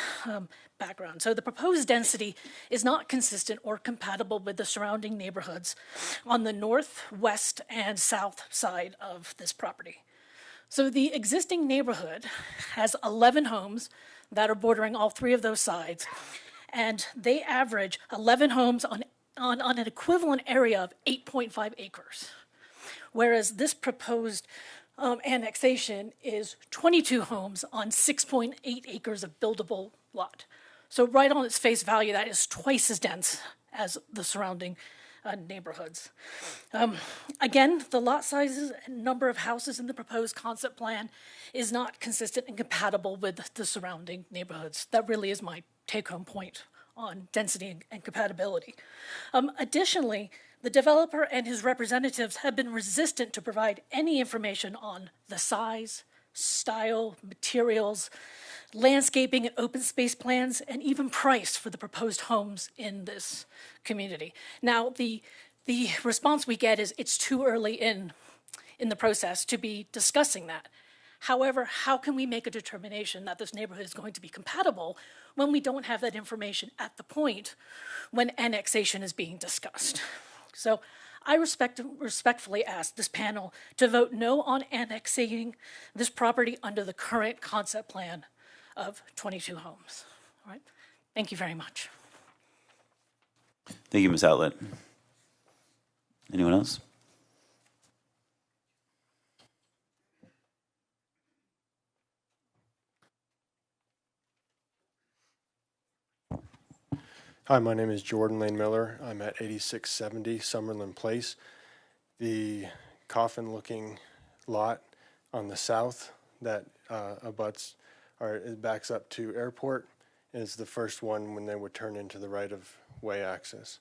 background. So the proposed density is not consistent or compatible with the surrounding neighborhoods on the north, west, and south side of this property. So the existing neighborhood has 11 homes that are bordering all three of those sides, and they average 11 homes on an equivalent area of 8.5 acres, whereas this proposed annexation is 22 homes on 6.8 acres of buildable lot. So right on its face value, that is twice as dense as the surrounding neighborhoods. Again, the lot sizes and number of houses in the proposed concept plan is not consistent and compatible with the surrounding neighborhoods. That really is my take-home point on density and compatibility. Additionally, the developer and his representatives have been resistant to provide any information on the size, style, materials, landscaping and open space plans, and even price for the proposed homes in this community. Now, the response we get is it's too early in the process to be discussing that. However, how can we make a determination that this neighborhood is going to be compatible when we don't have that information at the point when annexation is being discussed? So I respectfully ask this panel to vote no on annexing this property under the current concept plan of 22 homes. All right, thank you very much. Thank you, Ms. Outlet. Anyone else? Hi, my name is Jordan Lane Miller. I'm at 8670 Summerlin Place. The coffin-looking lot on the south that abuts or it backs up to airport is the first one when they would turn into the right-of-way access.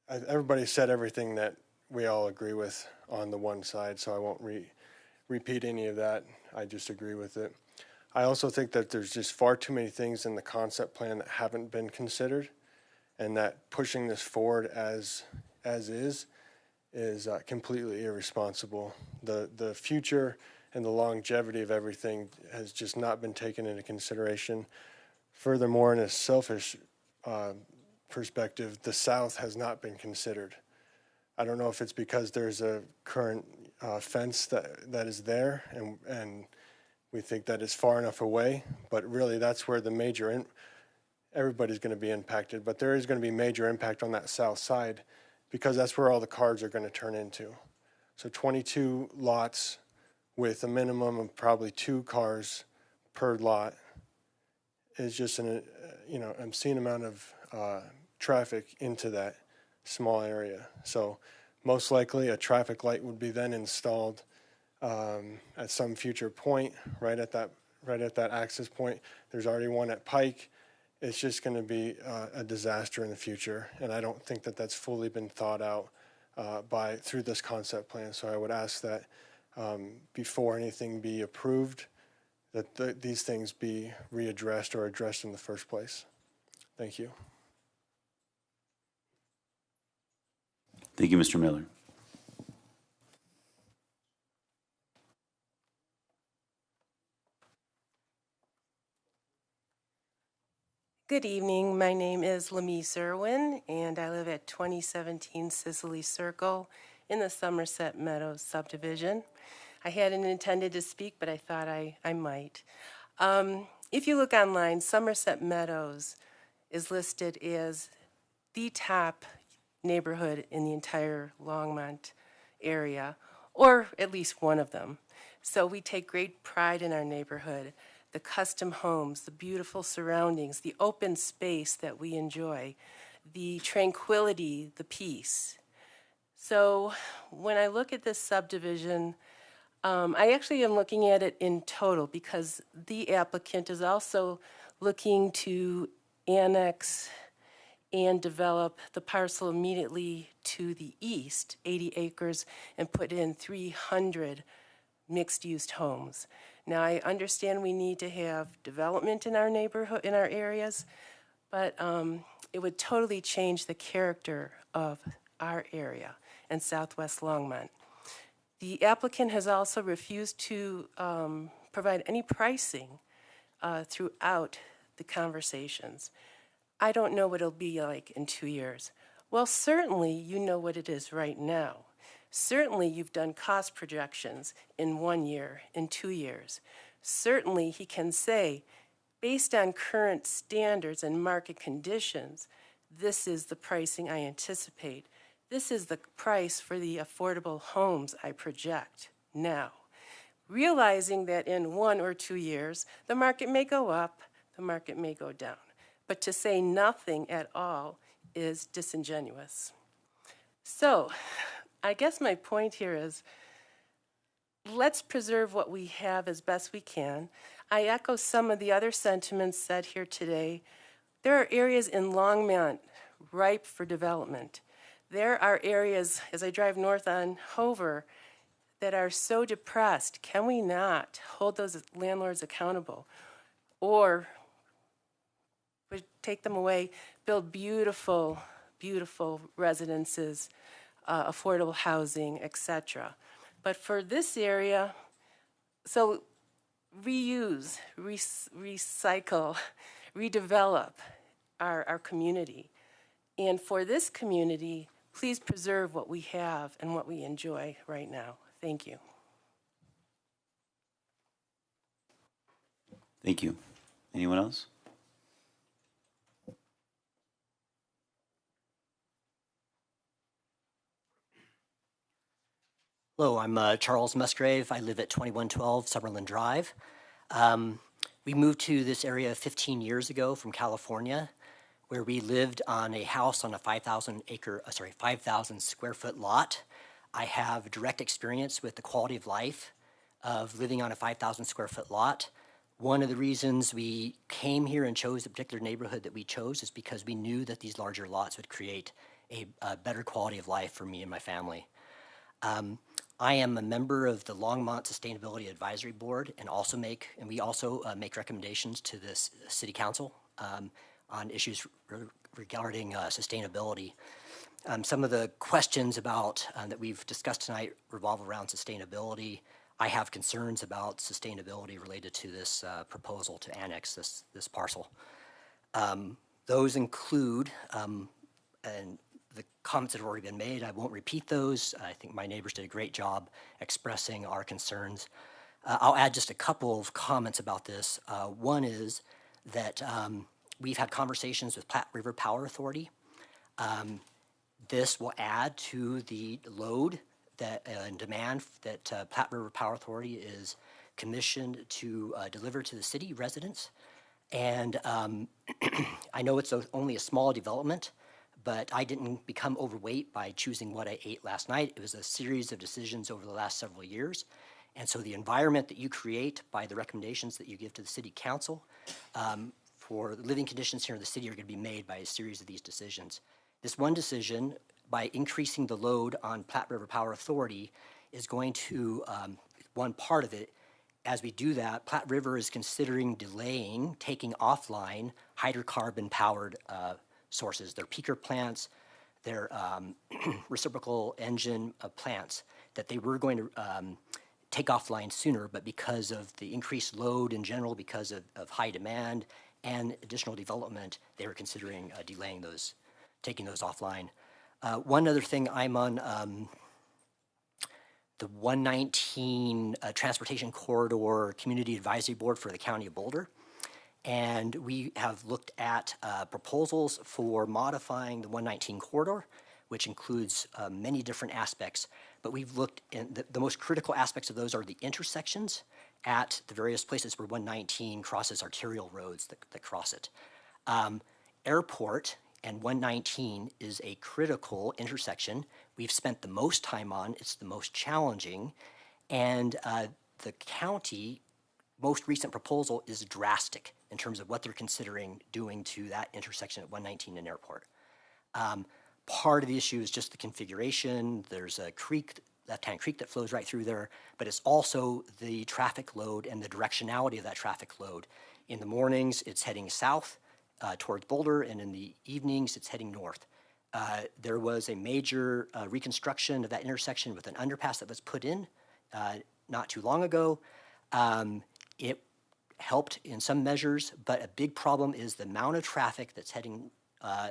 Everybody said everything that we all agree with on the one side, so I won't repeat any of that. I just agree with it. I also think that there's just far too many things in the concept plan that haven't been considered, and that pushing this forward as is completely irresponsible. The future and the longevity of everything has just not been taken into consideration. Furthermore, in a selfish perspective, the South has not been considered. I don't know if it's because there's a current fence that is there, and we think that it's far enough away, but really that's where the everybody's going to be impacted, but there is going to be major impact on that south side because that's where all the cars are going to turn into. So 22 lots with a minimum of probably 2 cars per lot is just an obscene amount of traffic into that small area. So most likely a traffic light would be then installed at some future point, right at that access point. There's already one at Pike. It's just going to be a disaster in the future, and I don't think that that's fully been thought out through this concept plan. So I would ask that before anything be approved, that these things be readdressed or addressed in the first place. Thank you. Thank you, Mr. Miller. Good evening. My name is Lamise Irwin, and I live at 2017 Sicily Circle in the Somerset Meadows subdivision. I hadn't intended to speak, but I thought I might. If you look online, Somerset Meadows is listed as the top neighborhood in the entire Longmont area, or at least one of them. So we take great pride in our neighborhood, the custom homes, the beautiful surroundings, the open space that we enjoy, the tranquility, the peace. So when I look at this subdivision, I actually am looking at it in total because the applicant is also looking to annex and develop the parcel immediately to the east, 80 acres, and put in 300 mixed-use homes. Now, I understand we need to have development in our neighborhood, in our areas, but it would totally change the character of our area and Southwest Longmont. The applicant has also refused to provide any pricing throughout the conversations. I don't know what it'll be like in 2 years. Well, certainly you know what it is right now. Certainly you've done cost projections in 1 year, in 2 years. Certainly he can say, based on current standards and market conditions, this is the pricing I anticipate. This is the price for the affordable homes I project now. Realizing that in 1 or 2 years, the market may go up, the market may go down. But to say nothing at all is disingenuous. So, I guess my point here is, let's preserve what we have as best we can. I echo some of the other sentiments said here today. There are areas in Longmont ripe for development. There are areas, as I drive north on Hover, that are so depressed. Can we not hold those landlords accountable? Or take them away, build beautiful, beautiful residences, affordable housing, etc. But for this area, so reuse, recycle, redevelop our community. And for this community, please preserve what we have and what we enjoy right now. Thank you. Thank you. Anyone else? Hello, I'm Charles Musgrave. I live at 2112 Summerlin Drive. We moved to this area 15 years ago from California, where we lived on a house on a 5,000 square foot lot. I have direct experience with the quality of life of living on a 5,000 square foot lot. One of the reasons we came here and chose the particular neighborhood that we chose is because we knew that these larger lots would create a better quality of life for me and my family. I am a member of the Longmont Sustainability Advisory Board and we also make recommendations to this city council on issues regarding sustainability. Some of the questions about that we've discussed tonight revolve around sustainability. I have concerns about sustainability related to this proposal to annex this parcel. Those include, and the comments that have already been made, I won't repeat those. I think my neighbors did a great job expressing our concerns. I'll add just a couple of comments about this. One is that we've had conversations with Platte River Power Authority. This will add to the load and demand that Platte River Power Authority is commissioned to deliver to the city residents. And I know it's only a small development, but I didn't become overweight by choosing what I ate last night. It was a series of decisions over the last several years. And so the environment that you create by the recommendations that you give to the city council for living conditions here in the city are going to be made by a series of these decisions. This one decision, by increasing the load on Platte River Power Authority, is going to, one part of it, as we do that, Platte River is considering delaying taking offline hydrocarbon-powered sources. They're peaker plants, they're reciprocal engine plants that they were going to take offline sooner, but because of the increased load in general, because of high demand and additional development, they were considering delaying those, taking those offline. One other thing, I'm on the 119 Transportation Corridor Community Advisory Board for the County of Boulder. And we have looked at proposals for modifying the 119 corridor, which includes many different aspects. But we've looked, in the most critical aspects of those are the intersections at the various places where 119 crosses arterial roads that cross it. Airport and 119 is a critical intersection. We've spent the most time on, it's the most challenging, and the county most recent proposal is drastic in terms of what they're considering doing to that intersection at 119 and Airport. Part of the issue is just the configuration. There's a creek, Left-Hand Creek, that flows right through there, but it's also the traffic load and the directionality of that traffic load. In the mornings, it's heading south towards Boulder, and in the evenings, it's heading north. There was a major reconstruction of that intersection with an underpass that was put in not too long ago. It helped in some measures, but a big problem is the amount of traffic that's heading,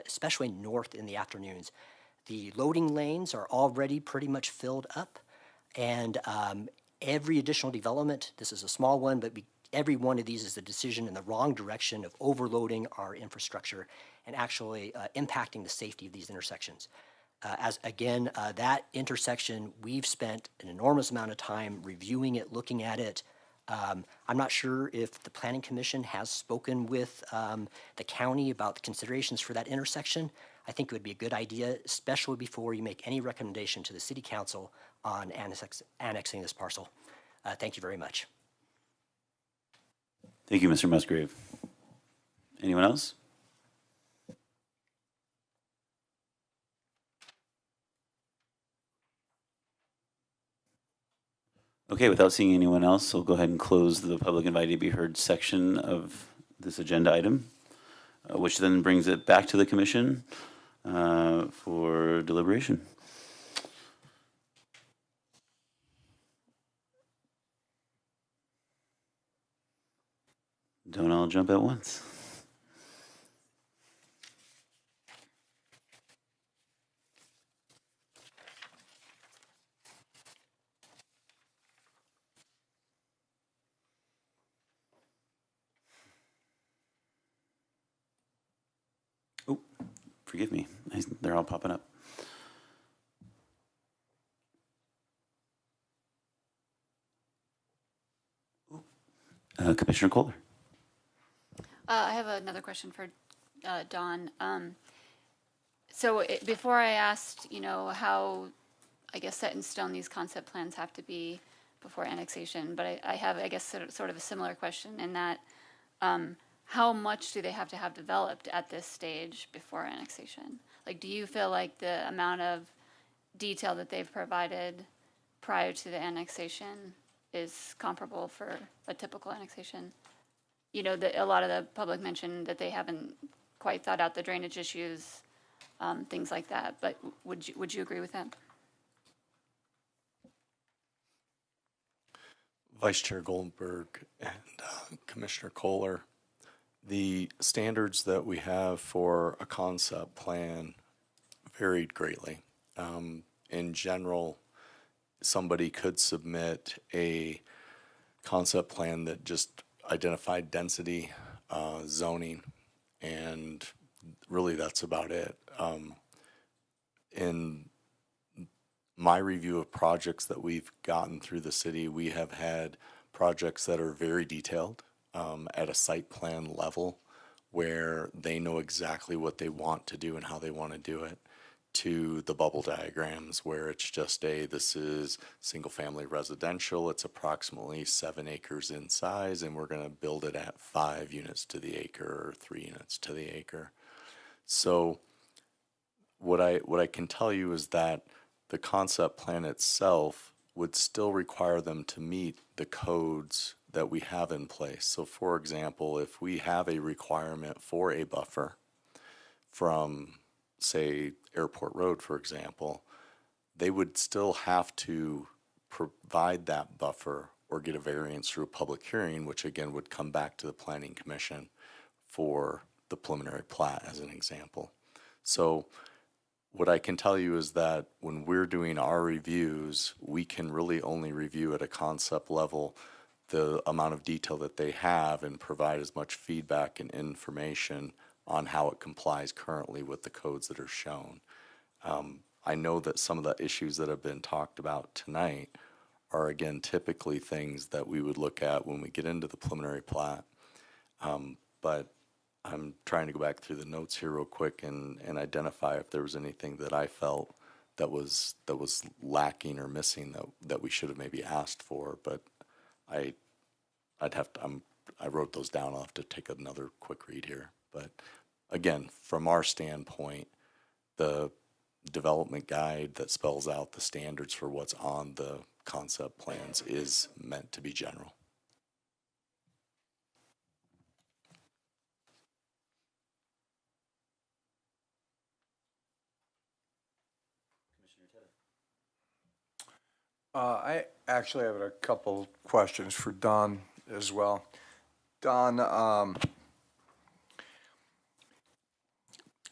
especially north in the afternoons. The loading lanes are already pretty much filled up, and every additional development, this is a small one, but every one of these is a decision in the wrong direction of overloading our infrastructure and actually impacting the safety of these intersections. That intersection, we've spent an enormous amount of time reviewing it, looking at it. I'm not sure if the Planning Commission has spoken with the county about the considerations for that intersection. I think it would be a good idea, especially before you make any recommendation to the City Council on annexing this parcel. Thank you very much. Thank you, Mr. Musgrave. Anyone else? Okay, without seeing anyone else, we'll go ahead and close the public invited to be heard section of this agenda item, which then brings it back to the commission for deliberation. Don't all jump at once. Oh, forgive me. They're all popping up. Commissioner Kohler. I have another question for Don. Before I asked, how, I guess, set in stone these concept plans have to be before annexation, but I have, I guess, sort of a similar question in that how much do they have to have developed at this stage before annexation? Like, do you feel like the amount of detail that they've provided prior to the annexation is comparable for a typical annexation? A lot of the public mentioned that they haven't quite thought out the drainage issues, things like that. But would you agree with that? Vice Chair Goldberg and Commissioner Kohler, the standards that we have for a concept plan varied greatly. In general, somebody could submit a concept plan that just identified density, zoning, and really that's about it. In my review of projects that we've gotten through the city, we have had projects that are very detailed at a site plan level where they know exactly what they want to do and how they want to do it, to the bubble diagrams where it's just this is single family residential, it's approximately 7 acres in size, and we're going to build it at 5 units to the acre or 3 units to the acre. So what I can tell you is that the concept plan itself would still require them to meet the codes that we have in place. So for example, if we have a requirement for a buffer from, say, Airport Road, for example, they would still have to provide that buffer or get a variance through a public hearing, which again would come back to the Planning Commission for the preliminary plat, as an example. So what I can tell you is that when we're doing our reviews, we can really only review at a concept level the amount of detail that they have and provide as much feedback and information on how it complies currently with the codes that are shown. I know that some of the issues that have been talked about tonight are, again, typically things that we would look at when we get into the preliminary plat. But I'm trying to go back through the notes here real quick and identify if there was anything that I felt that was lacking or missing that we should have maybe asked for. But I wrote those down. I'll have to take another quick read here. But again, from our standpoint, the development guide that spells out the standards for what's on the concept plans is meant to be general. I actually have a couple questions for Don as well. Don, I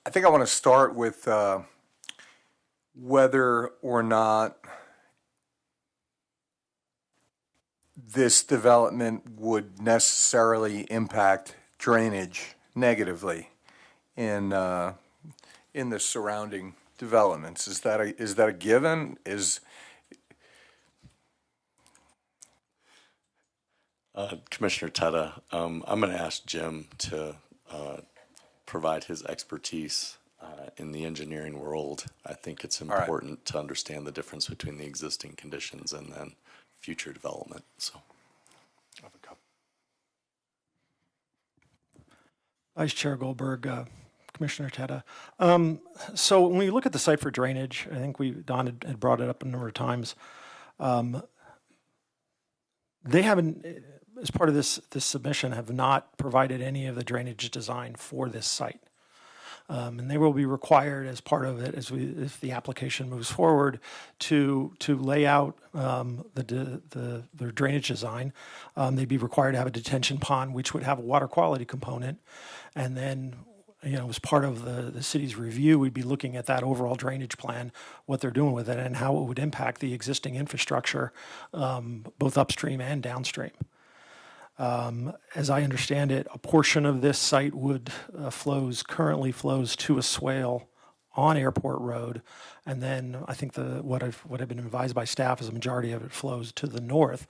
think I want to start with whether or not this development would necessarily impact drainage negatively in the surrounding developments. Is that a given? Commissioner Teta, I'm going to ask Jim to provide his expertise in the engineering world. I think it's important to understand the difference between the existing conditions and then future development. So, Vice Chair Goldberg, Commissioner Teta. So when we look at the site for drainage, I think Don had brought it up a number of times. They haven't, as part of this submission, have not provided any of the drainage design for this site. And they will be required as part of it, if the application moves forward, to lay out their drainage design. They'd be required to have a detention pond, which would have a water quality component. And then, as part of the city's review, we'd be looking at that overall drainage plan, what they're doing with it, and how it would impact the existing infrastructure, both upstream and downstream. As I understand it, a portion of this site currently flows to a swale on Airport Road, and then I think what I've been advised by staff is a majority of it flows to the north.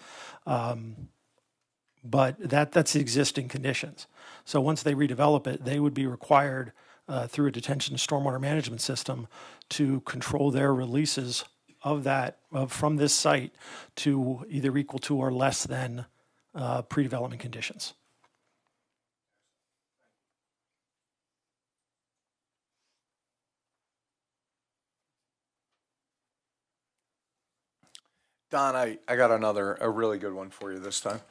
But that's the existing conditions. So once they redevelop it, they would be required through a detention stormwater management system to control their releases from this site to either equal to or less than pre-development conditions. Don, I got a really good one for you this time.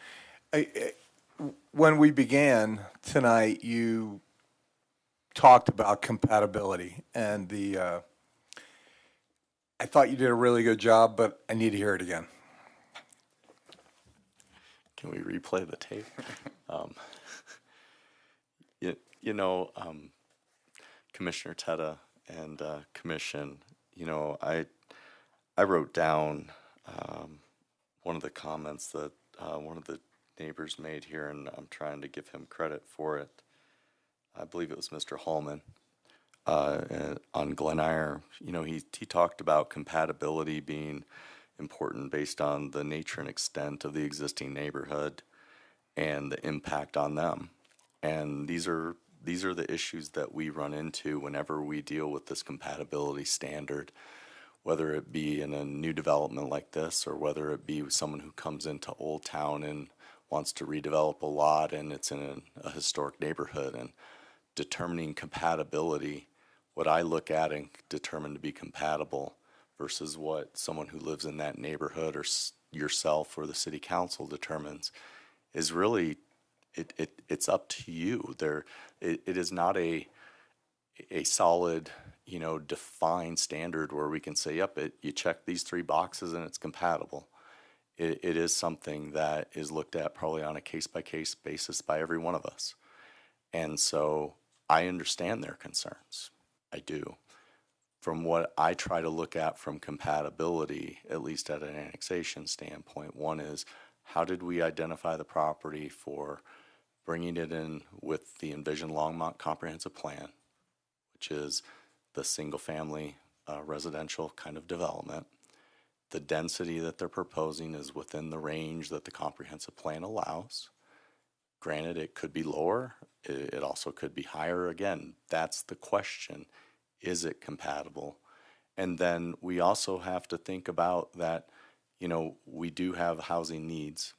When we began tonight, you talked about compatibility, and I thought you did a really good job, but I need to hear it again. Can we replay the tape? Commissioner Teta and Commission, I wrote down one of the comments that one of the neighbors made here, and I'm trying to give him credit for it. I believe it was Mr. Hallman on Glen Eyre. He talked about compatibility being important based on the nature and extent of the existing neighborhood and the impact on them. And these are the issues that we run into whenever we deal with this compatibility standard, whether it be in a new development like this or whether it be someone who comes into Old Town and wants to redevelop a lot and it's in a historic neighborhood. And determining compatibility, what I look at and determine to be compatible versus what someone who lives in that neighborhood or yourself or the city council determines is really, it's up to you. It is not a solid, defined standard where we can say, yep, you check these 3 boxes and it's compatible. It is something that is looked at probably on a case-by-case basis by every one of us. And so I understand their concerns. I do. From what I try to look at from compatibility, at least at an annexation standpoint, one is how did we identify the property for bringing it in with the Envision Longmont Comprehensive Plan, which is the single-family residential kind of development. The density that they're proposing is within the range that the comprehensive plan allows. Granted, it could be lower, it also could be higher. Again, that's the question. Is it compatible? And then we also have to think about that, you know, we do have housing needs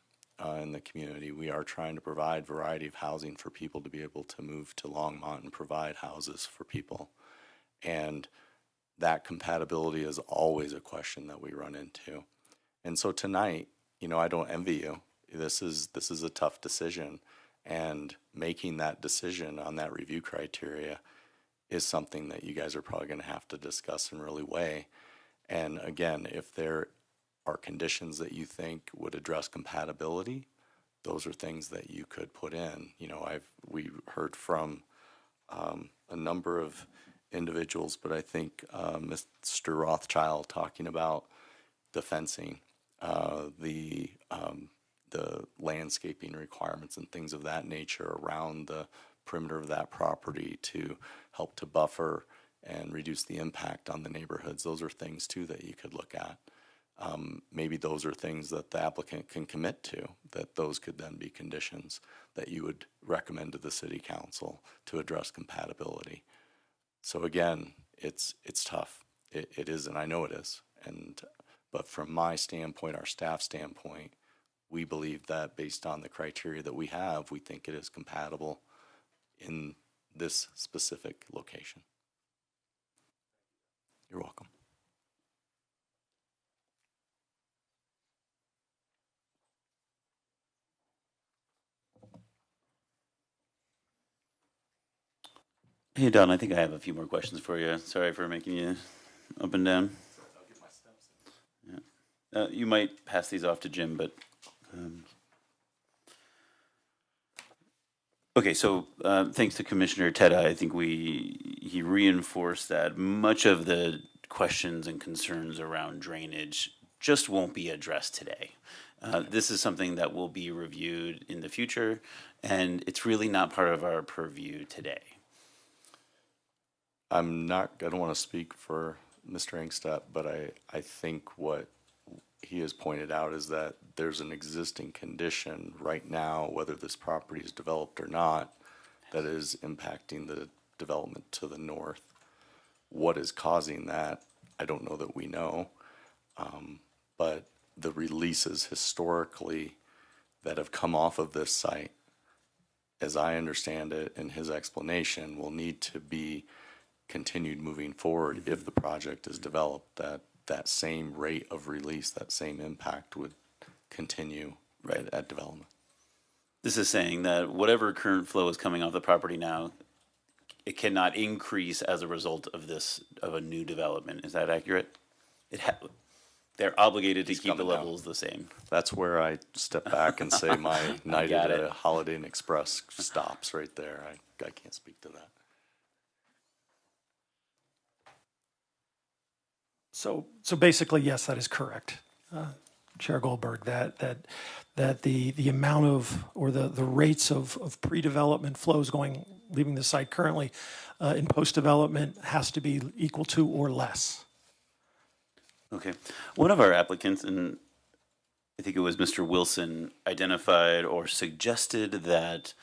in the community. We are trying to provide variety of housing for people to be able to move to Longmont and provide houses for people. And that compatibility is always a question that we run into. And so tonight, you know, I don't envy you. This is a tough decision, and making that decision on that review criteria is something that you guys are probably going to have to discuss and really weigh. And again, if there are conditions that you think would address compatibility, those are things that you could put in. You know, we heard from a number of individuals, but I think Mr. Rothschild talking about the fencing, the landscaping requirements and things of that nature around the perimeter of that property to help to buffer and reduce the impact on the neighborhoods. Those are things too that you could look at. Maybe those are things that the applicant can commit to, that those could then be conditions that you would recommend to the city council to address compatibility. So again, it's tough. It is, and I know it is. But from my standpoint, our staff standpoint, we believe that based on the criteria that we have, we think it is compatible in this specific location. You're welcome. Hey, Don, I think I have a few more questions for you. Sorry for making you up and down. Yeah. You might pass these off to Jim, but... Okay, so thanks to Commissioner Teta, I think he reinforced that much of the questions and concerns around drainage just won't be addressed today. This is something that will be reviewed in the future, and it's really not part of our purview today. I don't want to speak for Mr. Engstedt, but I think what he has pointed out is that there's an existing condition right now, whether this property is developed or not, that is impacting the development to the north. What is causing that, I don't know that we know, but the releases historically that have come off of this site, as I understand it, in his explanation, will need to be continued moving forward if the project is developed, that same rate of release, that same impact would continue at development. This is saying that whatever current flow is coming off the property now, it cannot increase as a result of a new development. Is that accurate? They're obligated to keep the levels the same. That's where I step back and say my Night at a Holiday Inn Express stops right there. I can't speak to that. So basically, yes, that is correct, Chair Goldberg. That the amount of or the rates of pre-development flows leaving the site currently in post-development has to be equal to or less. Okay, one of our applicants, and I think it was Mr. Wilson, identified or suggested that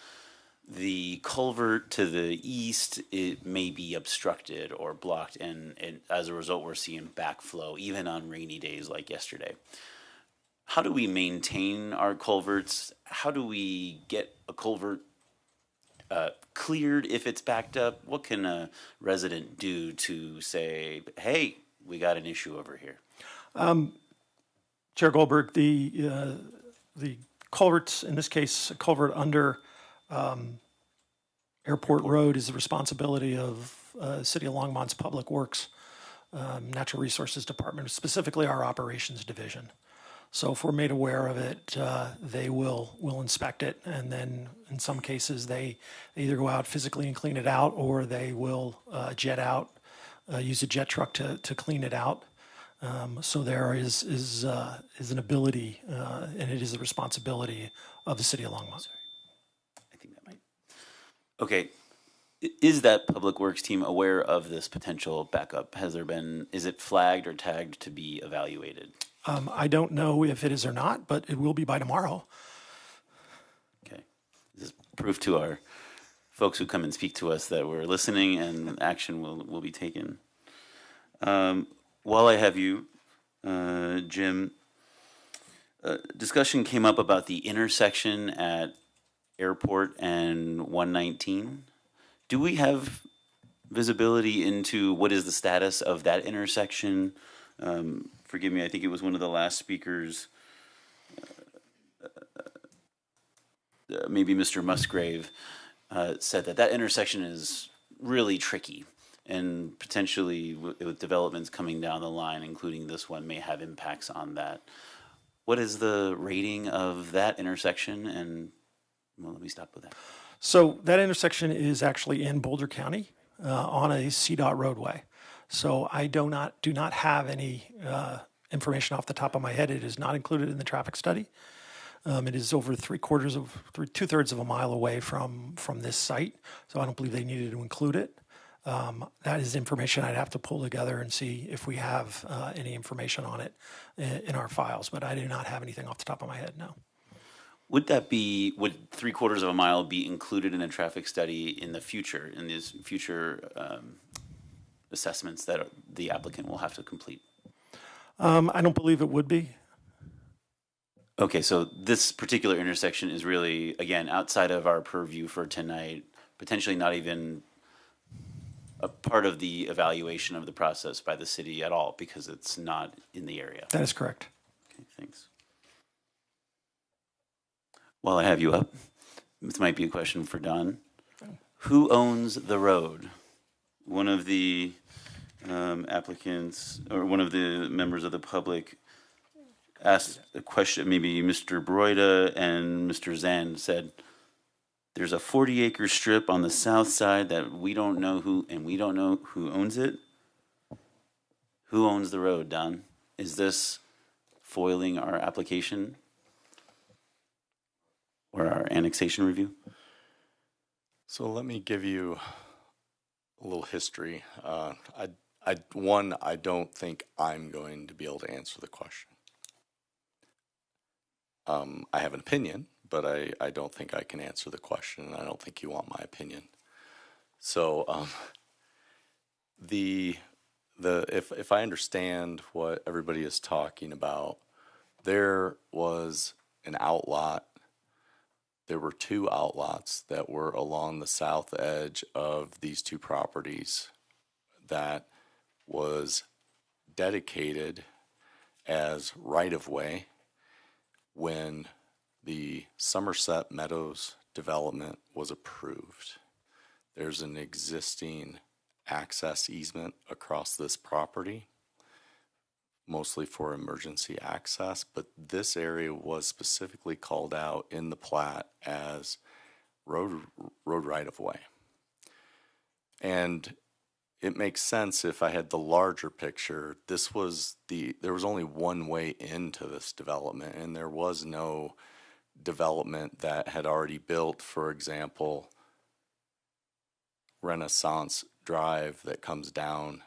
the culvert to the east, it may be obstructed or blocked, and as a result, we're seeing backflow even on rainy days like yesterday. How do we maintain our culverts? How do we get a culvert cleared if it's backed up? What can a resident do to say, hey, we got an issue over here? Chair Goldberg, the culverts, in this case, a culvert under Airport Road is the responsibility of City of Longmont's Public Works, Natural Resources Department, specifically our Operations Division. So if we're made aware of it, they will inspect it, and then in some cases they either go out physically and clean it out, or they will jet out, use a jet truck to clean it out. So there is an ability, and it is the responsibility of the city of Longmont. I think that might. Okay. Is that Public Works team aware of this potential backup? Is it flagged or tagged to be evaluated? I don't know if it is or not, but it will be by tomorrow. Okay. This is proof to our folks who come and speak to us that we're listening and action will be taken. While I have you, Jim, discussion came up about the intersection at Airport and 119. Do we have visibility into what is the status of that intersection? Forgive me, I think it was one of the last speakers, maybe Mr. Musgrave, said that intersection is really tricky, and potentially with developments coming down the line, including this one, may have impacts on that. What is the rating of that intersection? And well, let me stop with that. So that intersection is actually in Boulder County on a CDOT roadway. So I do not have any information off the top of my head. It is not included in the traffic study. It is over two-thirds of a mile away from this site. So I don't believe they needed to include it. That is information I'd have to pull together and see if we have any information on it in our files. But I do not have anything off the top of my head, no. Would 3/4 of a mile be included in a traffic study in the future, in these future assessments that the applicant will have to complete? I don't believe it would be. Okay, so this particular intersection is really, again, outside of our purview for tonight, potentially not even a part of the evaluation of the process by the city at all, because it's not in the area. That is correct. Okay, thanks. While I have you up, this might be a question for Don. Who owns the road? One of the applicants, or one of the members of the public, asked a question, maybe Mr. Broida and Mr. Zand said, there's a 40-acre strip on the south side that we don't know who, and we don't know who owns it. Who owns the road, Don? Is this foiling our application or our annexation review? So let me give you a little history. I don't think I'm going to be able to answer the question. I have an opinion, but I don't think I can answer the question, and I don't think you want my opinion. So if I understand what everybody is talking about, there was an outlot. There were two outlots that were along the south edge of these two properties that was dedicated as right-of-way when the Somerset Meadows development was approved. There's an existing access easement across this property, mostly for emergency access, but this area was specifically called out in the plat as road right-of-way. And it makes sense if I had the larger picture. There was only one way into this development, and there was no development that had already built, for example, Renaissance Drive that comes down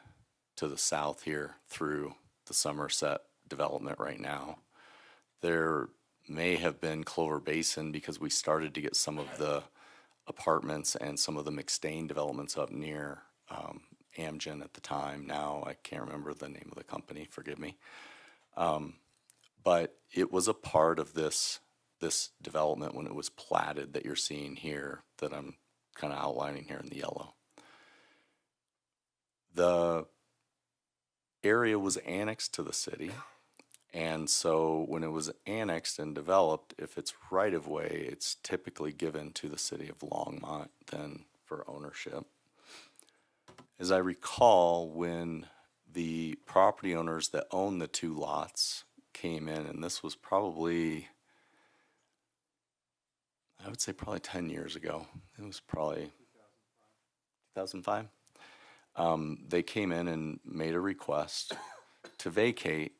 to the south here through the Somerset development right now. There may have been Clover Basin because we started to get some of the apartments and some of the McStain developments up near Amgen at the time. Now I can't remember the name of the company, forgive me. But it was a part of this development when it was platted that you're seeing here, that I'm kind of outlining here in the yellow. The area was annexed to the city, and so when it was annexed and developed, if it's right of way, it's typically given to the city of Longmont then for ownership. As I recall, when the property owners that own the two lots came in, and this was probably, I would say probably 10 years ago. It was probably 2005. They came in and made a request to vacate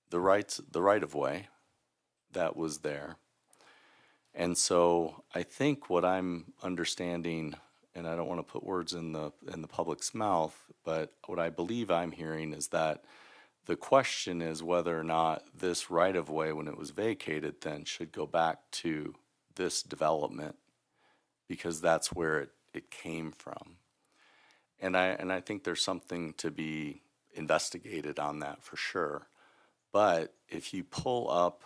the right of way that was there. And so I think what I'm understanding, and I don't want to put words in the public's mouth, but what I believe I'm hearing is that the question is whether or not this right of way, when it was vacated, then should go back to this development, because that's where it came from. And I think there's something to be investigated on that for sure. But if you pull up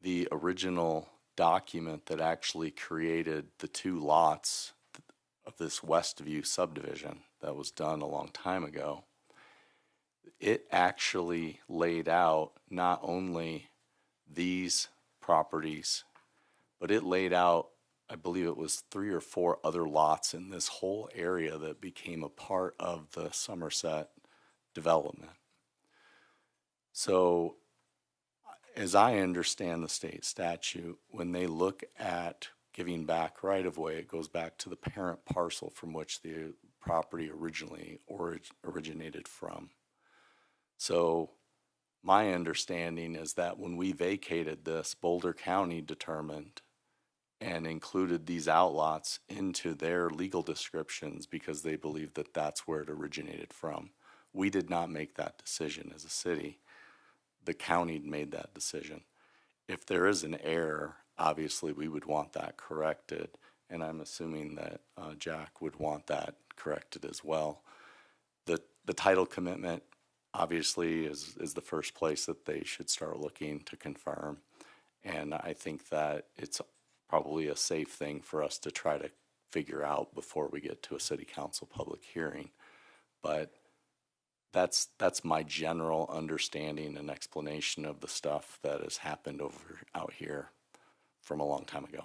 the original document that actually created the two lots of this Westview subdivision that was done a long time ago, it actually laid out not only these properties, but it laid out, I believe it was 3 or 4 other lots in this whole area that became a part of the Somerset development. So, as I understand the state statute, when they look at giving back right-of-way, it goes back to the parent parcel from which the property originally originated from. So, my understanding is that when we vacated this, Boulder County determined and included these outlots into their legal descriptions because they believed that that's where it originated from. We did not make that decision as a city. The county made that decision. If there is an error, obviously we would want that corrected, and I'm assuming that Jack would want that corrected as well. The title commitment obviously is the first place that they should start looking to confirm, and I think that it's probably a safe thing for us to try to figure out before we get to a city council public hearing. But that's my general understanding and explanation of the stuff that has happened out here from a long time ago.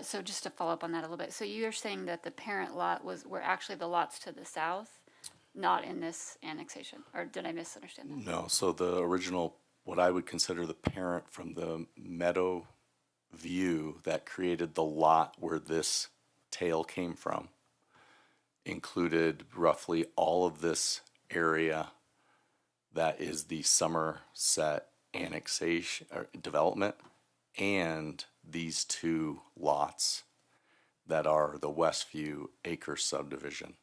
So just to follow up on that a little bit, so you're saying that the parent lot were actually the lots to the south, not in this annexation, or did I misunderstand that? No, so the original, what I would consider the parent from the Meadow View that created the lot where this tail came from, included roughly all of this area that is the Somerset annexation or development, and these 2 lots that are the Westview Acre subdivision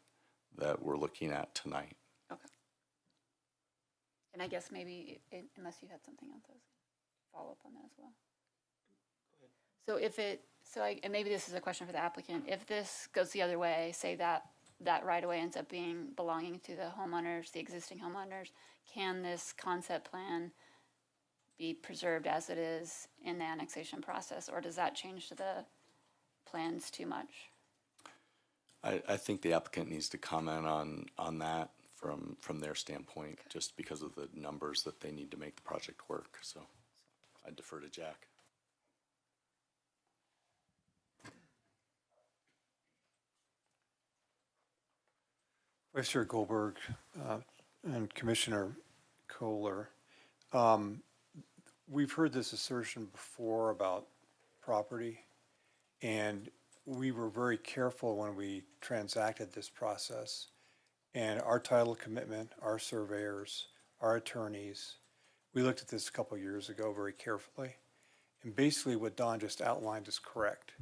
that we're looking at tonight. Okay. And I guess maybe, unless you had something else, follow up on that as well. So and maybe this is a question for the applicant. If this goes the other way, say that right away ends up belonging to the homeowners, the existing homeowners, can this concept plan be preserved as it is in the annexation process, or does that change the plans too much? I think the applicant needs to comment on that from their standpoint, just because of the numbers that they need to make the project work. So I defer to Jack. Vice Chair Goldberg and Commissioner Kohler, we've heard this assertion before about property, and we were very careful when we transacted this process. And our title commitment, our surveyors, our attorneys, we looked at this a couple of years ago very carefully. And basically what Don just outlined is correct.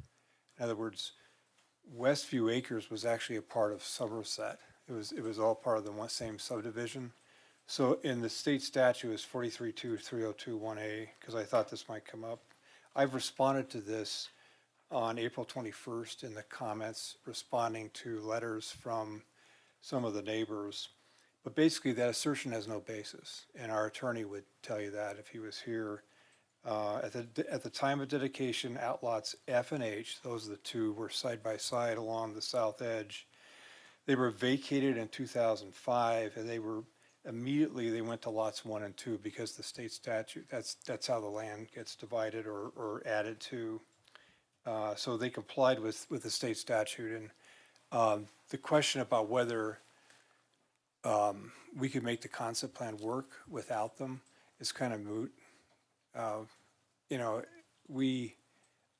In other words, Westview Acres was actually a part of Somerset. It was all part of the same subdivision. So in the state statute is 432302-1A, because I thought this might come up. I've responded to this on April 21st in the comments, responding to letters from some of the neighbors. But basically that assertion has no basis, and our attorney would tell you that if he was here. At the time of dedication, outlots F and H, those are the 2, were side by side along the south edge. They were vacated in 2005, and they went to lots 1 and 2 because the state statute, that's how the land gets divided or added to. So they complied with the state statute, and The question about whether we could make the concept plan work without them is kind of moot. You know,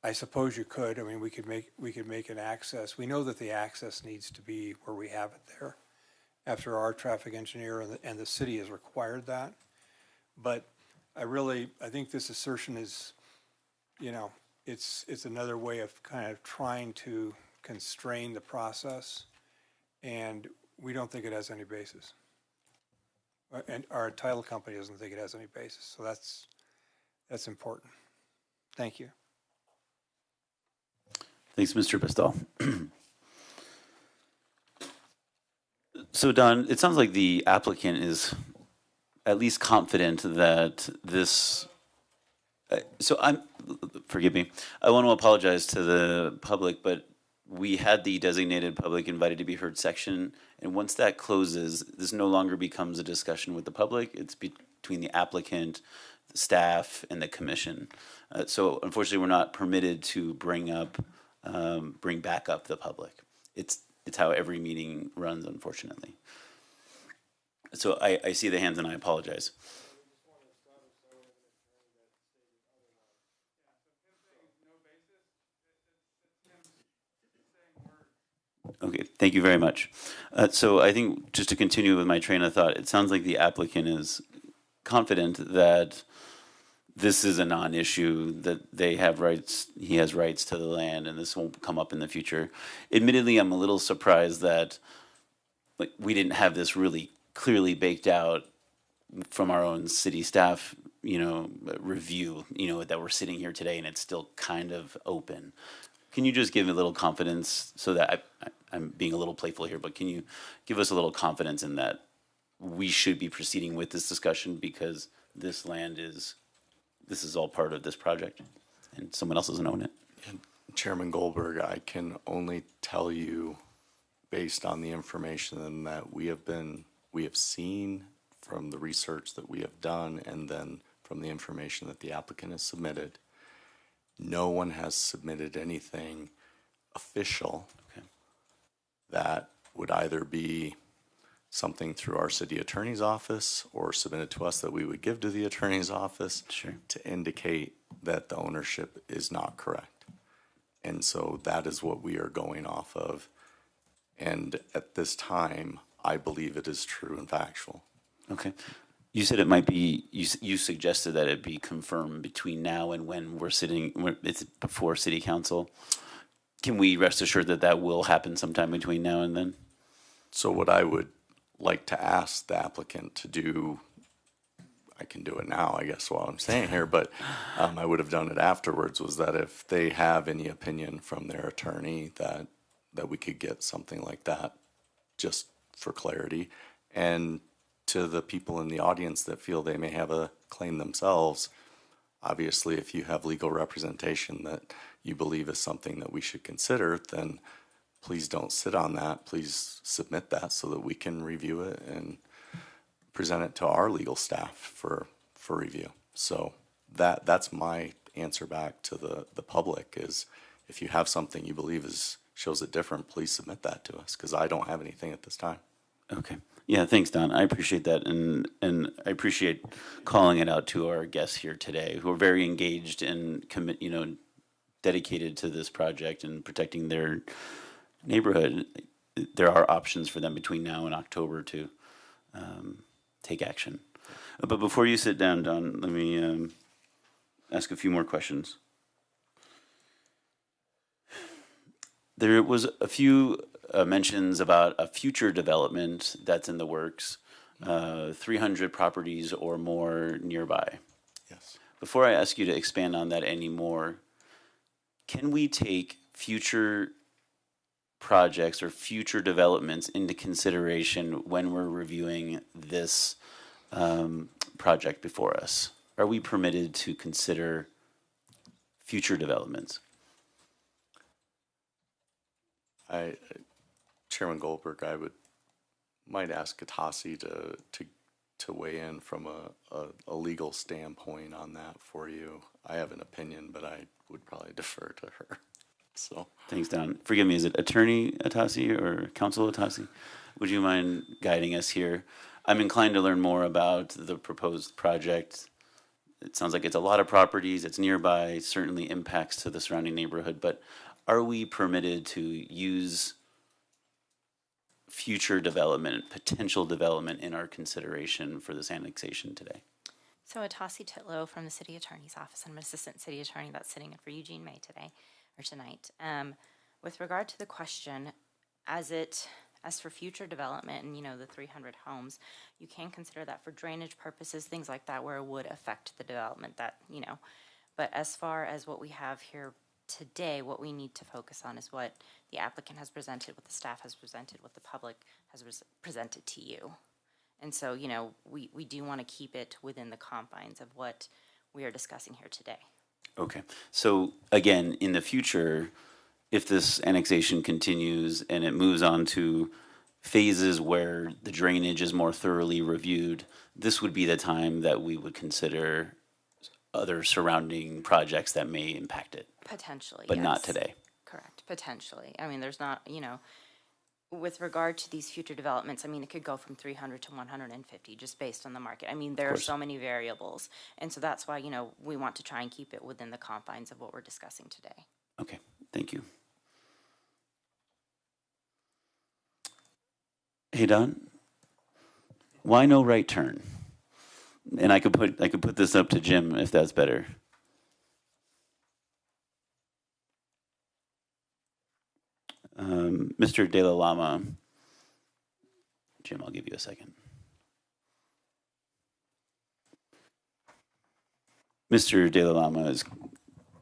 I suppose you could. I mean, we could make an access. We know that the access needs to be where we have it there, after our traffic engineer and the city has required that. But I think this assertion is, you know, it's another way of kind of trying to constrain the process, and we don't think it has any basis. And our title company doesn't think it has any basis, so that's important. Thank you. Thanks, Mr. Pistal. So, Don, it sounds like the applicant is at least confident that this. Forgive me. I want to apologize to the public, but we had the designated public invited to be heard section, and once that closes, this no longer becomes a discussion with the public. It's between the applicant, the staff, and the commission. So, unfortunately, we're not permitted to bring back up the public. It's how every meeting runs, unfortunately. So I see the hands and I apologize. Okay, thank you very much. So I think just to continue with my train of thought, it sounds like the applicant is confident that this is a non-issue, that they have rights, he has rights to the land, and this won't come up in the future. Admittedly, I'm a little surprised that we didn't have this really clearly baked out from our own city staff, review, that we're sitting here today and it's still kind of open. Can you just give a little confidence so that I'm being a little playful here, but can you give us a little confidence in that we should be proceeding with this discussion because this land this is all part of this project and someone else doesn't own it? Chairman Goldberg, I can only tell you based on the information that we have seen from the research that we have done and then from the information that the applicant has submitted. No one has submitted anything official that would either be something through our city attorney's office or submitted to us that we would give to the attorney's office to indicate that the ownership is not correct. And so that is what we are going off of. And at this time, I believe it is true and factual. Okay. You said it might be, you suggested that it be confirmed between now and when it's before city council. Can we rest assured that that will happen sometime between now and then? So what I would like to ask the applicant to do, I can do it now, I guess, while I'm staying here, but I would have done it afterwards, was that if they have any opinion from their attorney that we could get something like that, just for clarity. And to the people in the audience that feel they may have a claim themselves, obviously, if you have legal representation that you believe is something that we should consider, then please don't sit on that. Please submit that so that we can review it and present it to our legal staff for review. So that's my answer back to the public is if you have something you believe shows it different, please submit that to us because I don't have anything at this time. Okay. Yeah, thanks, Don. I appreciate that, and I appreciate calling it out to our guests here today, who are very engaged and dedicated to this project and protecting their neighborhood. There are options for them between now and October to take action. But before you sit down, Don, let me ask a few more questions. There was a few mentions about a future development that's in the works, 300 properties or more nearby. Yes. Before I ask you to expand on that anymore, can we take future projects or future developments into consideration when we're reviewing this project before us? Are we permitted to consider future developments? Chairman Goldberg, I might ask Katasi to weigh in from a legal standpoint on that for you. I have an opinion, but I would probably defer to her. So Thanks, Don. Forgive me, is it Attorney Atasi or Counsel Atasi? Would you mind guiding us here? I'm inclined to learn more about the proposed project. It sounds like it's a lot of properties, it's nearby, certainly impacts to the surrounding neighborhood, but are we permitted to use future development, potential development in our consideration for this annexation today? So Atasi Titlow from the City Attorney's Office. I'm an Assistant City Attorney that's sitting in for Eugene May today, or tonight. With regard to the question, as for future development and, the 300 homes, you can consider that for drainage purposes, things like that, where it would affect the development but as far as what we have here today, what we need to focus on is what the applicant has presented, what the staff has presented, what the public has presented to you. And so, we do want to keep it within the confines of what we are discussing here today. Okay, so again, in the future, if this annexation continues and it moves on to phases where the drainage is more thoroughly reviewed, this would be the time that we would consider other surrounding projects that may impact it. Potentially, But not yes. today. Correct, potentially. I mean, there's not, with regard to these future developments, it could go from 300 to 150 just based on the market. There are course. so many variables. And so that's why, we want to try and keep it within the confines of what we're discussing today. Okay, thank you. Hey, Don, why no right turn? And I could put this up to Jim if that's better. Mr. De La Lama, Jim, I'll give you a second. Mr. De La Lama is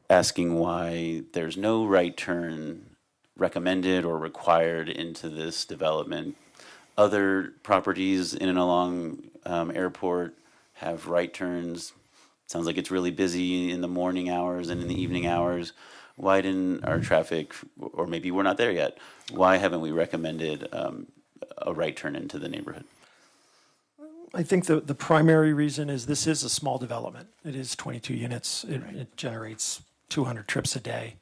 asking why there's no right turn recommended or required into this development. Other properties in and along airport have right turns. Sounds like it's really busy in the morning hours and in the evening hours. Why didn't our traffic, or maybe we're not there yet, why haven't we recommended a right turn into the neighborhood? I think the primary reason is this is a small development. It is 22 units. It generates 200 trips a day.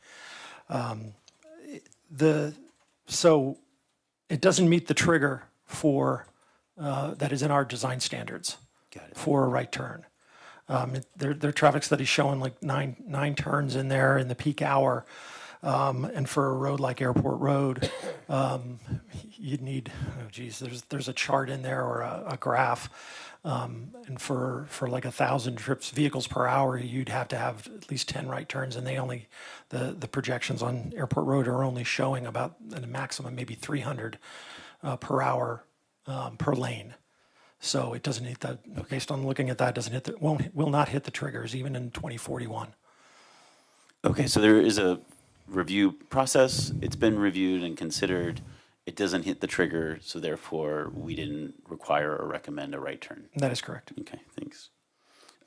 So it doesn't meet the trigger for that is in our design standards for a right turn. Their traffic study's showing like nine turns in there in the peak hour. And for a road like Airport Road, you'd need, there's a chart in there or a graph. And for like 1,000 vehicles per hour, you'd have to have at least 10 right turns. And the projections on Airport Road are only showing about a maximum, maybe 300 per hour per lane. So it doesn't hit that, based on looking at that, will not hit the triggers even in 2041. Okay, so there is a review process. It's been reviewed and considered. It doesn't hit the trigger, so therefore we didn't require or recommend a right turn. That is correct. Okay, thanks.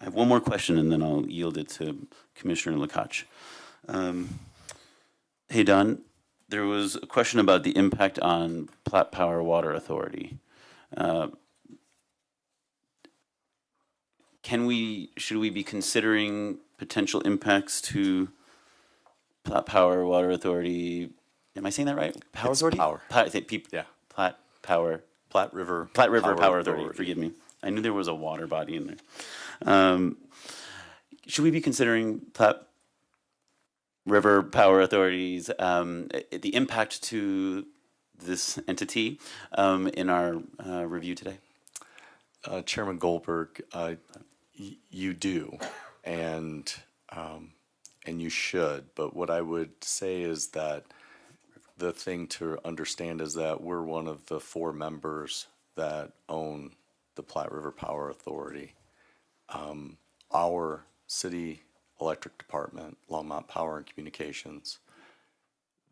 I have one more question and then I'll yield it to Commissioner Lakach. Hey, Don, there was a question about the impact on Platte Power Water Authority. Should we be considering potential impacts to Platte Power Water Authority? Am I saying that right? Power It's Authority? Power. Platte Power. Platte River Power Authority. Forgive me. I knew there was a water body in there. Should we be considering Platte River Power Authority's the impact to this entity in our review today? Chairman Goldberg, you do, and you should. But what I would say is that the thing to understand is that we're one of the 4 members that own the Platte River Power Authority. Our city electric department, Longmont Power and Communications,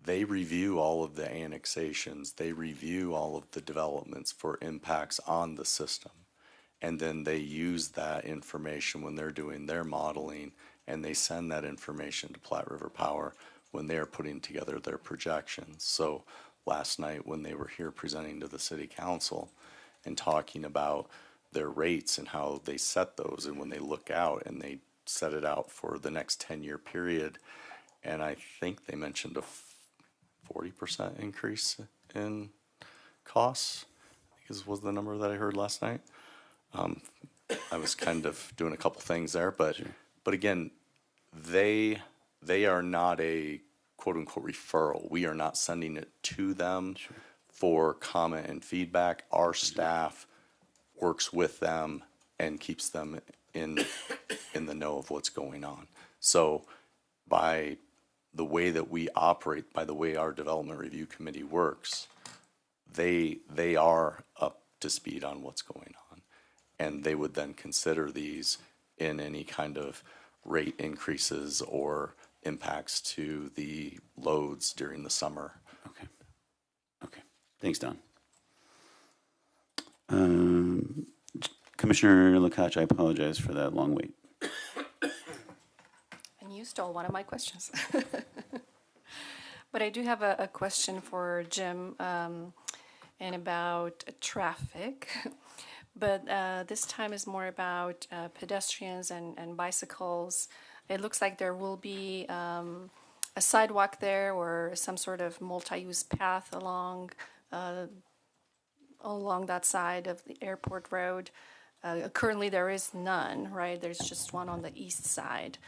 they review all of the annexations. They review all of the developments for impacts on the system. And then they use that information when they're doing their modeling, and they send that information to Platte River Power when they're putting together their projections. So last night when they were here presenting to the city council and talking about their rates and how they set those, and when they look out and they set it out for the next 10-year period, and I think they mentioned a 40% increase in costs, I think was the number that I heard last night. I was kind of doing a couple things there, but again, they are not a quote unquote referral. We are not sending it to them for comment and feedback. Our staff works with them and keeps them in the know of what's going on. So by the way that we operate, by the way our development review committee works, they are up to speed on what's going on. And they would then consider these in any kind of rate increases or impacts to the loads during the summer. Okay. Okay. Thanks, Don. Commissioner Lukacs, I apologize for that long wait. And you stole one of my questions. But I do have a question for Jim and about traffic. But this time is more about pedestrians and bicycles. It looks like there will be a sidewalk there or some sort of multi-use path along that side of the airport road. Currently, there is none, right? There's just one on the east side.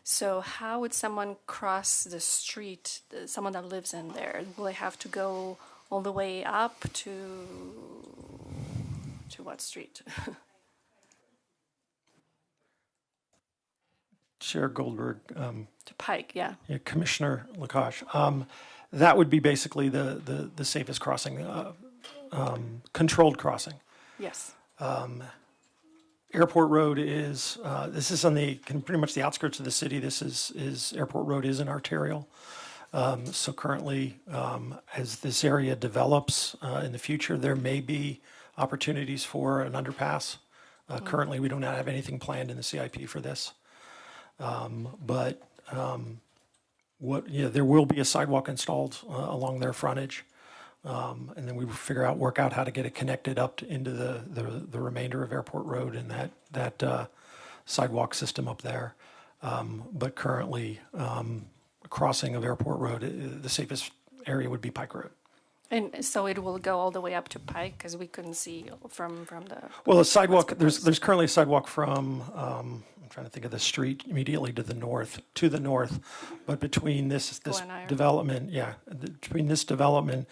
So how would someone cross the street, someone that lives in there? Will they have to go all the way up to what street? Chair Goldberg. To Pike, yeah. Yeah, Commissioner Lukacs. That would be basically the safest crossing, controlled crossing. Yes. Airport Road is, this is on pretty much the outskirts of the city. This is Airport Road is an arterial. So currently, as this area develops in the future, there may be opportunities for an underpass. Currently, we don't have anything planned in the CIP for this. But there will be a sidewalk installed along their frontage. And then we will work out how to get it connected up into the remainder of Airport Road and that sidewalk system up there. But currently, crossing of Airport Road, the safest area would be Pike Road. And so it will go all the way up to Pike because we couldn't see from the. Well, a sidewalk, there's currently a sidewalk from, I'm trying to think of the street immediately to the north, but between this development, between this development,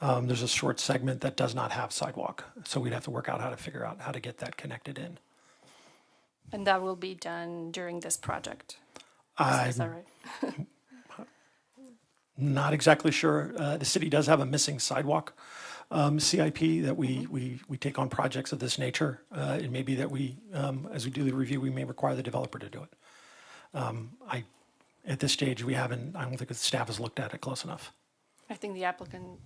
there's a short segment that does not have sidewalk. So we'd have to work out how to figure out how to get that connected in. And that will be done during this project. Is that right? Not exactly sure. The city does have a missing sidewalk CIP that we take on projects of this nature. It may be that as we do the review, we may require the developer to do it. At this stage, I don't think the staff has looked at it close enough. I think the applicant,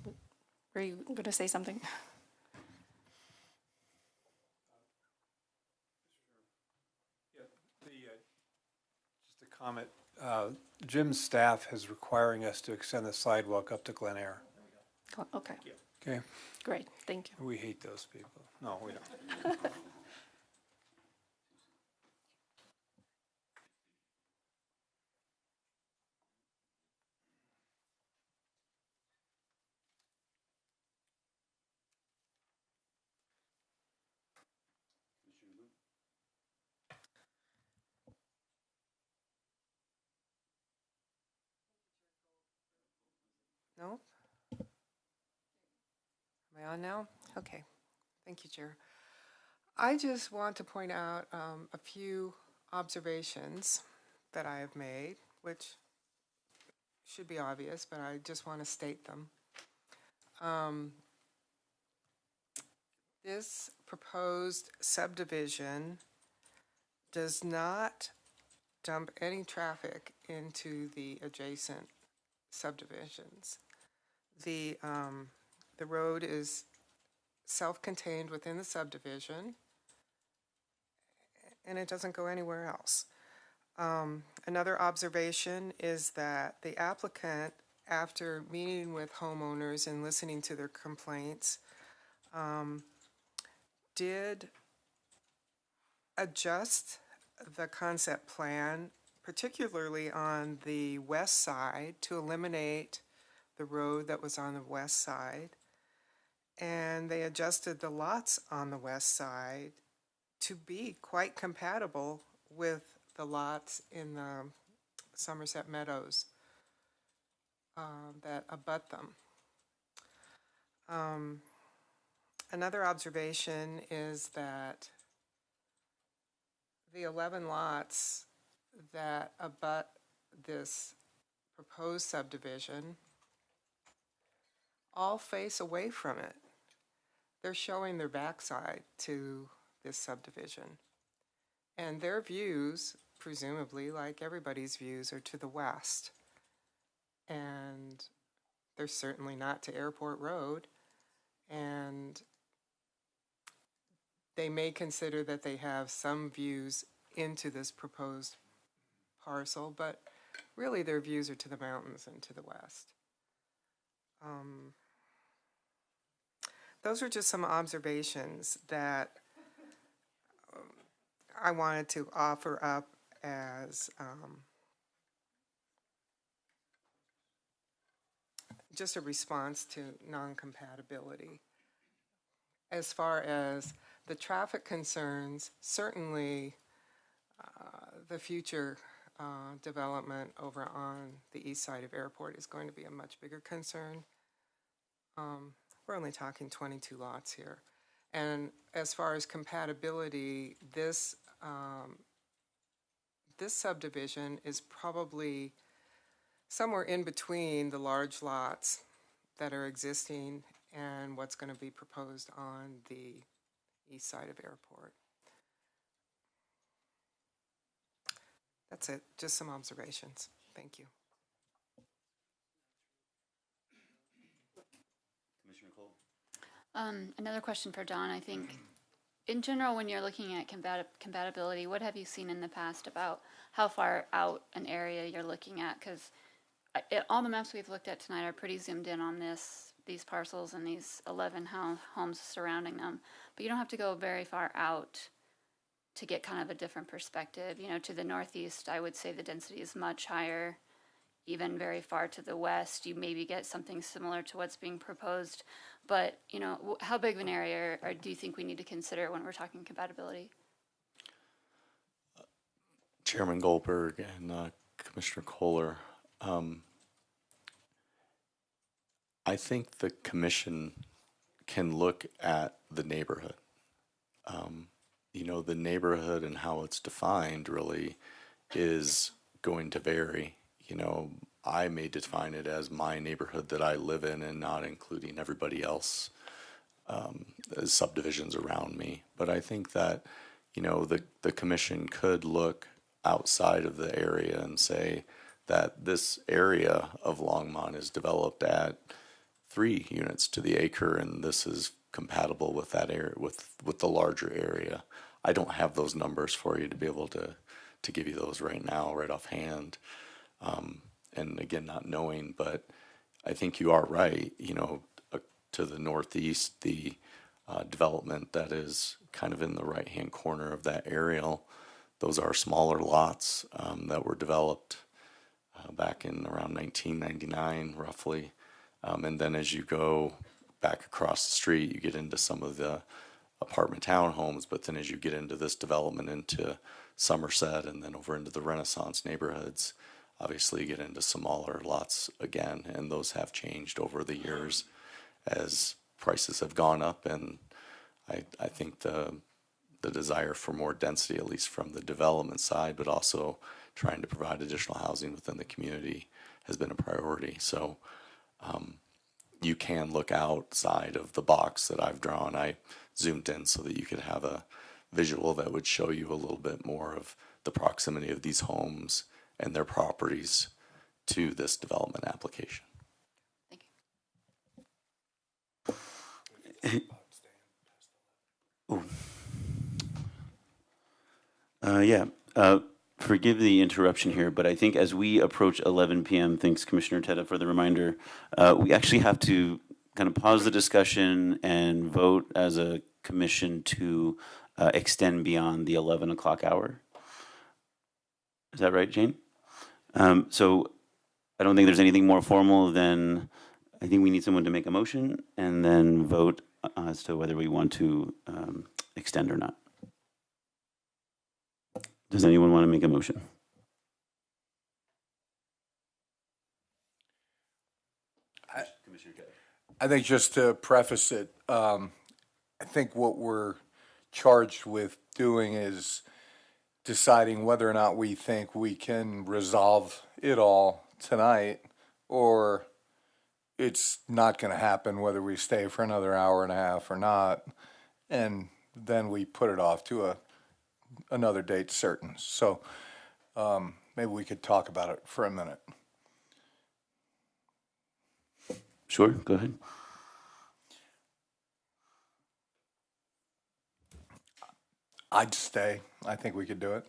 were you going to say something? Just a comment. Jim's staff is requiring us to extend the sidewalk up to Glen Air. Okay. Okay? Great, thank you. We hate those people. No, we don't. No? Am I on now? Okay. Thank you, Chair. I just want to point out a few observations that I have made, which should be obvious, but I just want to state them. This proposed subdivision does not dump any traffic into the adjacent subdivisions. The road is self-contained within the subdivision, and it doesn't go anywhere else. Another observation is that the applicant, after meeting with homeowners and listening to their complaints, did adjust the concept plan particularly on the west side, to eliminate the road that was on the west side. And they adjusted the lots on the west side to be quite compatible with the lots in the Somerset Meadows that abut them. Another observation is that the 11 lots that abut this proposed subdivision all face away from it. They're showing their backside to this subdivision. And their views, presumably, like everybody's views, are to the west. And they're certainly not to Airport Road. And they may consider that they have some views into this proposed parcel, but really their views are to the mountains and to the west. Those are just some observations that I wanted to offer up as just a response to non-compatibility. As far as the traffic concerns, certainly the future development over on the east side of Airport is going to be a much bigger concern. We're only talking 22 lots here. And as far as compatibility, this subdivision is probably somewhere in between the large lots that are existing and what's going to be proposed on the east side of Airport. That's it, just some observations. Thank you. Commissioner Cole? Another question for Don. I think, in general, when you're looking at compatibility, what have you seen in the past about how far out an area you're looking at? Because all the maps we've looked at tonight are pretty zoomed in on these parcels and these 11 homes surrounding them. But you don't have to go very far out to get kind of a different perspective. You know, to the northeast, I would say the density is much higher. Even very far to the west, you maybe get something similar to what's being proposed. But, you know, how big of an area do you think we need to consider when we're talking compatibility? Chairman Goldberg and Commissioner Kohler, I think the commission can look at the neighborhood. You know, the neighborhood and how it's defined really is going to vary. You know, I may define it as my neighborhood that I live in and not including everybody else, as subdivisions around me. But I think that, you know, the commission could look outside of the area and say that this area of Longmont is developed at 3 units to the acre, and this is compatible with that area, with the larger area. I don't have those numbers for you to be able to give you those right now, right offhand. And again, not knowing, but I think you are right. You know, to the northeast, the development that is kind of in the right-hand corner of that aerial, those are smaller lots that were developed back in around 1999, roughly. And then as you go back across the street, you get into some of the apartment townhomes, but then as you get into this development into Somerset and then over into the Renaissance neighborhoods, obviously you get into smaller lots again, and those have changed over the years as prices have gone up. And I think the desire for more density, at least from the development side, but also trying to provide additional housing within the community has been a priority. So you can look outside of the box that I've drawn. I zoomed in so that you could have a visual that would show you a little bit more of the proximity of these homes and their properties to this development application. Thank you. Forgive the interruption here, but I think as we approach 11 p.m., thanks Commissioner Teta for the reminder, we actually have to kind of pause the discussion and vote as a commission to extend beyond the 11 o'clock hour. Is that right, Jane? So I don't think there's anything more formal than, I think we need someone to make a motion and then vote as to whether we want to extend or not. Does anyone want to make a motion? I think just to preface it, I think what we're charged with doing is deciding whether or not we think we can resolve it all tonight, or it's not going to happen, whether we stay for another hour and a half or not, and then we put it off to another date certain. So maybe we could talk about it for a minute. Sure, go ahead. I'd stay. I think we could do it.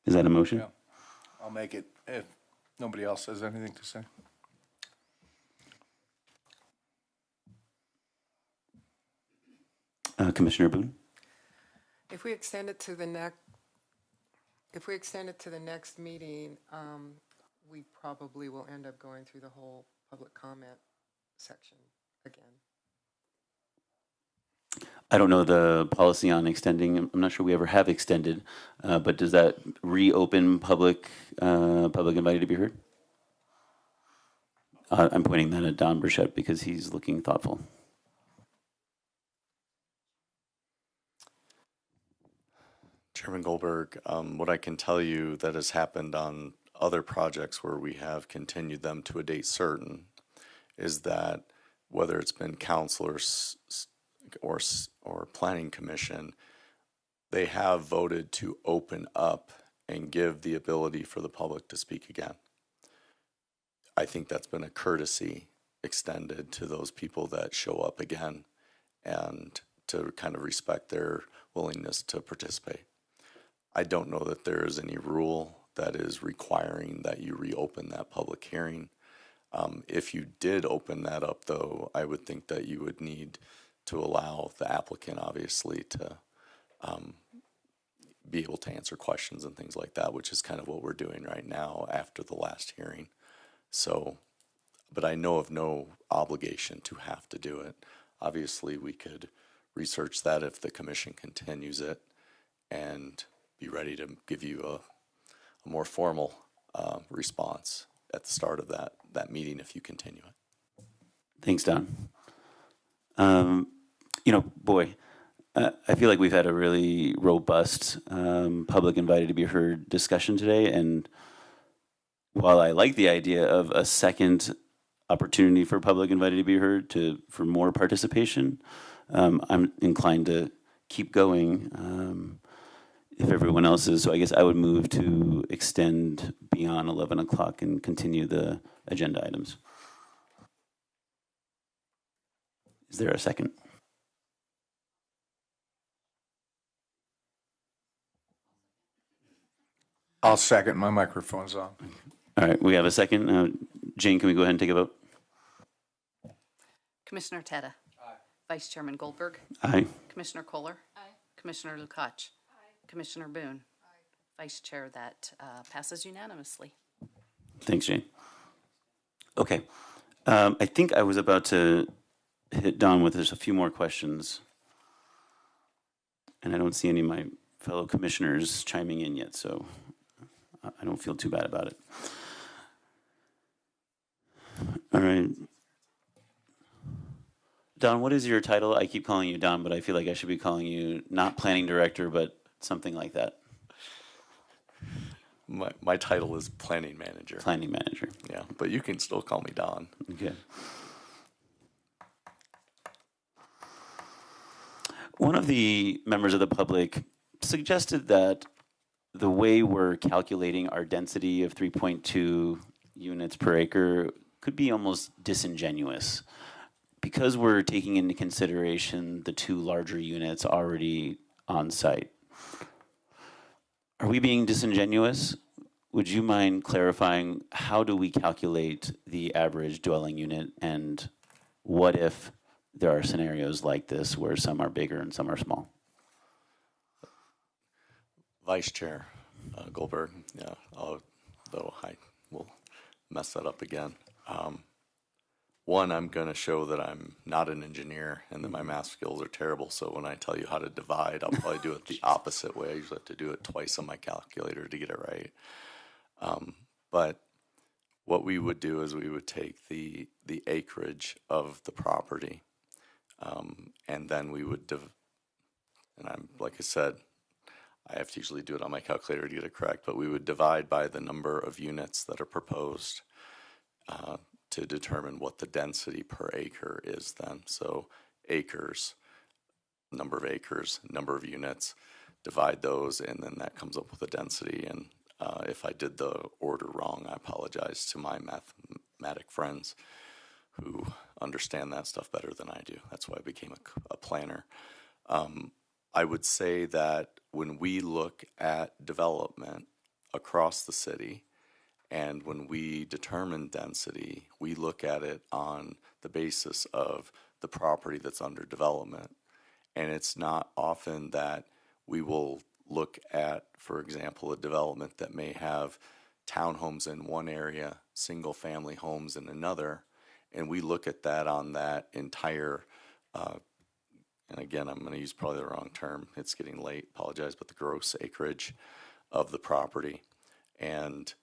Is that a motion? Yeah. I'll make it if nobody else has anything to say. Commissioner Boone? If we extend it to the next meeting, we probably will end up going through the whole public comment section again. I don't know the policy on extending. I'm not sure we ever have extended, but does that reopen public invited to be heard? I'm pointing that at Don Burchett because he's looking thoughtful. Chairman Goldberg, what I can tell you that has happened on other projects where we have continued them to a date certain is that whether it's been councilors or planning commission, they have voted to open up and give the ability for the public to speak again. I think that's been a courtesy extended to those people that show up again and to kind of respect their willingness to participate. I don't know that there is any rule that is requiring that you reopen that public hearing. If you did open that up, though, I would think that you would need to allow the applicant, obviously, to be able to answer questions and things like that, which is kind of what we're doing right now after the last hearing. So, but I know of no obligation to have to do it. Obviously, we could research that if the commission continues it and be ready to give you a more formal response at the start of that meeting if you continue it. Thanks, Don. Boy, I feel like we've had a really robust public invited to be heard discussion today. And while I like the idea of a second opportunity for public invited to be heard for more participation, I'm inclined to keep going if everyone else is. So I guess I would move to extend beyond 11 o'clock and continue the agenda items. Is there a second? I'll second. My microphone's on. All right, we have a second. Jane, can we go ahead and take a vote? Commissioner Teta. Aye. Vice Chairman Goldberg. Aye. Commissioner Kohler. Aye. Commissioner Lukacs. Aye. Commissioner Boone. Aye. Vice Chair, that passes unanimously. Thanks, Jane. Okay. I think I was about to hit Don with just a few more questions. And I don't see any of my fellow commissioners chiming in yet, so I don't feel too bad about it. All right. Don, what is your title? I keep calling you Don, but I feel like I should be calling you not planning director, but something like that. My title is planning manager. Planning manager. Yeah, but you can still call me Don. Okay. One of the members of the public suggested that the way we're calculating our density of 3.2 units per acre could be almost disingenuous because we're taking into consideration the two larger units already on site. Are we being disingenuous? Would you mind clarifying how do we calculate the average dwelling unit, and what if there are scenarios like this where some are bigger and some are small? Vice Chair. Goldberg, yeah, though I will mess that up again. One, I'm going to show that I'm not an engineer and that my math skills are terrible. So when I tell you how to divide, I'll probably do it the opposite way. I usually have to do it twice on my calculator to get it right. But what we would do is we would take the acreage of the property, and then we would, and I'm, like I said, I have to usually do it on my calculator to get it correct, but we would divide by the number of units that are proposed to determine what the density per acre is then. So acres, number of units, divide those, and then that comes up with a density. And if I did the order wrong, I apologize to my mathematic friends who understand that stuff better than I do. That's why I became a planner. I would say that when we look at development across the city and when we determine density, we look at it on the basis of the property that's under development. And it's not often that we will look at, for example, a development that may have townhomes in one area, single family homes in another, and we look at that on that entire and again, I'm going to use probably the wrong term. It's getting late, apologize, but the gross acreage of the property. And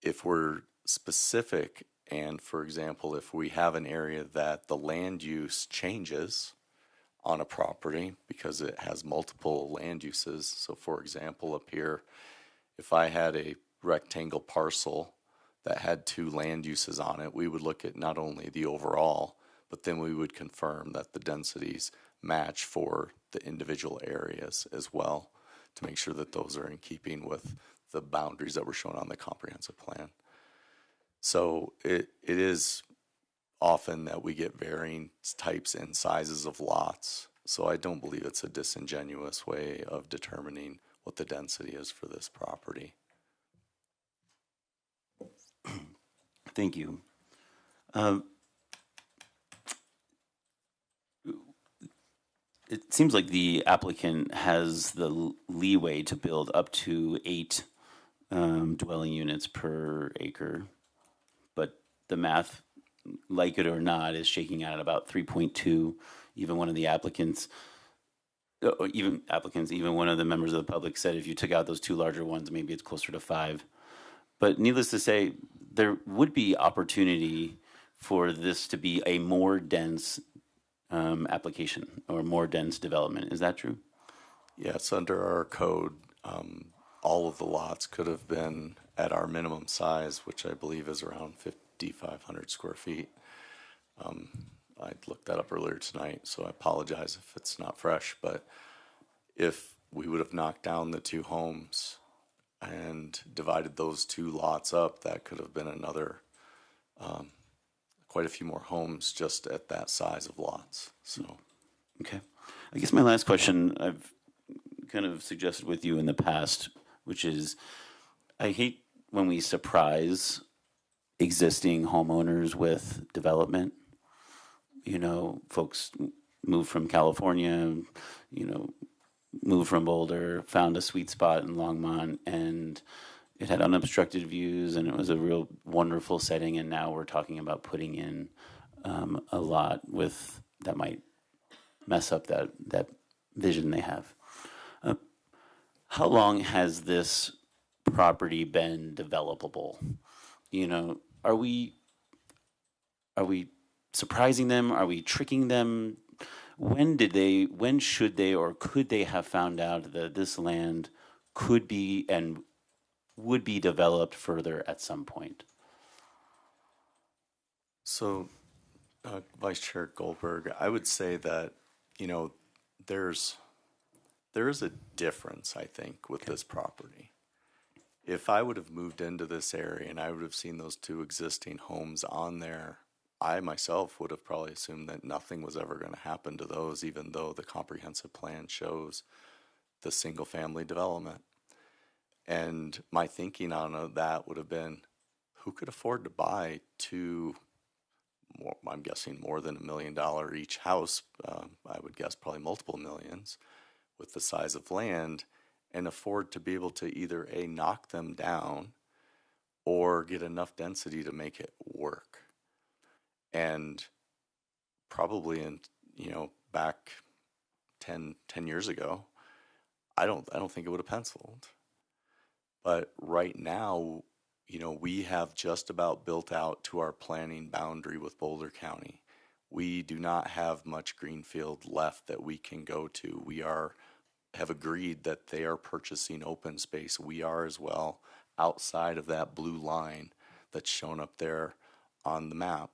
if we're specific, and for example, if we have an area that the land use changes on a property because it has multiple land uses. So for example, up here, if I had a rectangle parcel that had 2 land uses on it, we would look at not only the overall, but then we would confirm that the densities match for the individual areas as well to make sure that those are in keeping with the boundaries that were shown on the comprehensive plan. So it is often that we get varying types and sizes of lots. So I don't believe it's a disingenuous way of determining what the density is for this property. Thank you. It seems like the applicant has the leeway to build up to 8 dwelling units per acre, but the math, like it or not, is shaking out at about 3.2. Even one of the applicants, even one of the members of the public said if you took out those 2 larger ones, maybe it's closer to 5. But needless to say, there would be opportunity for this to be a more dense application or more dense development. Is that true? Yes, under our code, all of the lots could have been at our minimum size, which I believe is around 5,500 square feet. I looked that up earlier tonight, so I apologize if it's not fresh, but if we would have knocked down the 2 homes and divided those 2 lots up, that could have been another quite a few more homes just at that size of lots. So, okay. I guess my last question I've kind of suggested with you in the past, which is I hate when we surprise existing homeowners with development. You know, folks move from California, you know, moved from Boulder, found a sweet spot in Longmont, and it had unobstructed views, and it was a real wonderful setting. And now we're talking about putting in a lot with that might mess up that vision they have. How long has this property been developable? You know, are we surprising them? Are we tricking them? When should they or could they have found out that this land could be and would be developed further at some point? So, Vice Chair Goldberg, I would say that, you know, there is a difference, I think, with this property. If I would have moved into this area and I would have seen those 2 existing homes on there, I myself would have probably assumed that nothing was ever going to happen to those, even though the comprehensive plan shows the single family development. And my thinking on that would have been, who could afford to buy 2, I'm guessing more than $1 million each house, I would guess probably multiple millions, with the size of land, and afford to be able to either A, knock them down or get enough density to make it work. And probably in, back 10 years ago, I don't think it would have penciled. But right now, we have just about built out to our planning boundary with Boulder County. We do not have much greenfield left that we can go to. We have agreed that they are purchasing open space. We are as well, outside of that blue line that's shown up there on the map.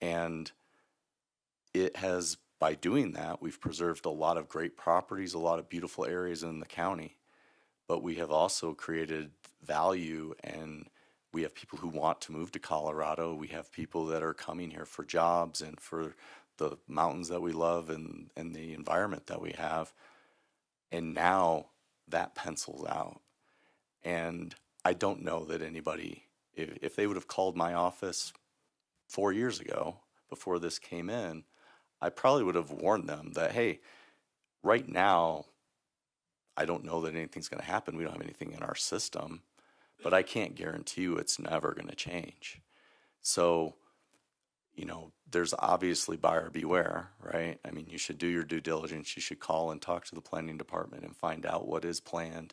And it has, by doing that, we've preserved a lot of great properties, a lot of beautiful areas in the county. But we have also created value, and we have people who want to move to Colorado. We have people that are coming here for jobs and for the mountains that we love and the environment that we have. And now that pencils out. And I don't know that anybody, if they would have called my office 4 years ago before this came in, I probably would have warned them that, hey, right now, I don't know that anything's going to happen. We don't have anything in our system, but I can't guarantee you it's never going to change. So, there's obviously buyer beware, right? I mean, you should do your due diligence. You should call and talk to the planning department and find out what is planned,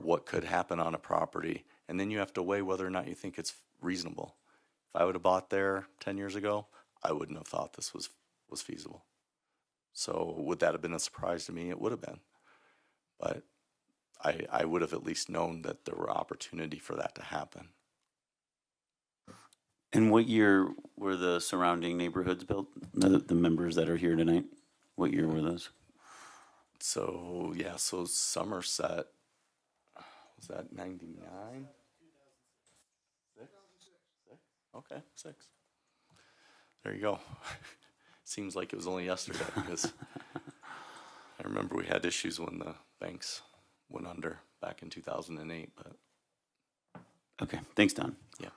what could happen on a property, and then you have to weigh whether or not you think it's reasonable. If I would have bought there 10 years ago, I wouldn't have thought this was feasible. So would that have been a surprise to me? It would have been. But I would have at least known that there were opportunity for that to happen. And what year were the surrounding neighborhoods built? The members that are here tonight, what year were those? So Somerset, was that 99? 6? Okay, 6. There you go. Seems like it was only yesterday because I remember we had issues when the banks went under back in 2008. But okay, thanks, Don. Yeah.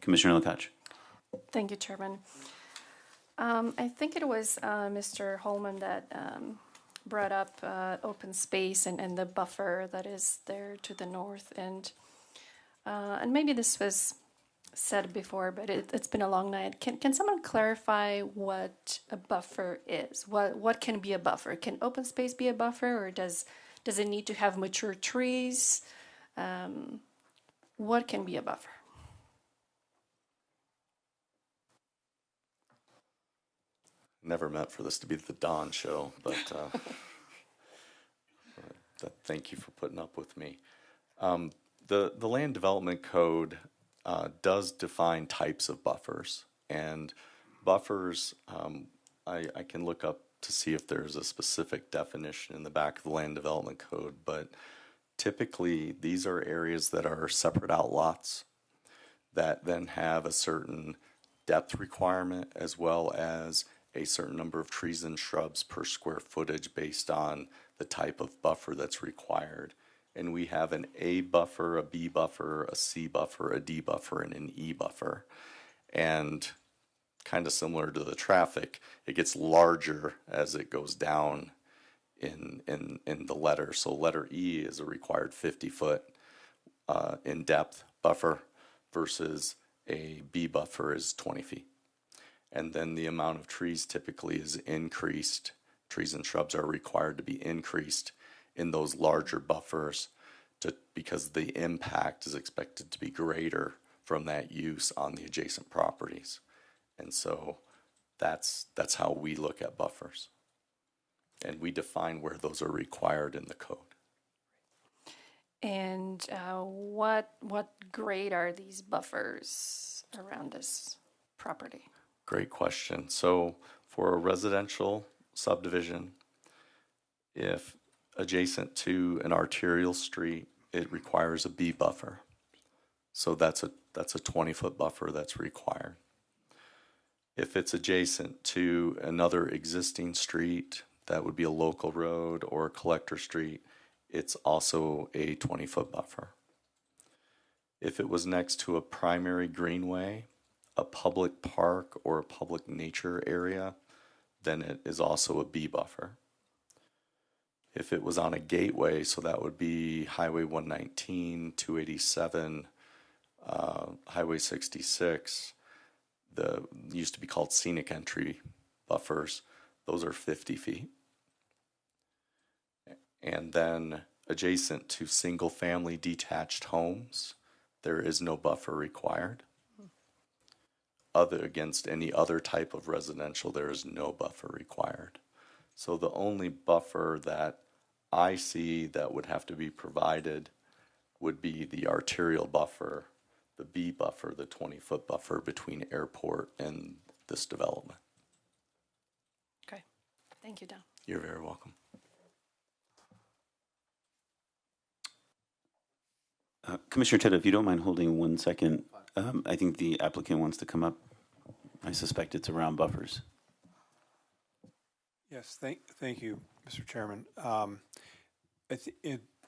Commissioner Lukacs. Thank you, Chairman. I think it was Mr. Holman that brought up open space and the buffer that is there to the north. And maybe this was said before, but it's been a long night. Can someone clarify what a buffer is? What can be a buffer? Can open space be a buffer, or does it need to have mature trees? What can be a buffer? Never meant for this to be the Don show, but thank you for putting up with me. The Land Development Code does define types of buffers, and buffers, I can look up to see if there's a specific definition in the back of the Land Development Code, but typically these are areas that are separate outlots that then have a certain depth requirement as well as a certain number of trees and shrubs per square footage based on the type of buffer that's required. And we have an A buffer, a B buffer, a C buffer, a D buffer, and an E buffer. And kind of similar to the traffic, it gets larger as it goes down in the letter. So letter E is a required 50-foot in depth buffer versus a B buffer is 20 feet. And then the amount of trees typically is increased. Trees and shrubs are required to be increased in those larger buffers because the impact is expected to be greater from that use on the adjacent properties. And so that's how we look at buffers. And we define where those are required in the code. And what grade are these buffers around this property? Great question. So for a residential subdivision, if adjacent to an arterial street, it requires a B buffer. So that's a 20-foot buffer that's required. If it's adjacent to another existing street, that would be a local road or a collector street, it's also a 20-foot buffer. If it was next to a primary greenway, a public park or a public nature area, then it is also a B buffer. If it was on a gateway, so that would be Highway 119, 287, Highway 66, used to be called scenic entry buffers, those are 50 feet. And then adjacent to single-family detached homes, there is no buffer required. Against any other type of residential, there is no buffer required. So the only buffer that I see that would have to be provided would be the arterial buffer, the B buffer, the 20-foot buffer between airport and this development. Okay, thank you, Don. You're very welcome. Commissioner Teta, if you don't mind holding 1 second, I think the applicant wants to come up. I suspect it's around buffers. Yes, thank you, Mr. Chairman.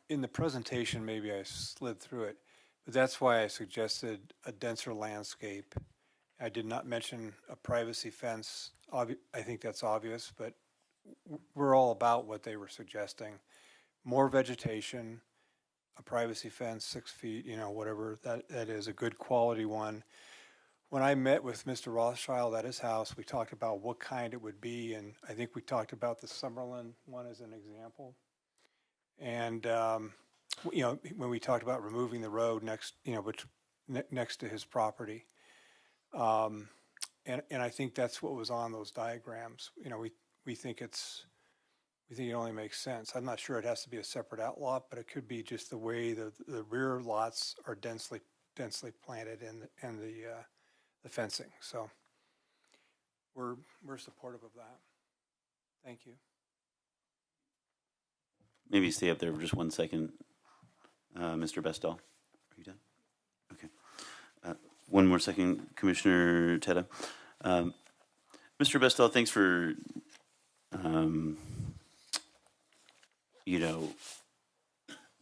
In the presentation, maybe I slid through it, but that's why I suggested a denser landscape. I did not mention a privacy fence. I think that's obvious, but we're all about what they were suggesting. More vegetation, a privacy fence, 6 feet, whatever that is, a good quality one. When I met with Mr. Rothschild at his house, we talked about what kind it would be, and I think we talked about the Summerlin one as an example. And when we talked about removing the road next to his property, and I think that's what was on those diagrams. We think it only makes sense. I'm not sure it has to be a separate outlot, but it could be just the way the rear lots are densely planted and the fencing. So we're supportive of that. Thank you. Maybe stay up there for just 1 second. Mr. Bestall, are you done? Okay. One more second, Commissioner Teta. Mr. Bestall, thanks for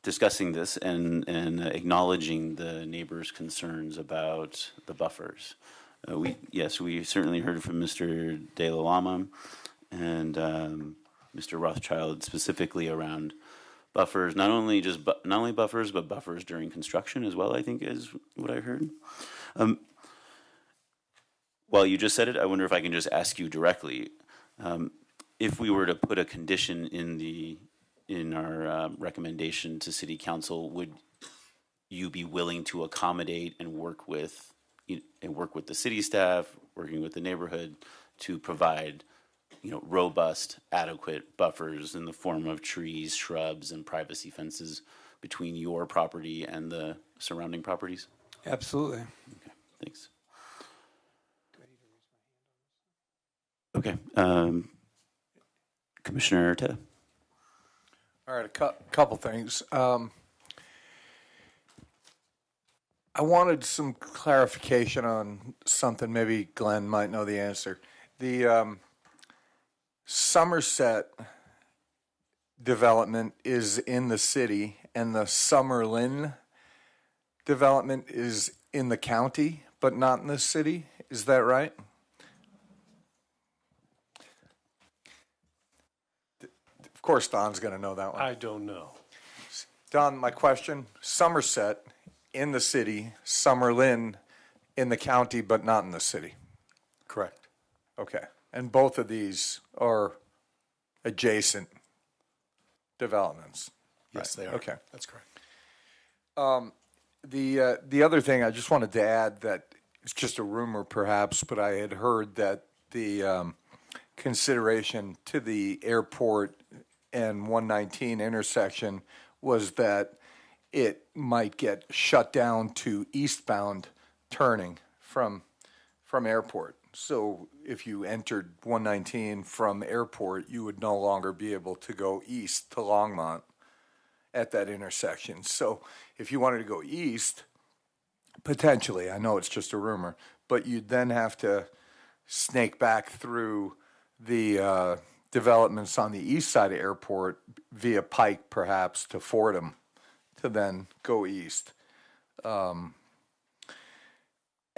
discussing this and acknowledging the neighbors' concerns about the buffers. We certainly heard from Mr. De La Lama and Mr. Rothschild specifically around buffers, not only buffers, but buffers during construction as well, I think is what I heard. While you just said it, I wonder if I can just ask you directly, if we were to put a condition in our recommendation to City Council, would you be willing to accommodate and work with the city staff, working with the neighborhood to provide, robust, adequate buffers in the form of trees, shrubs, and privacy fences between your property and the surrounding properties? Absolutely. Okay, thanks. Okay, Commissioner Teta. All right, a couple things. I wanted some clarification on something. Maybe Glenn might know the answer. The Somerset development is in the city, and the Summerlin development is in the county, but not in the city. Is that right? Of course, Don's going to know that one. I don't know. Don, my question, Somerset in the city, Summerlin in the county, but not in the city. Correct. Okay. And both of these are adjacent developments. Yes, right? they are. Okay. That's correct. The other thing I just wanted to add, that it's just a rumor perhaps, but I had heard that the consideration to the airport and 119 intersection was that it might get shut down to eastbound turning from airport. So if you entered 119 from airport, you would no longer be able to go east to Longmont at that intersection. So if you wanted to go east, potentially, I know it's just a rumor, but you'd then have to snake back through the developments on the east side of airport via Pike, perhaps, to Fordham, to then go east. I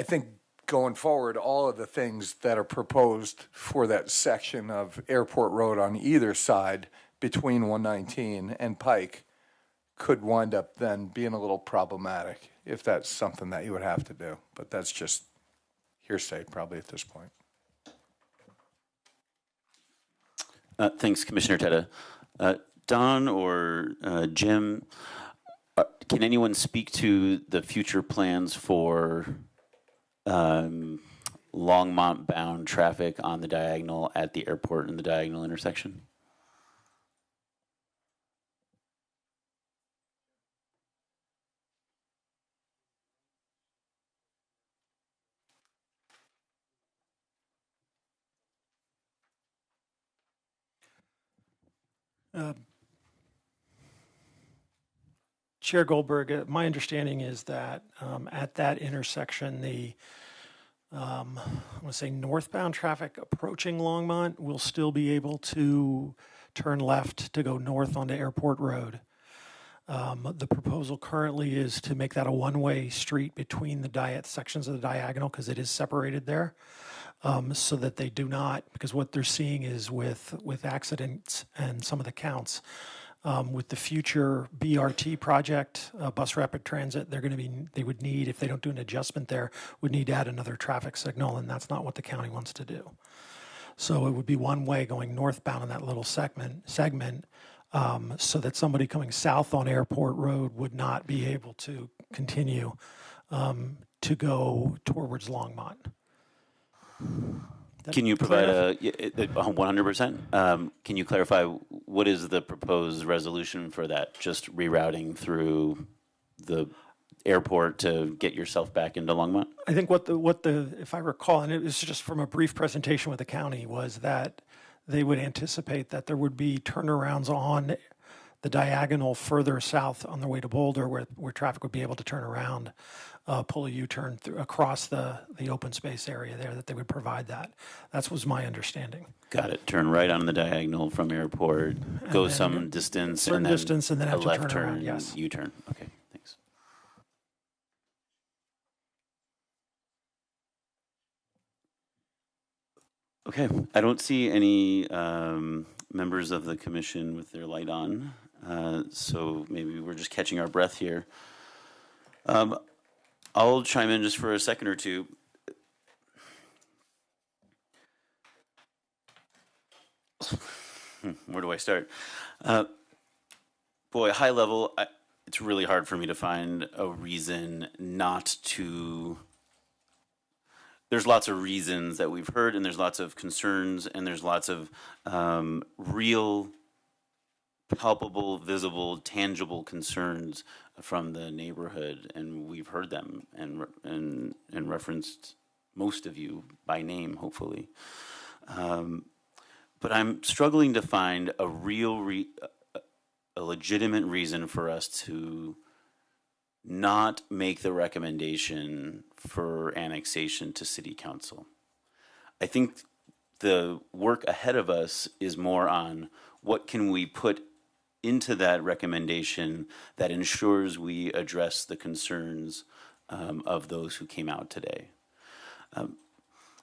think going forward, all of the things that are proposed for that section of Airport Road on either side between 119 and Pike could wind up then being a little problematic if that's something that you would have to do. But that's just hearsay probably at this point. Thanks, Commissioner Teta. Don or Jim, can anyone speak to the future plans for Longmont-bound traffic on the diagonal at the airport and the diagonal intersection? Chair Goldberg, my understanding is that at that intersection, the I want to say northbound traffic approaching Longmont will still be able to turn left to go north onto Airport Road. The proposal currently is to make that a one-way street between the sections of the diagonal because it is separated there, so that they do not, because what they're seeing is with accidents and some of the counts, with the future BRT project, bus rapid transit, they would need, if they don't do an adjustment there, would need to add another traffic signal, and that's not what the county wants to do. So it would be one way going northbound in that little segment, so that somebody coming south on Airport Road would not be able to continue to go towards Longmont. Can you provide a 100%? Can you clarify what is the proposed resolution for that? Just rerouting through the airport to get yourself back into Longmont? I think what the if I recall, and it was just from a brief presentation with the county, was that they would anticipate that there would be turnarounds on the diagonal further south on their way to Boulder, where traffic would be able to turn around, pull a U-turn across the open space area there, that they would provide that. That was my understanding. Got it. Turn right on the diagonal from airport, go some distance, and then and then a have to left turn around. turn, Yes. U-turn. Okay, thanks. Okay, I don't see any members of the commission with their light on, so maybe we're just catching our breath here. I'll chime in just for a second or two. Where do I start? Boy, high level, it's really hard for me to find a reason not to. There's lots of reasons that we've heard, and there's lots of concerns, and there's lots of real, palpable, visible, tangible concerns from the neighborhood, and we've heard them and referenced most of you by name, hopefully. But I'm struggling to find a a legitimate reason for us to not make the recommendation for annexation to City Council. I think the work ahead of us is more on what can we put into that recommendation that ensures we address the concerns of those who came out today.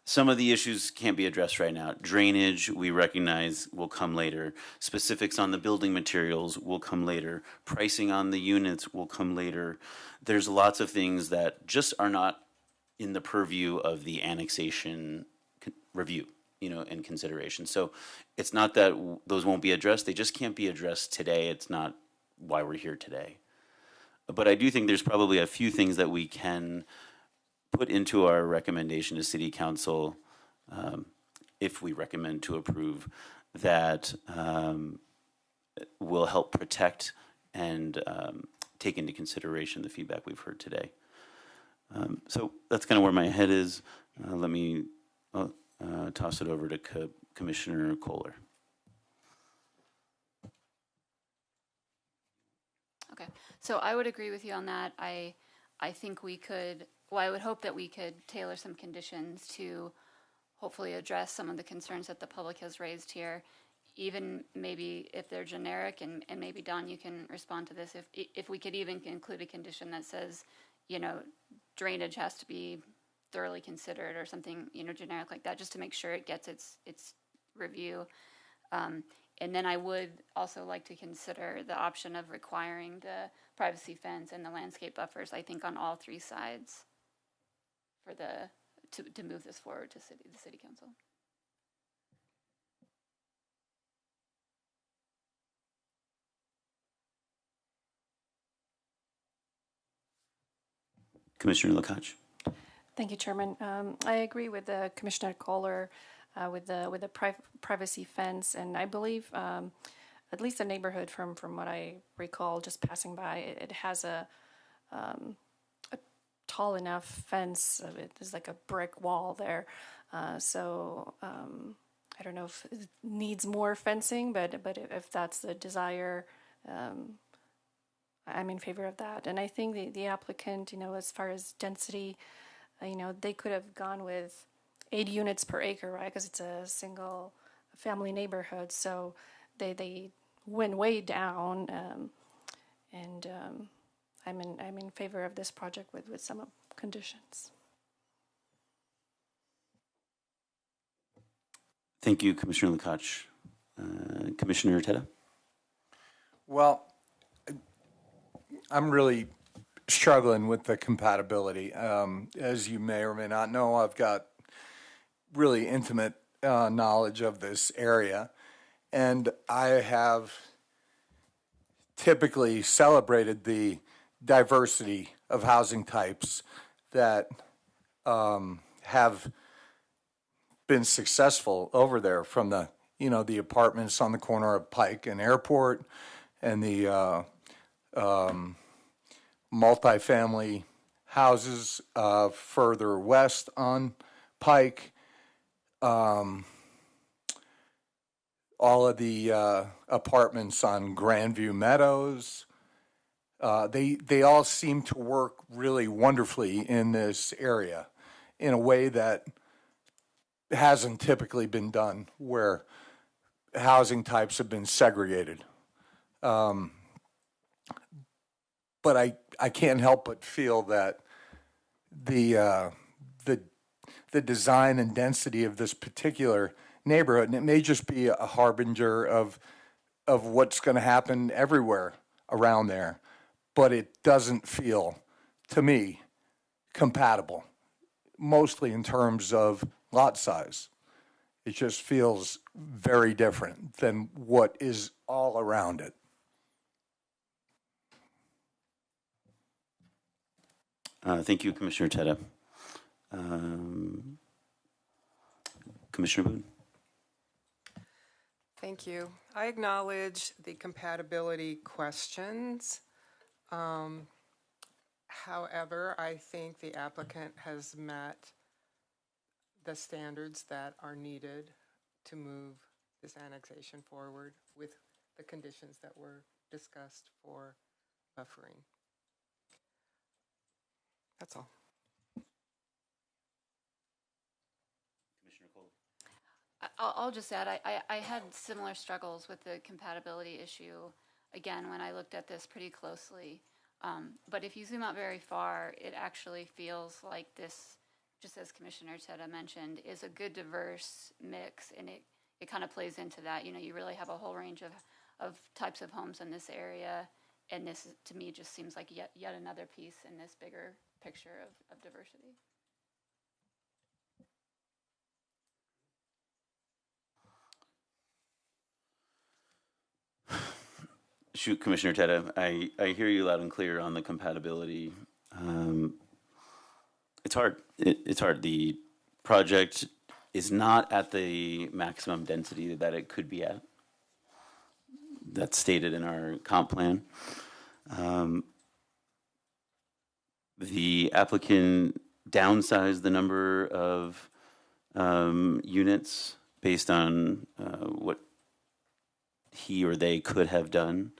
Some of the issues can't be addressed right now. Drainage, we recognize, will come later. Specifics on the building materials will come later. Pricing on the units will come later. There's lots of things that just are not in the purview of the annexation review, and consideration. So it's not that those won't be addressed. They just can't be addressed today. It's not why we're here today. But I do think there's probably a few things that we can put into our recommendation to City Council, if we recommend to approve, that will help protect and take into consideration the feedback we've heard today. So that's kind of where my head is. Let me toss it over to Commissioner Kohler. Okay, so I would agree with you on that. I think we could, I would hope that we could tailor some conditions to hopefully address some of the concerns that the public has raised here, even maybe if they're generic, and maybe Don, you can respond to this, if we could even include a condition that says, drainage has to be thoroughly considered or something, generic like that, just to make sure it gets its review. And then I would also like to consider the option of requiring the privacy fence and the landscape buffers, I think on all three sides for to move this forward to the city council. Commissioner Lukacs. Thank you, Chairman. I agree with Commissioner Kohler with the privacy fence, and I believe at least the neighborhood, from what I recall, just passing by, it has a tall enough fence. There's like a brick wall there, so I don't know if it needs more fencing, but if that's the desire. I'm in favor of that. And I think the applicant, as far as density, they could have gone with 8 units per acre, right? Because it's a single family neighborhood. So they went way down. And I'm in favor of this project with some conditions. Thank you, Commissioner Lukacs. Commissioner Teta? Well, I'm really struggling with the compatibility. As you may or may not know, I've got really intimate knowledge of this area, and I have typically celebrated the diversity of housing types that have been successful over there, from the apartments on the corner of Pike and Airport, and the multifamily houses further west on Pike, all of the apartments on Grandview Meadows. They all seem to work really wonderfully in this area in a way that hasn't typically been done, where housing types have been segregated. But I can't help but feel that the design and density of this particular neighborhood, and it may just be a harbinger of what's going to happen everywhere around there, but it doesn't feel, to me, compatible, mostly in terms of lot size. It just feels very different than what is all around it. Thank you, Commissioner Teta. Commissioner Boone. Thank you. I acknowledge the compatibility questions. However, I think the applicant has met the standards that are needed to move this annexation forward with the conditions that were discussed for buffering. That's all. Commissioner Cole. I'll just add, I had similar struggles with the compatibility issue, again, when I looked at this pretty closely. But if you zoom out very far, it actually feels like this, just as Commissioner Teta mentioned, is a good diverse mix, and it kind of plays into that. You really have a whole range of types of homes in this area, and this, to me, just seems like yet another piece in this bigger picture of diversity. Shoot, Commissioner Teta, I hear you loud and clear on the compatibility. It's hard. It's hard. The project is not at the maximum density that it could be at. That's stated in our comp plan. The applicant downsized the number of units based on what he or they could have done.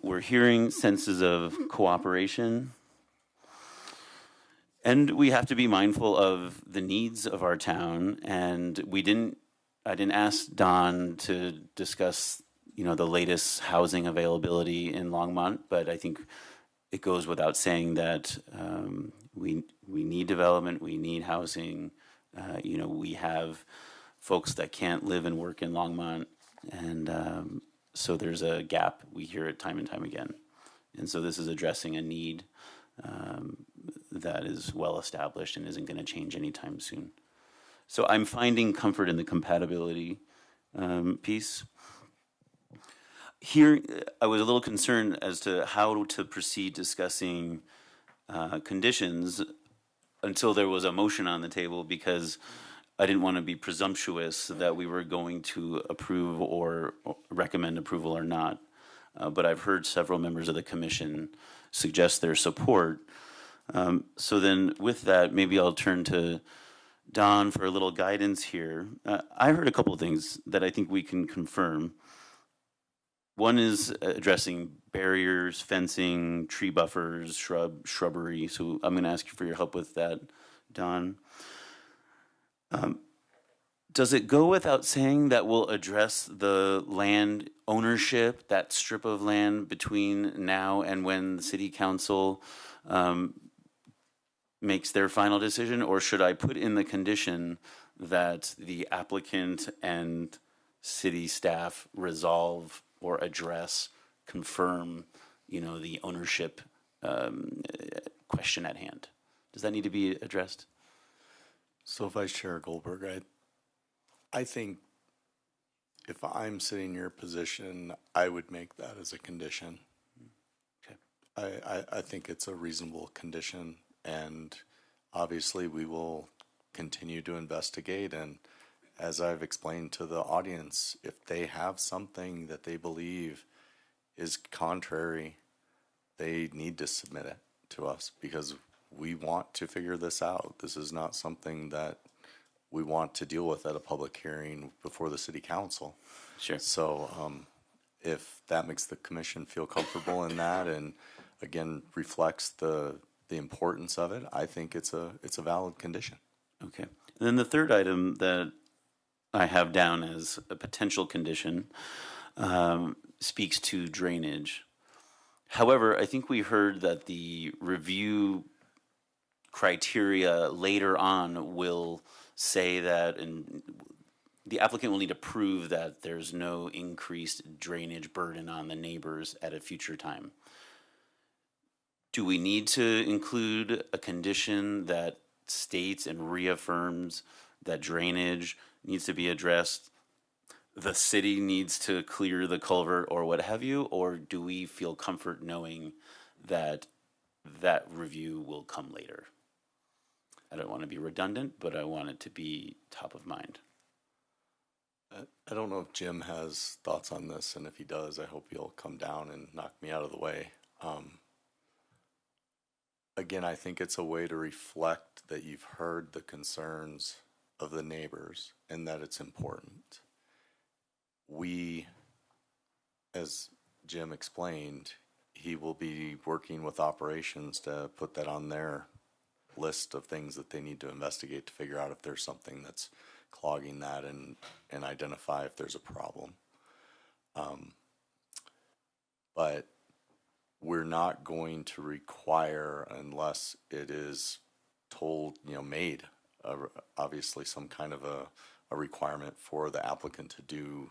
We're hearing senses of cooperation, and we have to be mindful of the needs of our town. And I didn't ask Don to discuss, the latest housing availability in Longmont, but I think it goes without saying that we need development, we need housing. We have folks that can't live and work in Longmont, and so there's a gap. We hear it time and time again, and so this is addressing a need that is well established and isn't going to change anytime soon. So I'm finding comfort in the compatibility piece. Here, I was a little concerned as to how to proceed discussing conditions until there was a motion on the table, because I didn't want to be presumptuous that we were going to approve or recommend approval or not. But I've heard several members of the commission suggest their support. So then with that, maybe I'll turn to Don for a little guidance here. I heard a couple of things that I think we can confirm. One is addressing barriers, fencing, tree buffers, shrubbery. So I'm going to ask you for your help with that, Don. Does it go without saying that we'll address the land ownership, that strip of land between now and when the city council makes their final decision? Or should I put in the condition that the applicant and city staff resolve or address, confirm, the ownership question at hand? Does that need to be addressed? So Vice Chair Goldberg, I think if I'm sitting in your position, I would make that as a condition. Okay. I think it's a reasonable condition, and obviously we will continue to investigate. And as I've explained to the audience, if they have something that they believe is contrary, they need to submit it to us, because we want to figure this out. This is not something that we want to deal with at a public hearing before the city council. Sure. So if that makes the commission feel comfortable in that, and again reflects the importance of it, I think it's a valid condition. Okay. And then the third item that I have down as a potential condition speaks to drainage. However, I think we heard that the review criteria later on will say that, and the applicant will need to prove that there's no increased drainage burden on the neighbors at a future time. Do we need to include a condition that states and reaffirms that drainage needs to be addressed, the city needs to clear the culvert or what have you? Or do we feel comfort knowing that that review will come later? I don't want to be redundant, but I want it to be top of mind. I don't know if Jim has thoughts on this, and if he does, I hope he'll come down and knock me out of the way. Again, I think it's a way to reflect that you've heard the concerns of the neighbors and that it's important. We, as Jim explained, he will be working with operations to put that on their list of things that they need to investigate to figure out if there's something that's clogging that and identify if there's a problem. But we're not going to require, unless it is told, made, obviously some kind of a requirement for the applicant to do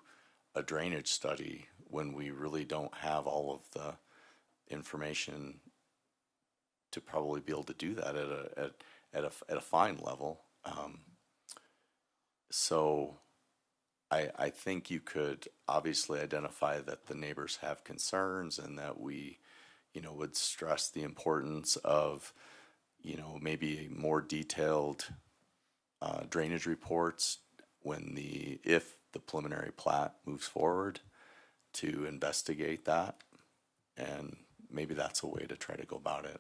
a drainage study when we really don't have all of the information to probably be able to do that at a fine level. So I think you could obviously identify that the neighbors have concerns, and that we, would stress the importance of, maybe more detailed drainage reports if the preliminary plat moves forward, to investigate that. And maybe that's a way to try to go about it.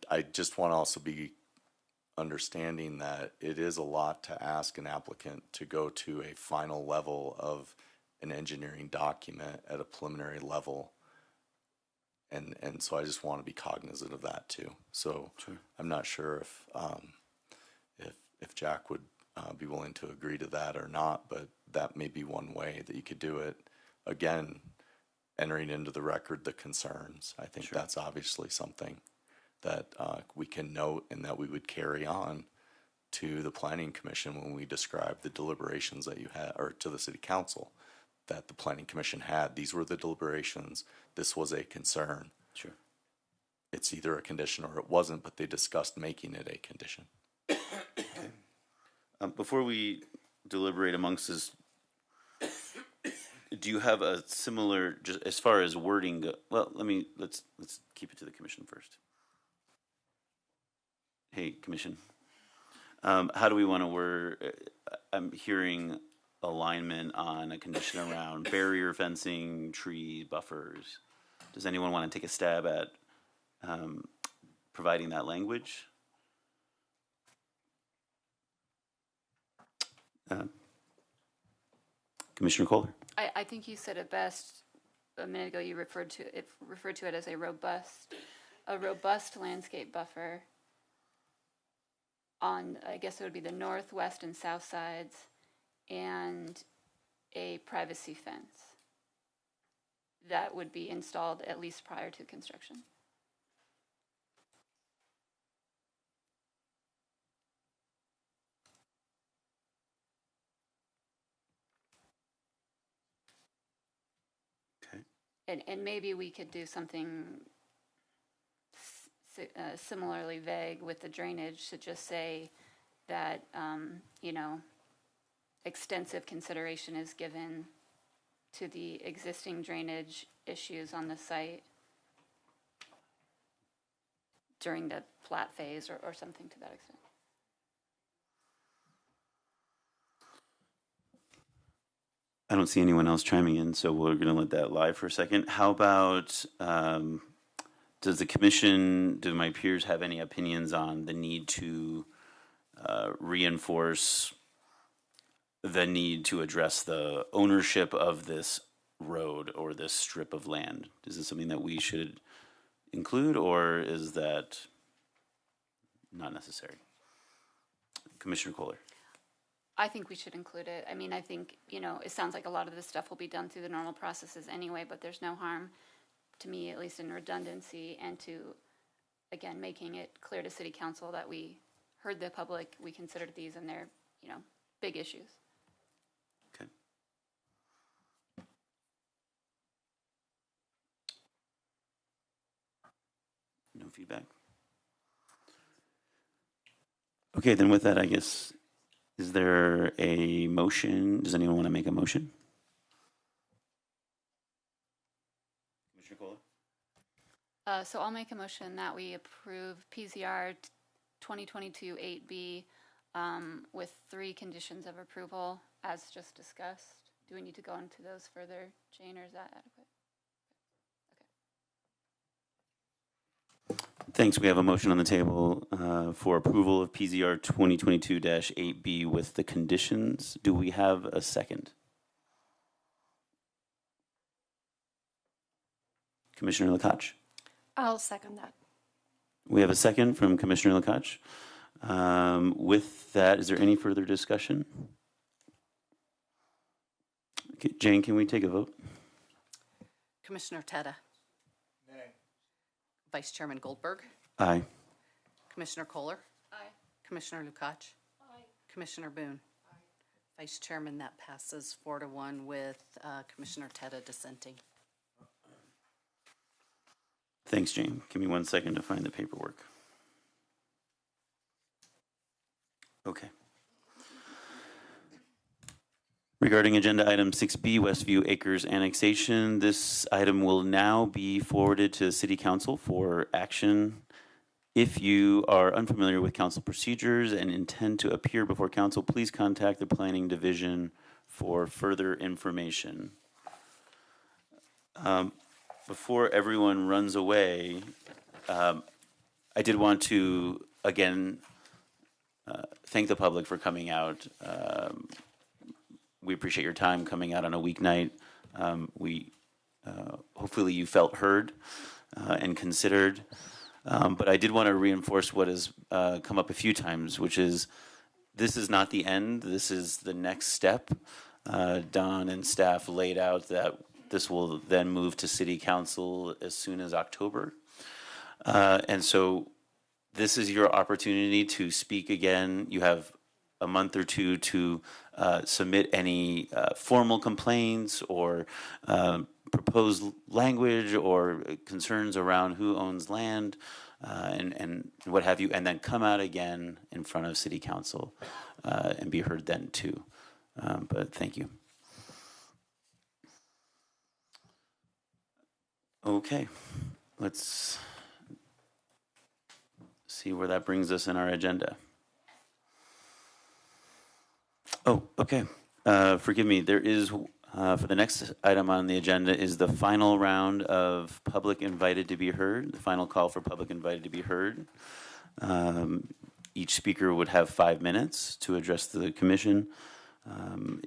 I just want to also be understanding that it is a lot to ask an applicant to go to a final level of an engineering document at a preliminary level. And so I just want to be cognizant of that too. So sure. I'm not sure if Jack would be willing to agree to that or not, but that may be one way that you could do it. Again, entering into the record the concerns. I think that's obviously something that we can note and that we would carry on to the Planning Commission when we describe the deliberations that you had, or to the City Council that the Planning Commission had. These were the deliberations. This was a concern. Sure. It's either a condition or it wasn't, but they discussed making it a condition. Before we deliberate amongst us, do you have a similar, just as far as wording go? Well, let's keep it to the commission first. Hey, commission. How do we want to word? I'm hearing alignment on a condition around barrier fencing, tree buffers. Does anyone want to take a stab at providing that language? Commissioner Kohler. I think you said it best a minute ago. You referred to it as a robust landscape buffer on, I guess it would be the northwest and south sides, and a privacy fence that would be installed at least prior to construction. And maybe we could do something similarly vague with the drainage to just say that, extensive consideration is given to the existing drainage issues on the site during the plat phase or something to that extent. I don't see anyone else chiming in, so we're going to let that lie for a second. How about, does the commission, do my peers have any opinions on the need to reinforce the need to address the ownership of this road or this strip of land? Is this something that we should include, or is that not necessary? Commissioner Kohler. I think we should include it. I mean, I think, it sounds like a lot of this stuff will be done through the normal processes anyway, but there's no harm, to me, at least in redundancy, and to, again, making it clear to City Council that we heard the public, we considered these, and they're, big issues. Okay. No feedback? Okay, then with that, I guess, is there a motion? Does anyone want to make a motion? Commissioner Kohler? So I'll make a motion that we approve PZR 2022-8B with 3 conditions of approval as just discussed. Do we need to go into those further, Jane, or is that adequate? Thanks. We have a motion on the table for approval of PZR 2022-8B with the conditions. Do we have a second? Commissioner Lakach. I'll second that. We have a second from Commissioner Lakach. With that, is there any further discussion? Okay, Jane, can we take a vote? Commissioner Teta. Nay. Vice Chairman Goldberg. Aye. Commissioner Kohler. Aye. Commissioner Lukacs. Aye. Commissioner Boone. Aye. Vice Chairman, that passes 4-1 with Commissioner Teta dissenting. Thanks, Jane. Give me 1 second to find the paperwork. Okay. Regarding agenda item 6B, Westview Acres annexation, this item will now be forwarded to City Council for action. If you are unfamiliar with council procedures and intend to appear before council, please contact the Planning Division for further information. Before everyone runs away, I did want to, again, thank the public for coming out. We appreciate your time coming out on a weeknight. Hopefully you felt heard and considered. But I did want to reinforce what has come up a few times, which is this is not the end. This is the next step. Don and staff laid out that This will then move to city council as soon as October. And so this is your opportunity to speak again. You have a month or two to submit any formal complaints or proposed language or concerns around who owns land and what have you, and then come out again in front of city council and be heard then too. But thank you. Okay, let's see where that brings us in our agenda. Oh, okay. Forgive me. There is, for the next item on the agenda is the final round of public invited to be heard, the final call for public invited to be heard. Each speaker would have 5 minutes to address the commission.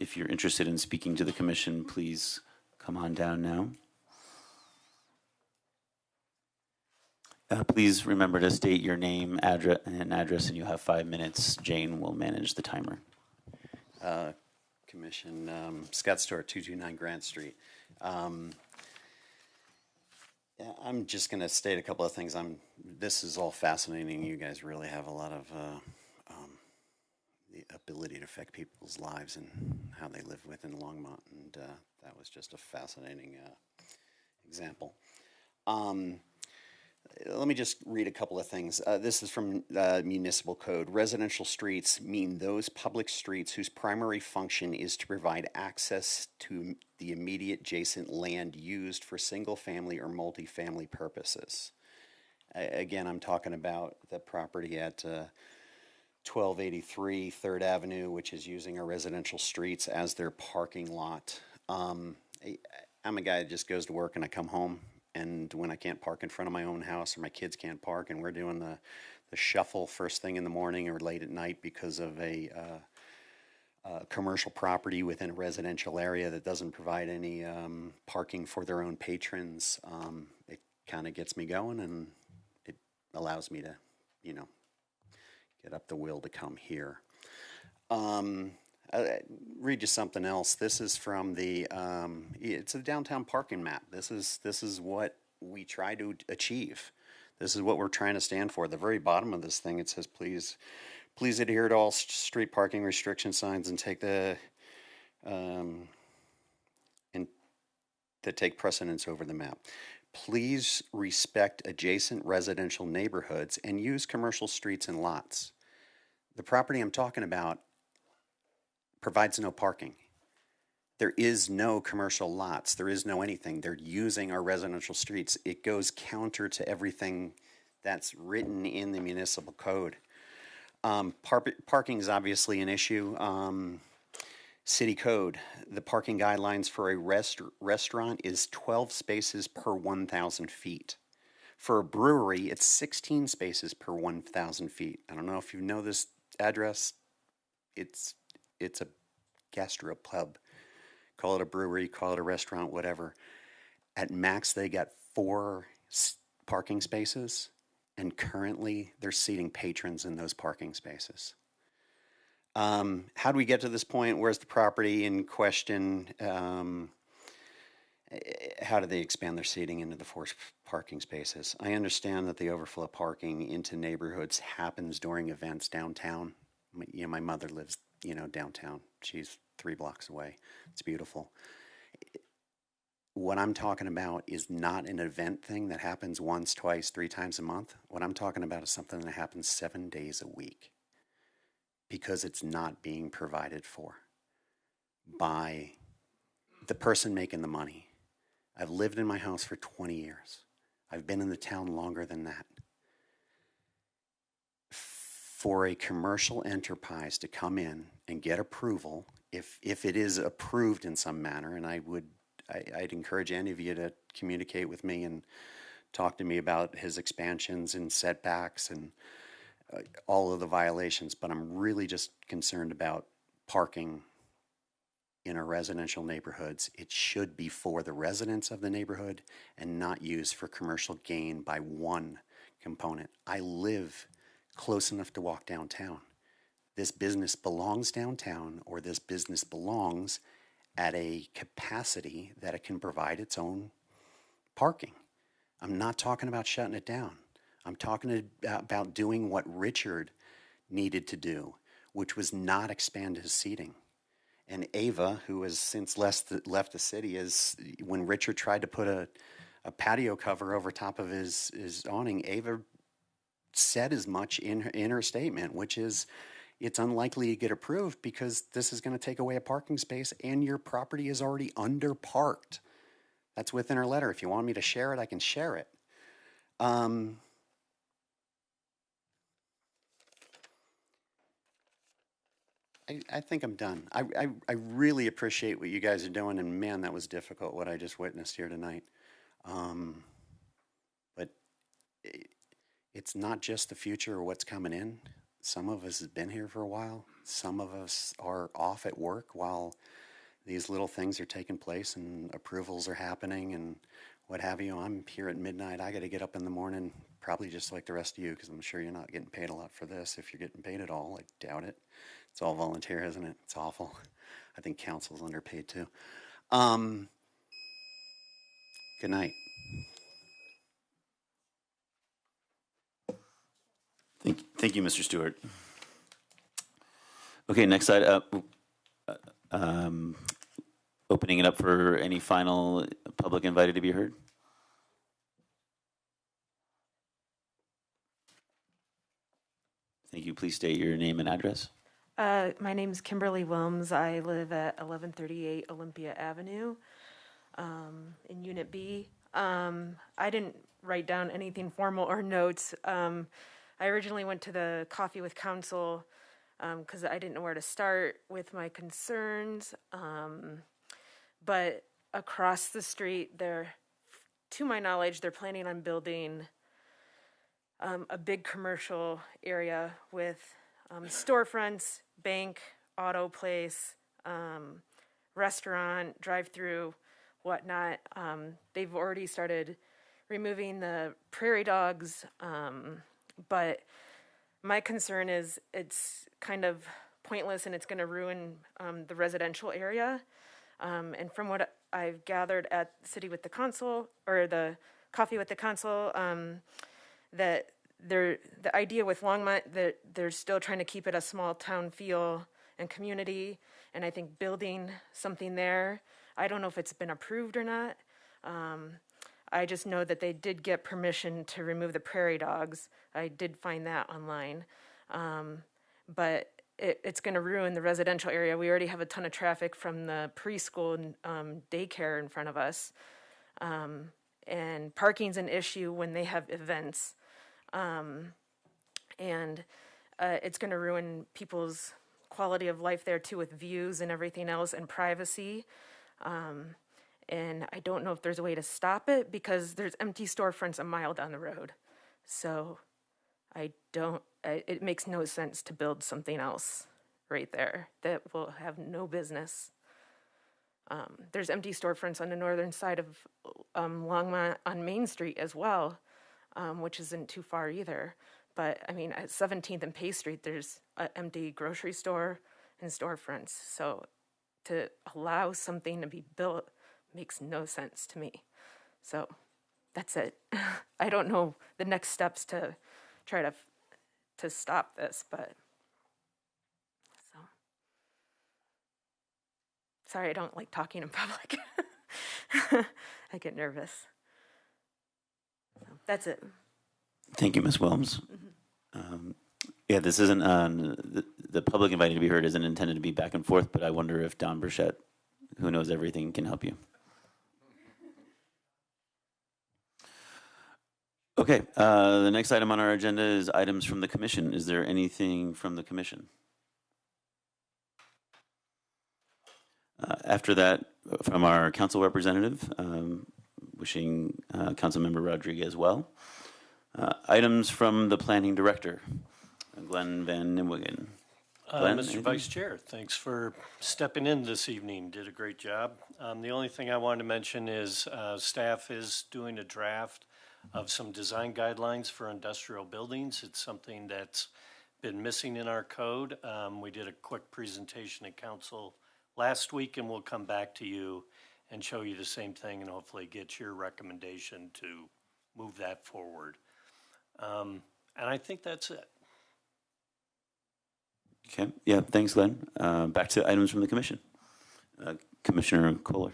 If you're interested in speaking to the commission, please come on down now. Please remember to state your name, address, and you have 5 minutes. Jane will manage the timer. Commission, Scott Stewart, 229 Grant Street. I'm just going to state a couple of things. This is all fascinating. You guys really have a lot of the ability to affect people's lives and how they live within Longmont, and that was just a fascinating example. Let me just read a couple of things. This is from Municipal Code. Residential streets mean those public streets whose primary function is to provide access to the immediate adjacent land used for single-family or multifamily purposes. Again, I'm talking about the property at 1283 3rd Avenue, which is using our residential streets as their parking lot. I'm a guy that just goes to work and I come home. And when I can't park in front of my own house or my kids can't park and we're doing the shuffle first thing in the morning or late at night because of a commercial property within a residential area that doesn't provide any parking for their own patrons, it kind of gets me going and it allows me to, get up the will to come here. I'll read you something else. This is from the, it's a downtown parking map. This is what we try to achieve. This is what we're trying to stand for. At the very bottom of this thing, it says, please adhere to all street parking restriction signs and take take precedence over the map. Please respect adjacent residential neighborhoods and use commercial streets and lots. The property I'm talking about provides no parking. There is no commercial lots. There is no anything. They're using our residential streets. It goes counter to everything that's written in the municipal code. Parking is obviously an issue. City code, the parking guidelines for a restaurant is 12 spaces per 1,000 feet. For a brewery, it's 16 spaces per 1,000 feet. I don't know if you know this address. It's a gastropub. Call it a brewery, call it a restaurant, whatever. At max, they got 4 parking spaces, and currently they're seating patrons in those parking spaces. How do we get to this point? Where's the property in question? How do they expand their seating into the 4 parking spaces? I understand that the overflow parking into neighborhoods happens during events downtown. My mother lives, downtown. She's 3 blocks away. It's beautiful. What I'm talking about is not an event thing that happens once, twice, 3 times a month. What I'm talking about is something that happens 7 days a week because it's not being provided for by the person making the money. I've lived in my house for 20 years. I've been in the town longer than that. For a commercial enterprise to come in and get approval, if it is approved in some manner, and I'd encourage any of you to communicate with me and talk to me about his expansions and setbacks and all of the violations, but I'm really just concerned about parking in our residential neighborhoods. It should be for the residents of the neighborhood and not used for commercial gain by one component. I live close enough to walk downtown. This business belongs downtown, or this business belongs at a capacity that it can provide its own parking. I'm not talking about shutting it down. I'm talking about doing what Richard needed to do, which was not expand his seating. And Ava, who has since left the city, is when Richard tried to put a patio cover over top of his awning, Ava said as much in her statement, which is, it's unlikely to get approved because this is going to take away a parking space and your property is already underparked. That's within her letter. If you want me to share it, I can share it. I think I'm done. I really appreciate what you guys are doing, and man, that was difficult, what I just witnessed here tonight. But it's not just the future or what's coming in. Some of us have been here for a while. Some of us are off at work while these little things are taking place and approvals are happening and what have you. I'm here at midnight. I got to get up in the morning, probably just like the rest of you, because I'm sure you're not getting paid a lot for this. If you're getting paid at all, I doubt it. It's all volunteer, isn't it? It's awful. I think council's underpaid too. Good night. Thank you, Mr. Stewart. Okay, next side up. Opening it up for any final public invited to be heard. Thank you. Please state your name and address. My name is Kimberly Wilms. I live at 1138 Olympia Avenue in Unit B. I didn't write down anything formal or notes. I originally went to the Coffee with Council because I didn't know where to start with my concerns. But across the street, to my knowledge, they're planning on building a big commercial area with storefronts, bank, auto place, restaurant, drive-through, whatnot. They've already started removing the prairie dogs, but my concern is it's kind of pointless and it's going to ruin the residential area. And from what I've gathered at City with the Council, or the Coffee with the Council, that the idea with Longmont, that they're still trying to keep it a small town feel and community, and I think building something there, I don't know if it's been approved or not. I just know that they did get permission to remove the prairie dogs. I did find that online. But it's going to ruin the residential area. We already have a ton of traffic from the preschool and daycare in front of us. And parking's an issue when they have events. And it's going to ruin people's quality of life there too, with views and everything else and privacy. And I don't know if there's a way to stop it because there's empty storefronts a mile down the road. So it makes no sense to build something else right there that will have no business. There's empty storefronts on the northern side of Longmont on Main Street as well, which isn't too far either. But I mean, at 17th and Pay Street, there's an empty grocery store and storefronts. So to allow something to be built makes no sense to me. So that's it. I don't know the next steps to try to stop this, but so sorry, I don't like talking in public. I get nervous. So that's it. Thank you, Ms. Wilms. Yeah, this isn't, the public invited to be heard isn't intended to be back and forth, but I wonder if Don Burchett, who knows everything, can help you. Okay, the next item on our agenda is items from the commission. Is there anything from the commission? After that, from our council representative, wishing Councilmember Rodriguez well. Items from the planning director, Glenn Van Nimwegen. Mr. Vice Chair, thanks for stepping in this evening. Did a great job. The only thing I wanted to mention is staff is doing a draft of some design guidelines for industrial buildings. It's something that's been missing in our code. We did a quick presentation at council last week, and we'll come back to you and show you the same thing and hopefully get your recommendation to move that forward. And I think that's it. Okay, yeah, thanks, Glenn. Back to items from the commission. Commissioner Kohler.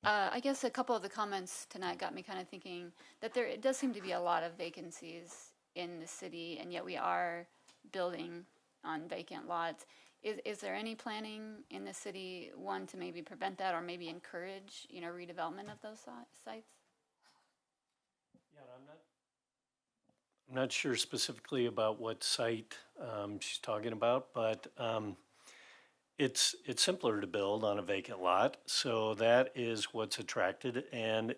I guess a couple of the comments tonight got me kind of thinking that it does seem to be a lot of vacancies in the city, and yet we are building on vacant lots. Is there any planning in the city, one, to maybe prevent that or maybe encourage, redevelopment of those sites? Yeah, I'm not sure specifically about what site she's talking about, but it's simpler to build on a vacant lot, so that is what's attracted. And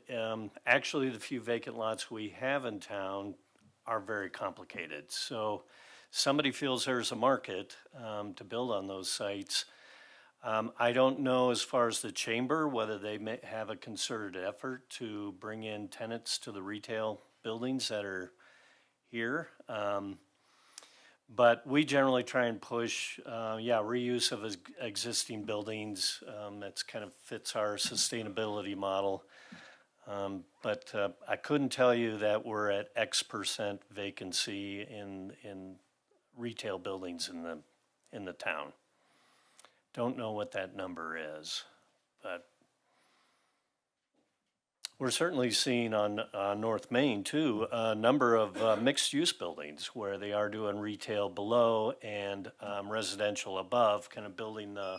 actually, the few vacant lots we have in town are very complicated. So somebody feels there's a market to build on those sites. I don't know as far as the chamber, whether they may have a concerted effort to bring in tenants to the retail buildings that are here. But we generally try and push, reuse of existing buildings. That's kind of fits our sustainability model. But I couldn't tell you that we're at X% vacancy in retail buildings in the town. Don't know what that number is, but we're certainly seeing on North Main too a number of mixed-use buildings where they are doing retail below and residential above, kind of building the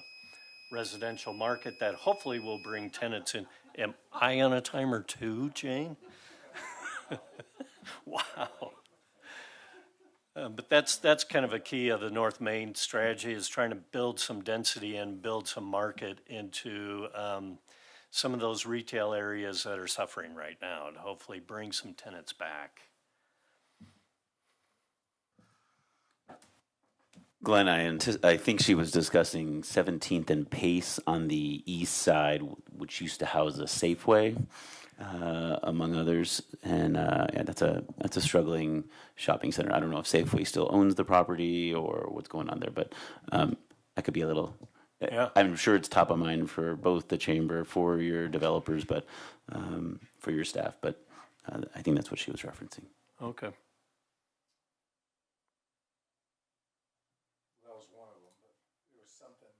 residential market that hopefully will bring tenants in. Am I on a timer too, Jane? Wow. But that's kind of a key of the North Main strategy, is trying to build some density and build some market into some of those retail areas that are suffering right now, and hopefully bring some tenants back. Glenn, I think she was discussing 17th and Pace on the east side, which used to house a Safeway, among others. And that's a struggling shopping center. I don't know if Safeway still owns the property or what's going on there, but that could be a little. Yeah. I'm sure it's top of mind for both the chamber, for your developers, but for your staff. But I think that's what she was referencing. Okay. That was one of them, but there was something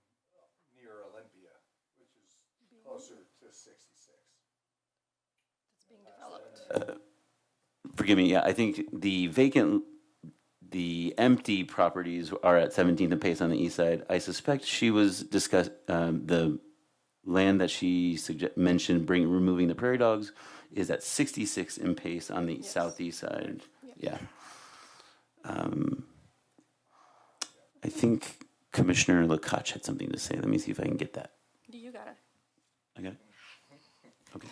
near Olympia, which is closer to 66. It's being developed. Forgive me. Yeah, I think the empty properties are at 17th and Pace on the east side. I suspect she was the land that she mentioned removing the prairie dogs is at 66 and Pace on the southeast side. Yeah. I think Commissioner Lakach had something to say. Let me see if I can get that. You got it. I got it? Okay.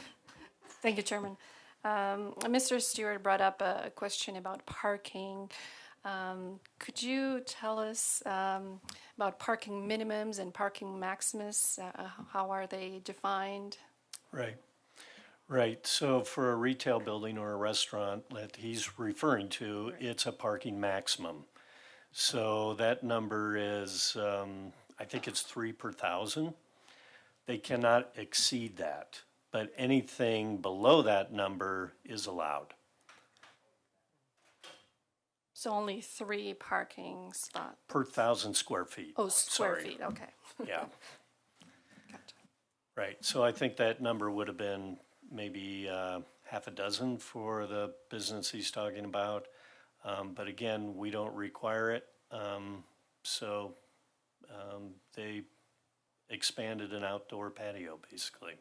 Thank you, Chairman. Mr. Stewart brought up a question about parking. Could you tell us about parking minimums and parking maximus? How are they defined? Right. So for a retail building or a restaurant that he's referring to, it's a parking maximum. So that number is, I think it's 3 per 1,000. They cannot exceed that, but anything below that number is allowed. So only 3 parking spots Per 1,000 square feet. Oh, square Sorry. feet, okay. Yeah. Right, so I think that number would have been maybe half a dozen for the business he's talking about. But again, we don't require it. So they expanded an outdoor patio, basically.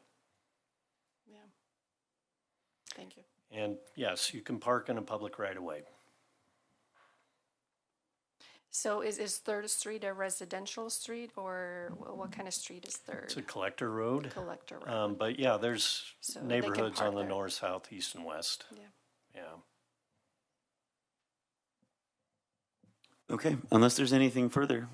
Yeah. Thank you. And yes, you can park in a public right-of-way. So is 3rd Street a residential street, or what kind of street is 3rd? It's a collector road. Collector road. But yeah, there's So they can neighborhoods park on the there. north, south, east, and west. Yeah. Yeah. Okay, unless there's anything further,